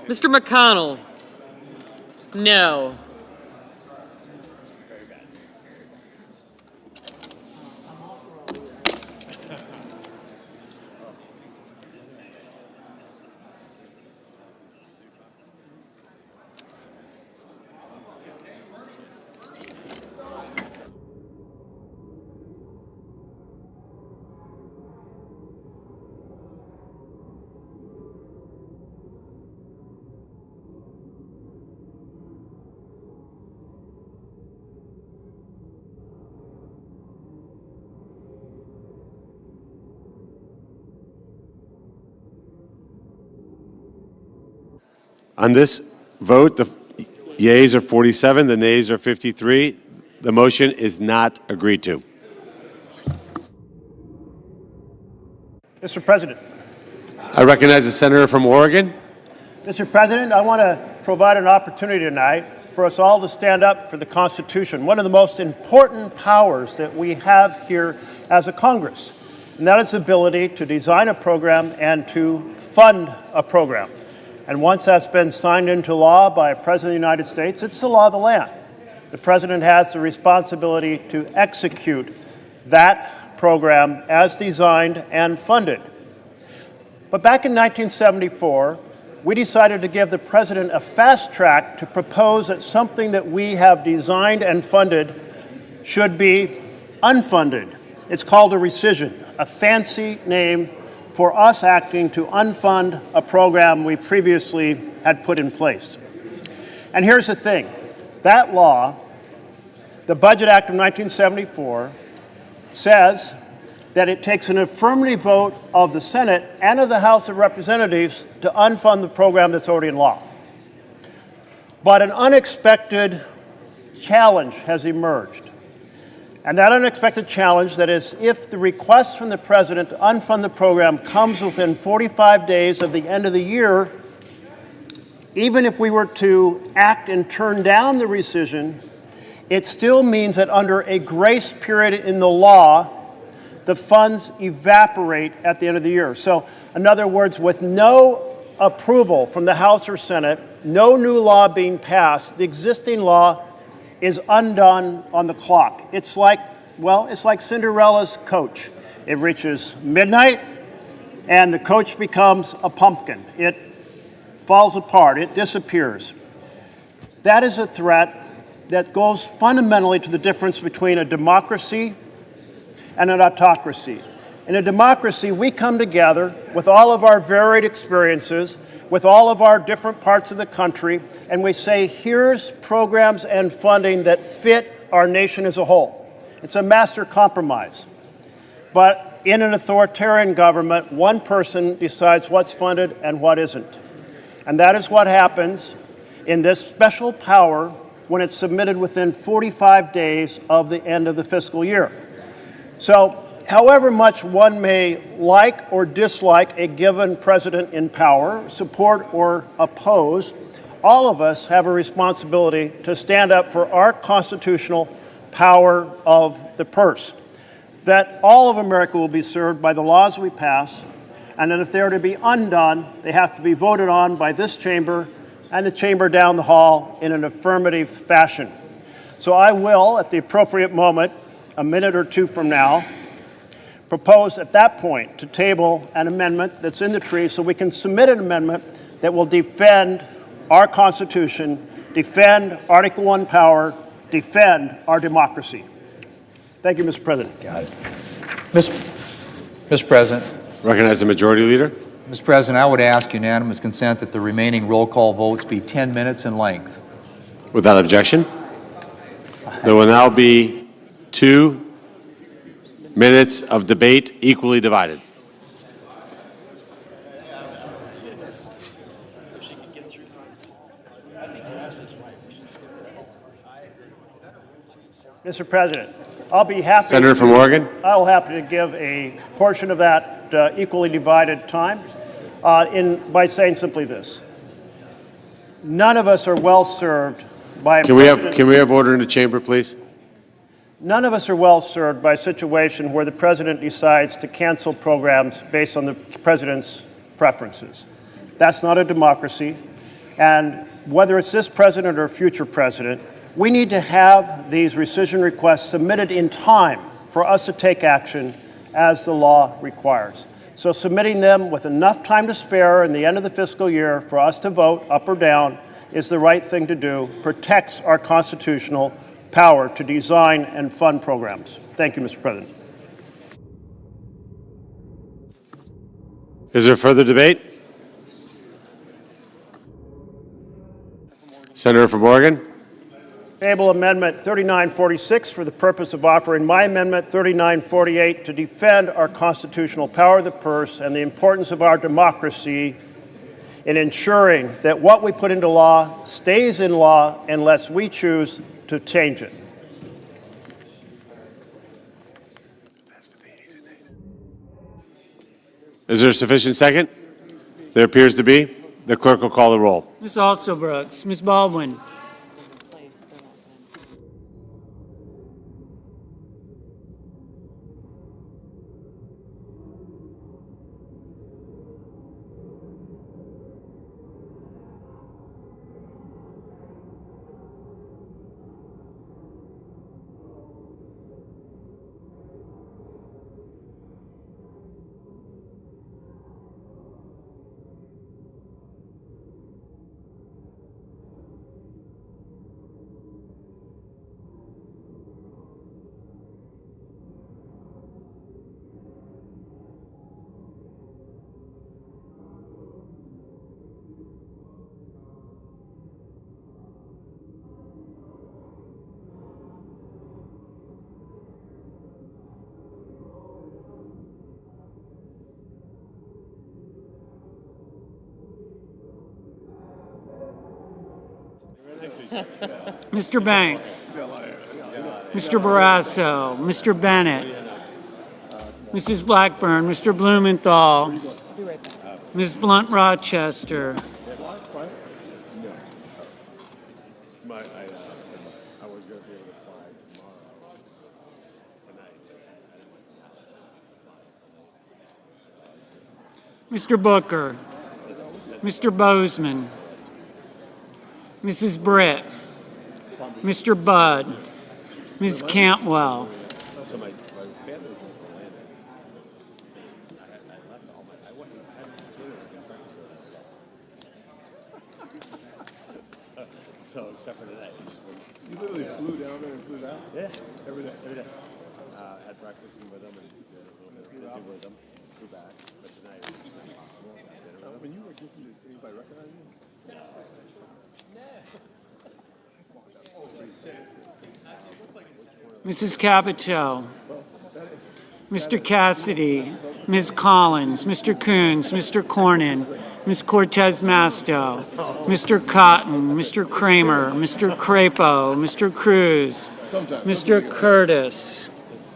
Mr. McConnell, no. On this vote, the yeas are 47, the nays are 53. The motion is not agreed to. Mr. President. I recognize the senator from Oregon. Mr. President, I want to provide an opportunity tonight for us all to stand up for the Constitution, one of the most important powers that we have here as a Congress, and that is the ability to design a program and to fund a program. And once that's been signed into law by a President of the United States, it's the law of the land. The President has the responsibility to execute that program as designed and funded. But back in 1974, we decided to give the President a fast track to propose that something that we have designed and funded should be unfunded. It's called a rescission, a fancy name for us acting to unfund a program we previously had put in place. And here's the thing. That law, the Budget Act of 1974, says that it takes an affirmative vote of the Senate and of the House of Representatives to unfund the program that's already in law. But an unexpected challenge has emerged. And that unexpected challenge, that is, if the request from the President to unfund the program comes within 45 days of the end of the year, even if we were to act and turn down the rescission, it still means that under a grace period in the law, the funds evaporate at the end of the year. So, in other words, with no approval from the House or Senate, no new law being passed, the existing law is undone on the clock. It's like Cinderella's coach. It reaches midnight, and the coach becomes a pumpkin. It falls apart. It disappears. That is a threat that goes fundamentally to the difference between a democracy and an autocracy. In a democracy, we come together with all of our varied experiences, with all of our different parts of the country, and we say, here's programs and funding that fit our nation as a whole. It's a master compromise. But in an authoritarian government, one person decides what's funded and what isn't. And that is what happens in this special power when it's submitted within 45 days of the end of the fiscal year. So, however much one may like or dislike a given president in power, support or oppose, all of us have a responsibility to stand up for our constitutional power of the purse. That all of America will be served by the laws we pass, and that if they are to be undone, they have to be voted on by this chamber and the chamber down the hall in an affirmative fashion. So I will, at the appropriate moment, a minute or two from now, propose at that point to table an amendment that's in the tree so we can submit an amendment that will defend our Constitution, defend Article I power, defend our democracy. Thank you, Mr. President. Got it. Mr. President. Recognize the Majority Leader. Mr. President, I would ask unanimous consent that the remaining roll call votes be 10 minutes in length. Without objection. There will now be 2 minutes of debate equally divided. Mr. President, I'll be happy. Senator from Oregon. I'll happy to give a portion of that equally divided time by saying simply this: none of us are well served by a Can we have order in the chamber, please? None of us are well served by a situation where the president decides to cancel programs based on the president's preferences. That's not a democracy. And whether it's this president or a future president, we need to have these rescission requests submitted in time for us to take action as the law requires. So submitting them with enough time to spare in the end of the fiscal year for us to vote up or down is the right thing to do, protects our constitutional power to design and fund programs. Thank you, Mr. President. Is there further debate? Senator from Oregon. Table Amendment 3946 for the purpose of offering my Amendment 3948 to defend our constitutional power of the purse and the importance of our democracy in ensuring that what we put into law stays in law unless we choose to change it. Is there a sufficient second? There appears to be. The clerk will call the roll. Ms. Alsobrooks, Ms. Baldwin. Mr. Banks, Mr. Barrasso, Mr. Bennett, Mrs. Blackburn, Mr. Blumenthal, Ms. Blunt Rochester, Mr. Booker, Mr. Bozeman, Mrs. Britt, Mr. Budd, Ms. Cantwell, So, except for today. You literally flew down there and flew down? Yeah, every day. Had breakfast with them and did a little bit of with them. Flew back, but tonight it was just not possible. When you were drinking, did anybody recognize you? Mrs. Capito, Mr. Cassidy, Ms. Collins, Mr. Coons, Mr. Cornyn, Ms. Cortez Masto, Mr. Cotton, Mr. Kramer, Mr. Crapo, Mr. Cruz, Mr. Curtis, I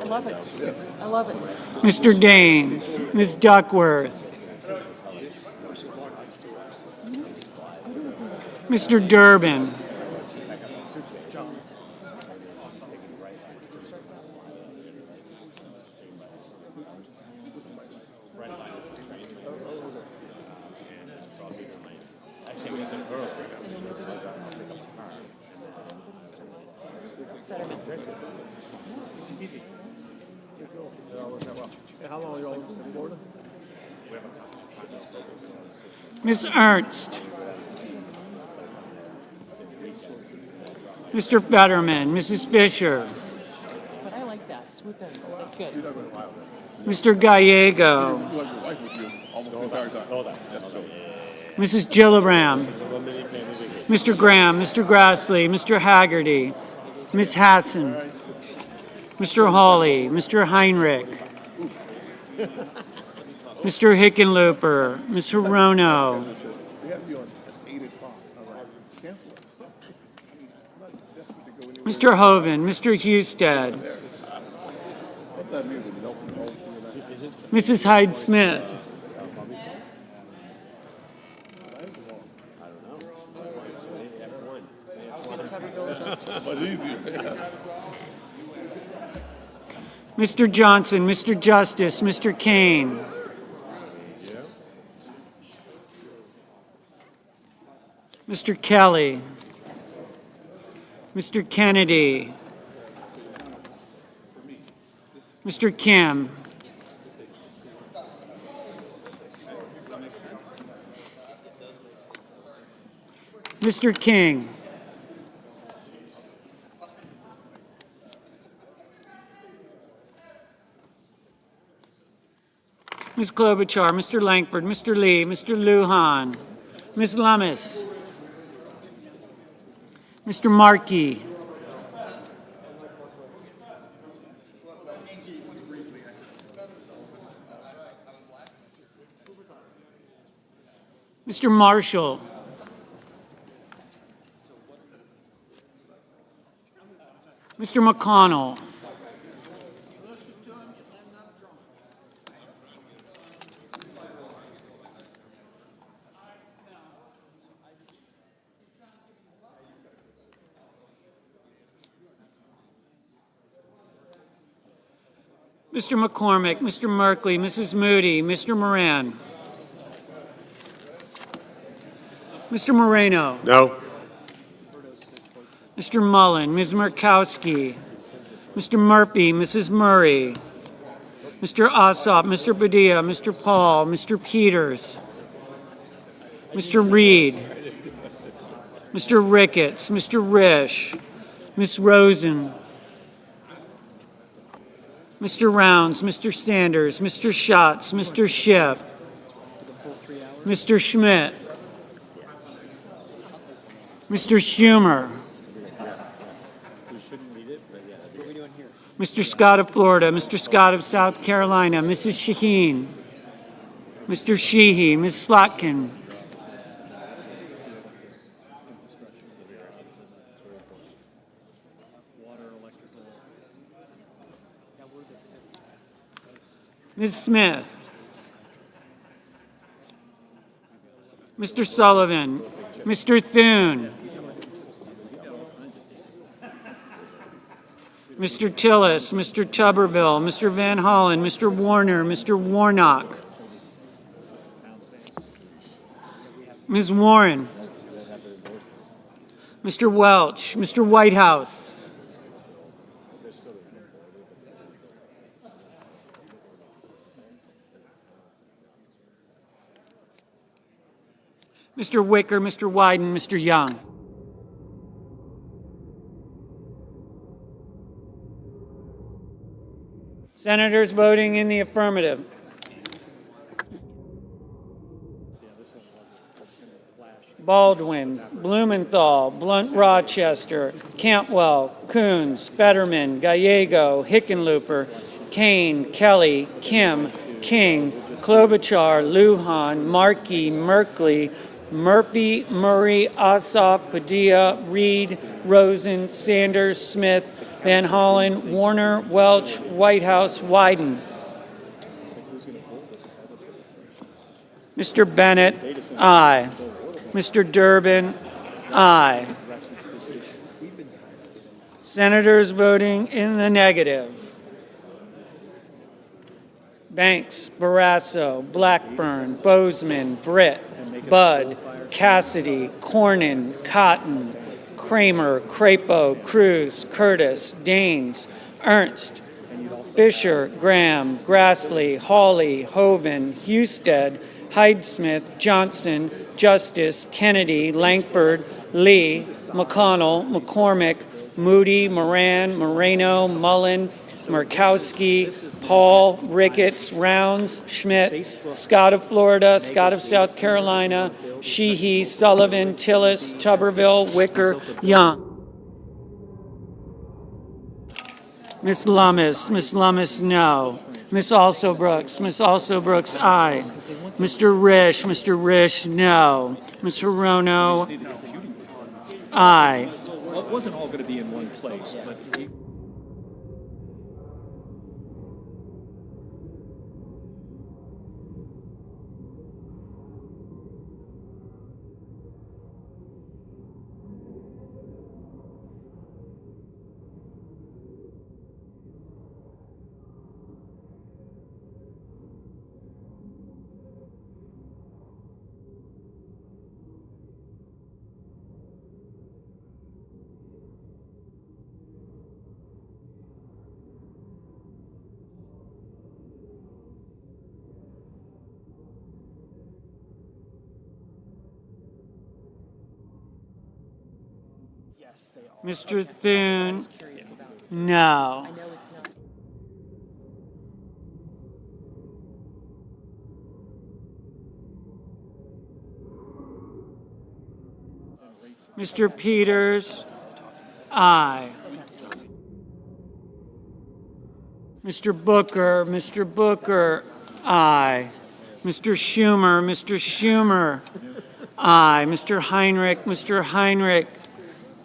love it. I love it. Mr. Daines, Ms. Duckworth, Mr. Durbin, How long are you all in Florida? Ms. Ernst, Mr. Fetterman, Mrs. Fisher, But I like that. Swoop in. That's good. Mr. Gallego, Mrs. Gillibrand, Mr. Graham, Mr. Grassley, Mr. Haggerty, Ms. Hassan, Mr. Hawley, Mr. Heinrich, Mr. Hickenlooper, Mr. Rono, Mr. Hoven, Mr. Husted, Mrs. Hyde-Smith, Mr. Johnson, Mr. Justice, Mr. Kaine, Mr. Kelly, Mr. Kennedy, Mr. Kim, Mr. King, Ms. Klobuchar, Mr. Langford, Mr. Lee, Mr. Lujan, Ms. Lummis, Mr. Markey, Mr. Marshall, Mr. McConnell, Mr. McCormick, Mr. Merkley, Mrs. Moody, Mr. Moran, Mr. Moreno. No. Mr. Mullen, Ms. Murkowski, Mr. Murphy, Mrs. Murray, Mr. Ossoff, Mr. Padilla, Mr. Paul, Mr. Peters, Mr. Reed, Mr. Ricketts, Mr. Risch, Ms. Rosen, Mr. Rounds, Mr. Sanders, Mr. Schatz, Mr. Schiff, Mr. Schmidt, Mr. Schumer, Mr. Scott of Florida, Mr. Scott of South Carolina, Mrs. Shaheen, Mr. Sheehy, Ms. Slotkin. Ms. Smith. Mr. Sullivan. Mr. Thune. Mr. Tillis, Mr. Tuberville, Mr. Van Hollen, Mr. Warner, Mr. Warnock. Ms. Warren. Mr. Welch, Mr. Whitehouse. Mr. Wicker, Mr. Wyden, Mr. Young. Senators voting in the affirmative. Baldwin, Blumenthal, Blunt Rochester, Cantwell, Coons, Fetterman, Gallego, Hickenlooper, Kaine, Kelly, Kim, King, Klobuchar, Lujan, Markey, Merkley, Murphy, Murray, Ossoff, Padilla, Reed, Rosen, Sanders, Smith, Van Hollen, Warner, Welch, Whitehouse, Wyden. Mr. Bennett, aye. Mr. Durbin, aye. Senators voting in the negative. Banks, Barrasso, Blackburn, Bozeman, Britt, Budd, Cassidy, Cornyn, Cotton, Kramer, Crapo, Cruz, Curtis, Daines, Ernst, Fisher, Graham, Grassley, Hawley, Hoven, Husted, Hyde-Smith, Johnson, Justice, Kennedy, Langford, Lee, McConnell, McCormick, Moody, Moran, Moreno, Mullen, Murkowski, Paul, Ricketts, Rounds, Schmidt, Scott of Florida, Scott of South Carolina, Sheehy, Sullivan, Tillis, Tuberville, Wicker, Young. Ms. Lummis, no. Ms. Alsobrooks, aye. Mr. Risch, no. Ms. Hirono, aye. Well, it wasn't all going to be in one place, but Mr. Thune, no. Mr. Peters, aye. Mr. Booker, aye. Mr. Schumer, aye. Mr. Heinrich,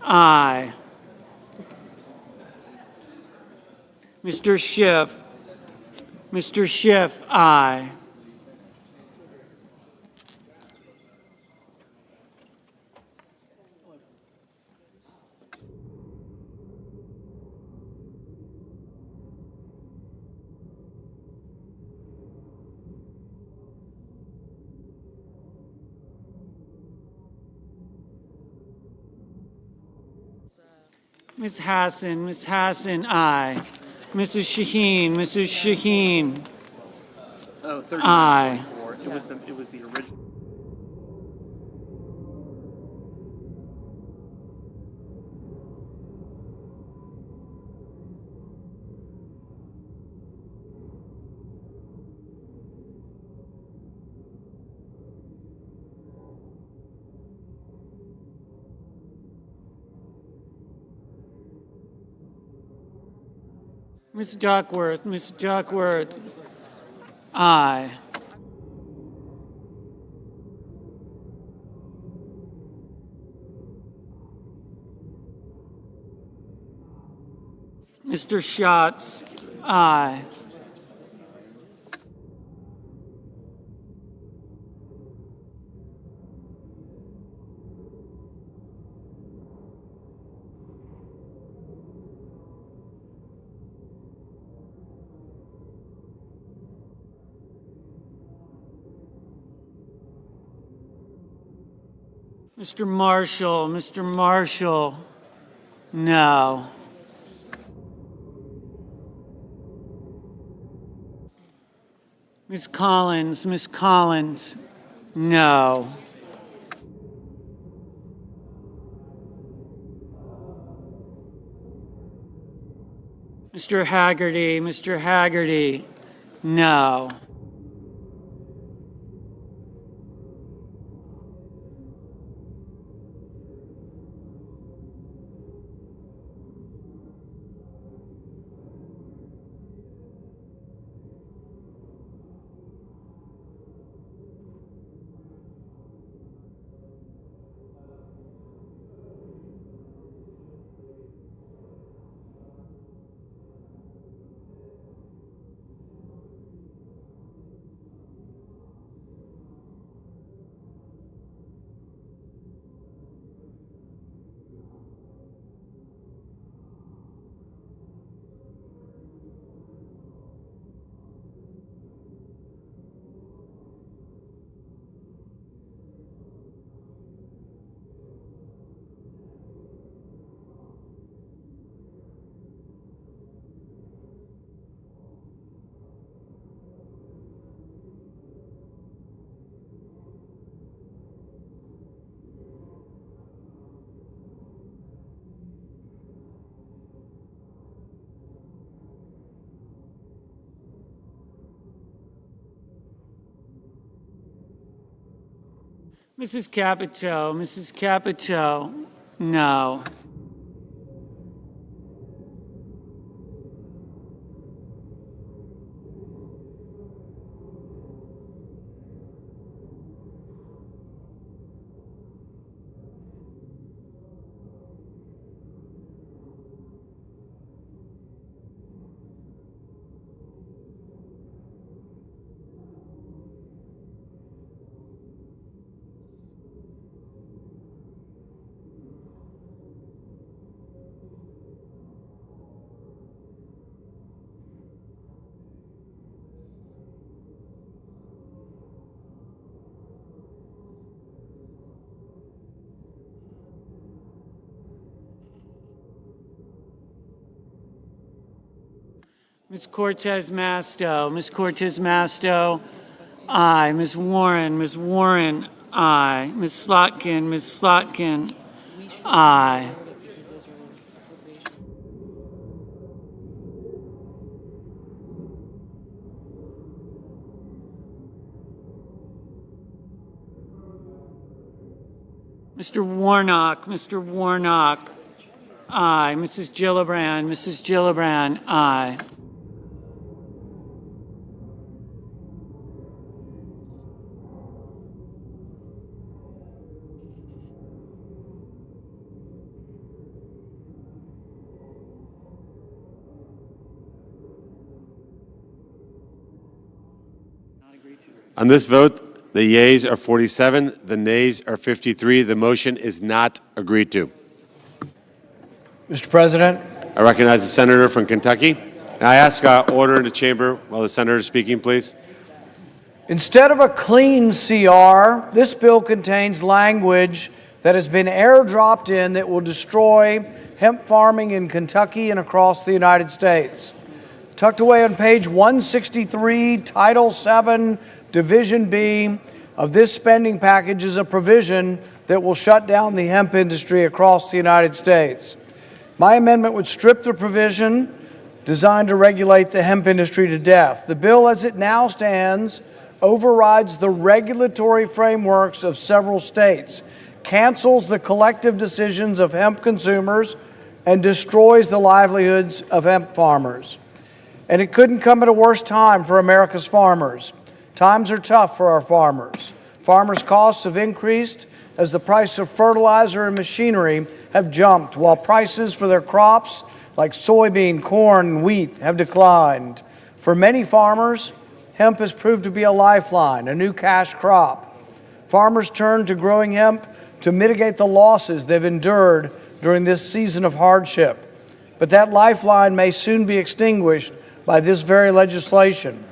aye. Mr. Schiff, aye. Ms. Hassan, aye. Mrs. Shaheen, oh, 30 aye. It was the original. Ms. Duckworth, aye. Mr. Schatz, aye. Mr. Marshall, no. Ms. Collins, no. Mr. Haggerty, no. Mrs. Capito, no. Ms. Cortez Masto, aye. Ms. Warren, aye. Ms. Slotkin, aye. Mr. Warnock, aye. Mrs. Gillibrand, aye. On this vote, the yeas are 47, the nays are 53. The motion is not agreed to. Mr. President. I recognize the senator from Kentucky. And I ask order in the chamber while the senator is speaking, please. Instead of a clean CR, this bill contains language that has been airdropped in that will destroy hemp farming in Kentucky and across the United States. Tucked away on page 163, Title VII, Division B of this spending package is a provision that will shut down the hemp industry across the United States. My amendment would strip the provision designed to regulate the hemp industry to death. The bill as it now stands overrides the regulatory frameworks of several states, cancels the collective decisions of hemp consumers, and destroys the livelihoods of hemp farmers. And it couldn't come at a worse time for America's farmers. Times are tough for our farmers. Farmers' costs have increased as the price of fertilizer and machinery have jumped, while prices for their crops, like soybean, corn, and wheat have declined. For many farmers, hemp has proved to be a lifeline, a new cash crop. Farmers turn to growing hemp to mitigate the losses they've endured during this season of hardship. But that lifeline may soon be extinguished by this very legislation.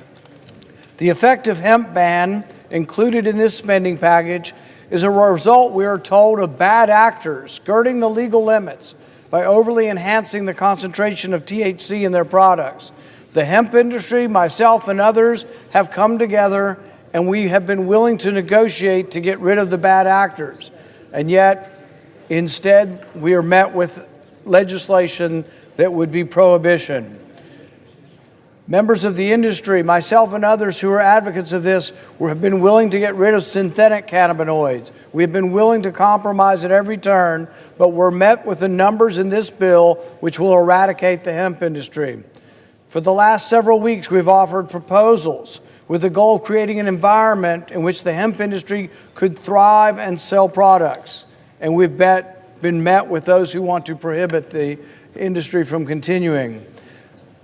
The effective hemp ban included in this spending package is a result, we are told, of bad actors skirting the legal limits by overly enhancing the concentration of THC in their products. The hemp industry, myself and others, have come together and we have been willing to negotiate to get rid of the bad actors. And yet, instead, we are met with legislation that would be prohibition. Members of the industry, myself and others who are advocates of this, have been willing to get rid of synthetic cannabinoids. We have been willing to compromise at every turn, but we're met with the numbers in this bill which will eradicate the hemp industry. For the last several weeks, we've offered proposals with the goal of creating an environment in which the hemp industry could thrive and sell products. And we've been met with those who want to prohibit the industry from continuing.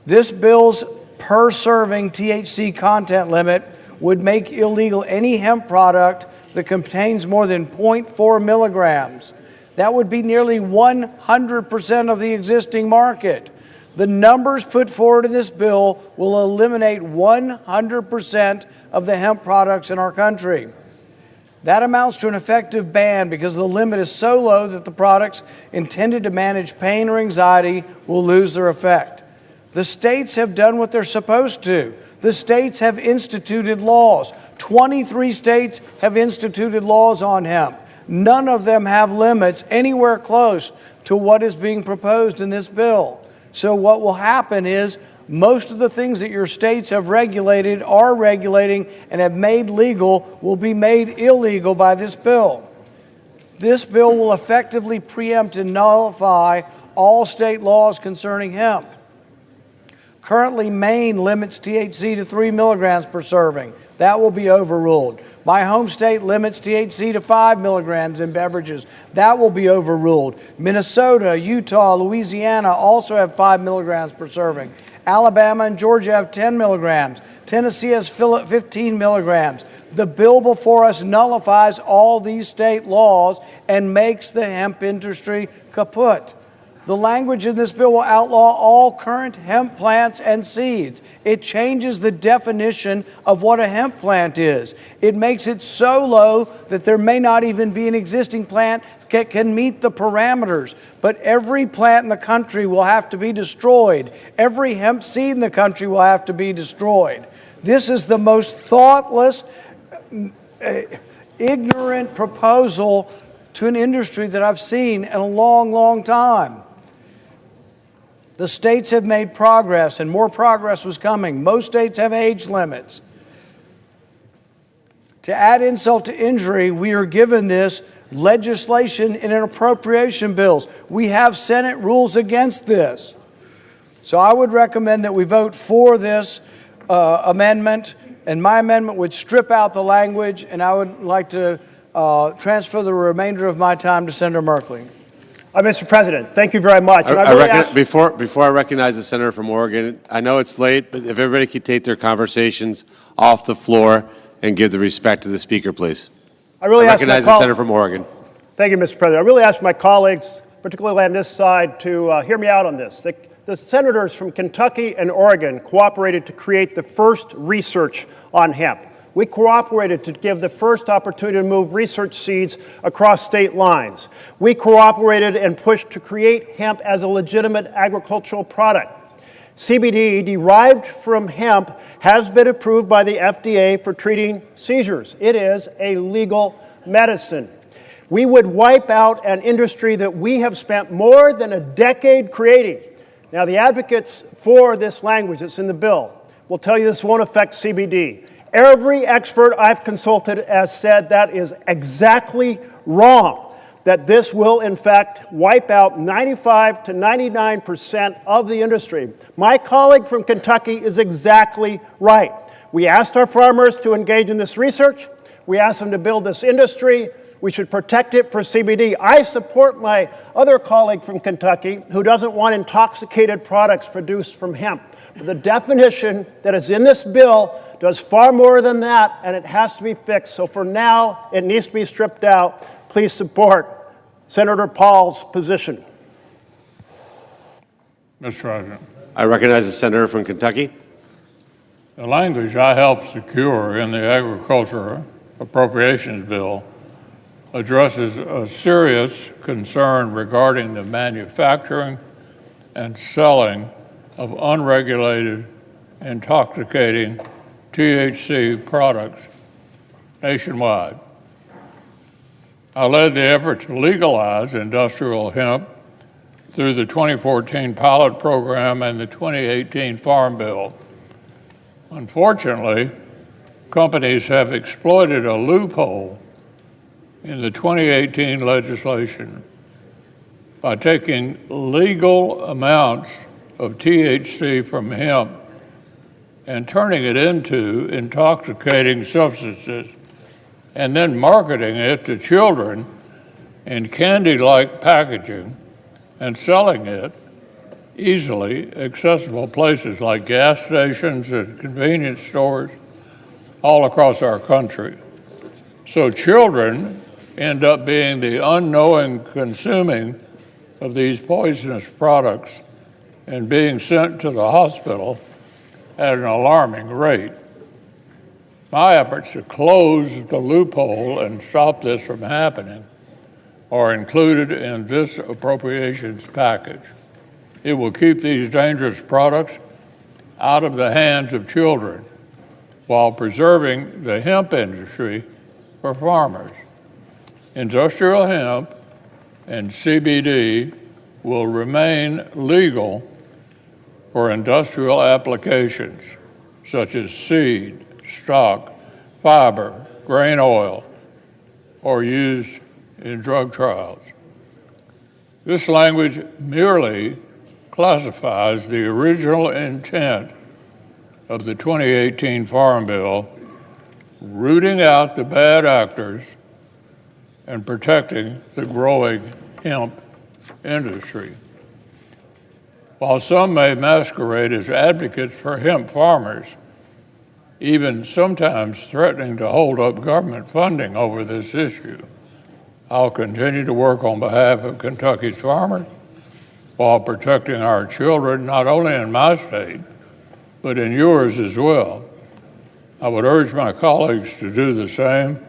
This bill's per-serving THC content limit would make illegal any hemp product that contains more than 0.4 milligrams. That would be nearly 100% of the existing market. The numbers put forward in this bill will eliminate 100% of the hemp products in our country. That amounts to an effective ban because the limit is so low that the products intended to manage pain or anxiety will lose their effect. The states have done what they're supposed to. The states have instituted laws. 23 states have instituted laws on hemp. None of them have limits anywhere close to what is being proposed in this bill. So what will happen is most of the things that your states have regulated, are regulating, and have made legal will be made illegal by this bill. This bill will effectively preempt and nullify all state laws concerning hemp. Currently, Maine limits THC to 3 milligrams per serving. That will be overruled. My home state limits THC to 5 milligrams in beverages. That will be overruled. Minnesota, Utah, Louisiana also have 5 milligrams per serving. Alabama and Georgia have 10 milligrams. Tennessee has 15 milligrams. The bill before us nullifies all these state laws and makes the hemp industry kaput. The language in this bill will outlaw all current hemp plants and seeds. It changes the definition of what a hemp plant is. It makes it so low that there may not even be an existing plant that can meet the parameters. But every plant in the country will have to be destroyed. Every hemp seed in the country will have to be destroyed. This is the most thoughtless, ignorant proposal to an industry that I've seen in a long, long time. The states have made progress, and more progress was coming. Most states have age limits. To add insult to injury, we are given this legislation in an appropriation bills. We have Senate rules against this. So I would recommend that we vote for this amendment, and my amendment would strip out the language, and I would like to transfer the remainder of my time to Senator Merkley. Mr. President, thank you very much. Before I recognize the senator from Oregon, I know it's late, but if everybody could take their conversations off the floor and give the respect to the speaker, please. I recognize the senator from Oregon. Thank you, Mr. President. I really ask my colleagues, particularly on this side, to hear me out on this. The senators from Kentucky and Oregon cooperated to create the first research on hemp. We cooperated to give the first opportunity to move research seeds across state lines. We cooperated and pushed to create hemp as a legitimate agricultural product. CBD derived from hemp has been approved by the FDA for treating seizures. It is a legal medicine. We would wipe out an industry that we have spent more than a decade creating. Now, the advocates for this language that's in the bill will tell you this won't affect CBD. Every expert I've consulted has said that is exactly wrong, that this will, in fact, wipe out 95 to 99% of the industry. My colleague from Kentucky is exactly right. We asked our farmers to engage in this research. We asked them to build this industry. We should protect it for CBD. I support my other colleague from Kentucky who doesn't want intoxicated products produced from hemp. But the definition that is in this bill does far more than that, and it has to be fixed. So for now, it needs to be stripped out. Please support Senator Paul's position. Mr. President. I recognize the senator from Kentucky. The language I helped secure in the Agriculture Appropriations Bill addresses a serious concern regarding the manufacturing and selling of unregulated, intoxicating THC products nationwide. I led the effort to legalize industrial hemp through the 2014 pilot program and the 2018 Farm Bill. Unfortunately, companies have exploited a loophole in the 2018 legislation by taking legal amounts of THC from hemp and turning it into intoxicating substances and then marketing it to children in candy-like packaging and selling it easily accessible places like gas stations and convenience stores all across our country. So children end up being the unknowing consuming of these poisonous products and being sent to the hospital at an alarming rate. My efforts to close the loophole and stop this from happening are included in this appropriations package. It will keep these dangerous products out of the hands of children while preserving the hemp industry for farmers. Industrial hemp and CBD will remain legal for industrial applications such as seed, stock, fiber, grain oil, or used in drug trials. This language merely classifies the original intent of the 2018 Farm Bill, rooting out the bad actors and protecting the growing hemp industry. While some may masquerade as advocates for hemp farmers, even sometimes threatening to hold up government funding over this issue, I'll continue to work on behalf of Kentucky's farmers while protecting our children, not only in my state, but in yours as well. I would urge my colleagues to do the same.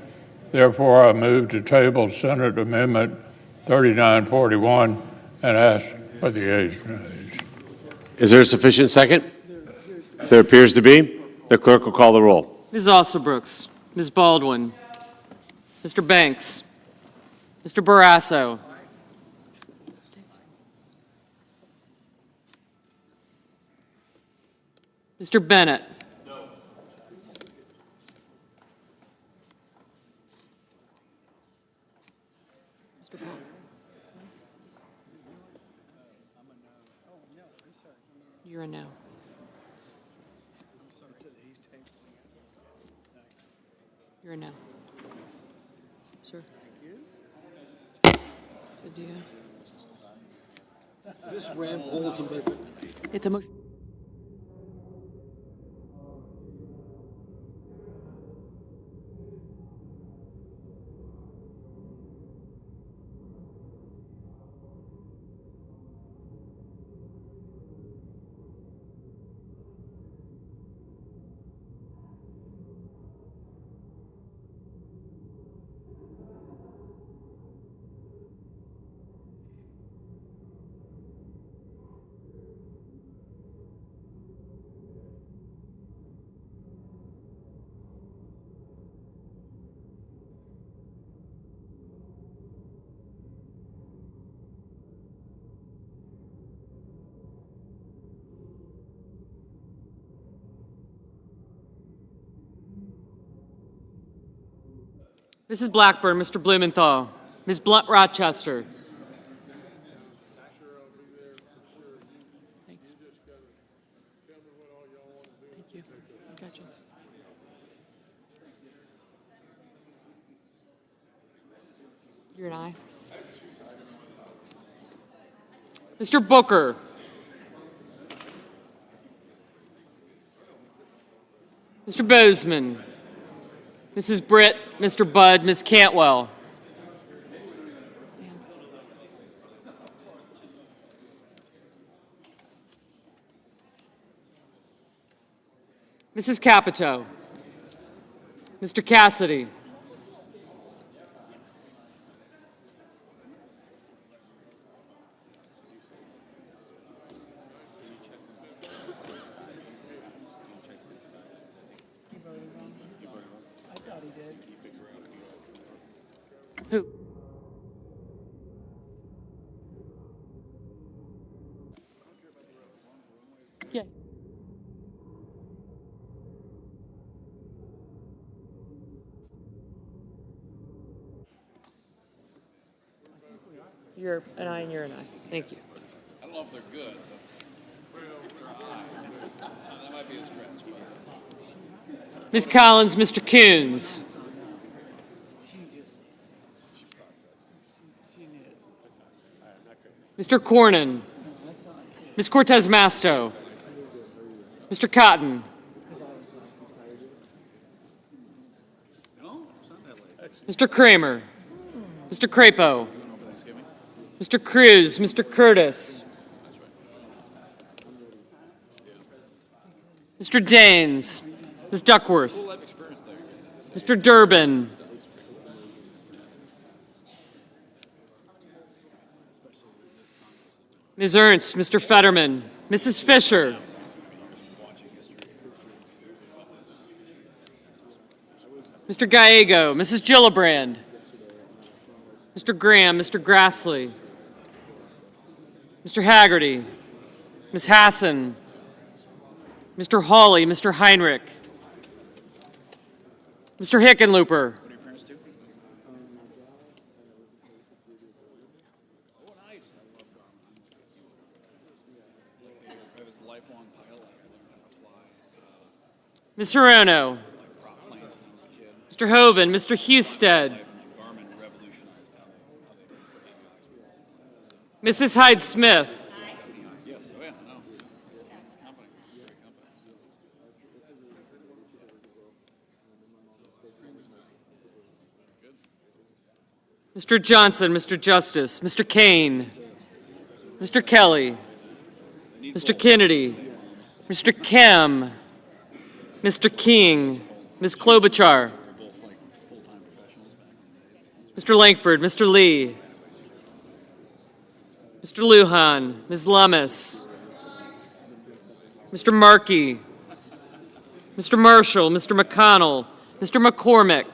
Therefore, I move to table Senate Amendment 3941 and ask for the ayes and nays. Is there a sufficient second? There appears to be. The clerk will call the roll. Ms. Ossobrooks, Ms. Baldwin, Mr. Banks, Mr. Barrasso, Mr. Bennett. No. Mr. Paul. You're a no. You're a no. Sure. Good deal. This Rand Paul's amendment. It's a motion. Mrs. Blackburn, Mr. Blumenthal, Ms. Blunt Rochester. Thanks. Thank you. Gotcha. You're an aye. Mr. Booker. Mr. Bozeman. Mrs. Britt, Mr. Budd, Ms. Cantwell. Mrs. Capito. Mr. Cassidy. Who? Yeah. You're an aye and you're an aye. Thank you. I don't know if they're good, but they're aye. That might be a stretch. But. Ms. Collins, Mr. Coons. Mr. Cornyn. Ms. Cortez Masto. Mr. Cotton. Mr. Kramer. Mr. Crapo. Mr. Cruz. Mr. Curtis. Mr. Daines. Ms. Duckworth. Mr. Durbin. Ms. Ernst, Mr. Fetterman, Mrs. Fisher. Mr. Gallego, Mrs. Gillibrand. Mr. Graham, Mr. Grassley. Mr. Haggerty. Ms. Hassan. Mr. Hawley, Mr. Heinrich. Mr. Hickenlooper. Ms. Hirono. Mr. Hoven, Mr. Husted. Mrs. Hyde-Smith. Mr. Johnson, Mr. Justice, Mr. Kaine, Mr. Kelly, Mr. Kennedy, Mr. Kem, Mr. King, Ms. Klobuchar, Mr. Langford, Mr. Lee, Mr. Lujan, Ms. Lummis, Mr. Markey, Mr. Marshall, Mr. McConnell, Mr. McCormick,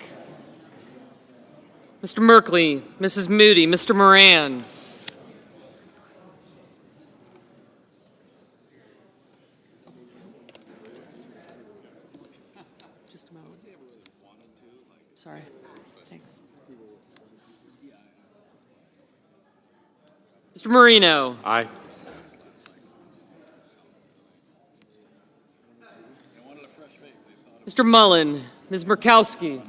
Mr. Merkley, Mrs. Moody, Mr. Moran. Just a moment. Sorry. Thanks. Mr. Marino. Aye. Mr. Mullen, Ms. Murkowski.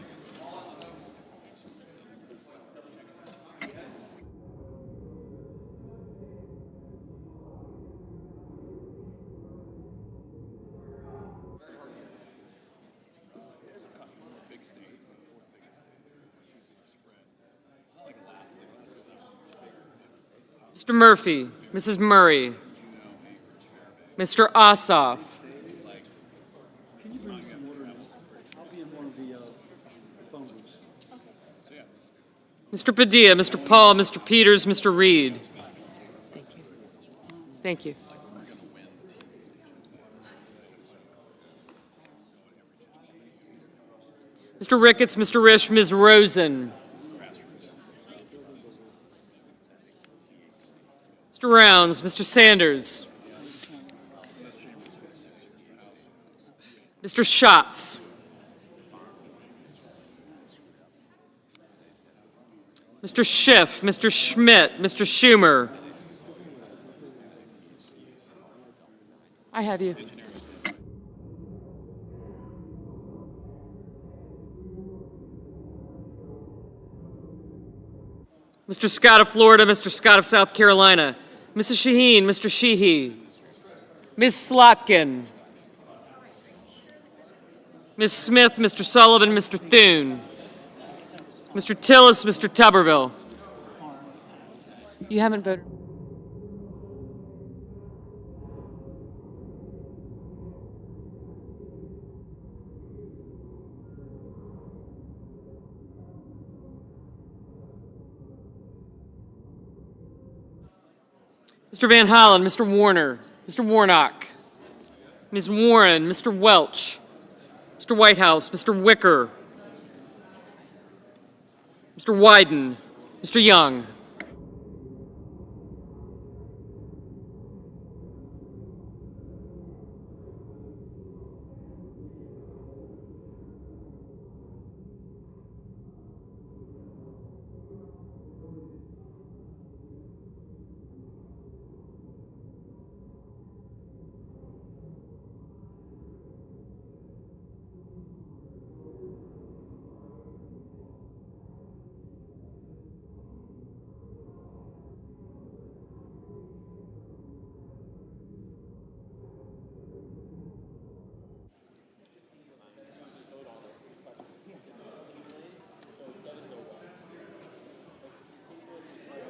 Mr. Murphy, Mrs. Murray, Mr. Ossoff, Mr. Padilla, Mr. Paul, Mr. Peters, Mr. Reed. Thank you. Mr. Ricketts, Mr. Risch, Ms. Rosen. Mr. Rounds, Mr. Sanders. Mr. Schatz. Mr. Schiff, Mr. Schmidt, Mr. Schumer. I have you. Mr. Scott of Florida, Mr. Scott of South Carolina, Mrs. Shaheen, Mr. Sheehy, Ms. Slotkin, Ms. Smith, Mr. Sullivan, Mr. Thune, Mr. Tillis, Mr. Tuberville. You haven't voted. Mr. Van Hollen, Mr. Warner, Mr. Warnock, Ms. Warren, Mr. Welch, Mr. Whitehouse, Mr. Wicker, Mr. Wyden, Mr. Young.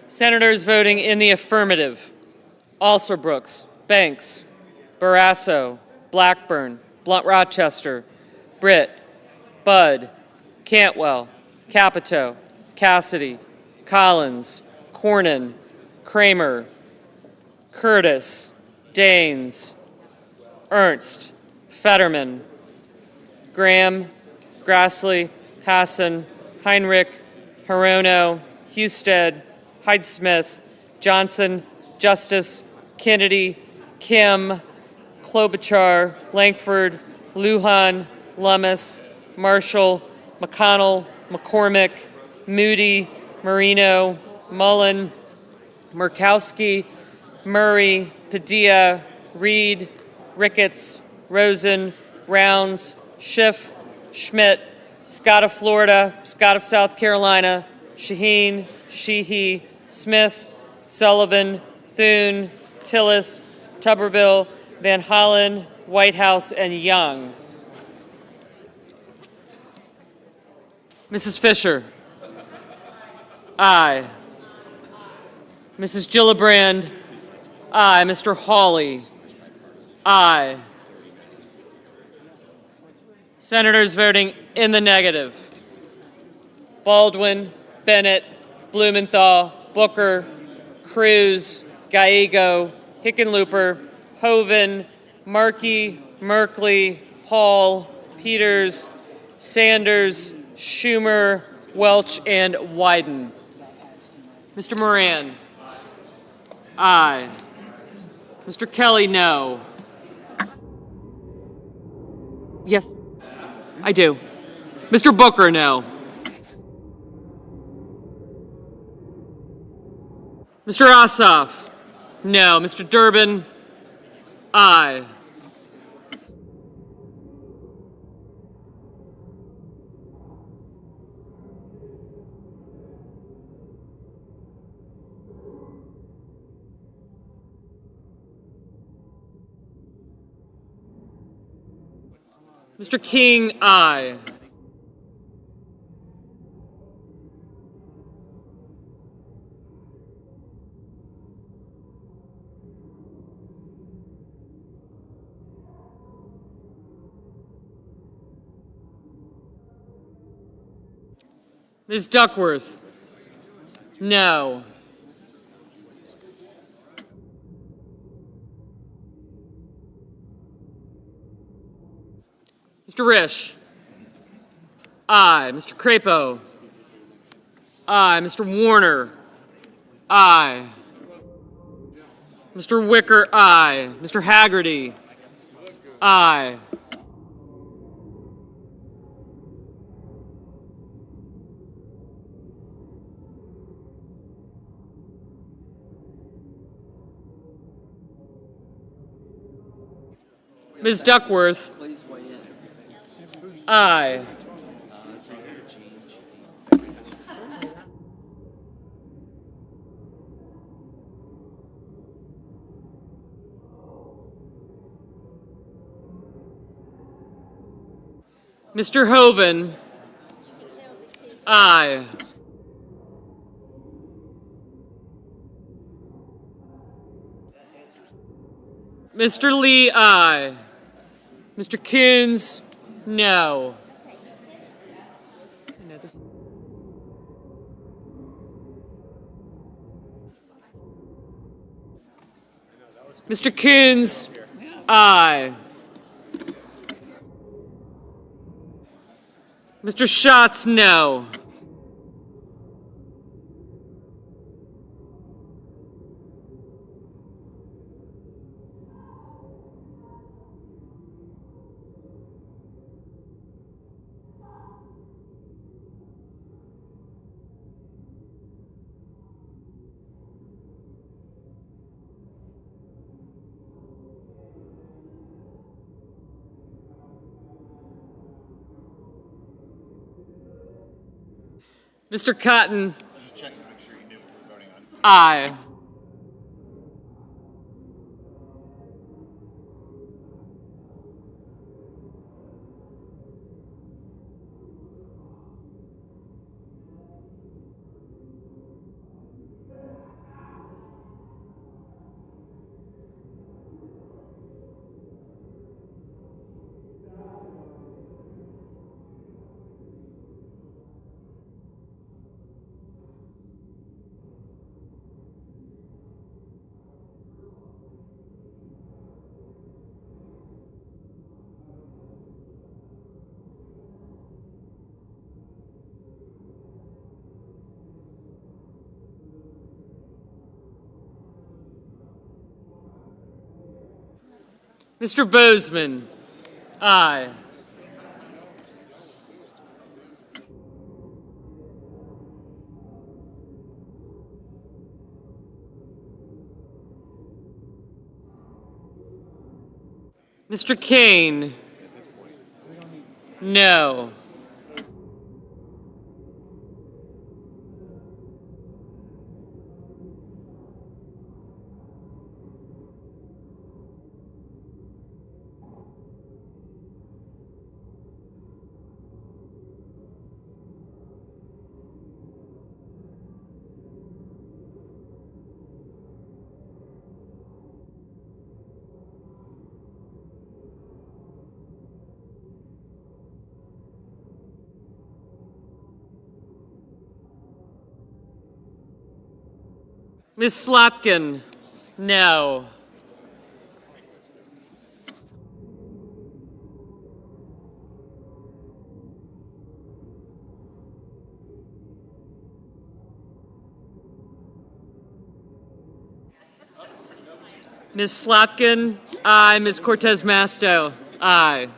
Senators voting in the affirmative: Alsobrooks, Banks, Barrasso, Blackburn, Blunt-Rochester, Britt, Budd, Cantwell, Capito, Cassidy, Collins, Cornyn, Kramer, Curtis, Daines, Ernst, Fetterman, Graham, Grassley, Hassan, Heinrich, Hirono, Husted, Hyde-Smith, Johnson, Justice, Kennedy, Kim, Klobuchar, Lankford, Lujan, Lummis, Marshall, McConnell, McCormick, Moody, Marino, Mullen, Murkowski, Murray, Padilla, Reed, Ricketts, Rosen, Rounds, Schiff, Schmidt, Scott of Florida, Scott of South Carolina, Shaheen, Sheehy, Smith, Sullivan, Thune, Tillis, Tuberville, Van Hollen, Whitehouse, and Young. Mrs. Fisher. Aye. Mrs. Gillibrand. Aye. Mr. Hawley. Aye. Senators voting in the negative: Baldwin, Bennett, Blumenthal, Booker, Cruz, Gallego, Hickenlooper, Hoeven, Markey, Merkley, Paul, Peters, Sanders, Schumer, Welch, and Wyden. Mr. Moran. Aye. Mr. Kelly, no. Yes, I do. Mr. Booker, no. Mr. Ossoff, no. Mr. Durbin, aye. Mr. King, aye. Ms. Duckworth, no. Mr. Risch, aye. Mr. Crapo, aye. Mr. Warner, aye. Mr. Wicker, aye. Mr. Haggerty, aye. Ms. Duckworth, aye. Mr. Hoven. Aye. Mr. Lee, aye. Mr. Coons, no. Mr. Coons, aye. Mr. Schatz, no. Mr. Cotton. Just check to make sure you knew what we're voting on. Aye. Mr. Bozeman, aye. Mr. Kaine, no. Ms. Slotkin, no. Ms. Slotkin, aye. Ms. Cortez Masto, aye.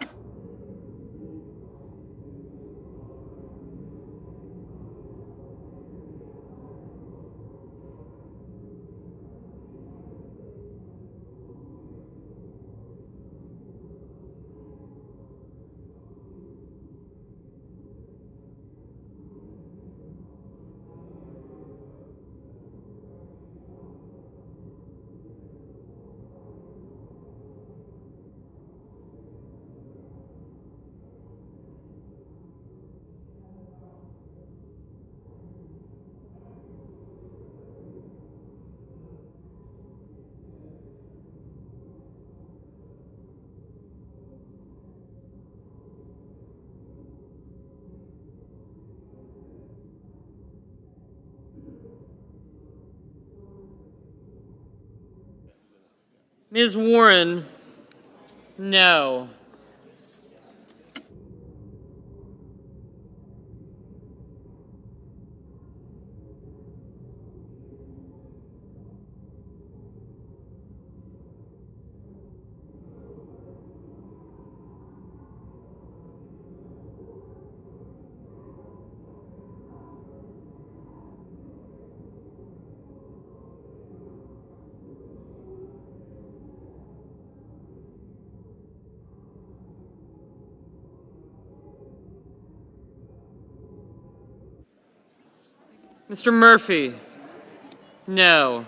Ms. Warren, no. Mr. Murphy, no.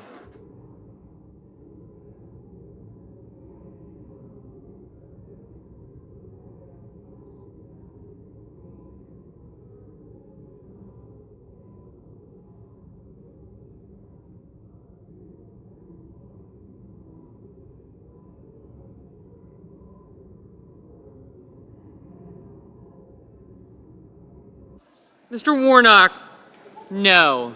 Mr. Warnock, no.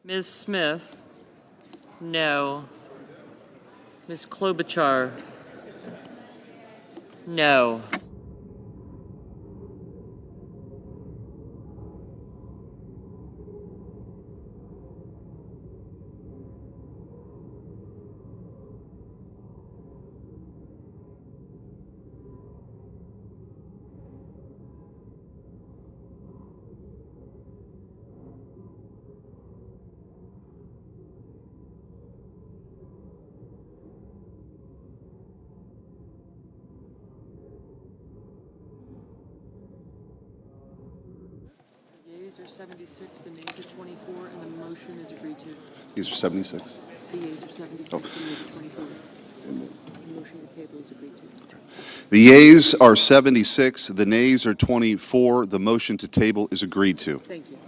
Ms. Smith? No. Ms. Klobuchar? No. Yeas are 76, the nays are 24, and the motion is agreed to. These are 76. The yeas are 76, the nays are 24. The motion to table is agreed to. The yeas are 76. The nays are 24. The motion to table is agreed to. Thank you.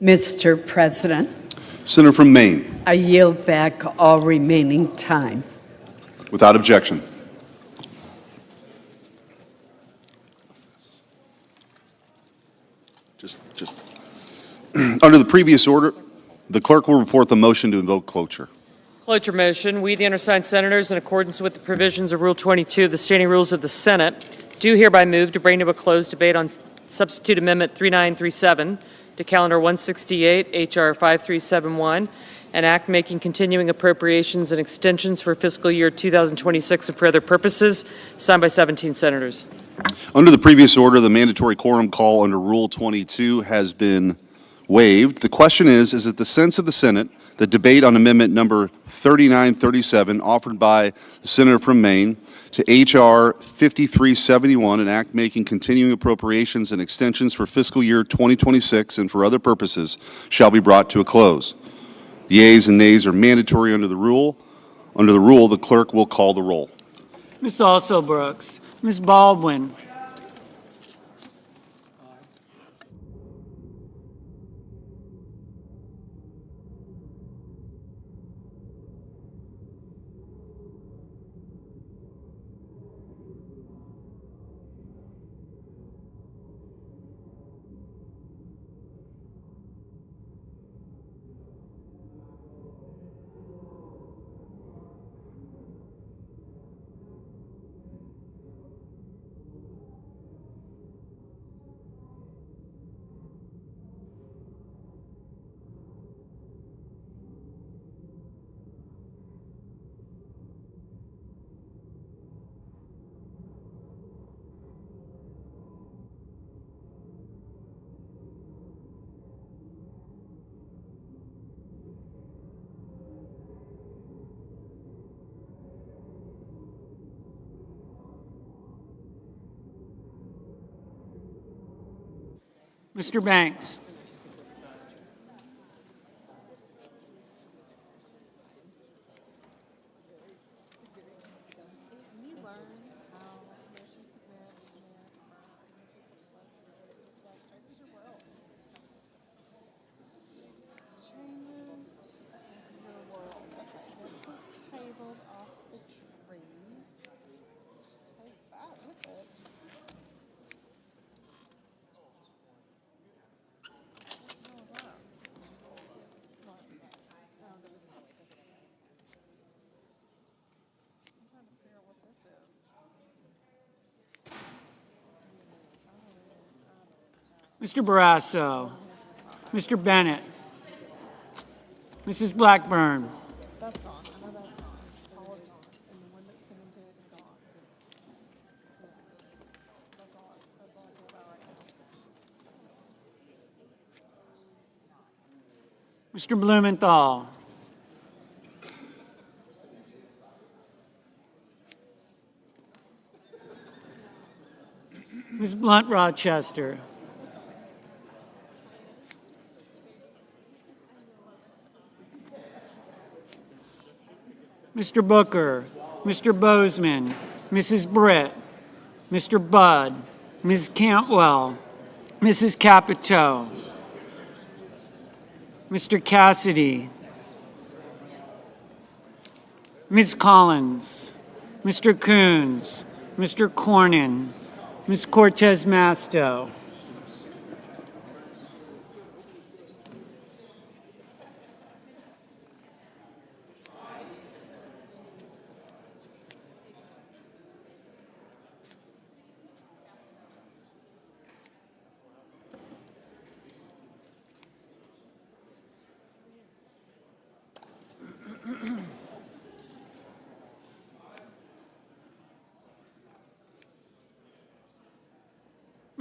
Mr. President, Senator from Maine. I yield back all remaining time. Without objection. Just under the previous order, the clerk will report the motion to invoke cloture. Cloture motion. We, the undersigned senators, in accordance with the provisions of Rule 22 of the Standing Rules of the Senate, do hereby move to bring to a close debate on Substitute Amendment 3937 to Calendar 168, H.R. 5371, an act making continuing appropriations and extensions for fiscal year 2026 and for other purposes, signed by 17 senators. Under the previous order, the mandatory quorum call under Rule 22 has been waived. The question is it the sense of the Senate that debate on amendment number 3937 offered by the senator from Maine to H.R. 5371, an act making continuing appropriations and extensions for fiscal year 2026 and for other purposes, shall be brought to a close. The yeas and nays are mandatory under the rule. Under the rule, the clerk will call the roll. Ms. Alsobrooks, Ms. Baldwin, Mr. Banks. Mr. Barrasso, Mr. Bennett, Mrs. Blackburn, Mr. Blumenthal, Ms. Blunt Rochester, Mr. Booker, Mr. Bozeman, Mrs. Britt, Mr. Budd, Ms. Cantwell, Mrs. Capito, Mr. Cassidy, Ms. Collins, Mr. Coons, Mr. Cornyn, Ms. Cortez Masto.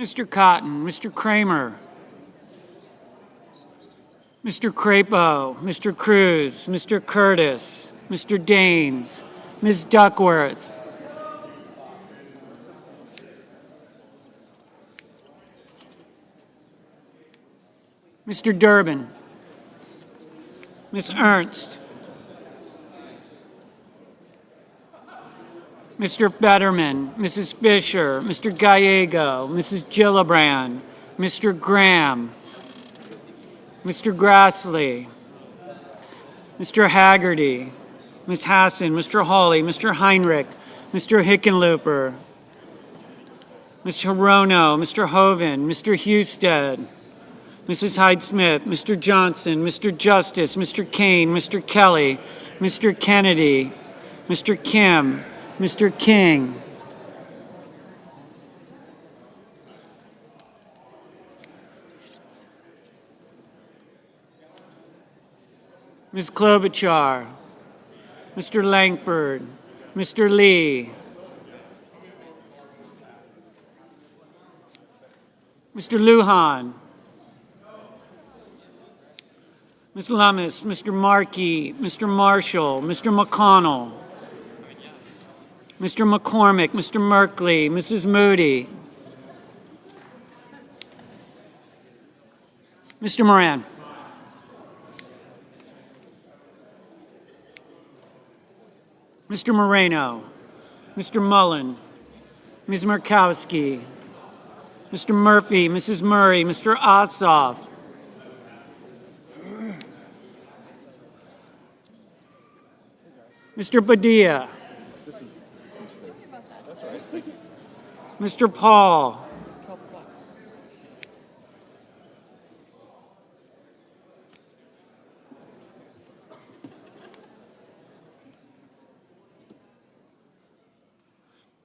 Mr. Cotton, Mr. Kramer, Mr. Crapo, Mr. Cruz, Mr. Curtis, Mr. Daines, Ms. Duckworth, Mr. Durbin, Ms. Ernst, Mr. Fetterman, Mrs. Fisher, Mr. Gallego, Mrs. Gillibrand, Mr. Graham, Mr. Grassley, Mr. Haggerty, Ms. Hassan, Mr. Hawley, Mr. Heinrich, Mr. Hickenlooper, Ms. Hirono, Mr. Hoven, Mr. Husted, Mrs. Hyde-Smith, Mr. Johnson, Mr. Justice, Mr. Kaine, Mr. Kelly, Mr. Kennedy, Mr. Kim, Mr. King, Ms. Klobuchar, Mr. Langford, Mr. Lee, Mr. Lujan, Ms. Lummis, Mr. Markey, Mr. Marshall, Mr. McConnell, Mr. McCormick, Mr. Merkley, Mrs. Moody, Mr. Moran, Mr. Moreno, Mr. Mullen, Ms. Murkowski, Mr. Murphy, Mrs. Murray, Mr. Ossoff, Mr. Padilla, Mr. Paul,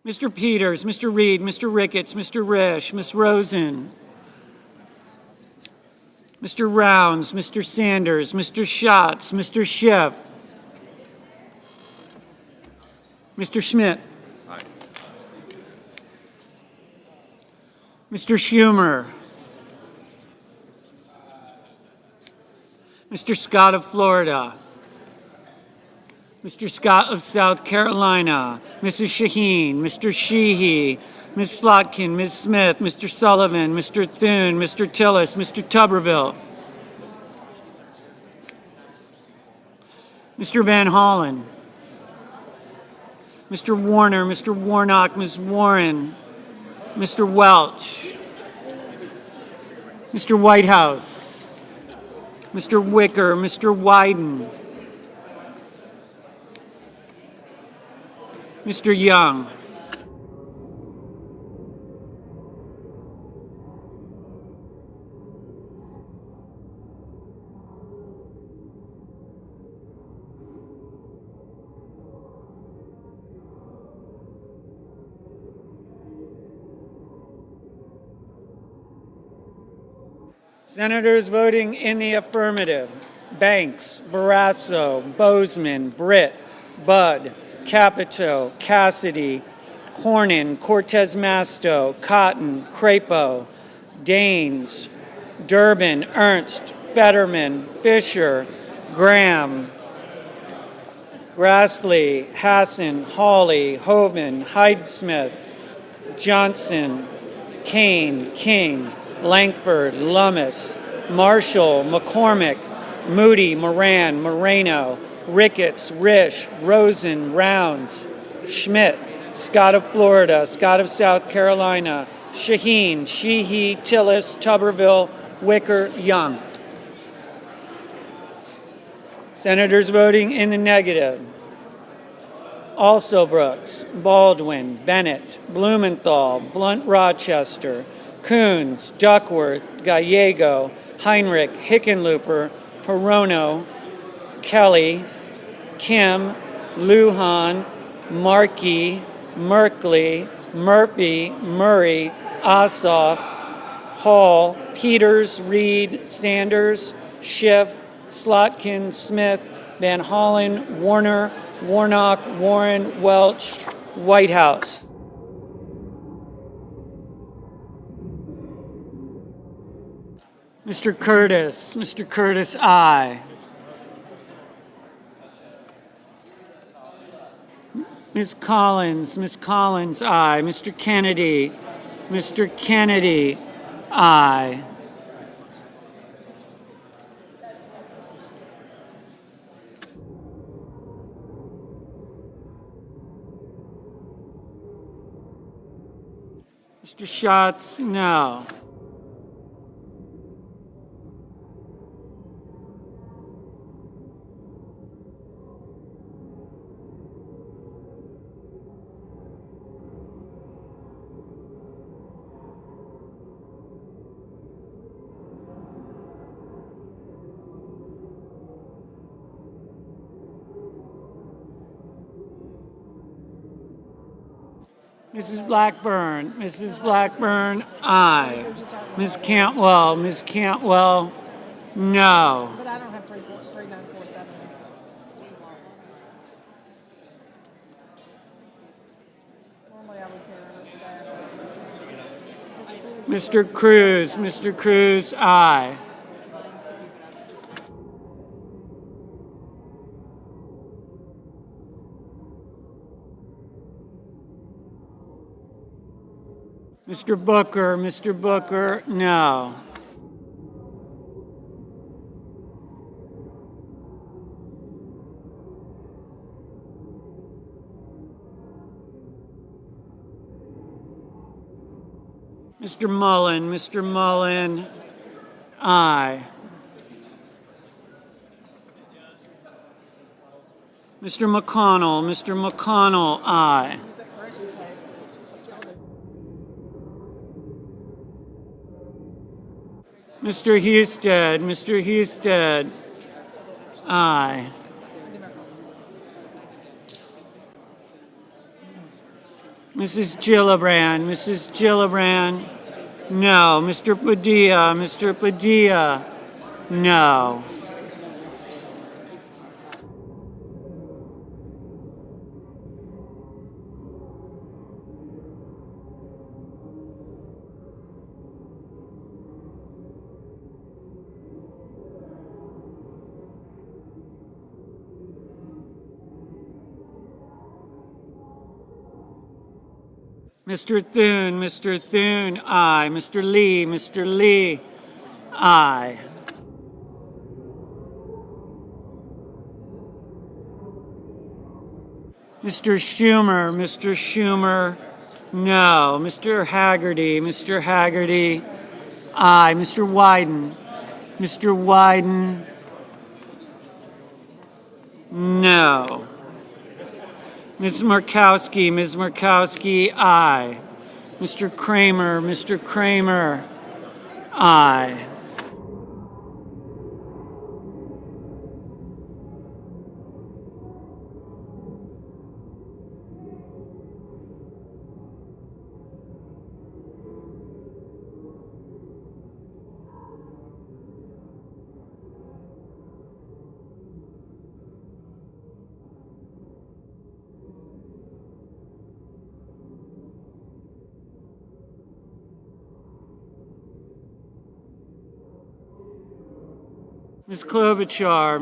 Mr. Peters, Mr. Reed, Mr. Ricketts, Mr. Risch, Ms. Rosen, Mr. Rounds, Mr. Sanders, Mr. Schatz, Mr. Schiff, Mr. Schmidt, Mr. Schumer, Mr. Scott of Florida, Mr. Scott of South Carolina, Mrs. Shaheen, Mr. Sheehy, Ms. Slotkin, Ms. Smith, Mr. Sullivan, Mr. Thune, Mr. Tillis, Mr. Tuberville, Mr. Van Hollen, Mr. Warner, Mr. Warnock, Ms. Warren, Mr. Welch, Mr. Whitehouse, Mr. Wicker, Mr. Wyden, Mr. Young, Senators voting in the affirmative: Banks, Barrasso, Bozeman, Britt, Budd, Capito, Cassidy, Cornyn, Cortez Masto, Cotton, Crapo, Daines, Durbin, Ernst, Fetterman, Fisher, Graham, Grassley, Hassan, Hawley, Hoven, Hyde-Smith, Johnson, Kaine, King, Langford, Lummis, Marshall, McCormick, Moody, Moran, Moreno, Ricketts, Risch, Rosen, Rounds, Schmidt, Scott of Florida, Scott of South Carolina, Shaheen, Sheehy, Tillis, Tuberville, Wicker, Young. Senators voting in the negative: Also Brooks, Baldwin, Bennett, Blumenthal, Blunt Rochester, Coons, Duckworth, Gallego, Heinrich, Hickenlooper, Hirono, Kelly, Kim, Lujan, Markey, Merkley, Murphy, Murray, Ossoff, Hall, Peters, Reed, Sanders, Schiff, Slotkin, Smith, Van Hollen, Warner, Warnock, Warren, Welch, Whitehouse. Mr. Curtis, aye. Ms. Collins, aye. Mr. Kennedy, aye. Mr. Schatz, no. Mrs. Blackburn, aye. Ms. Cantwell, no. But I don't have 3947. Normally I would carry it today. Mr. Cruz, aye. Mr. Booker, no. Mr. Mullen, aye. Mr. McConnell, aye. Mr. Husted, aye. Mrs. Gillibrand, no. Mr. Padilla, no. Mr. Thune, aye. Mr. Lee, aye. Mr. Schumer, no. Mr. Haggerty, aye. Mr. Wyden, no. Ms. Murkowski, aye. Mr. Kramer, aye. Ms. Klobuchar,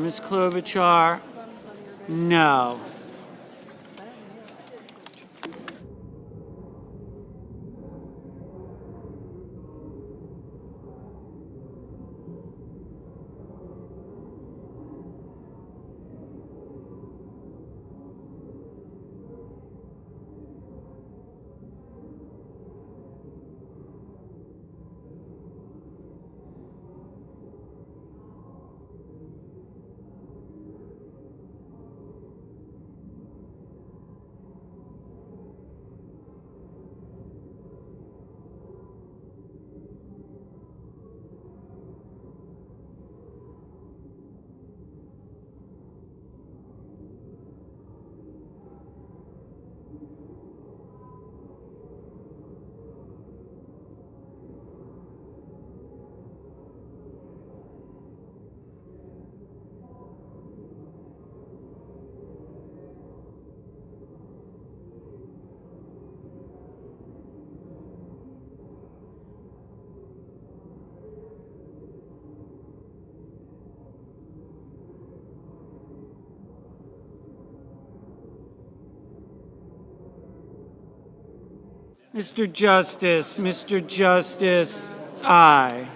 no. Mr. Justice, aye.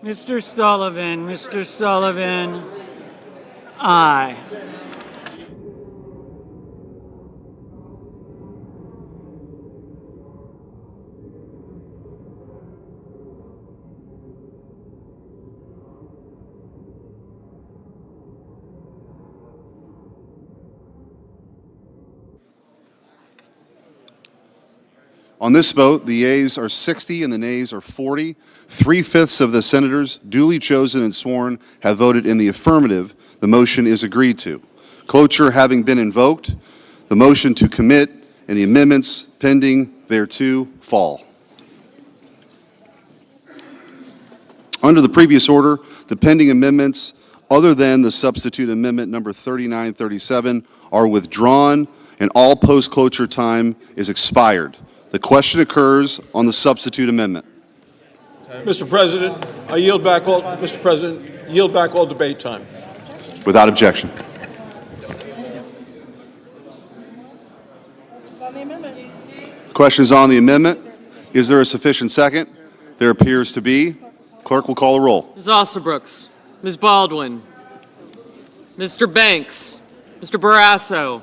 Mr. Sullivan, aye. On this vote, the yeas are 60 and the nays are 40. 3/5 of the senators duly chosen and sworn have voted in the affirmative. The motion is agreed to. Cloture having been invoked, the motion to commit and the amendments pending thereto fall. Under the previous order, the pending amendments, other than the substitute amendment number 3937, are withdrawn and all post-cloture time is expired. The question occurs on the substitute amendment. Mr. President, I yield back all, Mr. President, yield back all debate time. Without objection. Questions on the amendment? Is there a sufficient second? There appears to be. Clerk will call a roll. Ms. Ossobrooks, Ms. Baldwin, Mr. Banks, Mr. Barrasso,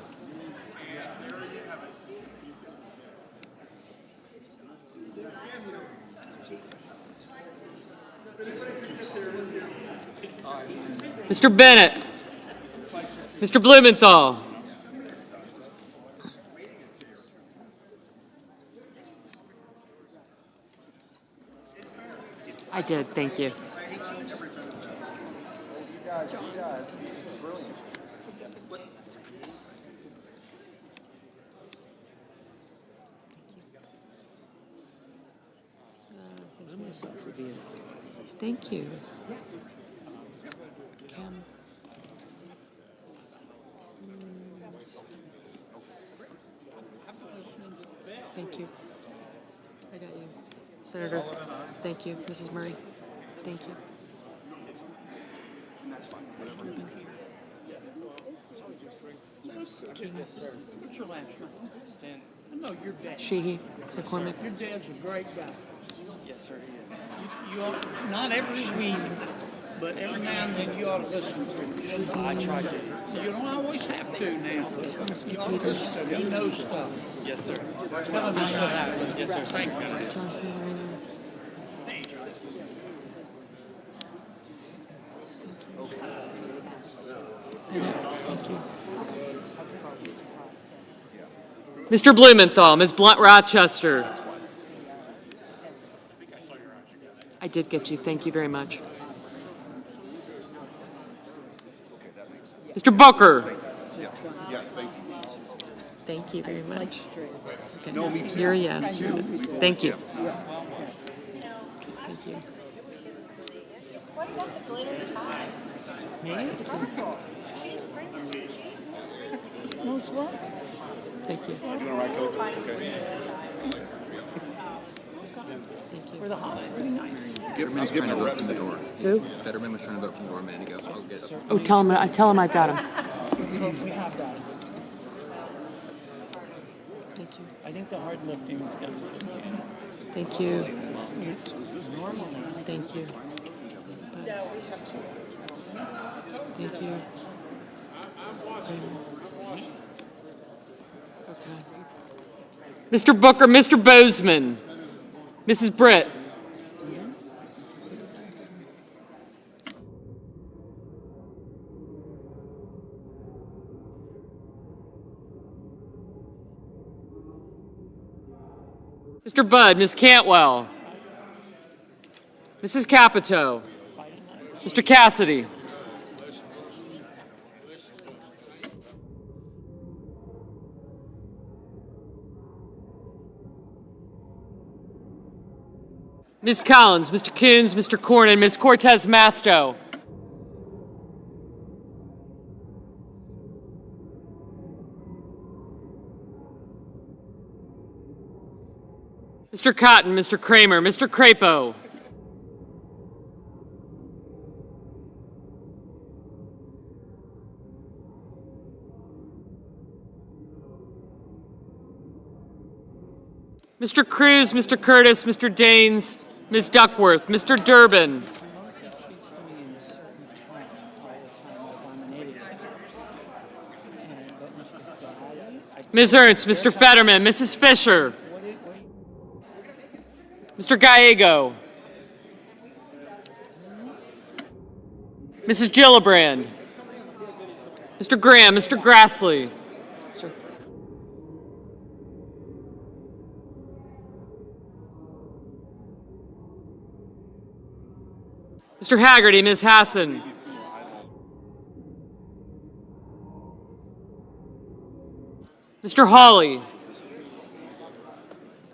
Mr. Bennett, Mr. Blumenthal, I did, thank you. Thank you. Thank you. I got you. Senator, thank you. Mrs. Murray, thank you. What's your last name? Stan. I know your dad. Shaheen, McCormick. Your dad's a great guy. Yes, sir, he is. You ought, not every week, but every now and then you ought to listen to him. I try to. So you don't always have to now. You ought to listen to him. He knows stuff. Yes, sir. Tell him I know that. Yes, sir. Thank you. Mr. Blumenthal, Ms. Blunt Rochester. I did get you. Thank you very much. Mr. Booker. Yeah, thank you. Thank you very much. Okay. No, me too. You're a yes. Thank you. Thank you. What about the glitter tie? It's purple. Most what? Thank you. You want to write, Coach? Okay. Thank you. For the holidays, it'd be nice. I'll give him a rep set. Who? Fetterman was trying to vote from the door a minute ago. I'll get Oh, tell him I've got him. We have got it. Thank you. I think the hard lifting is done. Thank you. Is this normal now? Thank you. No, we have two. Thank you. Okay. Mr. Booker, Mr. Bozeman, Mrs. Britt. Mr. Budd, Ms. Cantwell, Mrs. Capito, Mr. Cassidy. Ms. Collins, Mr. Coons, Mr. Cornyn, Ms. Cortez Masto. Mr. Cotton, Mr. Kramer, Mr. Crapo. Mr. Cruz, Mr. Curtis, Mr. Daines, Ms. Duckworth, Mr. Durbin. Ms. Ernst, Mr. Fetterman, Mrs. Fisher. Mr. Gallego. Mrs. Gillibrand. Mr. Graham, Mr. Grassley. Sir. Mr. Haggerty, Ms. Hassan. Mr. Hawley.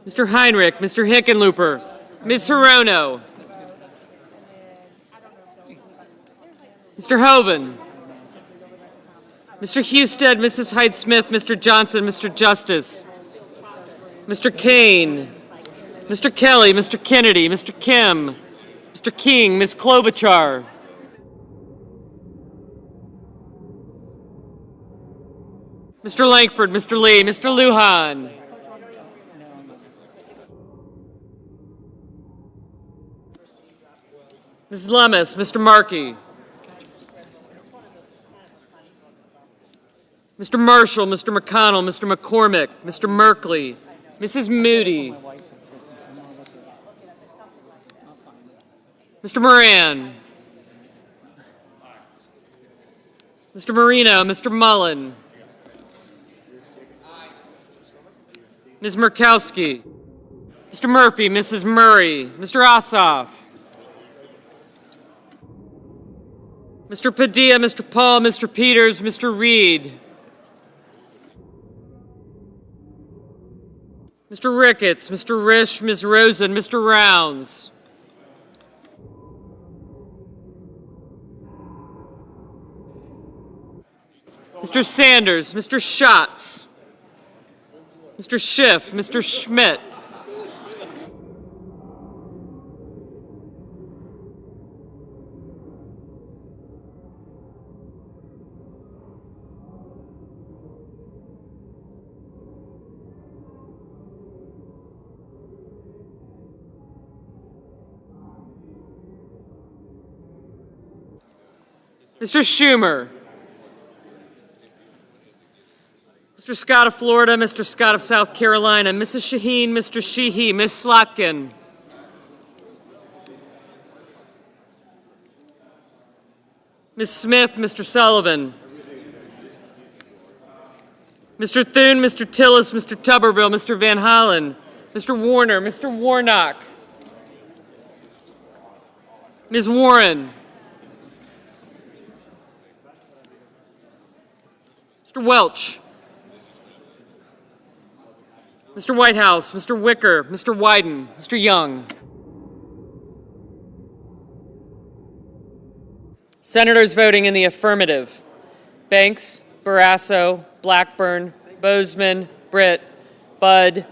Mr. Heinrich, Mr. Hickenlooper, Ms. Hirono. Mr. Hoven. Mr. Husted, Mrs. Hyde-Smith, Mr. Johnson, Mr. Justice. Mr. Kaine. Mr. Kelly, Mr. Kennedy, Mr. Kim. Mr. King, Ms. Klobuchar. Mr. Langford, Mr. Lee, Mr. Lujan. Ms. Lummis, Mr. Markey. Mr. Marshall, Mr. McConnell, Mr. McCormick, Mr. Merkley, Mrs. Moody. Mr. Moran. Mr. Marino, Mr. Mullen. Ms. Murkowski. Mr. Murphy, Mrs. Murray, Mr. Ossoff. Mr. Padilla, Mr. Paul, Mr. Peters, Mr. Reed. Mr. Ricketts, Mr. Risch, Ms. Rosen, Mr. Rounds. Mr. Sanders, Mr. Schatz. Mr. Schiff, Mr. Schmidt. Mr. Schumer. Mr. Scott of Florida, Mr. Scott of South Carolina, Mrs. Shaheen, Mr. Sheehy, Ms. Slotkin. Ms. Smith, Mr. Sullivan. Mr. Thune, Mr. Tillis, Mr. Tuberville, Mr. Van Hollen, Mr. Warner, Mr. Warnock. Ms. Warren. Mr. Welch. Mr. Whitehouse, Mr. Wicker, Mr. Wyden, Mr. Young. Senators voting in the affirmative: Banks, Barrasso, Blackburn, Bozeman, Britt, Budd,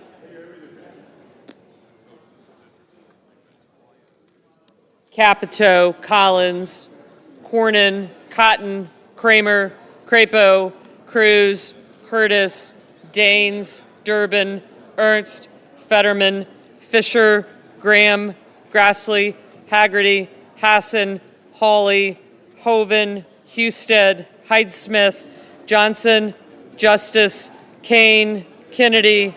Capito, Collins, Cornyn, Cotton, Kramer, Crapo, Cruz, Curtis, Daines, Durbin, Ernst, Fetterman, Fisher, Graham, Grassley, Haggerty, Hassan, Hawley, Hoven, Husted, Hyde-Smith, Johnson, Justice, Kaine, Kennedy,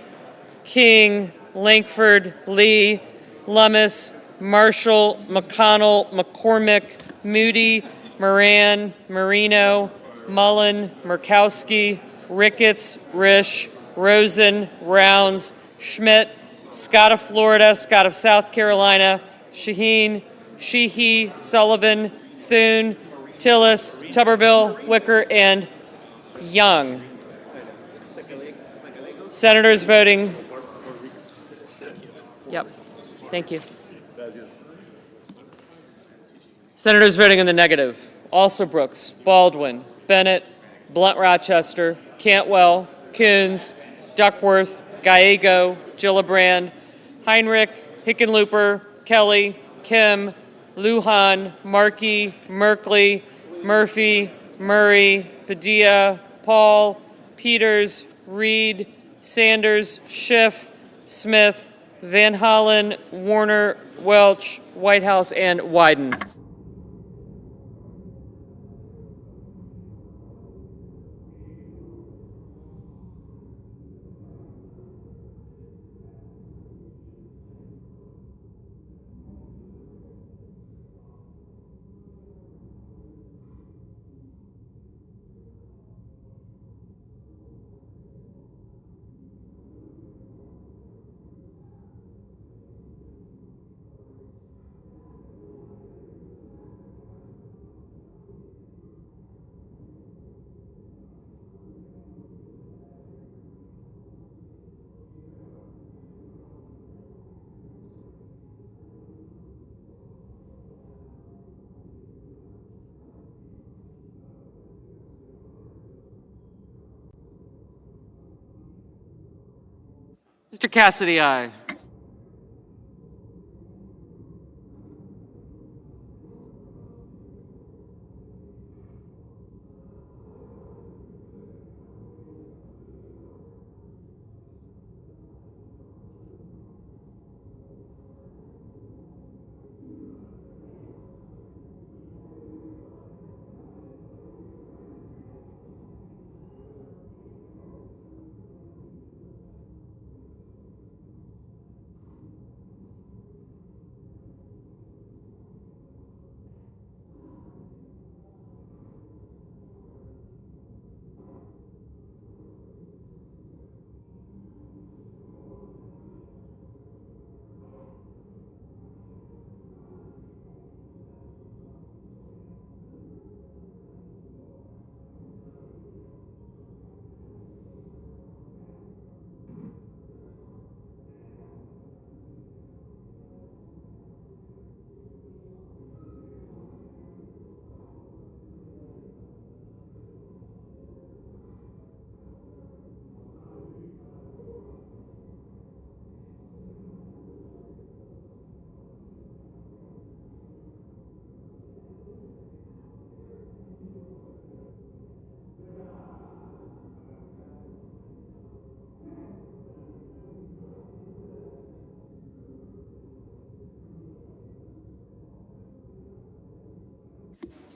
King, Lankford, Lee, Lummis, Marshall, McConnell, McCormick, Moody, Moran, Marino, Mullen, Murkowski, Ricketts, Risch, Rosen, Rounds, Schmidt, Scott of Florida, Scott of South Carolina, Shaheen, Sheehy, Sullivan, Thune, Tillis, Tuberville, Wicker, and Young. Senators voting. Yep. Thank you. Senators voting in the negative: Alsobrooks, Baldwin, Bennett, Blunt Rochester, Cantwell, Coons, Duckworth, Gallego, Gillibrand, Heinrich, Hickenlooper, Kelly, Kim, Lujan, Markey, Merkley, Murphy, Murray, Padilla, Paul, Peters, Reed, Sanders, Schiff, Smith, Van Hollen, Warner, Welch, Whitehouse, and Wyden. Mr. Cassidy, aye.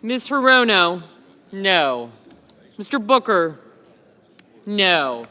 Ms. Hirono, no. Mr. Booker, no.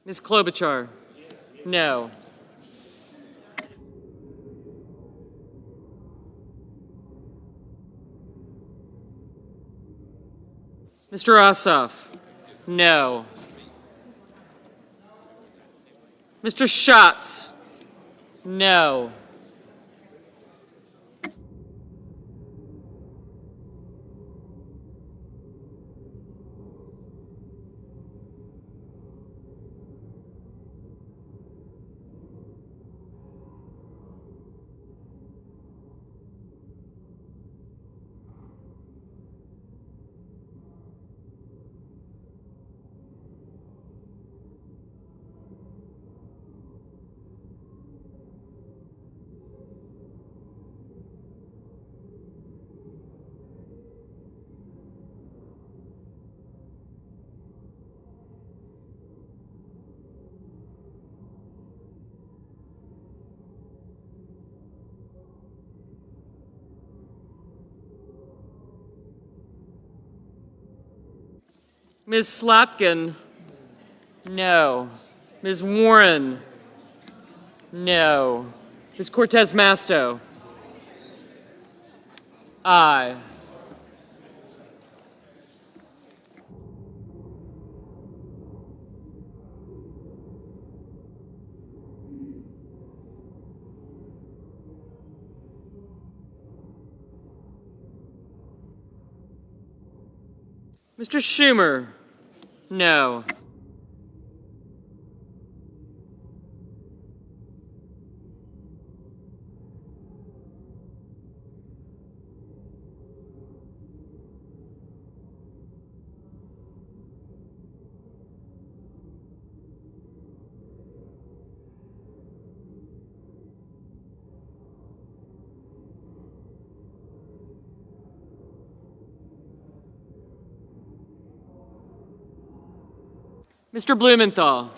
Ms. Klobuchar? No. Mr. Ossoff? No. Mr. Schatz? No. Ms. Slotkin? No. Ms. Warren? No. Ms. Cortez Masto? Aye. Mr. Schumer? No. Mr. Blumenthal?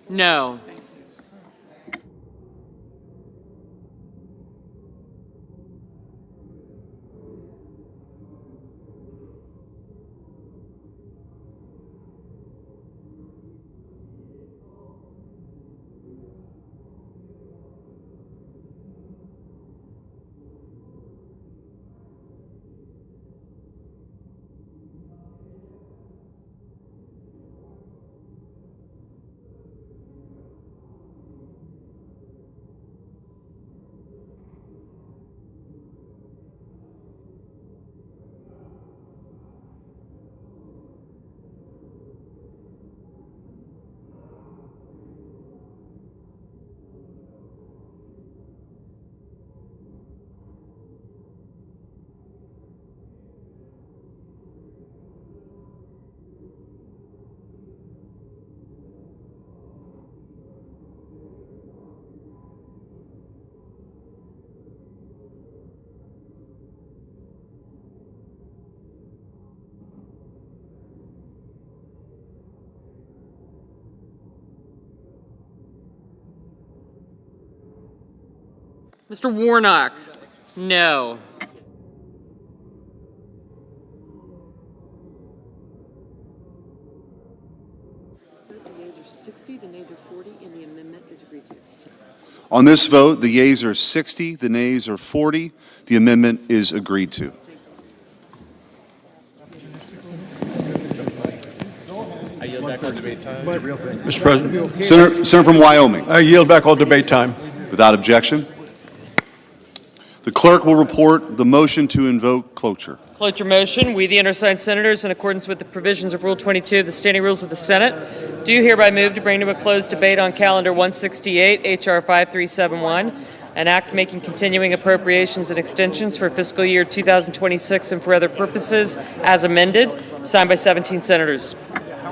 No. Mr. Warnock? No. The yeas are 60, the nays are 40, and the amendment is agreed to. On this vote, the yeas are 60, the nays are 40. The amendment is agreed to. I yield back on debate time. Mr. President. Senator from Wyoming. I yield back all debate time. Without objection. The clerk will report the motion to invoke cloture. Cloture motion. We, the undersigned senators, in accordance with the provisions of Rule 22 of the Standing Rules of the Senate, do hereby move to bring to a closed debate on Calendar 168, H.R. 5371, an act making continuing appropriations and extensions for fiscal year 2026 and for other purposes, as amended, signed by 17 senators.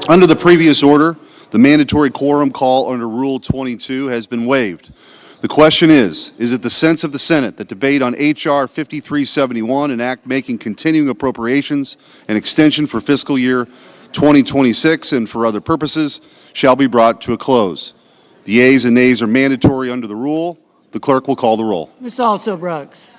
Under the previous order, the mandatory quorum call under Rule 22 has been waived. The question is it the sense of the Senate that debate on H.R. 5371, an act making continuing appropriations and extension for fiscal year 2026 and for other purposes, shall be brought to a close? The yeas and nays are mandatory under the rule. The clerk will call the roll. Ms. Also Brooks.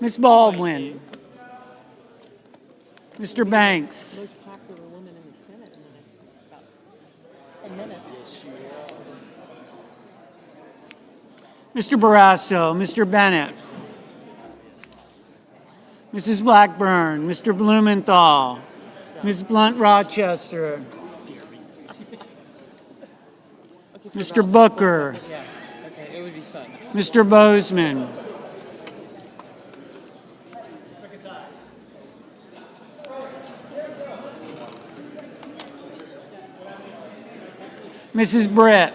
Ms. Baldwin. Mr. Banks. Most popular woman in the Senate in about 10 minutes. Mr. Barrasso, Mr. Bennett. Mrs. Blackburn, Mr. Blumenthal, Ms. Blunt-Rochester, Mr. Booker, Yeah, okay, it would be fun. Mr. Bozeman, Mrs. Britt,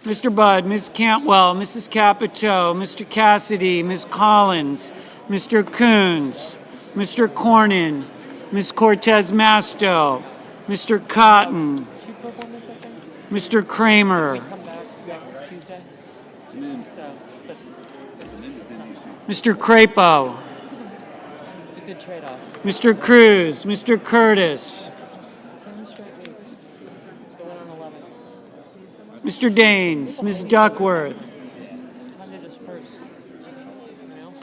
Mr. Budd, Ms. Cantwell, Mrs. Capito, Mr. Cassidy, Ms. Collins, Mr. Coons, Mr. Cornyn, Ms. Cortez Masto, Mr. Cotton, Mr. Kramer, Come back next Tuesday. So, but Mr. Crapo, it's a good trade-off. Mr. Cruz, Mr. Curtis, 10 straight weeks. Going on 11. Mr. Daines, Ms. Duckworth, Time to disperse. You know?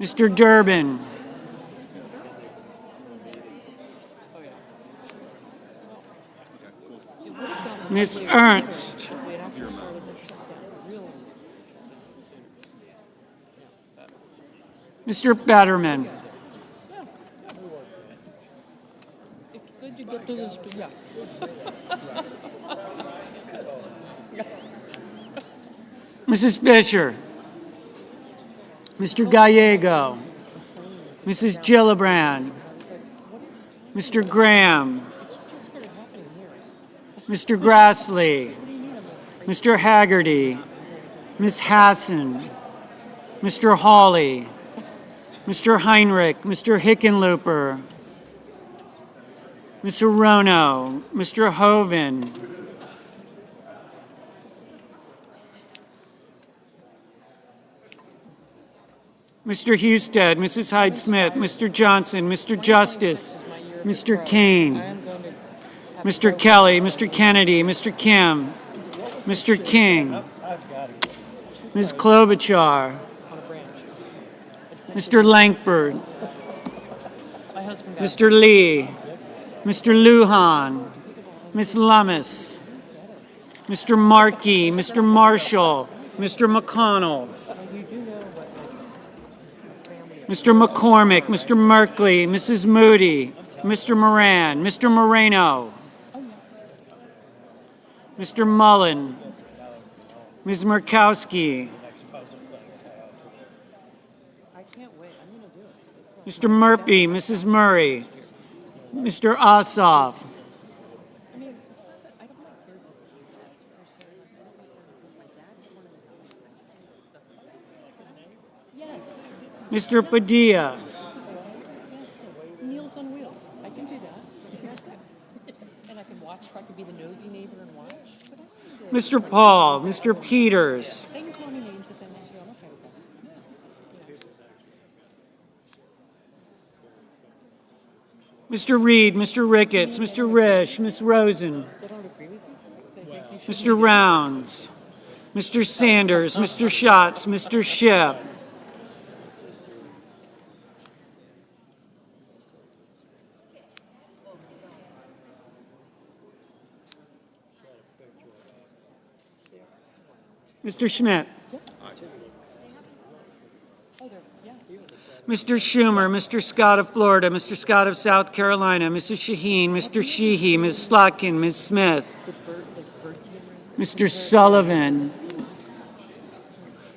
Mr. Durbin, Ms. Ernst, If we had actually started this shutdown, really. Mr. Fetterman, It's good to get to this, yeah. Mrs. Fisher, Mr. Gallego, Mrs. Gillibrand, Mr. Graham, Mr. Grassley, Mr. Haggerty, Ms. Hassan, Mr. Hawley, Mr. Heinrich, Mr. Hickenlooper, Mr. Rono, Mr. Hoven, Mr. Husted, Mrs. Hyde-Smith, Mr. Johnson, Mr. Justice, Mr. Kaine, Mr. Kelly, Mr. Kennedy, Mr. Kim, Mr. King, Ms. Klobuchar, Mr. Langford, Mr. Lee, Mr. Lujan, Ms. Lummis, Mr. Markey, Mr. Marshall, Mr. McConnell, Mr. McCormick, Mr. Merkley, Mrs. Moody, Mr. Moran, Mr. Moreno, Mr. Mullen, Ms. Murkowski, Mr. Murphy, Mrs. Murray, Mr. Ossoff, I mean, it's not that I don't like birds as pets per se. My dad wanted to Yes. Mr. Padilla, Meals on Wheels. I can do that. That's it. And I can watch. I can be the nosy neighbor and watch. But I don't do Mr. Paul, Mr. Peters, They can call me names if they want to. I'm okay with that. Mr. Reed, Mr. Ricketts, Mr. Risch, Ms. Rosen, They don't agree with me. They think you should Mr. Rounds, Mr. Sanders, Mr. Schatz, Mr. Schiff, Mr. Schmidt, Mr. Schumer, Mr. Scott of Florida, Mr. Scott of South Carolina, Mrs. Shaheen, Mr. Sheehy, Ms. Slotkin, Ms. Smith, Mr. Sullivan,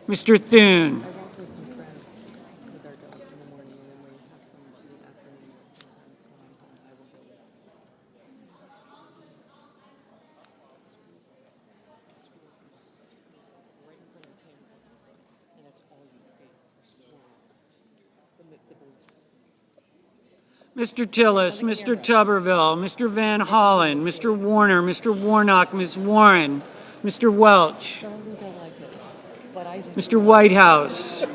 Mr. Thune, Mr. Tillis, Mr. Tuberville, Mr. Van Hollen, Mr. Warner, Mr. Warnock, Ms. Warren, Mr. Welch, Mr. Whitehouse,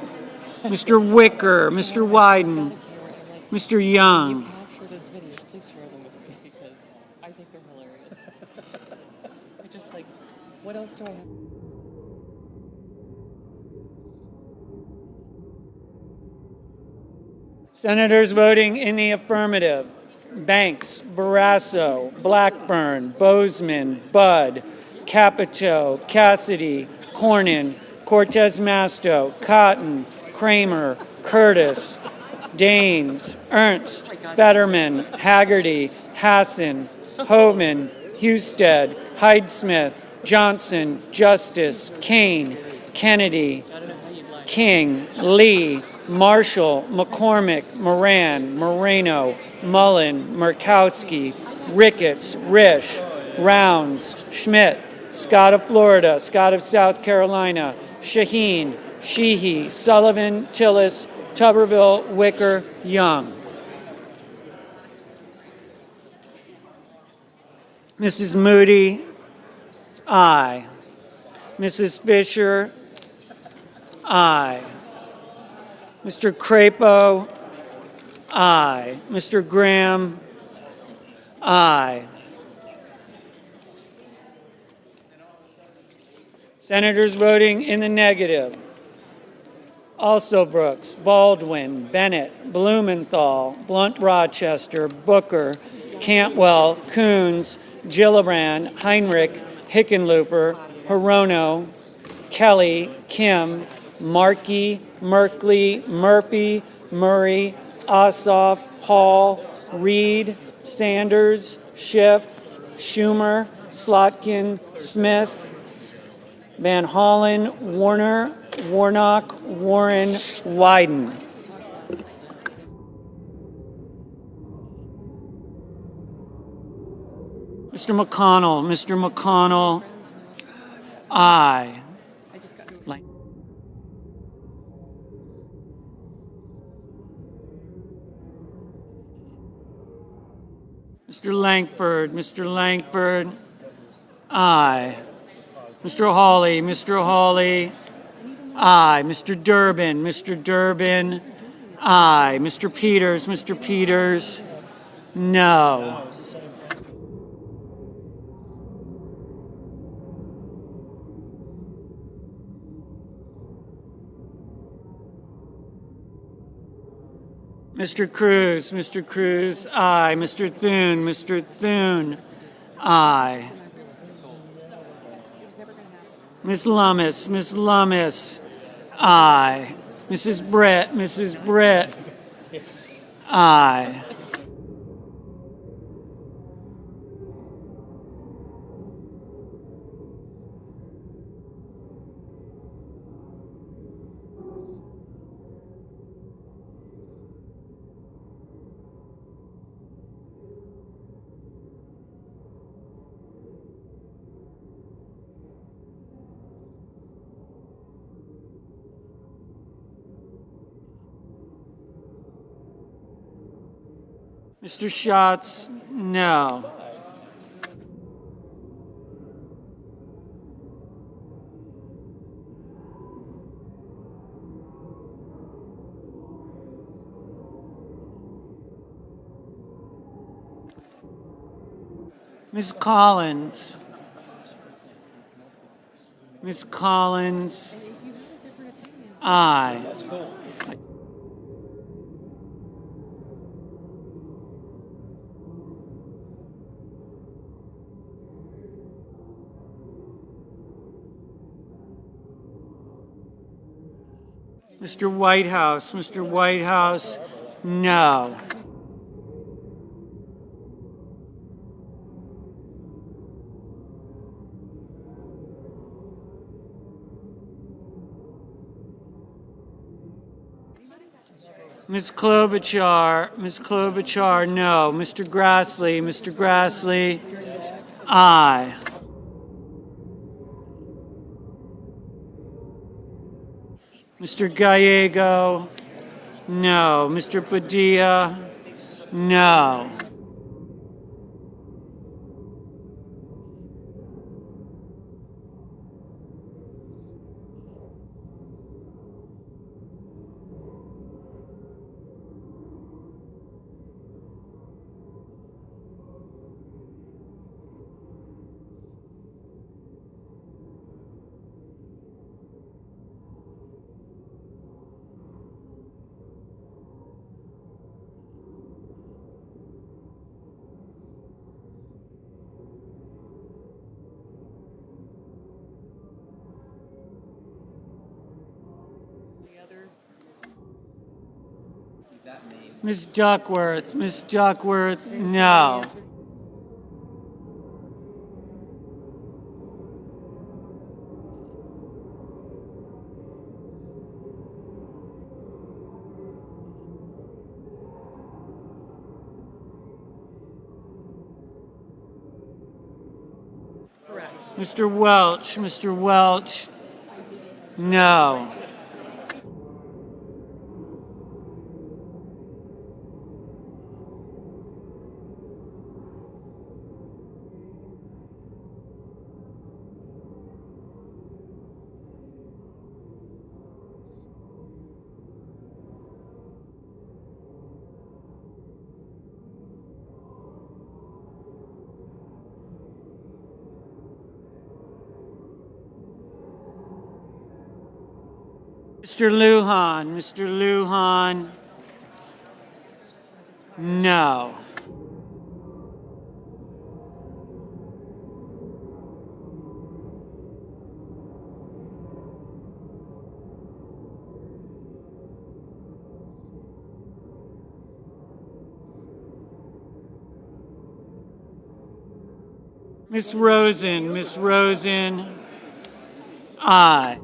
Mr. Wicker, Mr. Wyden, Mr. Young, capture this video. Please share them with me because I think they're hilarious. I just like, what else do I have? Senators voting in the affirmative: Banks, Barrasso, Blackburn, Bozeman, Budd, Capito, Cassidy, Cornyn, Cortez Masto, Cotton, Kramer, Curtis, Daines, Ernst, Fetterman, Haggerty, Hassan, Hovind, Husted, Hyde-Smith, Johnson, Justice, Kaine, Kennedy, King, Lee, Marshall, McCormick, Moran, Moreno, Mullen, Murkowski, Ricketts, Risch, Rounds, Schmidt, Scott of Florida, Scott of South Carolina, Shaheen, Sheehy, Sullivan, Tillis, Tuberville, Wicker, Young. Mrs. Moody, aye. Mrs. Fisher, aye. Mr. Crapo, aye. Mr. Graham, aye. Senators voting in the negative: also Brooks, Baldwin, Bennett, Blumenthal, Blunt Rochester, Booker, Cantwell, Coons, Gillibrand, Heinrich, Hickenlooper, Hirono, Kelly, Kim, Markey, Merkley, Murphy, Murray, Ossoff, Paul, Reed, Sanders, Schiff, Schumer, Slotkin, Smith, Van Hollen, Warner, Warnock, Warren, Wyden. Mr. McConnell, aye. Mr. Langford, aye. Mr. Hawley, aye. Mr. Durbin, aye. Mr. Peters, no. Mr. Cruz, aye. Mr. Thune, aye. Miss Lummis, aye. Mrs. Brett, aye. Mr. Schatz, no. Ms. Collins, aye. Mr. Whitehouse, no. Ms. Klobuchar, no. Mr. Grassley, aye. Mr. Gallego, no. Mr. Padilla, no. Ms. Duckworth, Ms. Duckworth, no. Mr. Welch, no. Mr. Lujan, no. Ms. Rosen, aye.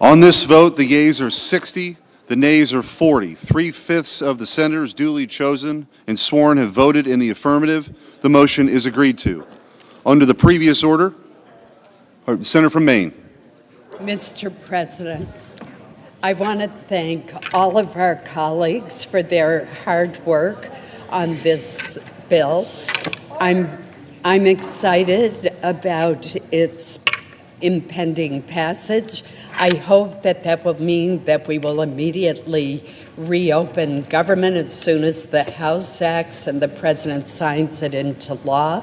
On this vote, the yeas are 60, the nays are 40. 3/5 of the senators duly chosen and sworn have voted in the affirmative. The motion is agreed to. Under the previous order, Senator from Maine. Mr. President, I want to thank all of our colleagues for their hard work on this bill. I'm excited about its impending passage. I hope that that will mean that we will immediately reopen government as soon as the House acts and the President signs it into law.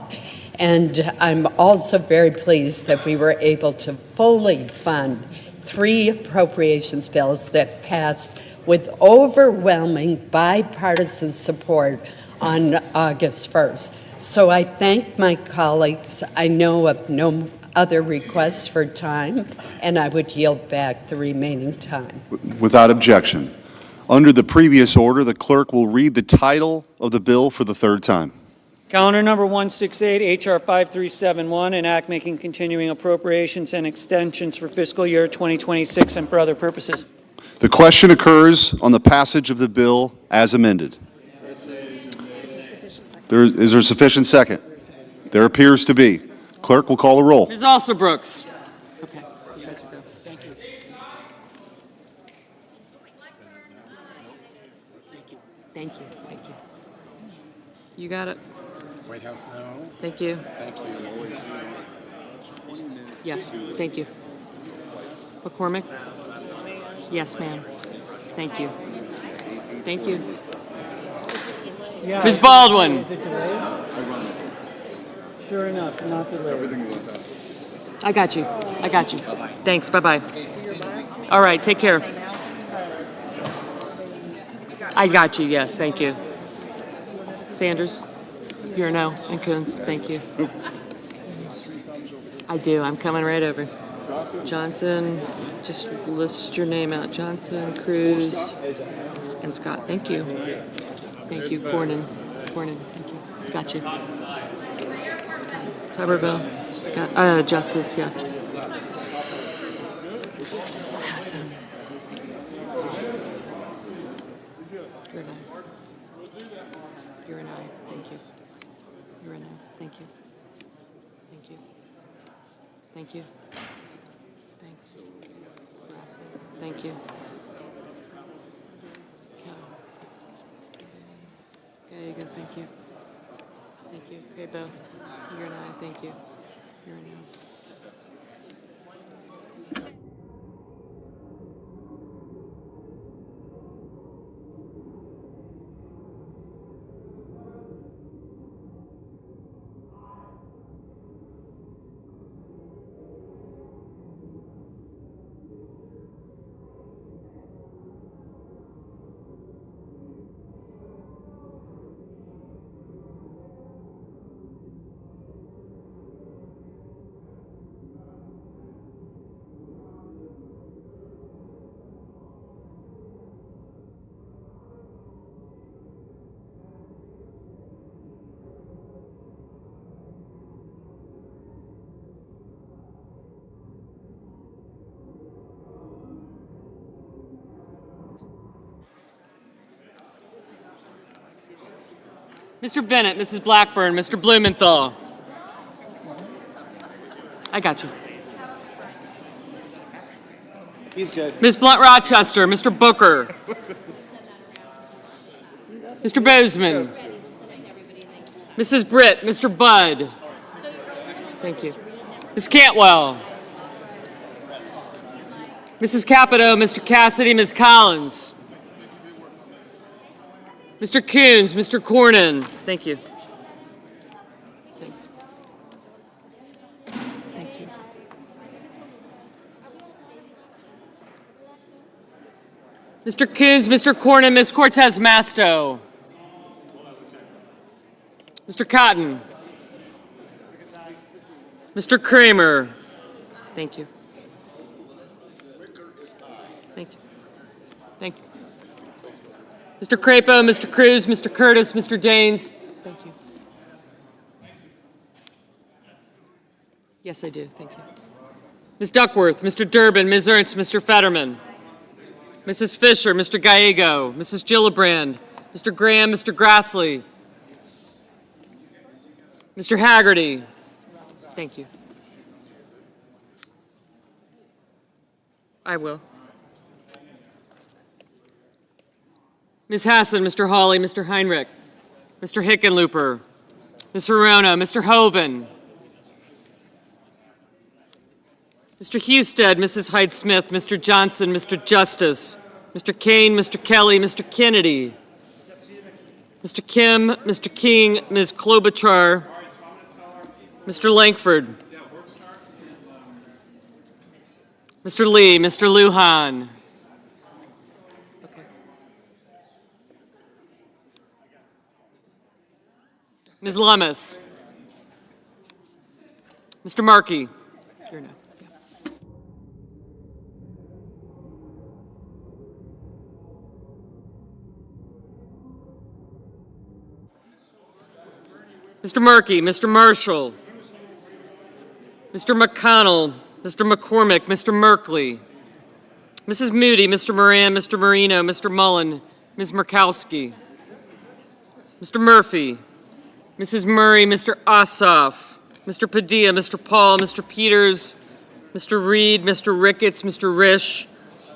And I'm also very pleased that we were able to fully fund 3 appropriations bills that passed with overwhelming bipartisan support on August 1st. So I thank my colleagues. I know of no other requests for time, and I would yield back the remaining time. Without objection. Under the previous order, the clerk will read the title of the bill for the third time. Calendar number 168, H.R. 5371, an act making continuing appropriations and extensions for fiscal year 2026 and for other purposes. The question occurs on the passage of the bill as amended. Is there sufficient second? There appears to be. Clerk will call the roll. Ms. Alsobrooks. Okay, you guys are go. Thank you. Thank you. Thank you. You got it. White House, no. Thank you. Thank you. Yes, thank you. McCormick? Yes, ma'am. Thank you. Thank you. Ms. Baldwin? Sure enough, not delayed. I got you. I got you. Thanks. Bye-bye. All right, take care. I got you. Yes, thank you. Sanders? You're a no. And Coons? Thank you. I do. I'm coming right over. Johnson, just list your name out. Johnson, Cruz, and Scott. Thank you. Thank you. Cornyn. Thank you. Got you. Tuberville. Got, Justice, yeah. Hassan. You're an aye. Thank you. You're an aye. Thank you. Thank you. Thank you. Thanks. Thank you. Okay, good. Thank you. Thank you. Okay, Bo. You're an aye. Thank you. You're an aye. Mr. Bennett, Mrs. Blackburn, Mr. Blumenthal. I got you. He's good. Ms. Blunt Rochester, Mr. Booker. Mr. Bozeman. Mrs. Britt, Mr. Budd. Thank you. Ms. Cantwell. Mrs. Capito, Mr. Cassidy, Ms. Collins. Mr. Coons, Mr. Cornyn. Thank you. Thanks. Thank you. Mr. Coons, Mr. Cornyn, Ms. Cortez Masto. Mr. Cotton. Mr. Kramer. Thank you. Thank you. Thank you. Mr. Crapo, Mr. Cruz, Mr. Curtis, Mr. Janes. Thank you. Yes, I do. Thank you. Ms. Duckworth, Mr. Durbin, Ms. Ernst, Mr. Fetterman. Mrs. Fisher, Mr. Gallego, Mrs. Gillibrand, Mr. Graham, Mr. Grassley. Mr. Haggerty. Thank you. I will. Ms. Hassan, Mr. Hawley, Mr. Heinrich, Mr. Hickenlooper, Ms. Verona, Mr. Hoven, Mr. Husted, Mrs. Hyde-Smith, Mr. Johnson, Mr. Justice, Mr. Kaine, Mr. Kelly, Mr. Kennedy, Mr. Kim, Mr. King, Ms. Klobuchar, Mr. Lankford, Mr. Lee, Mr. Lujan. Okay. Ms. Lummis. Mr. Markey. You're not. Mr. Markey, Mr. Marshall, Mr. McConnell, Mr. McCormick, Mr. Merkley, Mrs. Moody, Mr. Moran, Mr. Marino, Mr. Mullen, Ms. Murkowski, Mr. Murphy, Mrs. Murray, Mr. Ossoff, Mr. Padilla, Mr. Paul, Mr. Peters, Mr. Reed, Mr. Ricketts, Mr. Risch,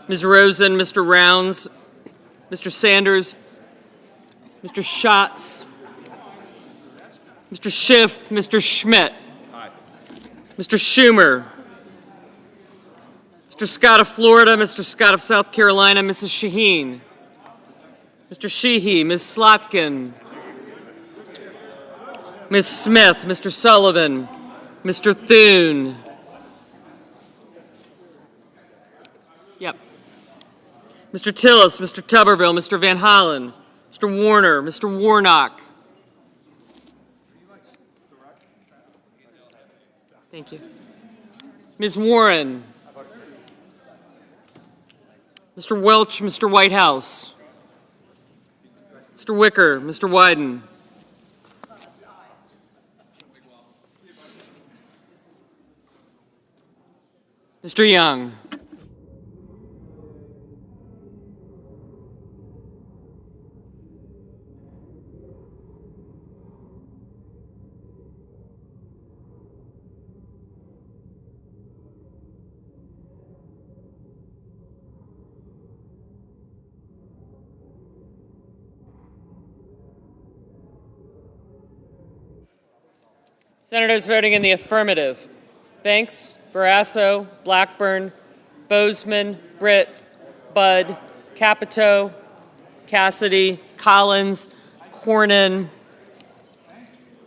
Ms. Rosen, Mr. Rounds, Mr. Sanders, Mr. Schatz, Mr. Schiff, Mr. Schmidt, Mr. Schumer, Mr. Scott of Florida, Mr. Scott of South Carolina, Mrs. Shaheen, Mr. Sheehy, Ms. Slotkin, Ms. Smith, Mr. Sullivan, Mr. Thune. Yep. Mr. Tillis, Mr. Tuberville, Mr. Van Hollen, Mr. Warner, Mr. Warnock. Thank you. Ms. Warren. Mr. Welch, Mr. Whitehouse. Mr. Wicker, Mr. Wyden. Mr. Young. Senators voting in the affirmative: Banks, Barrasso, Blackburn, Bozeman, Britt, Budd, Capito, Cassidy, Collins, Cornyn,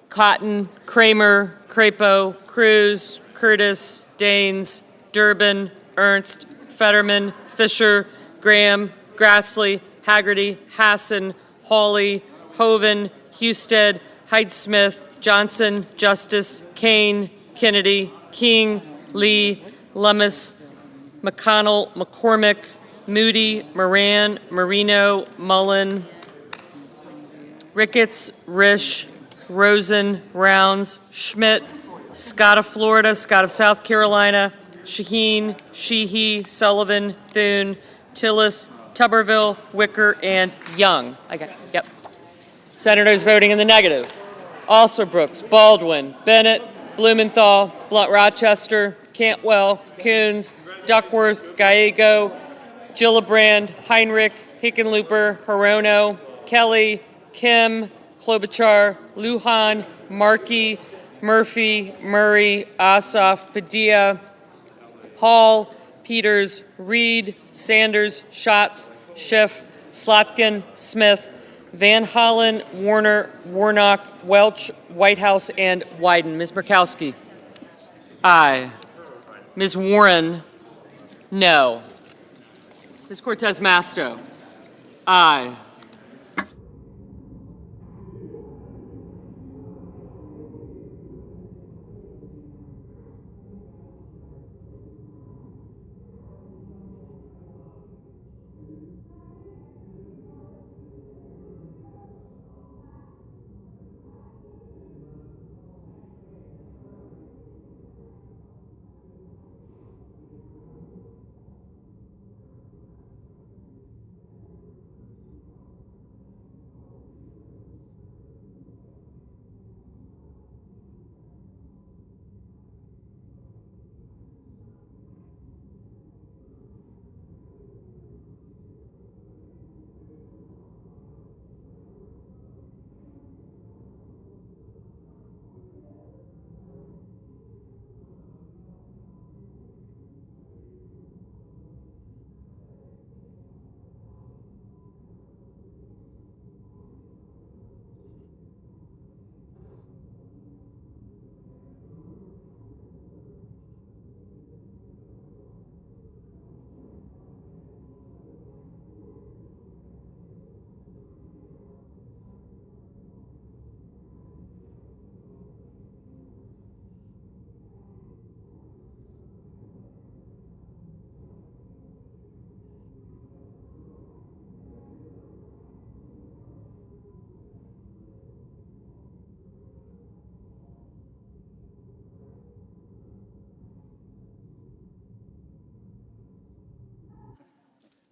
Cotton, Kramer, Crapo, Cruz, Curtis, Daines, Durbin, Ernst, Fetterman, Fisher, Graham, Grassley, Haggerty, Hassan, Hawley, Hoven, Husted, Hyde-Smith, Johnson, Justice, Kaine, Kennedy, King, Lee, Lummis, McConnell, McCormick, Moody, Moran, Marino, Mullen, Ricketts, Risch, Rosen, Rounds, Schmidt, Scott of Florida, Scott of South Carolina, Shaheen, Sheehy, Sullivan, Thune, Tillis, Tuberville, Wicker, and Young. I got it. Yep. Senators voting in the negative: Alsobrooks, Baldwin, Bennett, Blumenthal, Blunt-Rochester, Cantwell, Coons, Duckworth, Gallego, Gillibrand, Heinrich, Hickenlooper, Hirono, Kelly, Kim, Klobuchar, Lujan, Markey, Murphy, Murray, Ossoff, Padilla, Hall, Peters, Reed, Sanders, Schatz, Schiff, Slotkin, Smith, Van Hollen, Warner, Warnock, Welch, Whitehouse, and Wyden. Ms. Murkowski? Aye. Ms. Warren? No. Ms. Cortez Masto? Aye.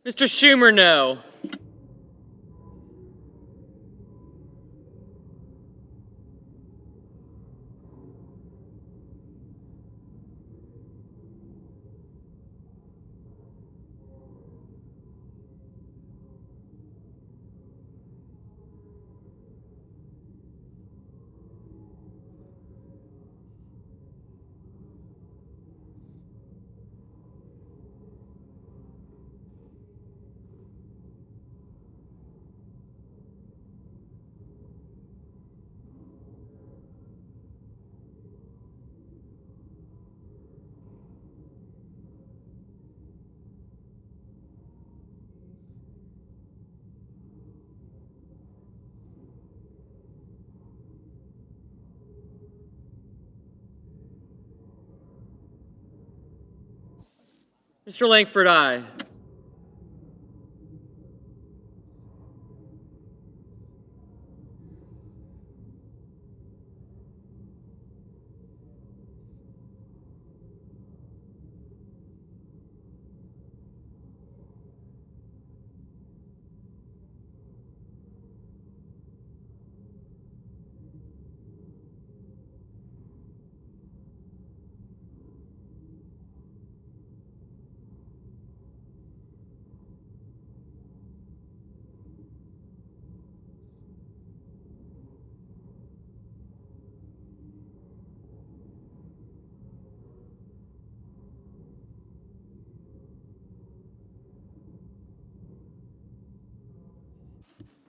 Mr. Schumer, no. Mr. Langford, aye.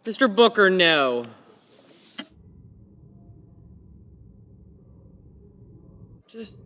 Mr. Booker, no. Just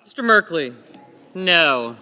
Mr. Merkley? No.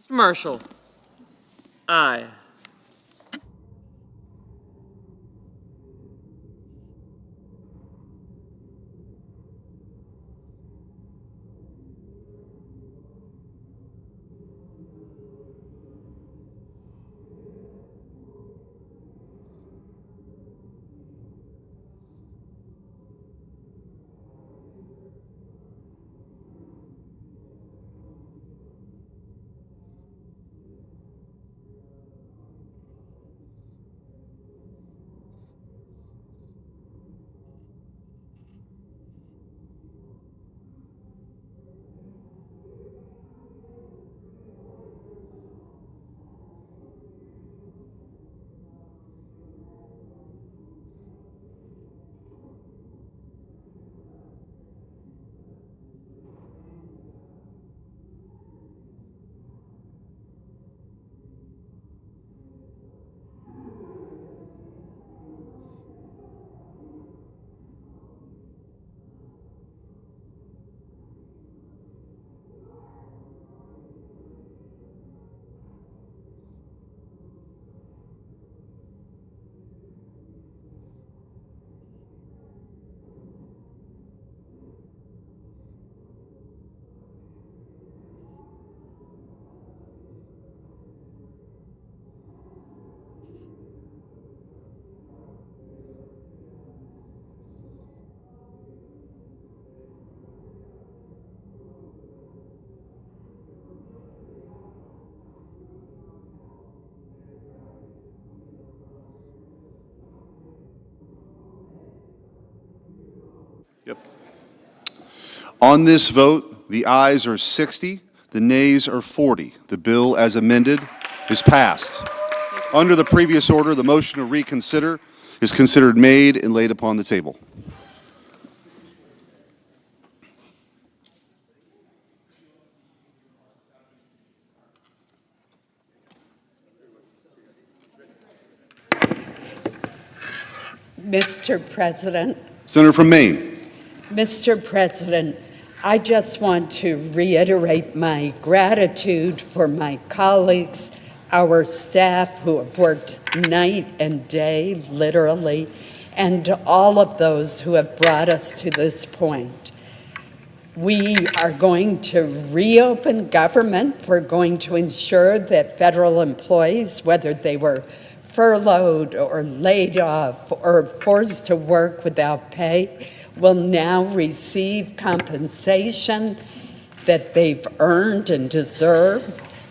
Mr. Marshall? Aye. Yep. On this vote, the ayes are 60, the nays are 40. The bill as amended is passed. Under the previous order, the motion to reconsider is considered made and laid upon the table. Mr. President. Senator from Maine. Mr. President, I just want to reiterate my gratitude for my colleagues, our staff who have worked night and day, literally, and all of those who have brought us to this point. We are going to reopen government. We're going to ensure that federal employees, whether they were furloughed or laid off or forced to work without pay, will now receive compensation that they've earned and deserve.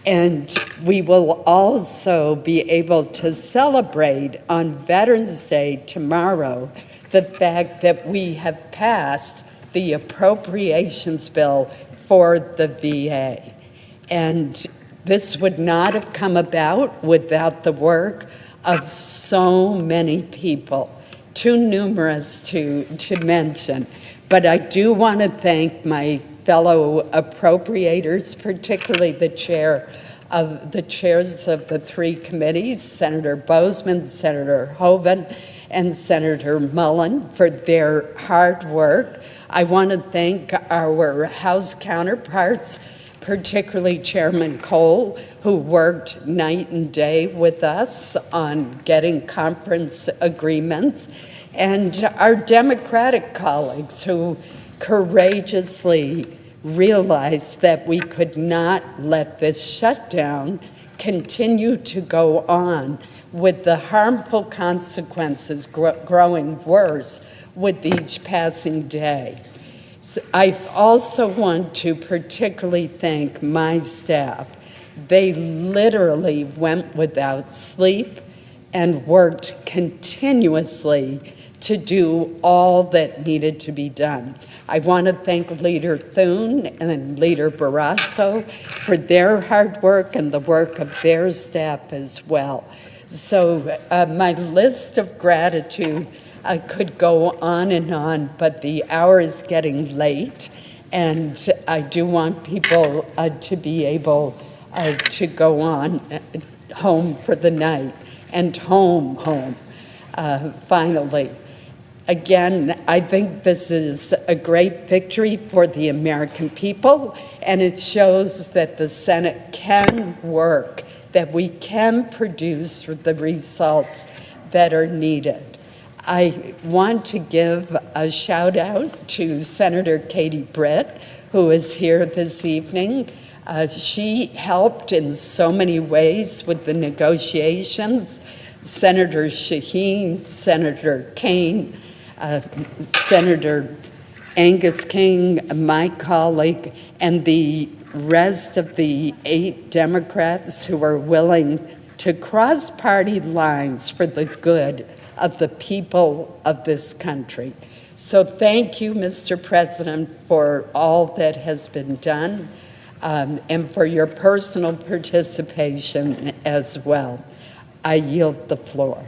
And we will also be able to celebrate on Veterans Day tomorrow the fact that we have passed the appropriations bill for the VA. And this would not have come about without the work of so many people, too numerous to mention. But I do want to thank my fellow appropriators, particularly the chairs of the three committees, Senator Bozeman, Senator Hoeven, and Senator Mullen, for their hard work. I want to thank our House counterparts, particularly Chairman Cole, who worked night and day with us on getting conference agreements, and our Democratic colleagues who courageously realized that we could not let this shutdown continue to go on with the harmful consequences growing worse with each passing day. So I also want to particularly thank my staff. They literally went without sleep and worked continuously to do all that needed to be done. I want to thank Leader Thune and Leader Barrasso for their hard work and the work of their staff as well. So my list of gratitude could go on, but the hour is getting late, and I do want people to be able to go on home for the night and home, finally. Again, I think this is a great victory for the American people, and it shows that the Senate can work, that we can produce the results that are needed. I want to give a shout out to Senator Katie Britt, who is here this evening. She helped in so many ways with the negotiations. Senator Shaheen, Senator Kaine, Senator Angus King, my colleague, and the rest of the 8 Democrats who are willing to cross party lines for the good of the people of this country. So thank you, Mr. President, for all that has been done and for your personal participation as well. I yield the floor.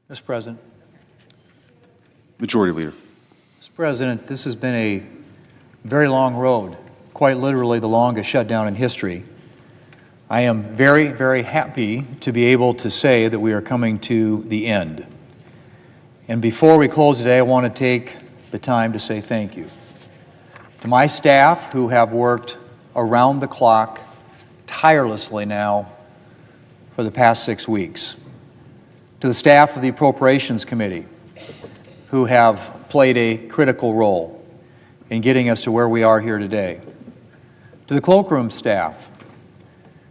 Mr. President. Majority Leader. Mr. President, this has been a very long road, quite literally the longest shutdown in history. I am very, very happy to be able to say that we are coming to the end. And before we close today, I want to take the time to say thank you to my staff who have worked around the clock tirelessly now for the past 6 weeks. To the staff of the Appropriations Committee, who have played a critical role in getting us to where we are here today. To the cloakroom staff,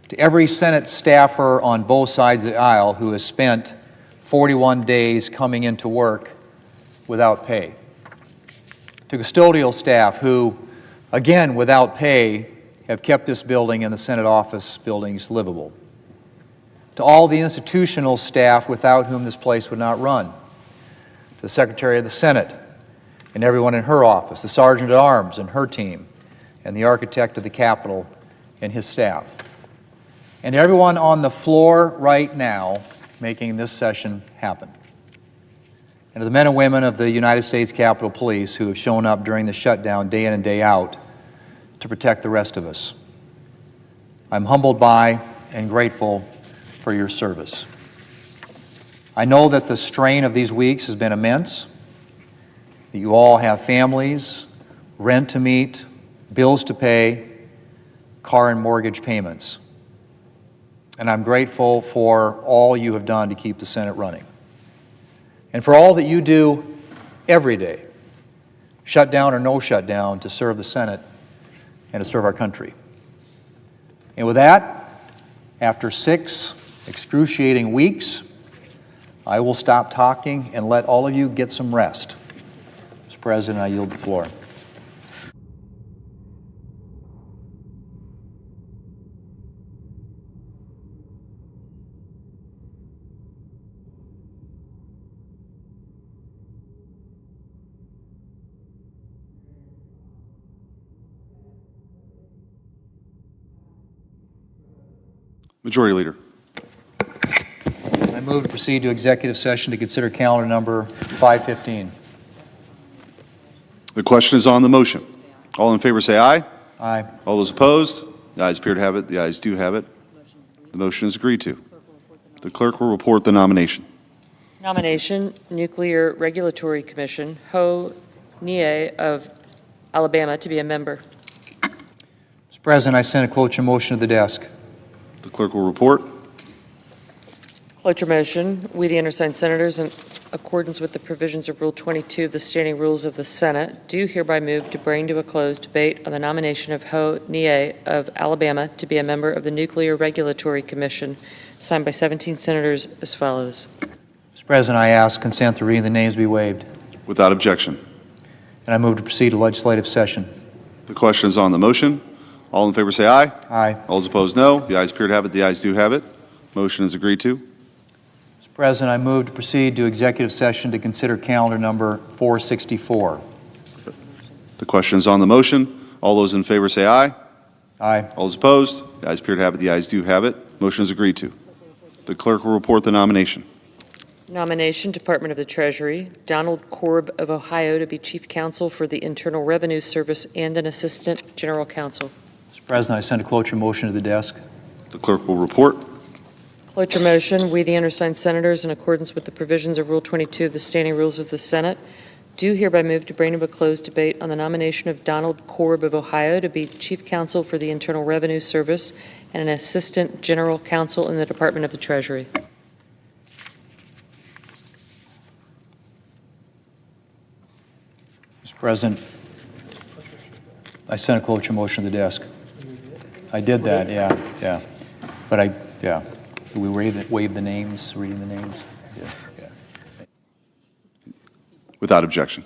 to every Senate staffer on both sides of the aisle who has spent 41 days coming into work without pay. To custodial staff who, again, without pay, have kept this building and the Senate office buildings livable. To all the institutional staff without whom this place would not run, to the Secretary of the Senate and everyone in her office, the Sergeant at Arms and her team, and the Architect of the Capitol and his staff, and everyone on the floor right now making this session happen. And to the men and women of the United States Capitol Police who have shown up during the shutdown day in and day out to protect the rest of us. I'm humbled by and grateful for your service. I know that the strain of these weeks has been immense, that you all have families, rent to meet, bills to pay, car and mortgage payments. And I'm grateful for all you have done to keep the Senate running. And for all that you do every day, shutdown or no shutdown, to serve the Senate and to serve our country. And with that, after 6 excruciating weeks, I will stop talking and let all of you get some rest. Mr. President, I yield the floor. Majority Leader. I move to proceed to executive session to consider calendar number 515. The question is on the motion. All in favor say aye. Aye. All those opposed? The ayes appear to have it. The ayes do have it. The motion is agreed to. The clerk will report the nomination. Nomination, Nuclear Regulatory Commission, Ho Nie of Alabama to be a member. Mr. President, I send a cloture motion to the desk. The clerk will report. Cloture motion, we, the undersigned senators, in accordance with the provisions of Rule 22 of the Standing Rules of the Senate, do hereby move to bring to a close debate on the nomination of Ho Nie of Alabama to be a member of the Nuclear Regulatory Commission, signed by 17 senators as follows. Mr. President, I ask consent to reading the names be waived. Without objection. And I move to proceed to legislative session. The question is on the motion. All in favor say aye. Aye. All those opposed, no. The ayes appear to have it. The ayes do have it. Motion is agreed to. Mr. President, I move to proceed to executive session to consider calendar number 464. The question is on the motion. All those in favor say aye. Aye. All those opposed, the ayes appear to have it. The ayes do have it. Motion is agreed to. The clerk will report the nomination. Nomination, Department of the Treasury, Donald Korb of Ohio to be Chief Counsel for the Internal Revenue Service and an Assistant General Counsel. Mr. President, I send a cloture motion to the desk. The clerk will report. Cloture motion, we, the undersigned senators, in accordance with the provisions of Rule 22 of the Standing Rules of the Senate, do hereby move to bring to a closed debate on the nomination of Donald Korb of Ohio to be Chief Counsel for the Internal Revenue Service and an Assistant General Counsel in the Department of the Treasury. Mr. President, I sent a cloture motion to the desk. I did that, yeah. But do we waive the names, reading the names? Yeah. Without objection.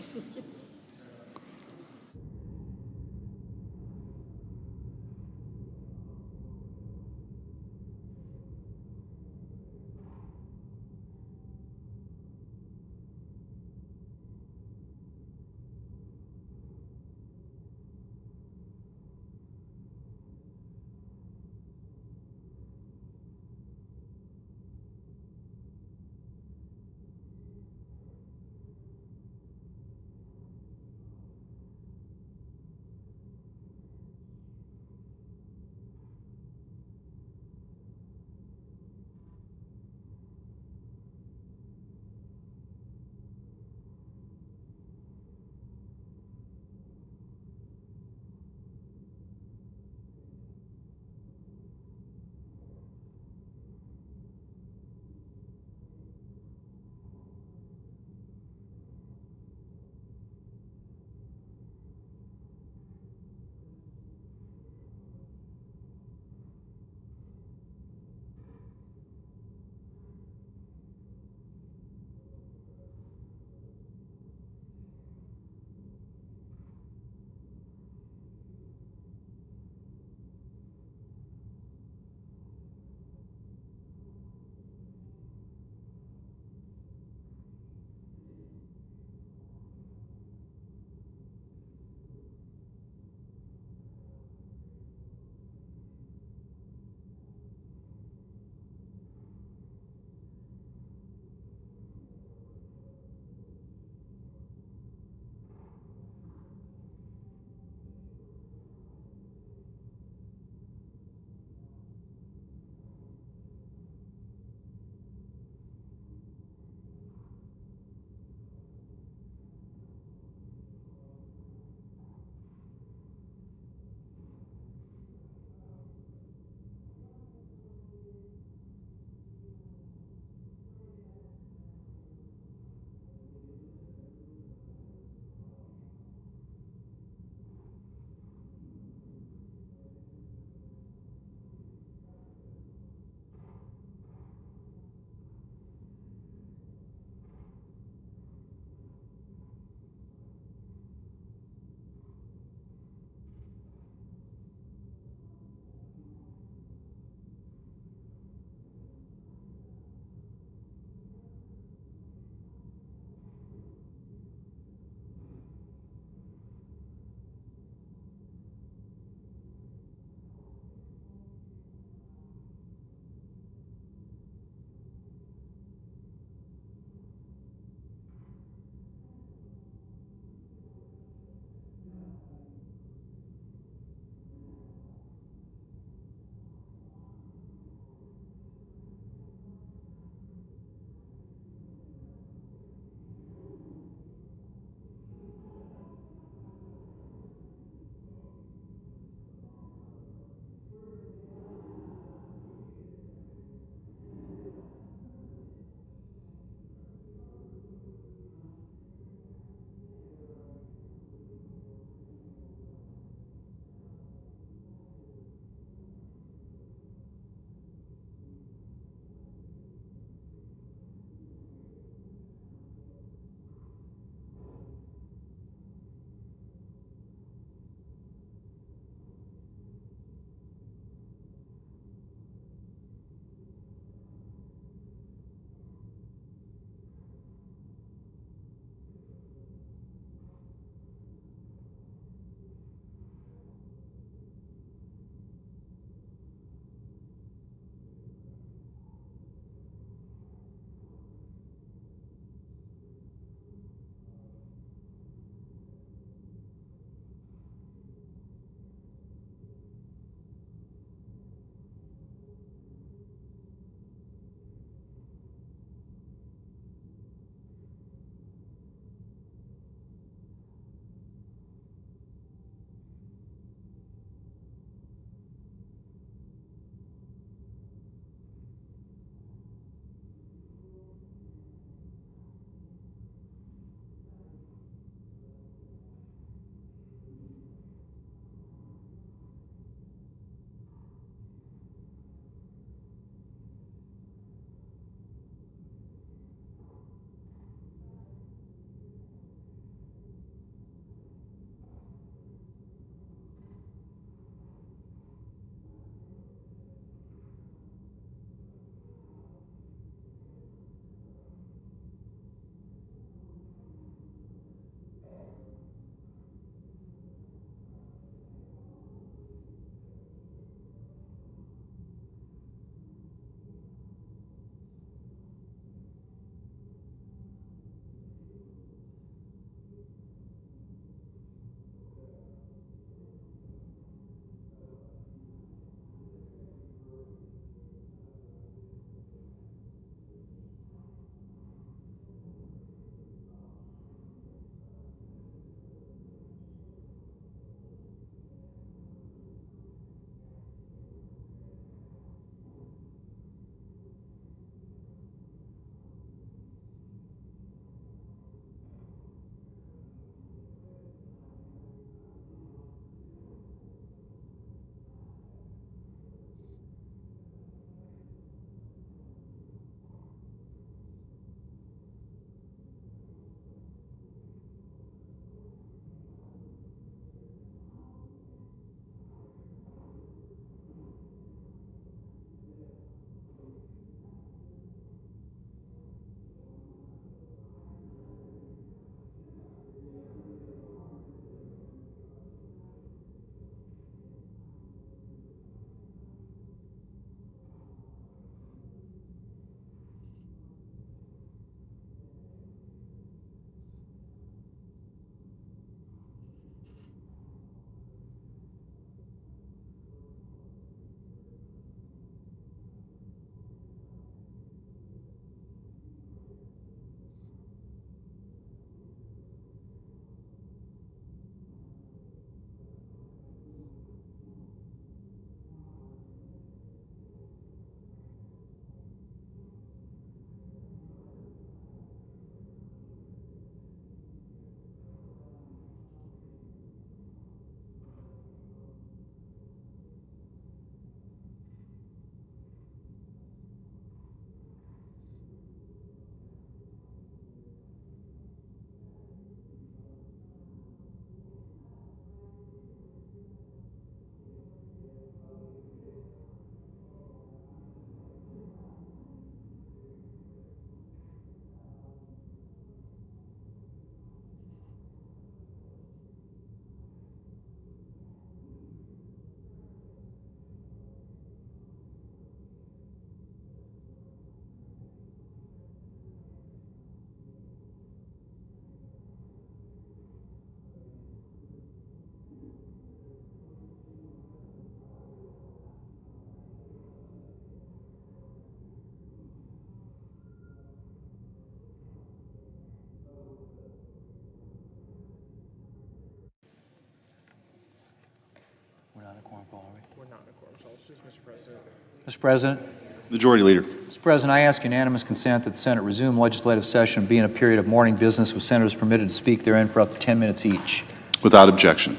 Mr. President. Majority Leader. Mr. President, I ask unanimous consent that the Senate resume legislative session and be in a period of morning business with senators permitted to speak therein for up to 10 minutes each. Without objection.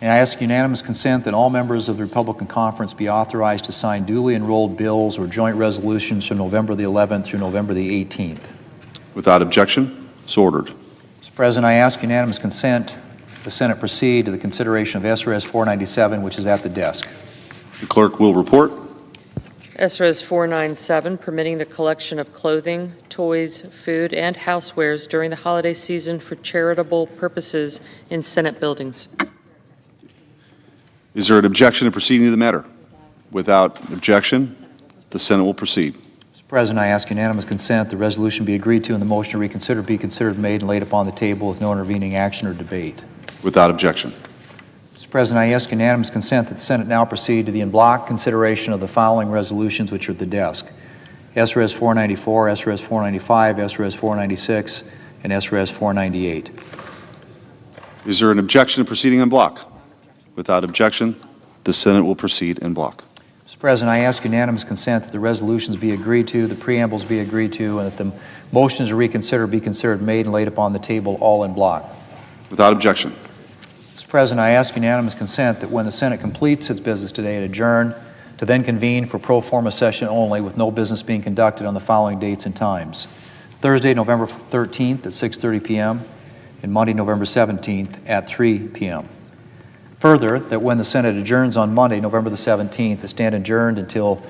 And I ask unanimous consent that all members of the Republican Conference be authorized to sign duly enrolled bills or joint resolutions from November the 11th through November the 18th. Without objection, so ordered. Mr. President, I ask unanimous consent the Senate proceed to the consideration of SRS 497, which is at the desk. The clerk will report. SRS 497, permitting the collection of clothing, toys, food, and housewares during the holiday season for charitable purposes in Senate buildings. Is there an objection to proceeding to the matter? Without objection, the Senate will proceed. Mr. President, I ask unanimous consent the resolution be agreed to and the motion to reconsider be considered made and laid upon the table with no intervening action or debate. Without objection. Mr. President, I ask unanimous consent that the Senate now proceed to the en bloc consideration of the following resolutions which are at the desk: SRS 494, SRS 495, SRS 496, and SRS 498. Is there an objection to proceeding en bloc? Without objection, the Senate will proceed en bloc. Mr. President, I ask unanimous consent that the resolutions be agreed to, the preambles be agreed to, and that the motions to reconsider be considered made and laid upon the table all en bloc. Without objection. Mr. President, I ask unanimous consent that when the Senate completes its business today, it adjourn to then convene for pro forma session only with no business being conducted on the following dates and times: Thursday, November 13th at 6:30 p.m. and Monday, November 17th at 3 p.m. Further, that when the Senate adjourns on Monday, November the 17th, it stand adjourned until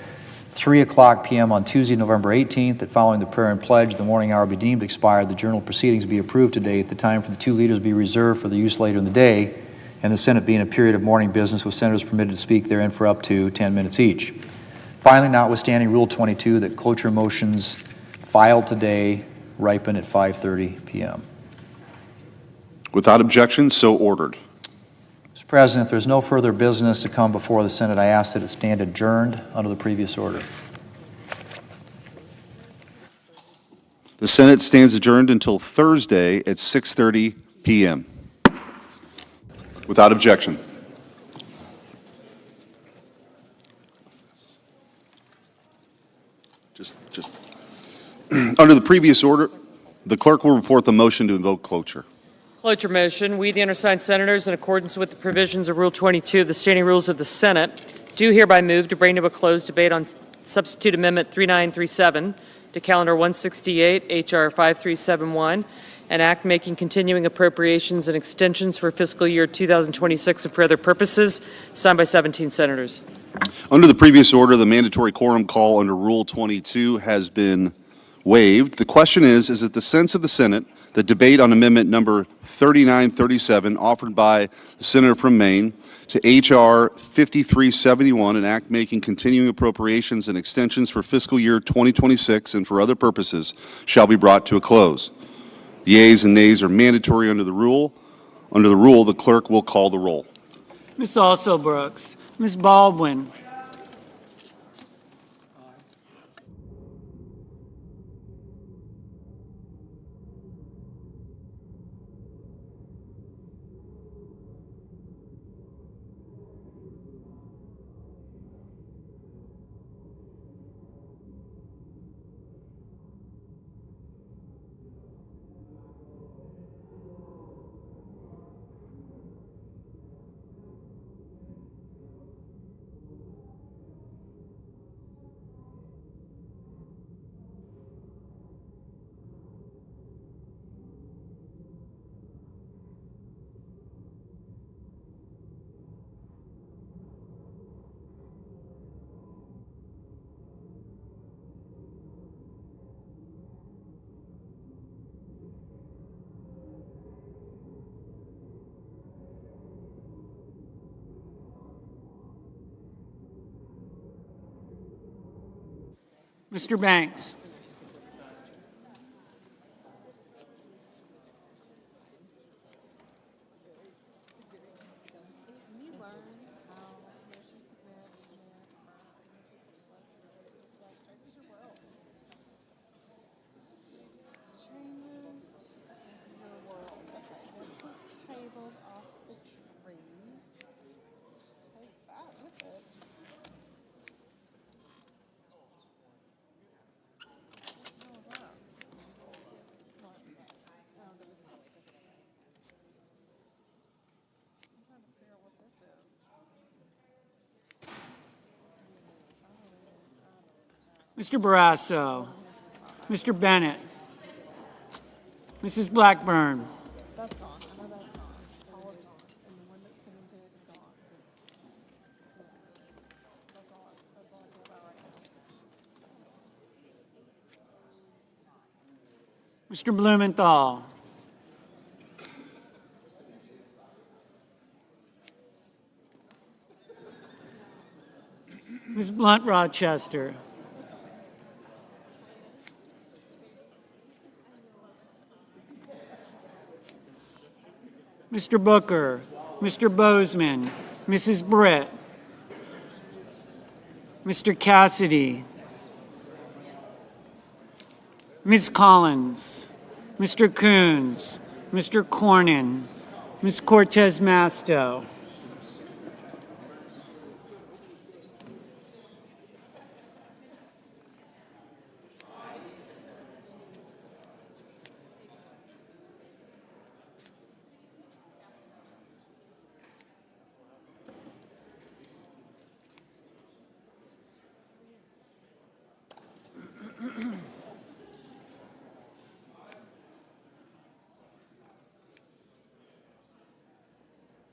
3 o'clock p.m. on Tuesday, November 18th, that following the prayer and pledge, the morning hour be deemed expired, the journal proceedings be approved today, at the time for the two leaders be reserved for the use later in the day, and the Senate be in a period of morning business with senators permitted to speak therein for up to 10 minutes each. Finally, notwithstanding Rule 22, that cloture motions filed today ripen at 5:30 p.m. Without objection, so ordered. Mr. President, if there's no further business to come before the Senate, I ask that it stand adjourned under the previous order. The Senate stands adjourned until Thursday at 6:30 p.m. Without objection. Just under the previous order, the clerk will report the motion to invoke cloture. Cloture motion. We, the undersigned senators, in accordance with the provisions of Rule 22 of the Standing Rules of the Senate, do hereby move to bring to a close debate on Substitute Amendment 3937 to Calendar 168, H.R. 5371, an act making continuing appropriations and extensions for fiscal year 2026 and for other purposes, signed by 17 senators. Under the previous order, the mandatory quorum call under Rule 22 has been waived. The question is it the sense of the Senate that debate on Amendment number 3937 offered by the Senator from Maine to H.R. 5371, an act making continuing appropriations and extensions for fiscal year 2026 and for other purposes, shall be brought to a close. The yeas and nays are mandatory under the rule. Under the rule, the clerk will call the roll. Ms. Alsobrooks, Ms. Baldwin, Mr. Banks. Mr. Barrasso, Mr. Bennett, Mrs. Blackburn, Mr. Blumenthal, Ms. Blunt Rochester, Mr. Booker, Mr. Bozeman, Mrs. Britt, Mr. Cassidy, Ms. Collins, Mr. Coons, Mr. Cornyn, Ms. Cortez Masto,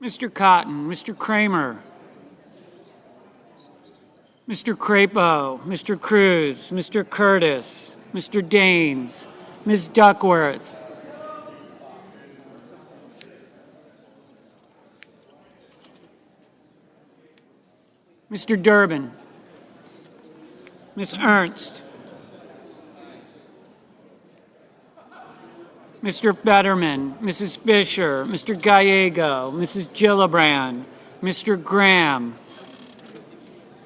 Mr. Cotton, Mr. Kramer, Mr. Crapo, Mr. Cruz, Mr. Curtis, Mr. Daines, Ms. Duckworth, Mr. Durbin, Ms. Ernst, Mr. Fetterman, Mrs. Fisher, Mr. Gallego, Mrs. Gillibrand, Mr. Graham,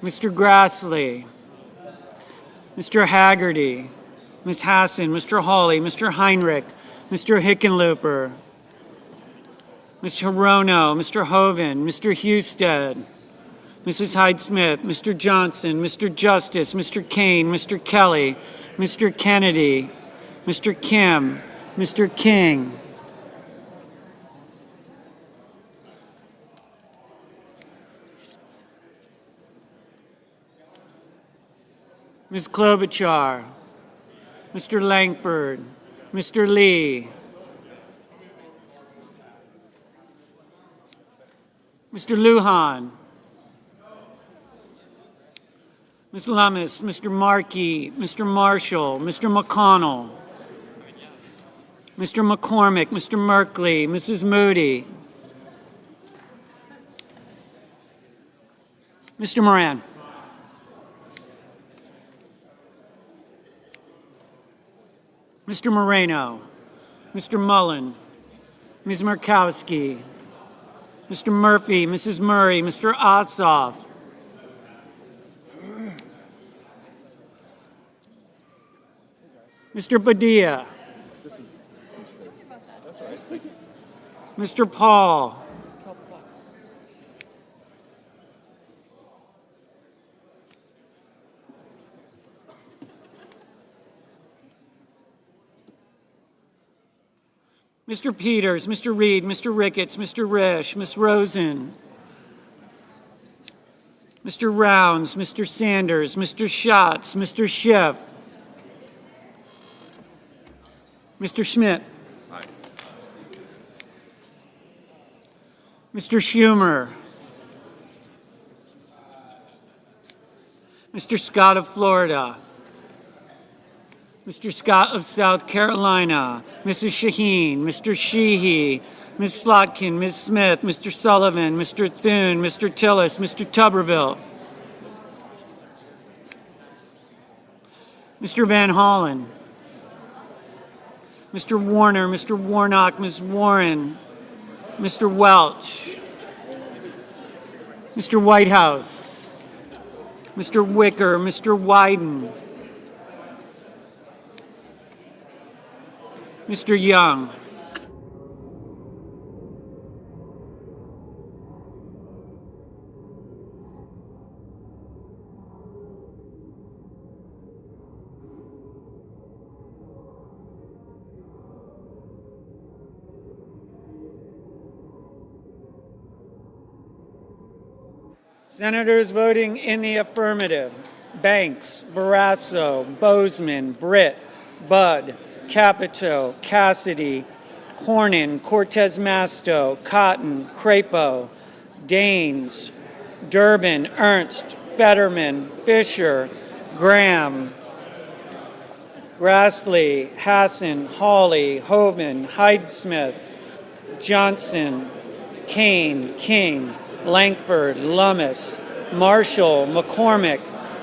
Mr. Grassley, Mr. Haggerty, Ms. Hassan, Mr. Hawley, Mr. Heinrich, Mr. Hickenlooper, Ms. Hirono, Mr. Hoven, Mr. Husted, Mrs. Hyde-Smith, Mr. Johnson, Mr. Justice, Mr. Kaine, Mr. Kelly, Mr. Kennedy, Mr. Kim, Mr. King, Ms. Klobuchar, Mr. Langford, Mr. Lee, Mr. Lujan, Ms. Lummis, Mr. Markey, Mr. Marshall, Mr. McConnell, Mr. McCormick, Mr. Merkley, Mrs. Moody, Mr. Moran, Mr. Moreno, Mr. Mullen, Ms. Murkowski, Mr. Murphy, Mrs. Murray, Mr. Ossoff, Mr. Padilla, Mr. Paul, Mr. Peters, Mr. Reed, Mr. Ricketts, Mr. Risch, Ms. Rosen, Mr. Rounds, Mr. Sanders, Mr. Schatz, Mr. Schiff, Mr. Schmidt, Mr. Schumer, Mr. Scott of Florida, Mr. Scott of South Carolina, Mrs. Shaheen, Mr. Sheehy, Ms. Slotkin, Ms. Smith, Mr. Sullivan, Mr. Thune, Mr. Tillis, Mr. Tuberville, Mr. Van Hollen, Mr. Warner, Mr. Warnock, Ms. Warren, Mr. Welch, Mr. Whitehouse, Mr. Wicker, Mr. Wyden, Mr. Young, Senators voting in the affirmative: Banks, Barrasso, Bozeman, Britt, Budd, Capito, Cassidy, Cornyn, Cortez Masto, Cotton, Crapo, Daines, Durbin, Ernst, Fetterman, Fisher, Graham, Grassley, Hassan, Hawley, Hovind, Hyde-Smith, Johnson, Kaine, King, Lankford, Lummis, Marshall, McCormick,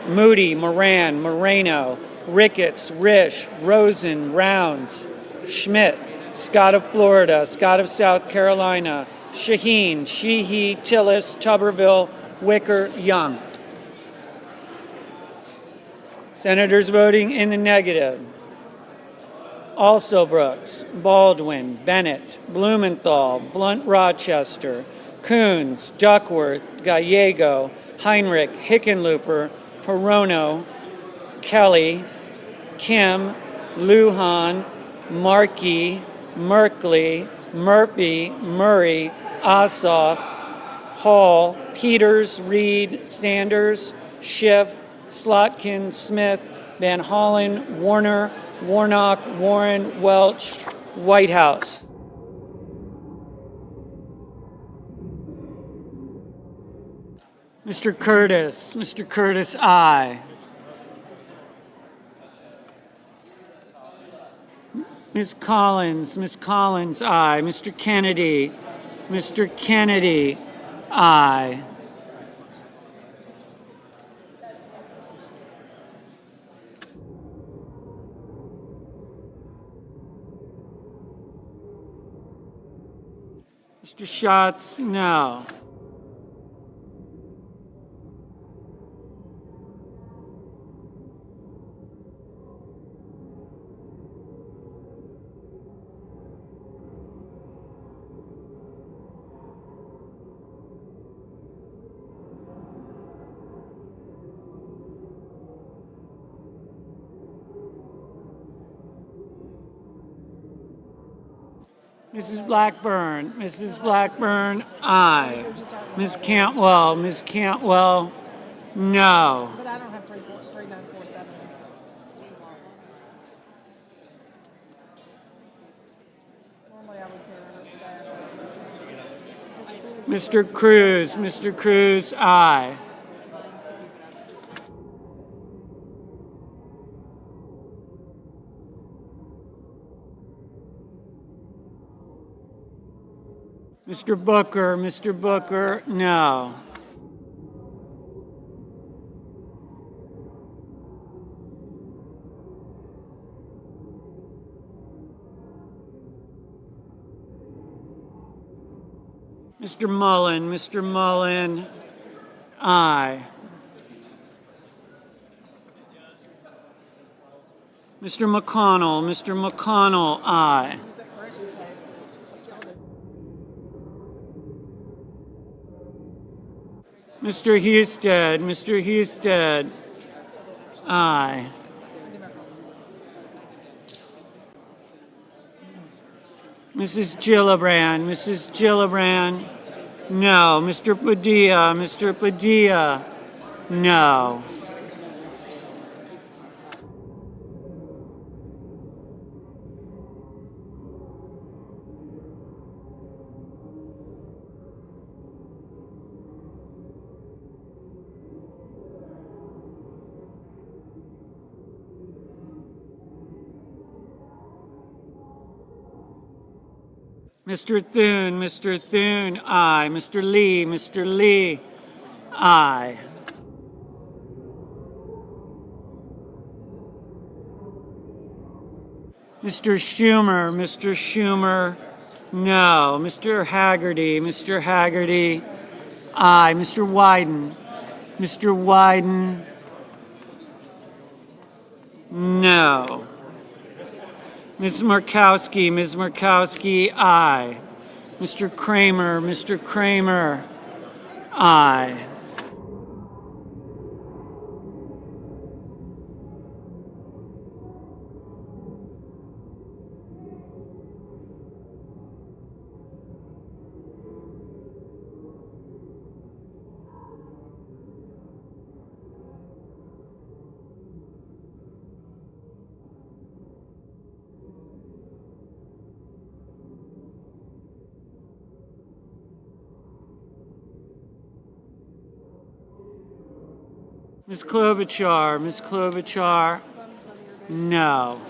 Moody, Moran, Moreno, Ricketts, Risch, Rosen, Rounds, Schmidt, Scott of Florida, Scott of South Carolina, Shaheen, Sheehy, Tillis, Tuberville, Wicker, Young. Senators voting in the negative: Also Brooks, Baldwin, Bennett, Blumenthal, Blunt Rochester, Coons, Duckworth, Gallego, Heinrich, Hickenlooper, Hirono, Kelly, Kim, Lujan, Markey, Merkley, Murphy, Murray, Ossoff, Hall, Peters, Reed, Sanders, Schiff, Slotkin, Smith, Van Hollen, Warner, Warnock, Warren, Welch, Whitehouse. Mr. Curtis, aye. Ms. Collins, aye. Mr. Kennedy, aye. Mr. Schatz, no. Mrs. Blackburn, aye. Ms. Cantwell, no. But I don't have 3947. Normally I would carry it today. Mr. Cruz, aye. Mr. Booker, no. Mr. Mullen, aye. Mr. McConnell, aye. Mr. Husted, aye. Mrs. Gillibrand, no. Mr. Padilla, no. Mr. Thune, aye. Mr. Lee, aye. Mr. Schumer, no. Mr. Haggerty, aye. Mr. Wyden, no. Ms. Murkowski, aye. Mr. Kramer, aye. Ms. Klobuchar, Ms. Klobuchar, no.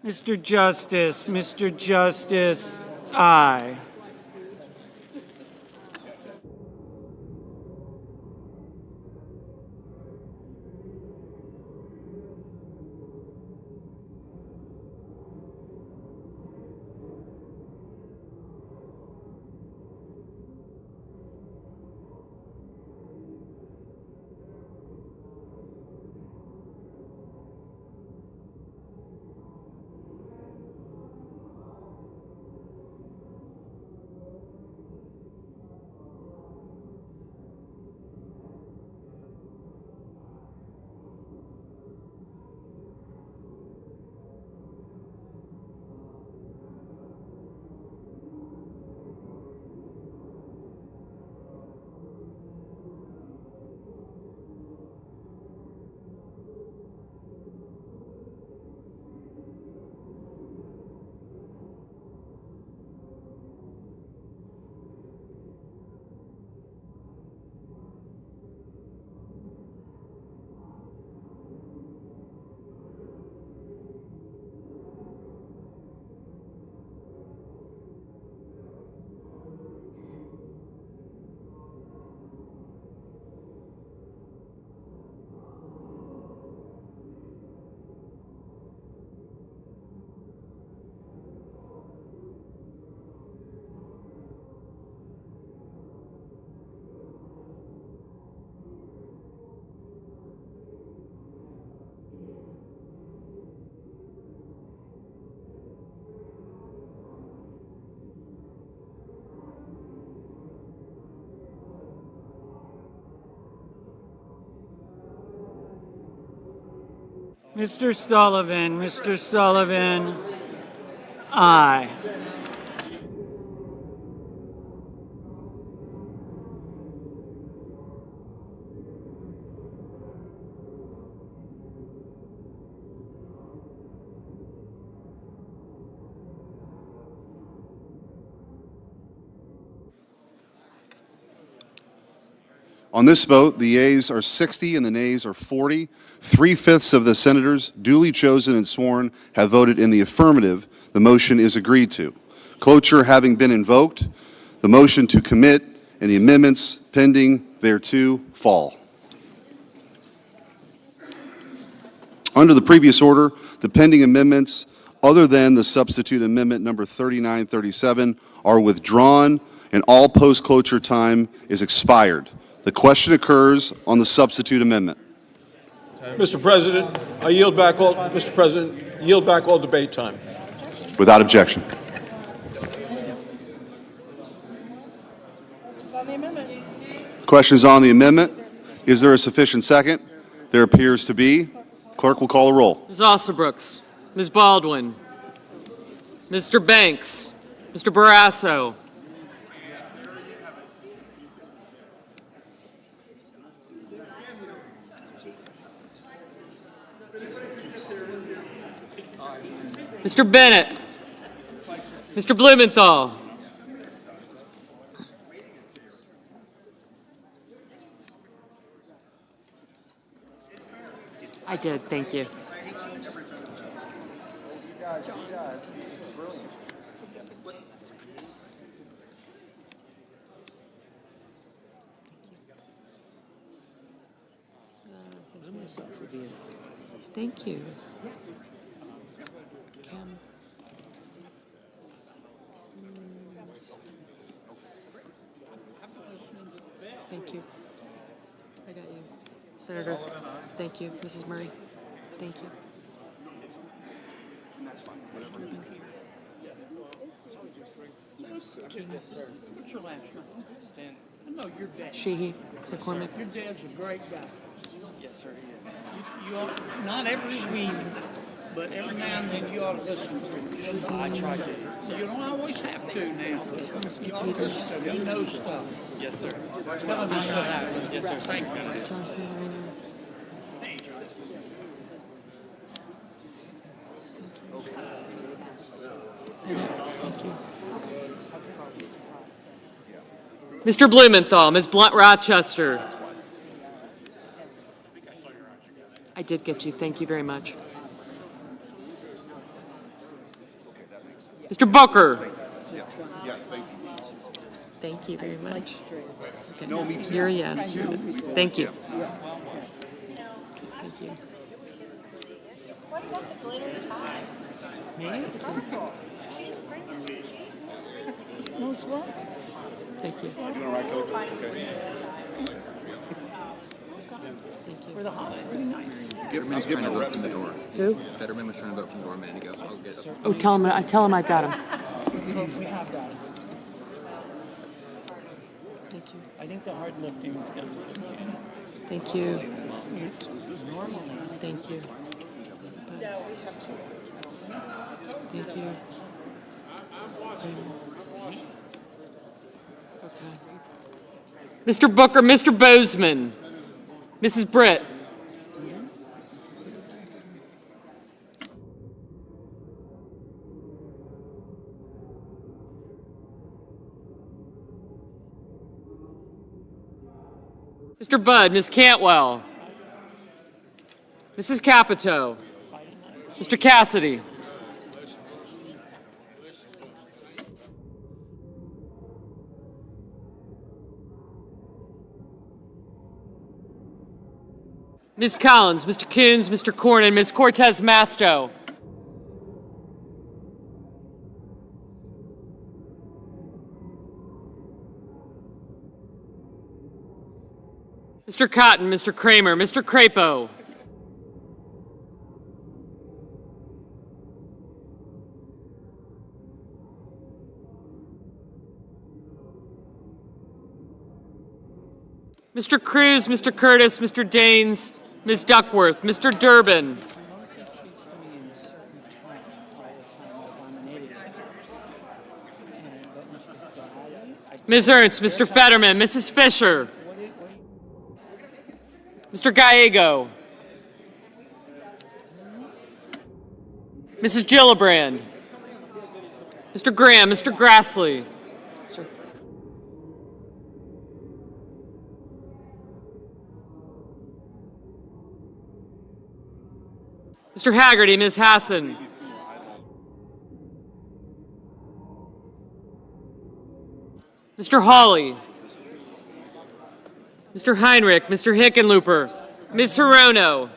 Mr. Justice, aye. Mr. Sullivan, aye. On this vote, the yeas are 60 and the nays are 40. 3/5 of the senators duly chosen and sworn have voted in the affirmative. The motion is agreed to. Cloture having been invoked, the motion to commit and the amendments pending thereto fall. Under the previous order, the pending amendments, other than the substitute amendment number 3937, are withdrawn and all post-cloture time is expired. The question occurs on the substitute amendment. Mr. President, I yield back all, Mr. President, yield back all debate time. Without objection. Questions on the amendment? Is there a sufficient second? There appears to be. Clerk will call a roll. Ms. Osterbrooks, Ms. Baldwin, Mr. Banks, Mr. Barrasso, Mr. Bennett, Mr. Blumenthal, I did, thank you. Thank you. Kim. Thank you. I got you. Senator, thank you. Mrs. Murray, thank you. What's your last name? Stan. I know your dad. Shaheen, McCormick. Your dad's a great guy. Yes, sir, he is. You ought, not every week, but every now and then you ought to listen to him. I try to. So you don't always have to now. You ought to listen to him. He knows stuff. Yes, sir. Tell him how that happened. Yes, sir. Thank you. Mr. Blumenthal, Ms. Blunt Rochester. I did get you. Thank you very much. Mr. Booker. Thank you very much. Okay. You're a yes. Thank you. Thank you. What about the glitter tie? Me? Most what? Thank you. You want to write those? Okay. Thank you. For the holidays. Pretty nice. Fetterman's trying to vote from the door. Who? Fetterman was trying to vote from the door a minute ago. I'll get it. Oh, tell him I've got him. We have got it. Thank you. I think the hard lifting is done. Thank you. Is this normal? Thank you. No, we have two. Thank you. Okay. Mr. Booker, Mr. Bozeman, Mrs. Britt. Mr. Budd, Ms. Cantwell, Mrs. Capito, Mr. Cassidy. Ms. Collins, Mr. Coons, Mr. Cornyn, Ms. Cortez Masto. Mr. Cotton, Mr. Kramer, Mr. Crapo. Mr. Cruz, Mr. Curtis, Mr. Daines, Ms. Duckworth, Mr. Durbin. Ms. Ernst, Mr. Fetterman, Mrs. Fisher. Mr. Gallego. Mrs. Gillibrand. Mr. Graham, Mr. Grassley. Sir. Mr. Haggerty, Ms. Hassan. Mr. Hawley. Mr. Heinrich, Mr. Hickenlooper, Ms. Hirono.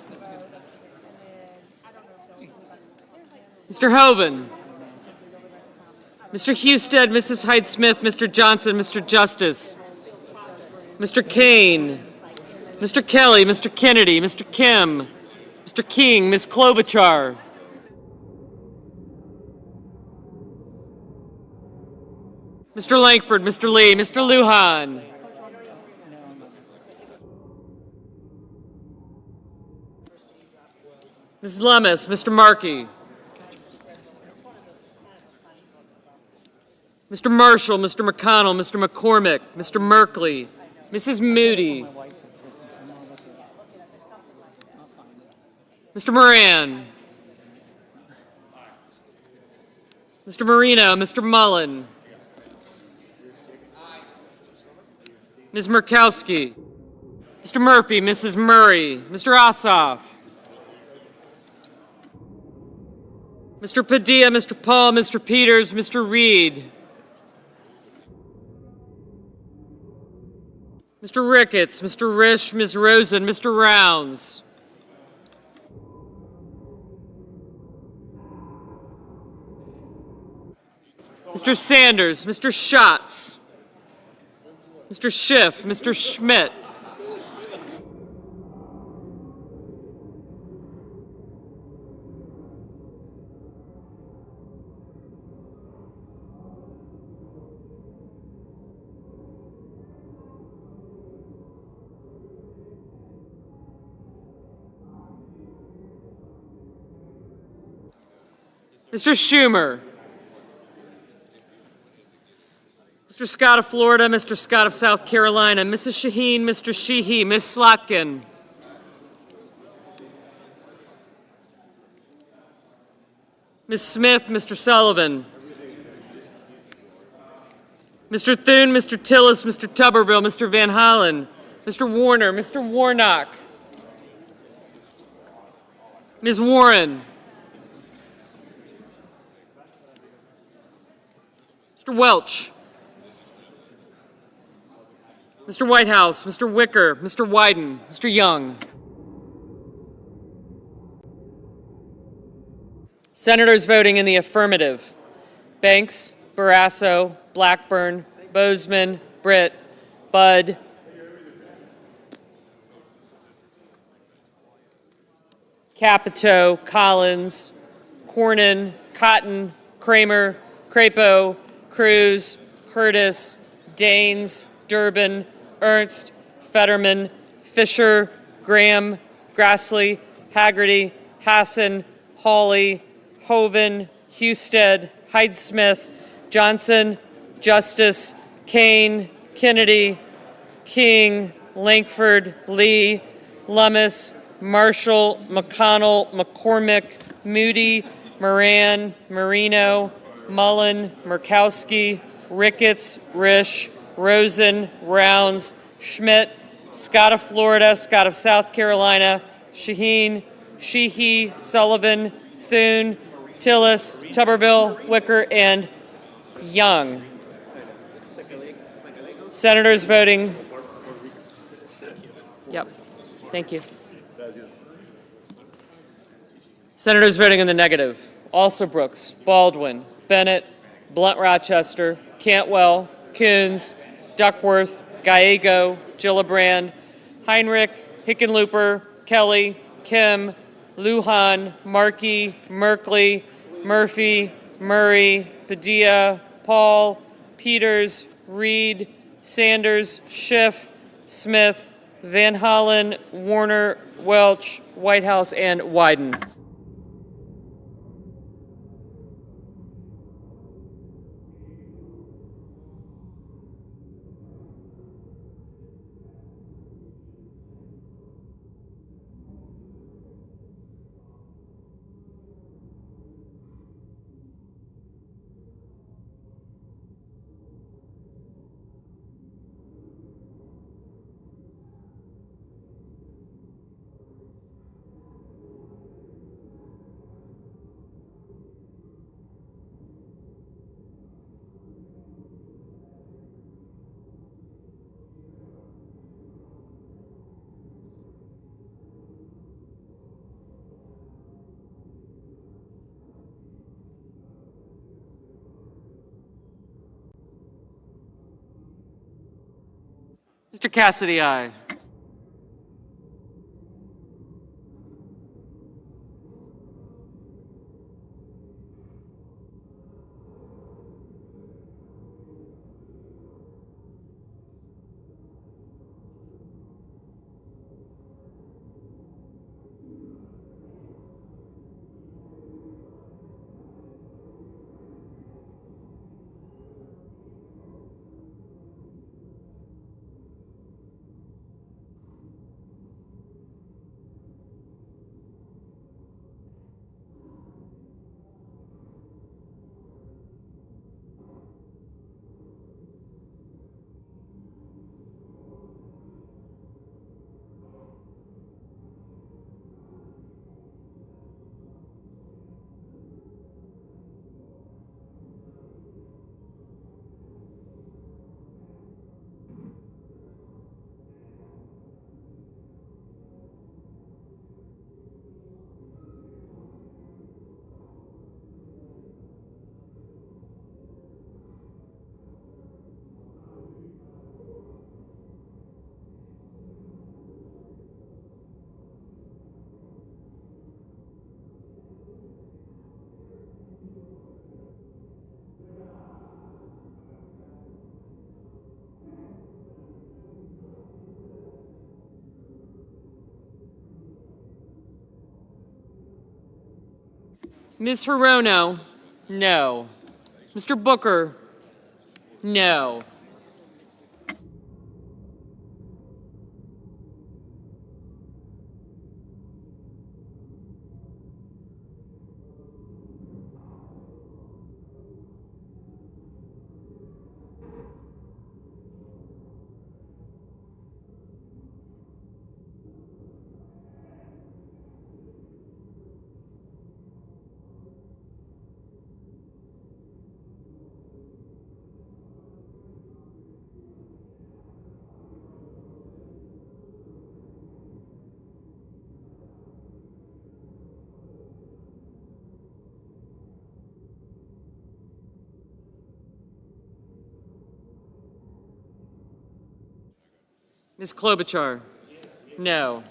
Mr. Hoven. Mr. Husted, Mrs. Hyde-Smith, Mr. Johnson, Mr. Justice. Mr. Kaine. Mr. Kelly, Mr. Kennedy, Mr. Kim. Mr. King, Ms. Klobuchar. Mr. Langford, Mr. Lee, Mr. Lujan. Ms. Lummis, Mr. Markey. Mr. Marshall, Mr. McConnell, Mr. McCormick, Mr. Merkley, Mrs. Moody. Mr. Moran. Mr. Marino, Mr. Mullen. Ms. Murkowski. Mr. Murphy, Mrs. Murray, Mr. Ossoff. Mr. Padilla, Mr. Paul, Mr. Peters, Mr. Reed. Mr. Ricketts, Mr. Risch, Ms. Rosen, Mr. Rounds. Mr. Sanders, Mr. Schatz, Mr. Schiff, Mr. Schmidt. Mr. Schumer. Mr. Scott of Florida, Mr. Scott of South Carolina, Mrs. Shaheen, Mr. Sheehy, Ms. Slotkin. Ms. Smith, Mr. Sullivan. Mr. Thune, Mr. Tillis, Mr. Tuberville, Mr. Van Hollen, Mr. Warner, Mr. Warnock. Ms. Warren. Mr. Welch. Mr. Whitehouse, Mr. Wicker, Mr. Wyden, Mr. Young. Senators voting in the affirmative: Banks, Barrasso, Blackburn, Bozeman, Britt, Budd, Capito, Collins, Cornyn, Cotton, Kramer, Crapo, Cruz, Curtis, Daines, Durbin, Ernst, Fetterman, Fisher, Graham, Grassley, Haggerty, Hassan, Hawley, Hoven, Husted, Hyde-Smith, Johnson, Justice, Kaine, Kennedy, King, Lankford, Lee, Lummis, Marshall, McConnell, McCormick, Moody, Moran, Marino, Mullen, Murkowski, Ricketts, Risch, Rosen, Rounds, Schmidt, Scott of Florida, Scott of South Carolina, Shaheen, Sheehy, Sullivan, Thune, Tillis, Tuberville, Wicker, and Young. Senators voting. Yep. Thank you. Senators voting in the negative: Alsobrooks, Baldwin, Bennett, Blunt Rochester, Cantwell, Coons, Duckworth, Gallego, Gillibrand, Heinrich, Hickenlooper, Kelly, Kim, Lujan, Markey, Merkley, Murphy, Murray, Padilla, Paul, Peters, Reed, Sanders, Schiff, Smith, Van Hollen, Warner, Welch, Whitehouse, and Wyden. Mr. Cassidy, aye. Ms. Hirono, no. Mr. Booker, no. Ms. Klobuchar, no.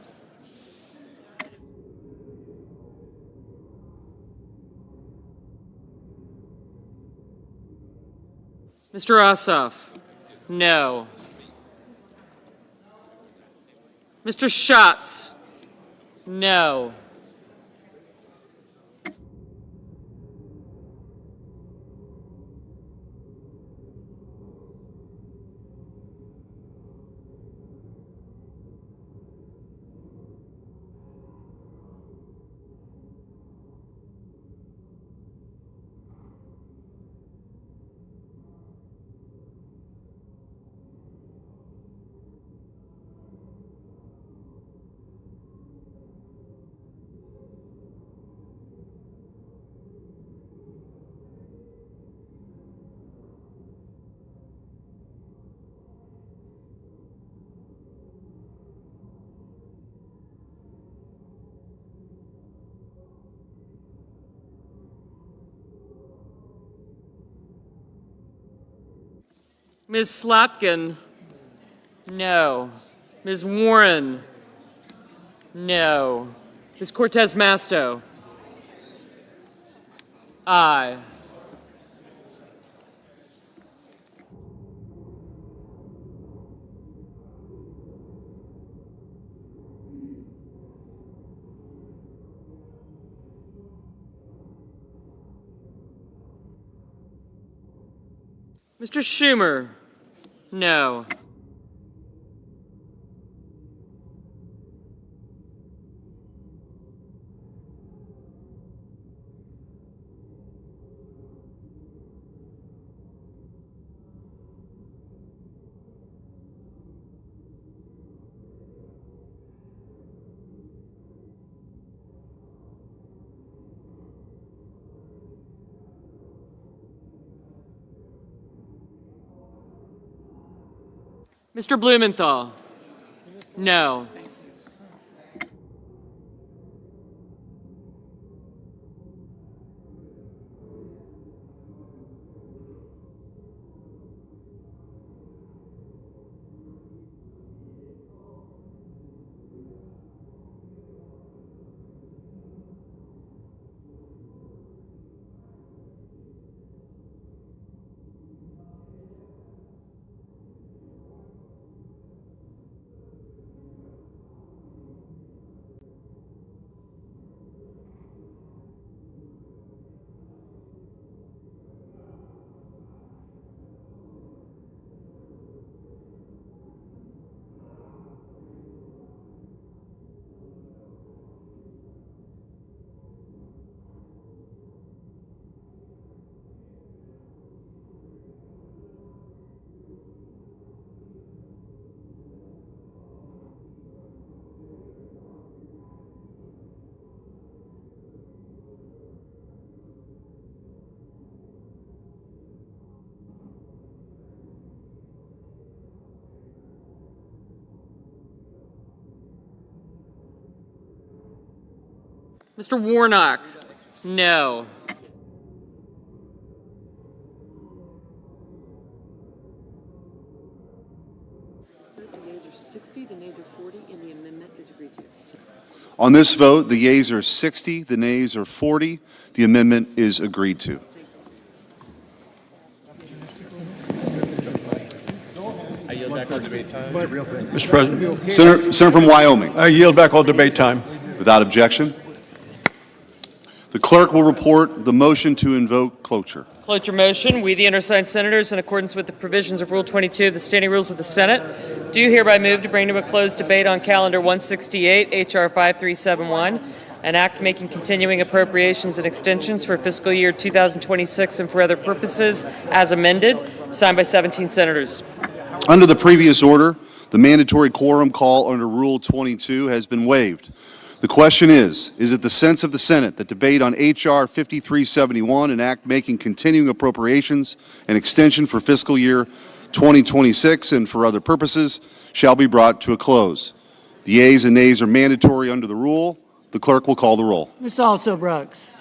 Mr. Ossoff, no. Mr. Schatz, no. Ms. Slotkin, no. Ms. Warren, no. Ms. Cortez Masto, aye. Mr. Schumer, no. Mr. Blumenthal, no. Mr. Warnock, no. The nays are 60, the nays are 40, and the amendment is agreed to. On this vote, the yeas are 60, the nays are 40. The amendment is agreed to. I yield back all debate time. Mr. President. Senator from Wyoming. I yield back all debate time. Without objection. The clerk will report the motion to invoke cloture. Cloture motion. We, the undersigned senators, in accordance with the provisions of Rule 22 of the Standing Rules of the Senate, do hereby move to bring to a closed debate on Calendar 168, H.R. 5371, an act making continuing appropriations and extensions for fiscal year 2026 and for other purposes, as amended, signed by 17 senators. Under the previous order, the mandatory quorum call under Rule 22 has been waived. The question is it the sense of the Senate that debate on H.R. 5371, an act making continuing appropriations and extension for fiscal year 2026 and for other purposes, shall be brought to a close? The yeas and nays are mandatory under the rule. The clerk will call the roll. Ms. Also-Brooks.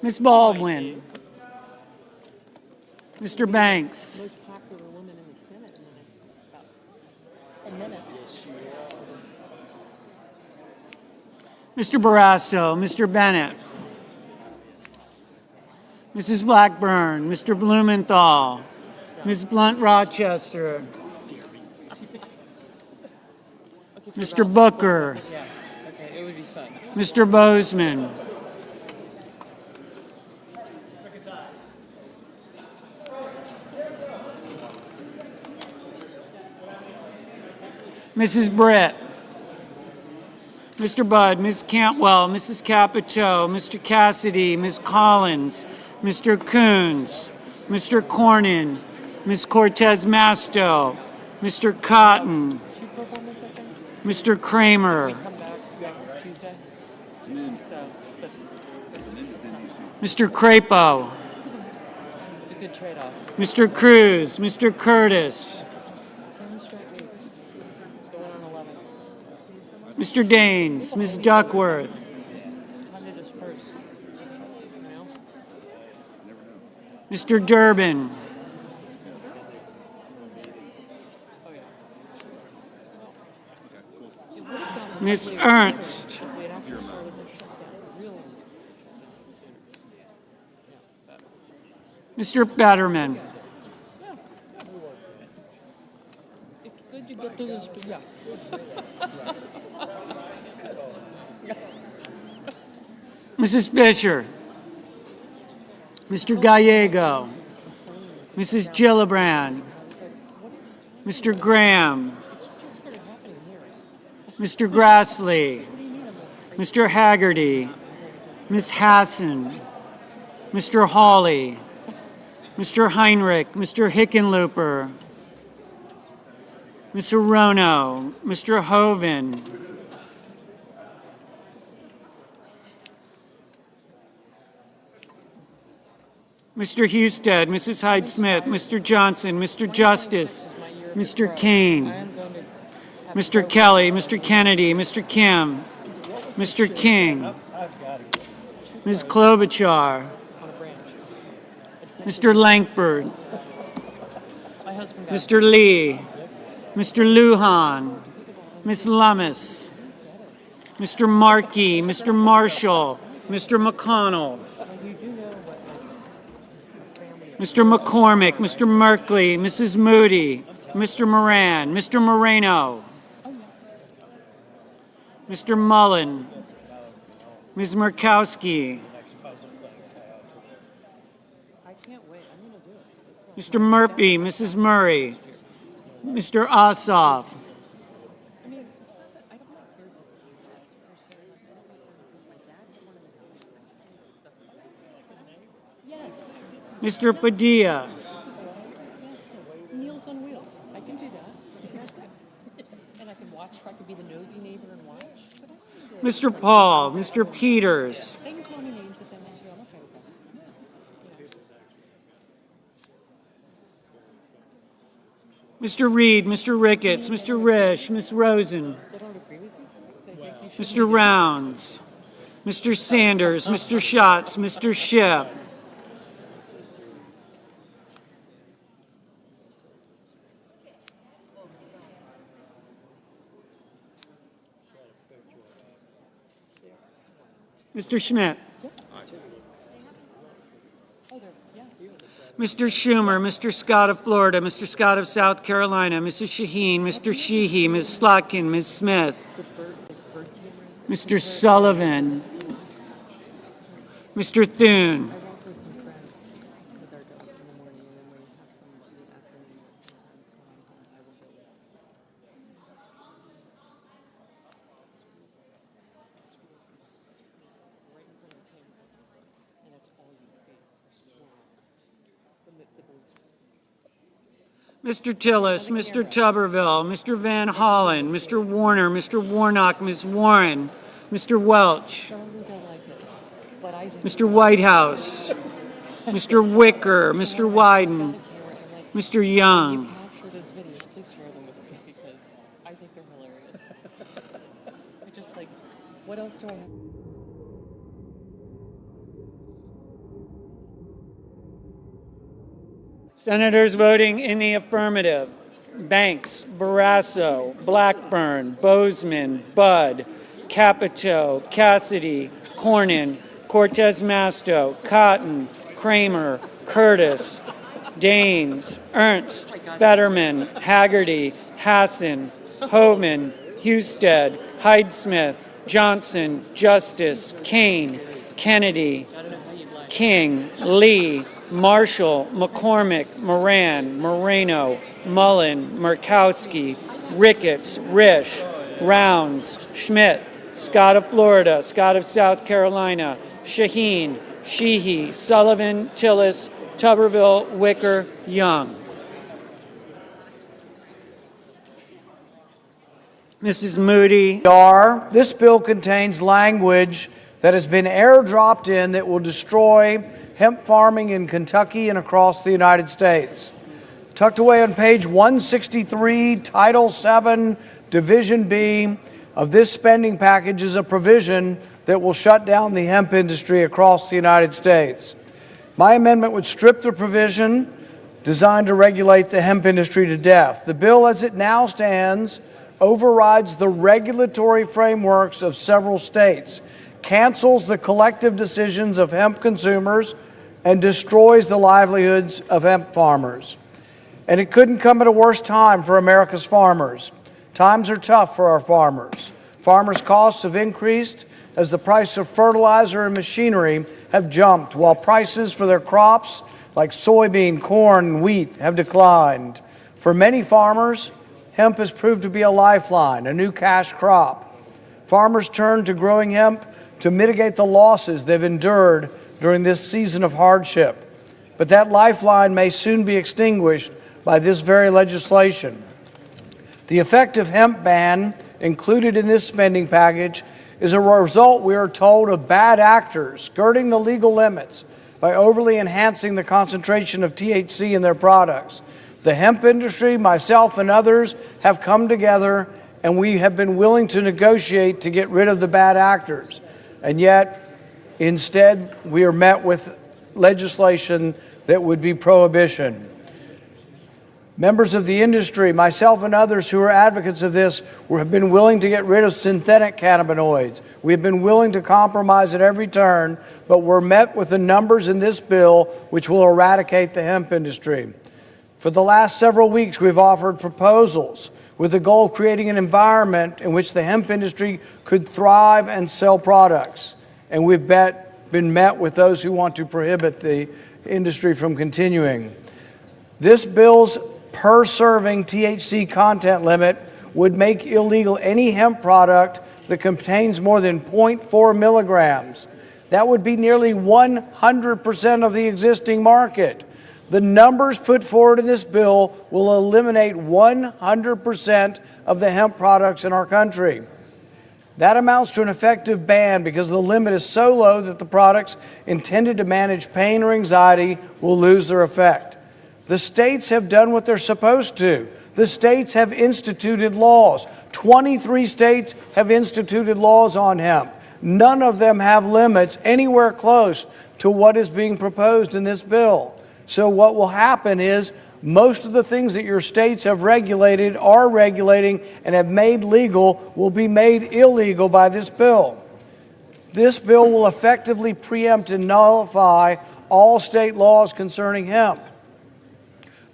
Ms. Baldwin. Mr. Banks. Most popular woman in the Senate in about 10 minutes. Mr. Barrasso. Mr. Bennett. Mrs. Blackburn. Mr. Blumenthal. Ms. Blunt-Rochester. Mr. Booker. Yeah, okay, it would be fun. Mr. Bozeman. Mrs. Britt. Mr. Budd, Ms. Cantwell, Mrs. Capito, Mr. Cassidy, Ms. Collins, Mr. Coons, Mr. Cornyn, Ms. Cortez Masto, Mr. Cotton, Mr. Kramer, Next Tuesday. So, but Mr. Crapo, it's a good trade-off. Mr. Cruz, Mr. Curtis, 10 straight weeks. Going on 11. Mr. Daines, Ms. Duckworth, Time to disperse. You know? Mr. Durbin, Ms. Ernst, Mr. Betterman, Good you get through this, yeah. Mrs. Fisher, Mr. Gallego, Mrs. Gillibrand, Mr. Graham, Mr. Grassley, Mr. Haggerty, Ms. Hassan, Mr. Hawley, Mr. Heinrich, Mr. Hickenlooper, Mr. Rono, Mr. Hoven, Mr. Husted, Mrs. Hyde-Smith, Mr. Johnson, Mr. Justice, Mr. Kaine, Mr. Kelly, Mr. Kennedy, Mr. Kim, Mr. King, Ms. Klobuchar, Mr. Langford, Mr. Lee, Mr. Lujan, Ms. Lummis, Mr. Markey, Mr. Marshall, Mr. McConnell, Mr. McCormick, Mr. Merkley, Mrs. Moody, Mr. Moran, Mr. Moreno, Mr. Mullen, Ms. Murkowski, Mr. Murphy, Mrs. Murray, Mr. Ossoff, Yes. Mr. Padilla, Meals on Wheels. I can do that. That's it. And I can watch. I could be the nosy neighbor and watch. But I can do it. Mr. Paul, Mr. Peters, They can call me names if they want to. I'm okay with that. Mr. Reed, Mr. Ricketts, Mr. Risch, Ms. Rosen, Mr. Rounds, Mr. Sanders, Mr. Schatz, Mr. Schiff, Mr. Schmidt, Mr. Schumer, Mr. Scott of Florida, Mr. Scott of South Carolina, Mrs. Shaheen, Mr. Sheehy, Ms. Slotkin, Ms. Smith, Mr. Sullivan, Mr. Thune, Mr. Tillis, Mr. Tuberville, Mr. Van Hollen, Mr. Warner, Mr. Warnock, Ms. Warren, Mr. Welch, Mr. Whitehouse, Mr. Wicker, Mr. Wyden, Mr. Young, Capture those videos. Please share them with me because I think they're hilarious. I just like, what else do I have? Senators voting in the affirmative: Banks, Barrasso, Blackburn, Bozeman, Budd, Capito, Cassidy, Cornyn, Cortez Masto, Cotton, Kramer, Curtis, Daines, Ernst, Fetterman, Haggerty, Hassan, Hovind, Husted, Hyde-Smith, Johnson, Justice, Kaine, Kennedy, King, Lee, Marshall, McCormick, Moran, Moreno, Mullen, Murkowski, Ricketts, Risch, Rounds, Schmidt, Scott of Florida, Scott of South Carolina, Shaheen, Sheehy, Sullivan, Tillis, Tuberville, Wicker, Young. Mrs. Moody. This bill contains language that has been airdropped in that will destroy hemp farming in Kentucky and across the United States. Tucked away on page 163, Title VII, Division B of this spending package is a provision that will shut down the hemp industry across the United States. My amendment would strip the provision designed to regulate the hemp industry to death. The bill as it now stands overrides the regulatory frameworks of several states, cancels the collective decisions of hemp consumers, and destroys the livelihoods of hemp farmers. And it couldn't come at a worse time for America's farmers. Times are tough for our farmers. Farmers' costs have increased as the price of fertilizer and machinery have jumped, while prices for their crops like soybean, corn, and wheat have declined. For many farmers, hemp has proved to be a lifeline, a new cash crop. Farmers turn to growing hemp to mitigate the losses they've endured during this season of hardship. But that lifeline may soon be extinguished by this very legislation. The effective hemp ban included in this spending package is a result, we are told, of bad actors skirting the legal limits by overly enhancing the concentration of THC in their products. The hemp industry, myself and others, have come together and we have been willing to negotiate to get rid of the bad actors. And yet, instead, we are met with legislation that would be prohibition. Members of the industry, myself and others who are advocates of this, have been willing to get rid of synthetic cannabinoids. We have been willing to compromise at every turn, but we're met with the numbers in this bill which will eradicate the hemp industry. For the last several weeks, we've offered proposals with the goal of creating an environment in which the hemp industry could thrive and sell products. And we've been met with those who want to prohibit the industry from continuing. This bill's per-serving THC content limit would make illegal any hemp product that contains more than 0.4 milligrams. That would be nearly 100% of the existing market. The numbers put forward in this bill will eliminate 100% of the hemp products in our country. That amounts to an effective ban because the limit is so low that the products intended to manage pain or anxiety will lose their effect. The states have done what they're supposed to. The states have instituted laws. 23 states have instituted laws on hemp. None of them have limits anywhere close to what is being proposed in this bill. So what will happen is most of the things that your states have regulated, are regulating, and have made legal will be made illegal by this bill. This bill will effectively preempt and nullify all state laws concerning hemp.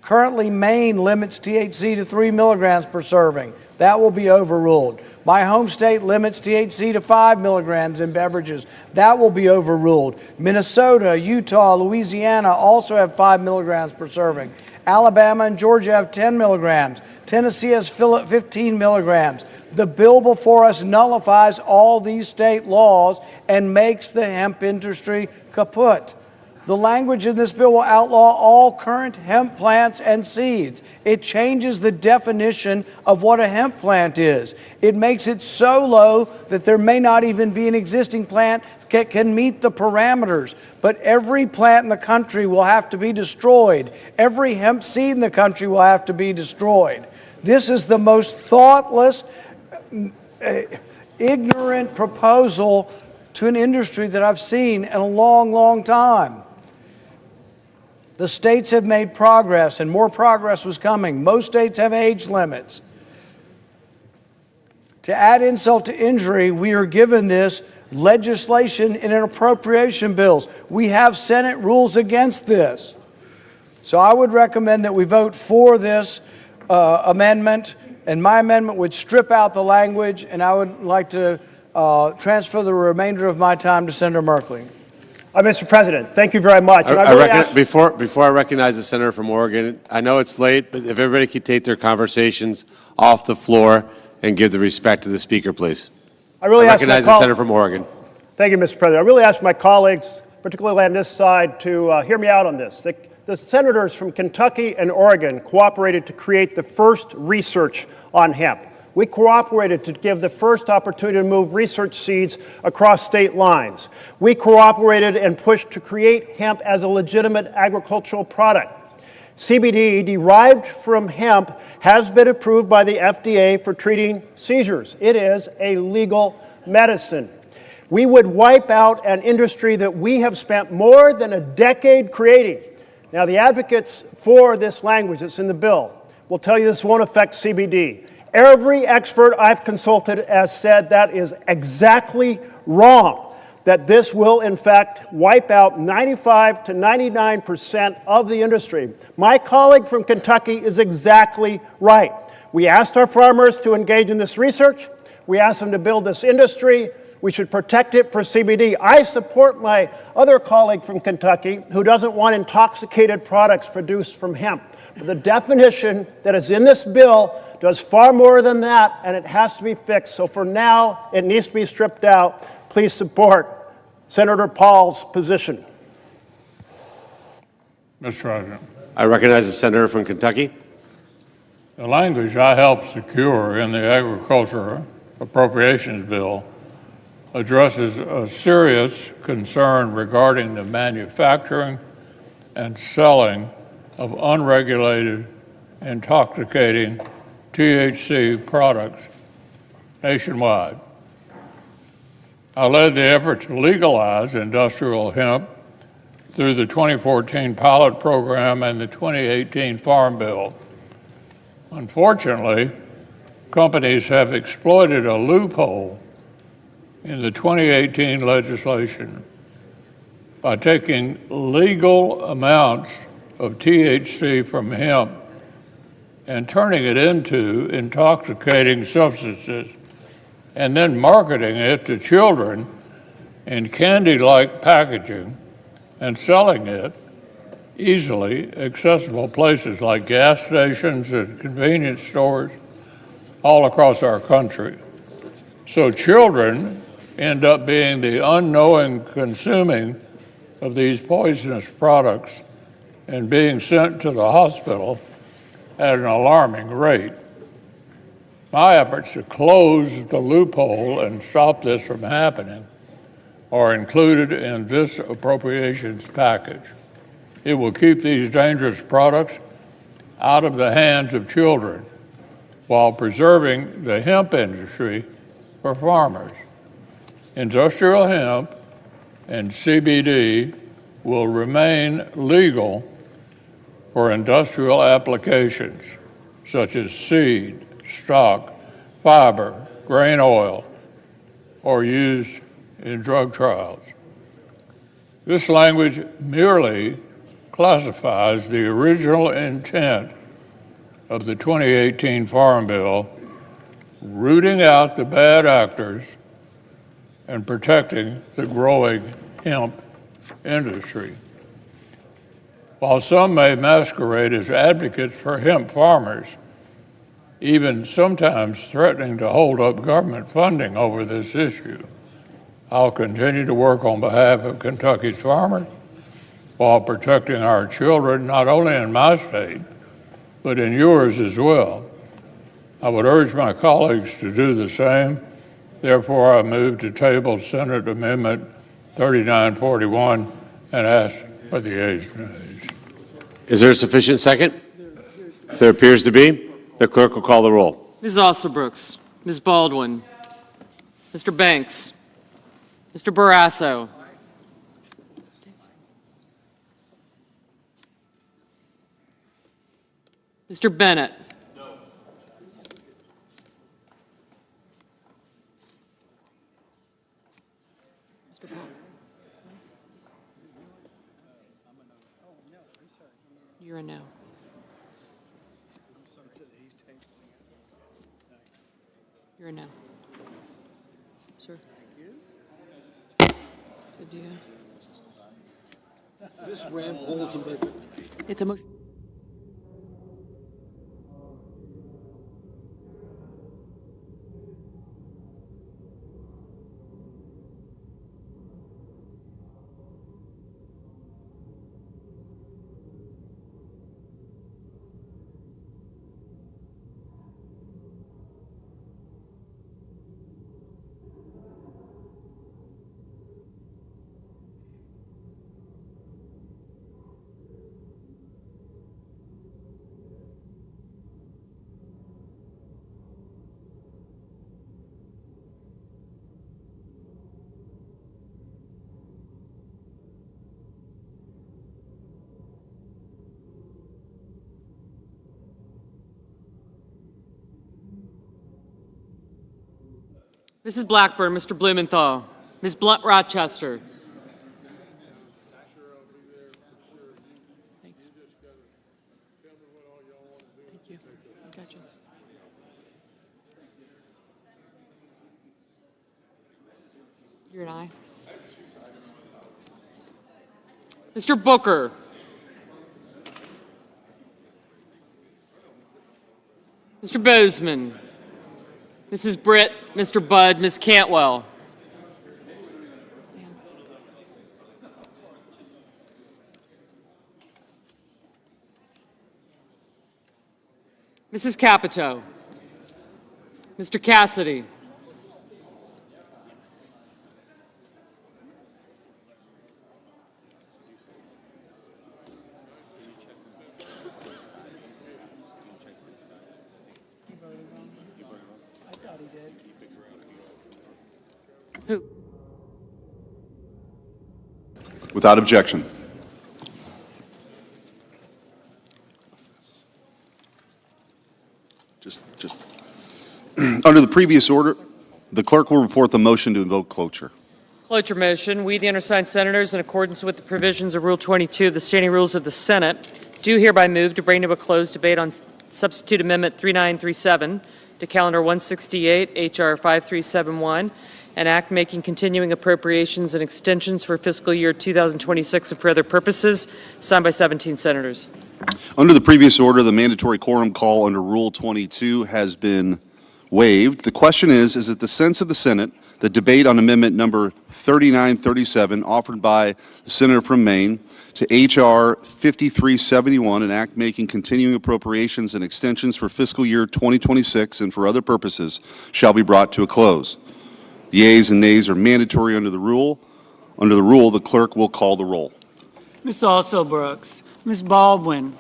Currently, Maine limits THC to 3 milligrams per serving. That will be overruled. My home state limits THC to 5 milligrams in beverages. That will be overruled. Minnesota, Utah, Louisiana also have 5 milligrams per serving. Alabama and Georgia have 10 milligrams. Tennessee has 15 milligrams. The bill before us nullifies all these state laws and makes the hemp industry kaput. The language in this bill will outlaw all current hemp plants and seeds. It changes the definition of what a hemp plant is. It makes it so low that there may not even be an existing plant that can meet the parameters. But every plant in the country will have to be destroyed. Every hemp seed in the country will have to be destroyed. This is the most thoughtless, ignorant proposal to an industry that I've seen in a long, long time. The states have made progress, and more progress was coming. Most states have age limits. To add insult to injury, we are given this legislation in an appropriation bills. We have Senate rules against this. So I would recommend that we vote for this amendment, and my amendment would strip out the language, and I would like to transfer the remainder of my time to Senator Merkley. Mr. President, thank you very much. Before I recognize the senator from Oregon, I know it's late, but if everybody could take their conversations off the floor and give the respect to the speaker, please. I recognize the senator from Oregon. Thank you, Mr. President. I really ask my colleagues, particularly on this side, to hear me out on this. The senators from Kentucky and Oregon cooperated to create the first research on hemp. We cooperated to give the first opportunity to move research seeds across state lines. We cooperated and pushed to create hemp as a legitimate agricultural product. CBD derived from hemp has been approved by the FDA for treating seizures. It is a legal medicine. We would wipe out an industry that we have spent more than a decade creating. Now, the advocates for this language that's in the bill will tell you this won't affect CBD. Every expert I've consulted has said that is exactly wrong, that this will, in fact, wipe out 95 to 99% of the industry. My colleague from Kentucky is exactly right. We asked our farmers to engage in this research. We asked them to build this industry. We should protect it for CBD. I support my other colleague from Kentucky who doesn't want intoxicated products produced from hemp. But the definition that is in this bill does far more than that, and it has to be fixed. So for now, it needs to be stripped out. Please support Senator Paul's position. Mr. President. I recognize the senator from Kentucky. The language I helped secure in the Agriculture Appropriations Bill addresses a serious concern regarding the manufacturing and selling of unregulated, intoxicating THC products nationwide. I led the effort to legalize industrial hemp through the 2014 pilot program and the 2018 Farm Bill, Unfortunately, companies have exploited a loophole in the 2018 legislation by taking legal amounts of THC from hemp and turning it into intoxicating substances and then marketing it to children in candy-like packaging and selling it easily accessible places like gas stations and convenience stores all across our country. So children end up being the unknowing consuming of these poisonous products and being sent to the hospital at an alarming rate. My efforts to close the loophole and stop this from happening are included in this appropriations package. It will keep these dangerous products out of the hands of children while preserving the hemp industry for farmers. Industrial hemp and CBD will remain legal for industrial applications such as seed, stock, fiber, grain oil, or used in drug trials. This language merely classifies the original intent of the 2018 Farm Bill, rooting out the bad actors and protecting the growing hemp industry. While some may masquerade as advocates for hemp farmers, even sometimes threatening to hold up government funding over this issue, I'll continue to work on behalf of Kentucky's farmers while protecting our children, not only in my state, but in yours as well. I would urge my colleagues to do the same. Therefore, I move to table Senate Amendment 3941 and ask for the ayes and nays. Is there a sufficient second? There appears to be. The clerk will call the roll. Ms. Ossobrooks, Ms. Baldwin, Mr. Banks, Mr. Barrasso, Mr. Bennett. No. Mr. Paul. You're a no. You're a no. Sir. Good deal. This Rand Paul's amendment. It's a motion. Mrs. Blackburn, Mr. Blumenthal, Ms. Blunt Rochester. Thanks. Thank you. Gotcha. You're an aye. Mr. Booker. Mr. Bozeman. Mrs. Britt, Mr. Budd, Ms. Cantwell. Mrs. Capito. Mr. Cassidy. Who? Without objection. Just under the previous order, the clerk will report the motion to invoke cloture. Cloture motion. We, the undersigned senators, in accordance with the provisions of Rule 22 of the Standing Rules of the Senate, do hereby move to bring to a closed debate on Substitute Amendment 3937 to Calendar 168, H.R. 5371, an act making continuing appropriations and extensions for fiscal year 2026 and for other purposes, signed by 17 senators. Under the previous order, the mandatory quorum call under Rule 22 has been waived. The question is it the sense of the Senate that debate on Amendment number 3937 offered by the Senator from Maine to H.R. 5371, an act making continuing appropriations and extensions for fiscal year 2026 and for other purposes, shall be brought to a close. The yeas and nays are mandatory under the rule. Under the rule, the clerk will call the roll. Ms. Alsobrooks, Ms. Baldwin,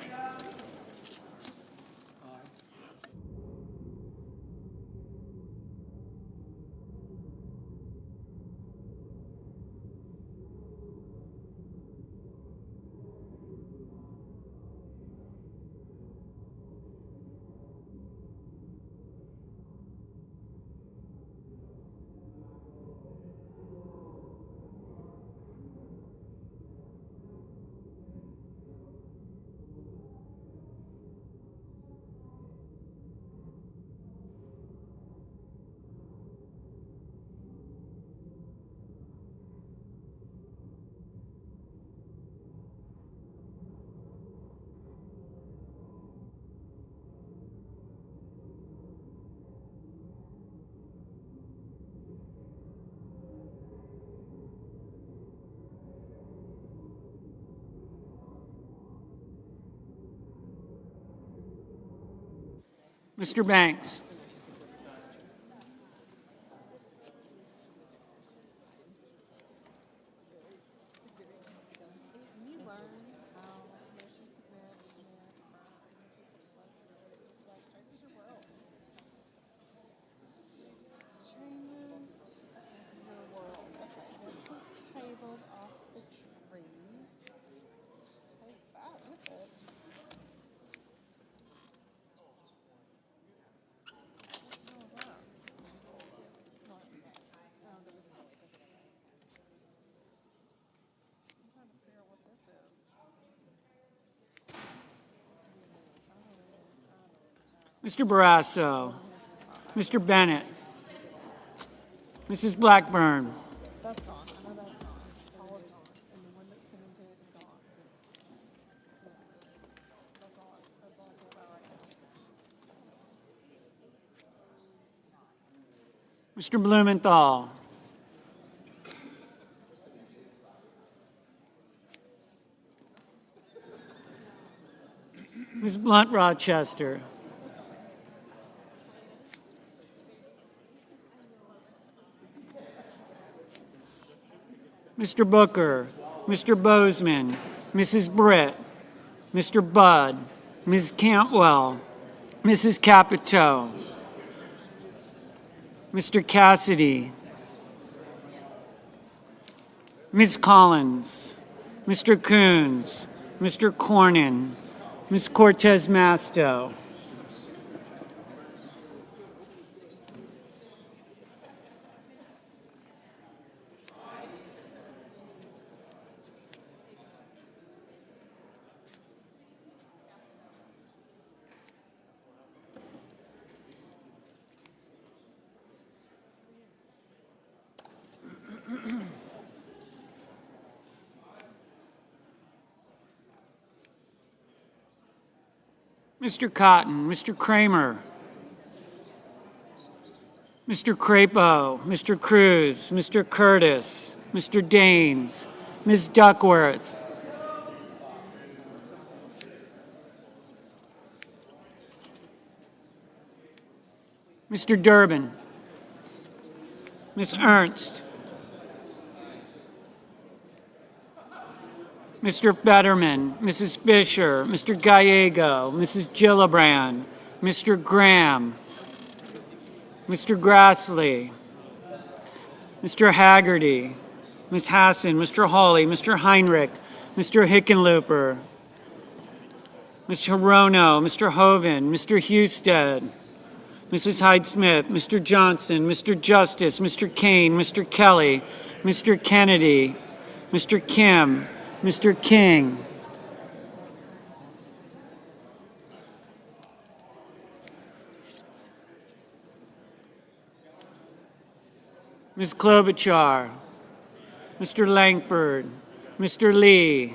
Mr. Banks. Mr. Barrasso, Mr. Bennett, Mrs. Blackburn, Mr. Blumenthal, Ms. Blunt-Rochester, Mr. Booker, Mr. Bozeman, Mrs. Britt, Mr. Budd, Ms. Cantwell, Mrs. Capito, Mr. Cassidy, Ms. Collins, Mr. Coons, Mr. Cornyn, Ms. Cortez Masto, Mr. Cotton, Mr. Kramer, Mr. Crapo, Mr. Cruz, Mr. Curtis, Mr. Daines, Ms. Duckworth, Mr. Durbin, Ms. Ernst, Mr. Fetterman, Mrs. Fisher, Mr. Gallego, Mrs. Gillibrand, Mr. Graham, Mr. Grassley, Mr. Haggerty, Ms. Hassan, Mr. Hawley, Mr. Heinrich, Mr. Hickenlooper, Ms. Hirono, Mr. Hoven, Mr. Husted, Mrs. Hyde-Smith, Mr. Johnson, Mr. Justice, Mr. Kaine, Mr. Kelly, Mr. Kennedy, Mr. Kim, Mr. King, Ms. Klobuchar, Mr. Langford, Mr. Lee,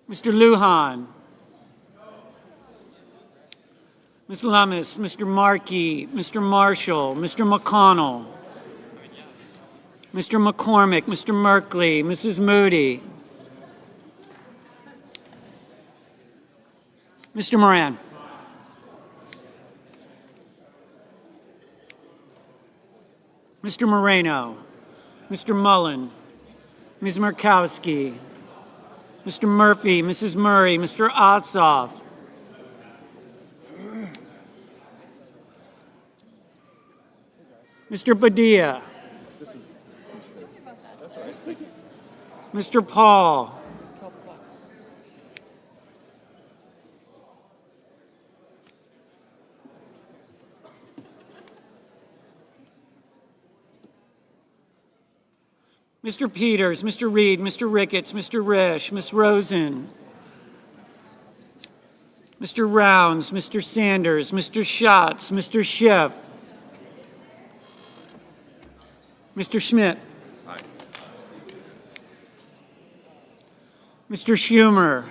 Mr. Lujan, Ms. Lummis, Mr. Markey, Mr. Marshall, Mr. McConnell, Mr. McCormick, Mr. Merkley, Mrs. Moody, Mr. Moran, Mr. Moreno, Mr. Mullen, Ms. Murkowski, Mr. Murphy, Mrs. Murray, Mr. Ossoff, Mr. Padilla, Mr. Paul, Mr. Peters, Mr. Reed, Mr. Ricketts, Mr. Risch, Ms. Rosen, Mr. Rounds, Mr. Sanders, Mr. Schatz, Mr. Schiff, Mr. Schmidt, Mr. Schumer,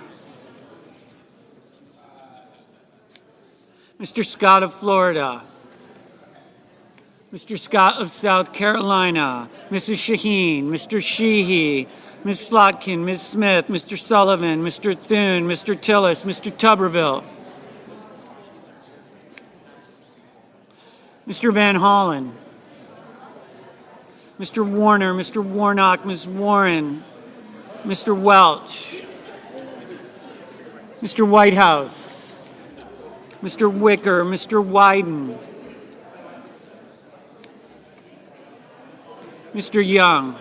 Mr. Scott of Florida, Mr. Scott of South Carolina, Mrs. Shaheen, Mr. Sheehy, Ms. Slotkin, Ms. Smith, Mr. Sullivan, Mr. Thune, Mr. Tillis, Mr. Tuberville, Mr. Van Hollen, Mr. Warner, Mr. Warnock, Ms. Warren, Mr. Welch, Mr. Whitehouse, Mr. Wicker, Mr. Wyden, Mr. Young,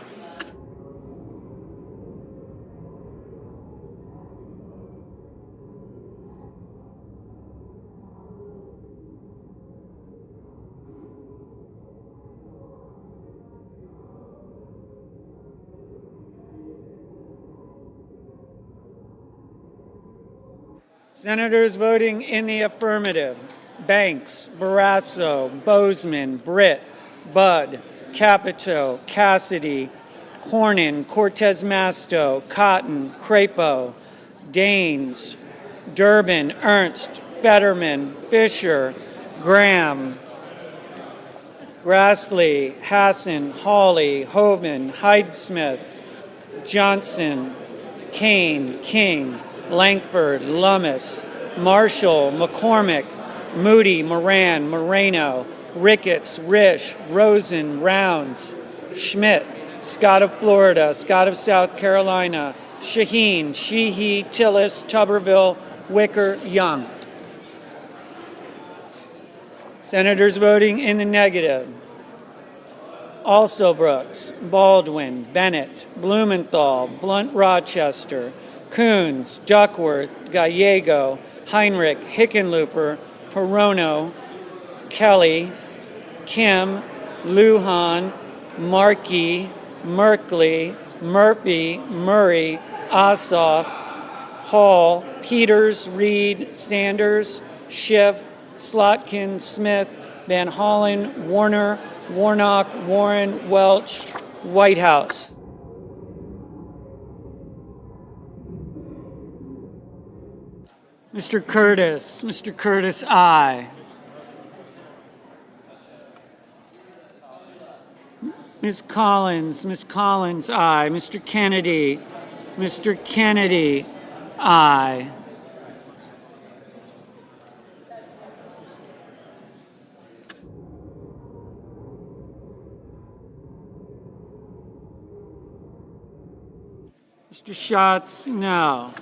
Senators voting in the affirmative: Banks, Barrasso, Bozeman, Britt, Budd, Capito, Cassidy, Cornyn, Cortez Masto, Cotton, Crapo, Daines, Durbin, Ernst, Fetterman, Fisher, Graham, Grassley, Hassan, Hawley, Hovind, Hyde-Smith, Johnson, Kaine, King, Langford, Lummis, Marshall, McCormick, Moody, Moran, Moreno, Ricketts, Risch, Rosen, Rounds, Schmidt, Scott of Florida, Scott of South Carolina, Shaheen, Sheehy, Tillis, Tuberville, Wicker, Young. Senators voting in the negative: Also Brooks, Baldwin, Bennett, Blumenthal, Blunt Rochester, Coons, Duckworth, Gallego, Heinrich, Hickenlooper, Hirono, Kelly, Kim, Lujan, Markey, Merkley, Murphy, Murray, Ossoff, Hall, Peters, Reed, Sanders, Schiff, Slotkin, Smith, Van Hollen, Warner, Warnock, Warren, Welch, Whitehouse. Mr. Curtis, aye. Ms. Collins, aye. Mr. Kennedy, aye. Mr. Schatz, no.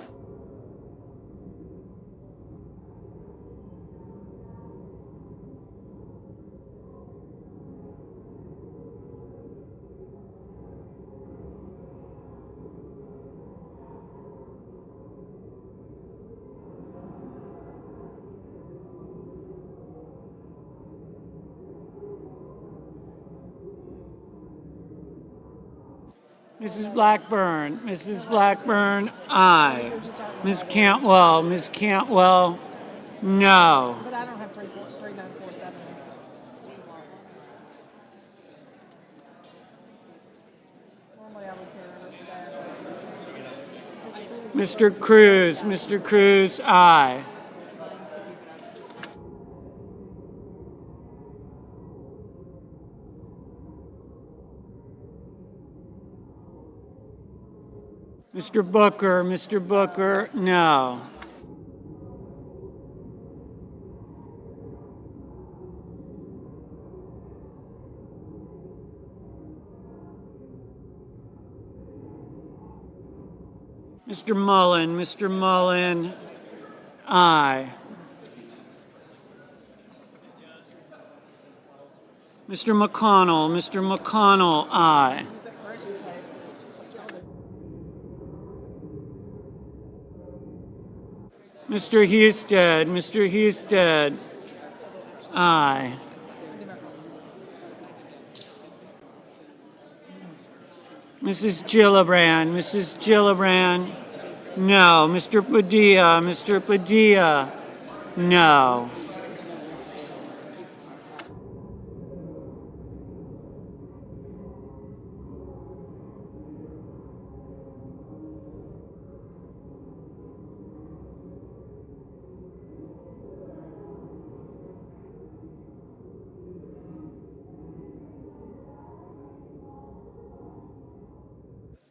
Mrs. Blackburn, aye. Ms. Cantwell, no. But I don't have 3947. Normally I would carry it Mr. Cruz, aye. Mr. Booker, no. Mr. Mullen, aye. Mr. McConnell, aye. Mr. Husted, aye. Mrs. Gillibrand, no. Mr. Padilla, no.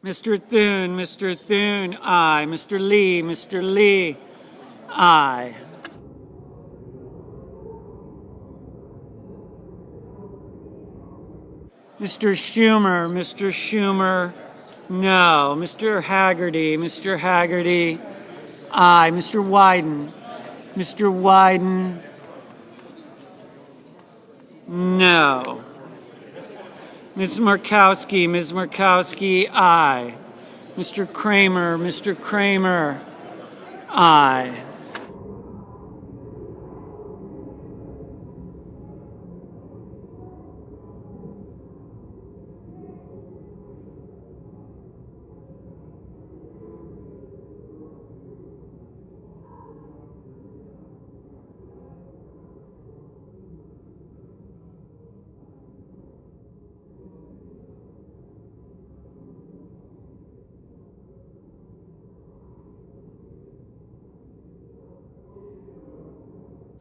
Mr. Thune, aye. Mr. Lee, aye. Mr. Schumer, no. Mr. Haggerty, aye. Mr. Wyden, no. Ms. Murkowski, aye. Mr. Kramer, aye.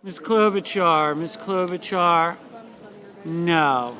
Ms. Klobuchar, no.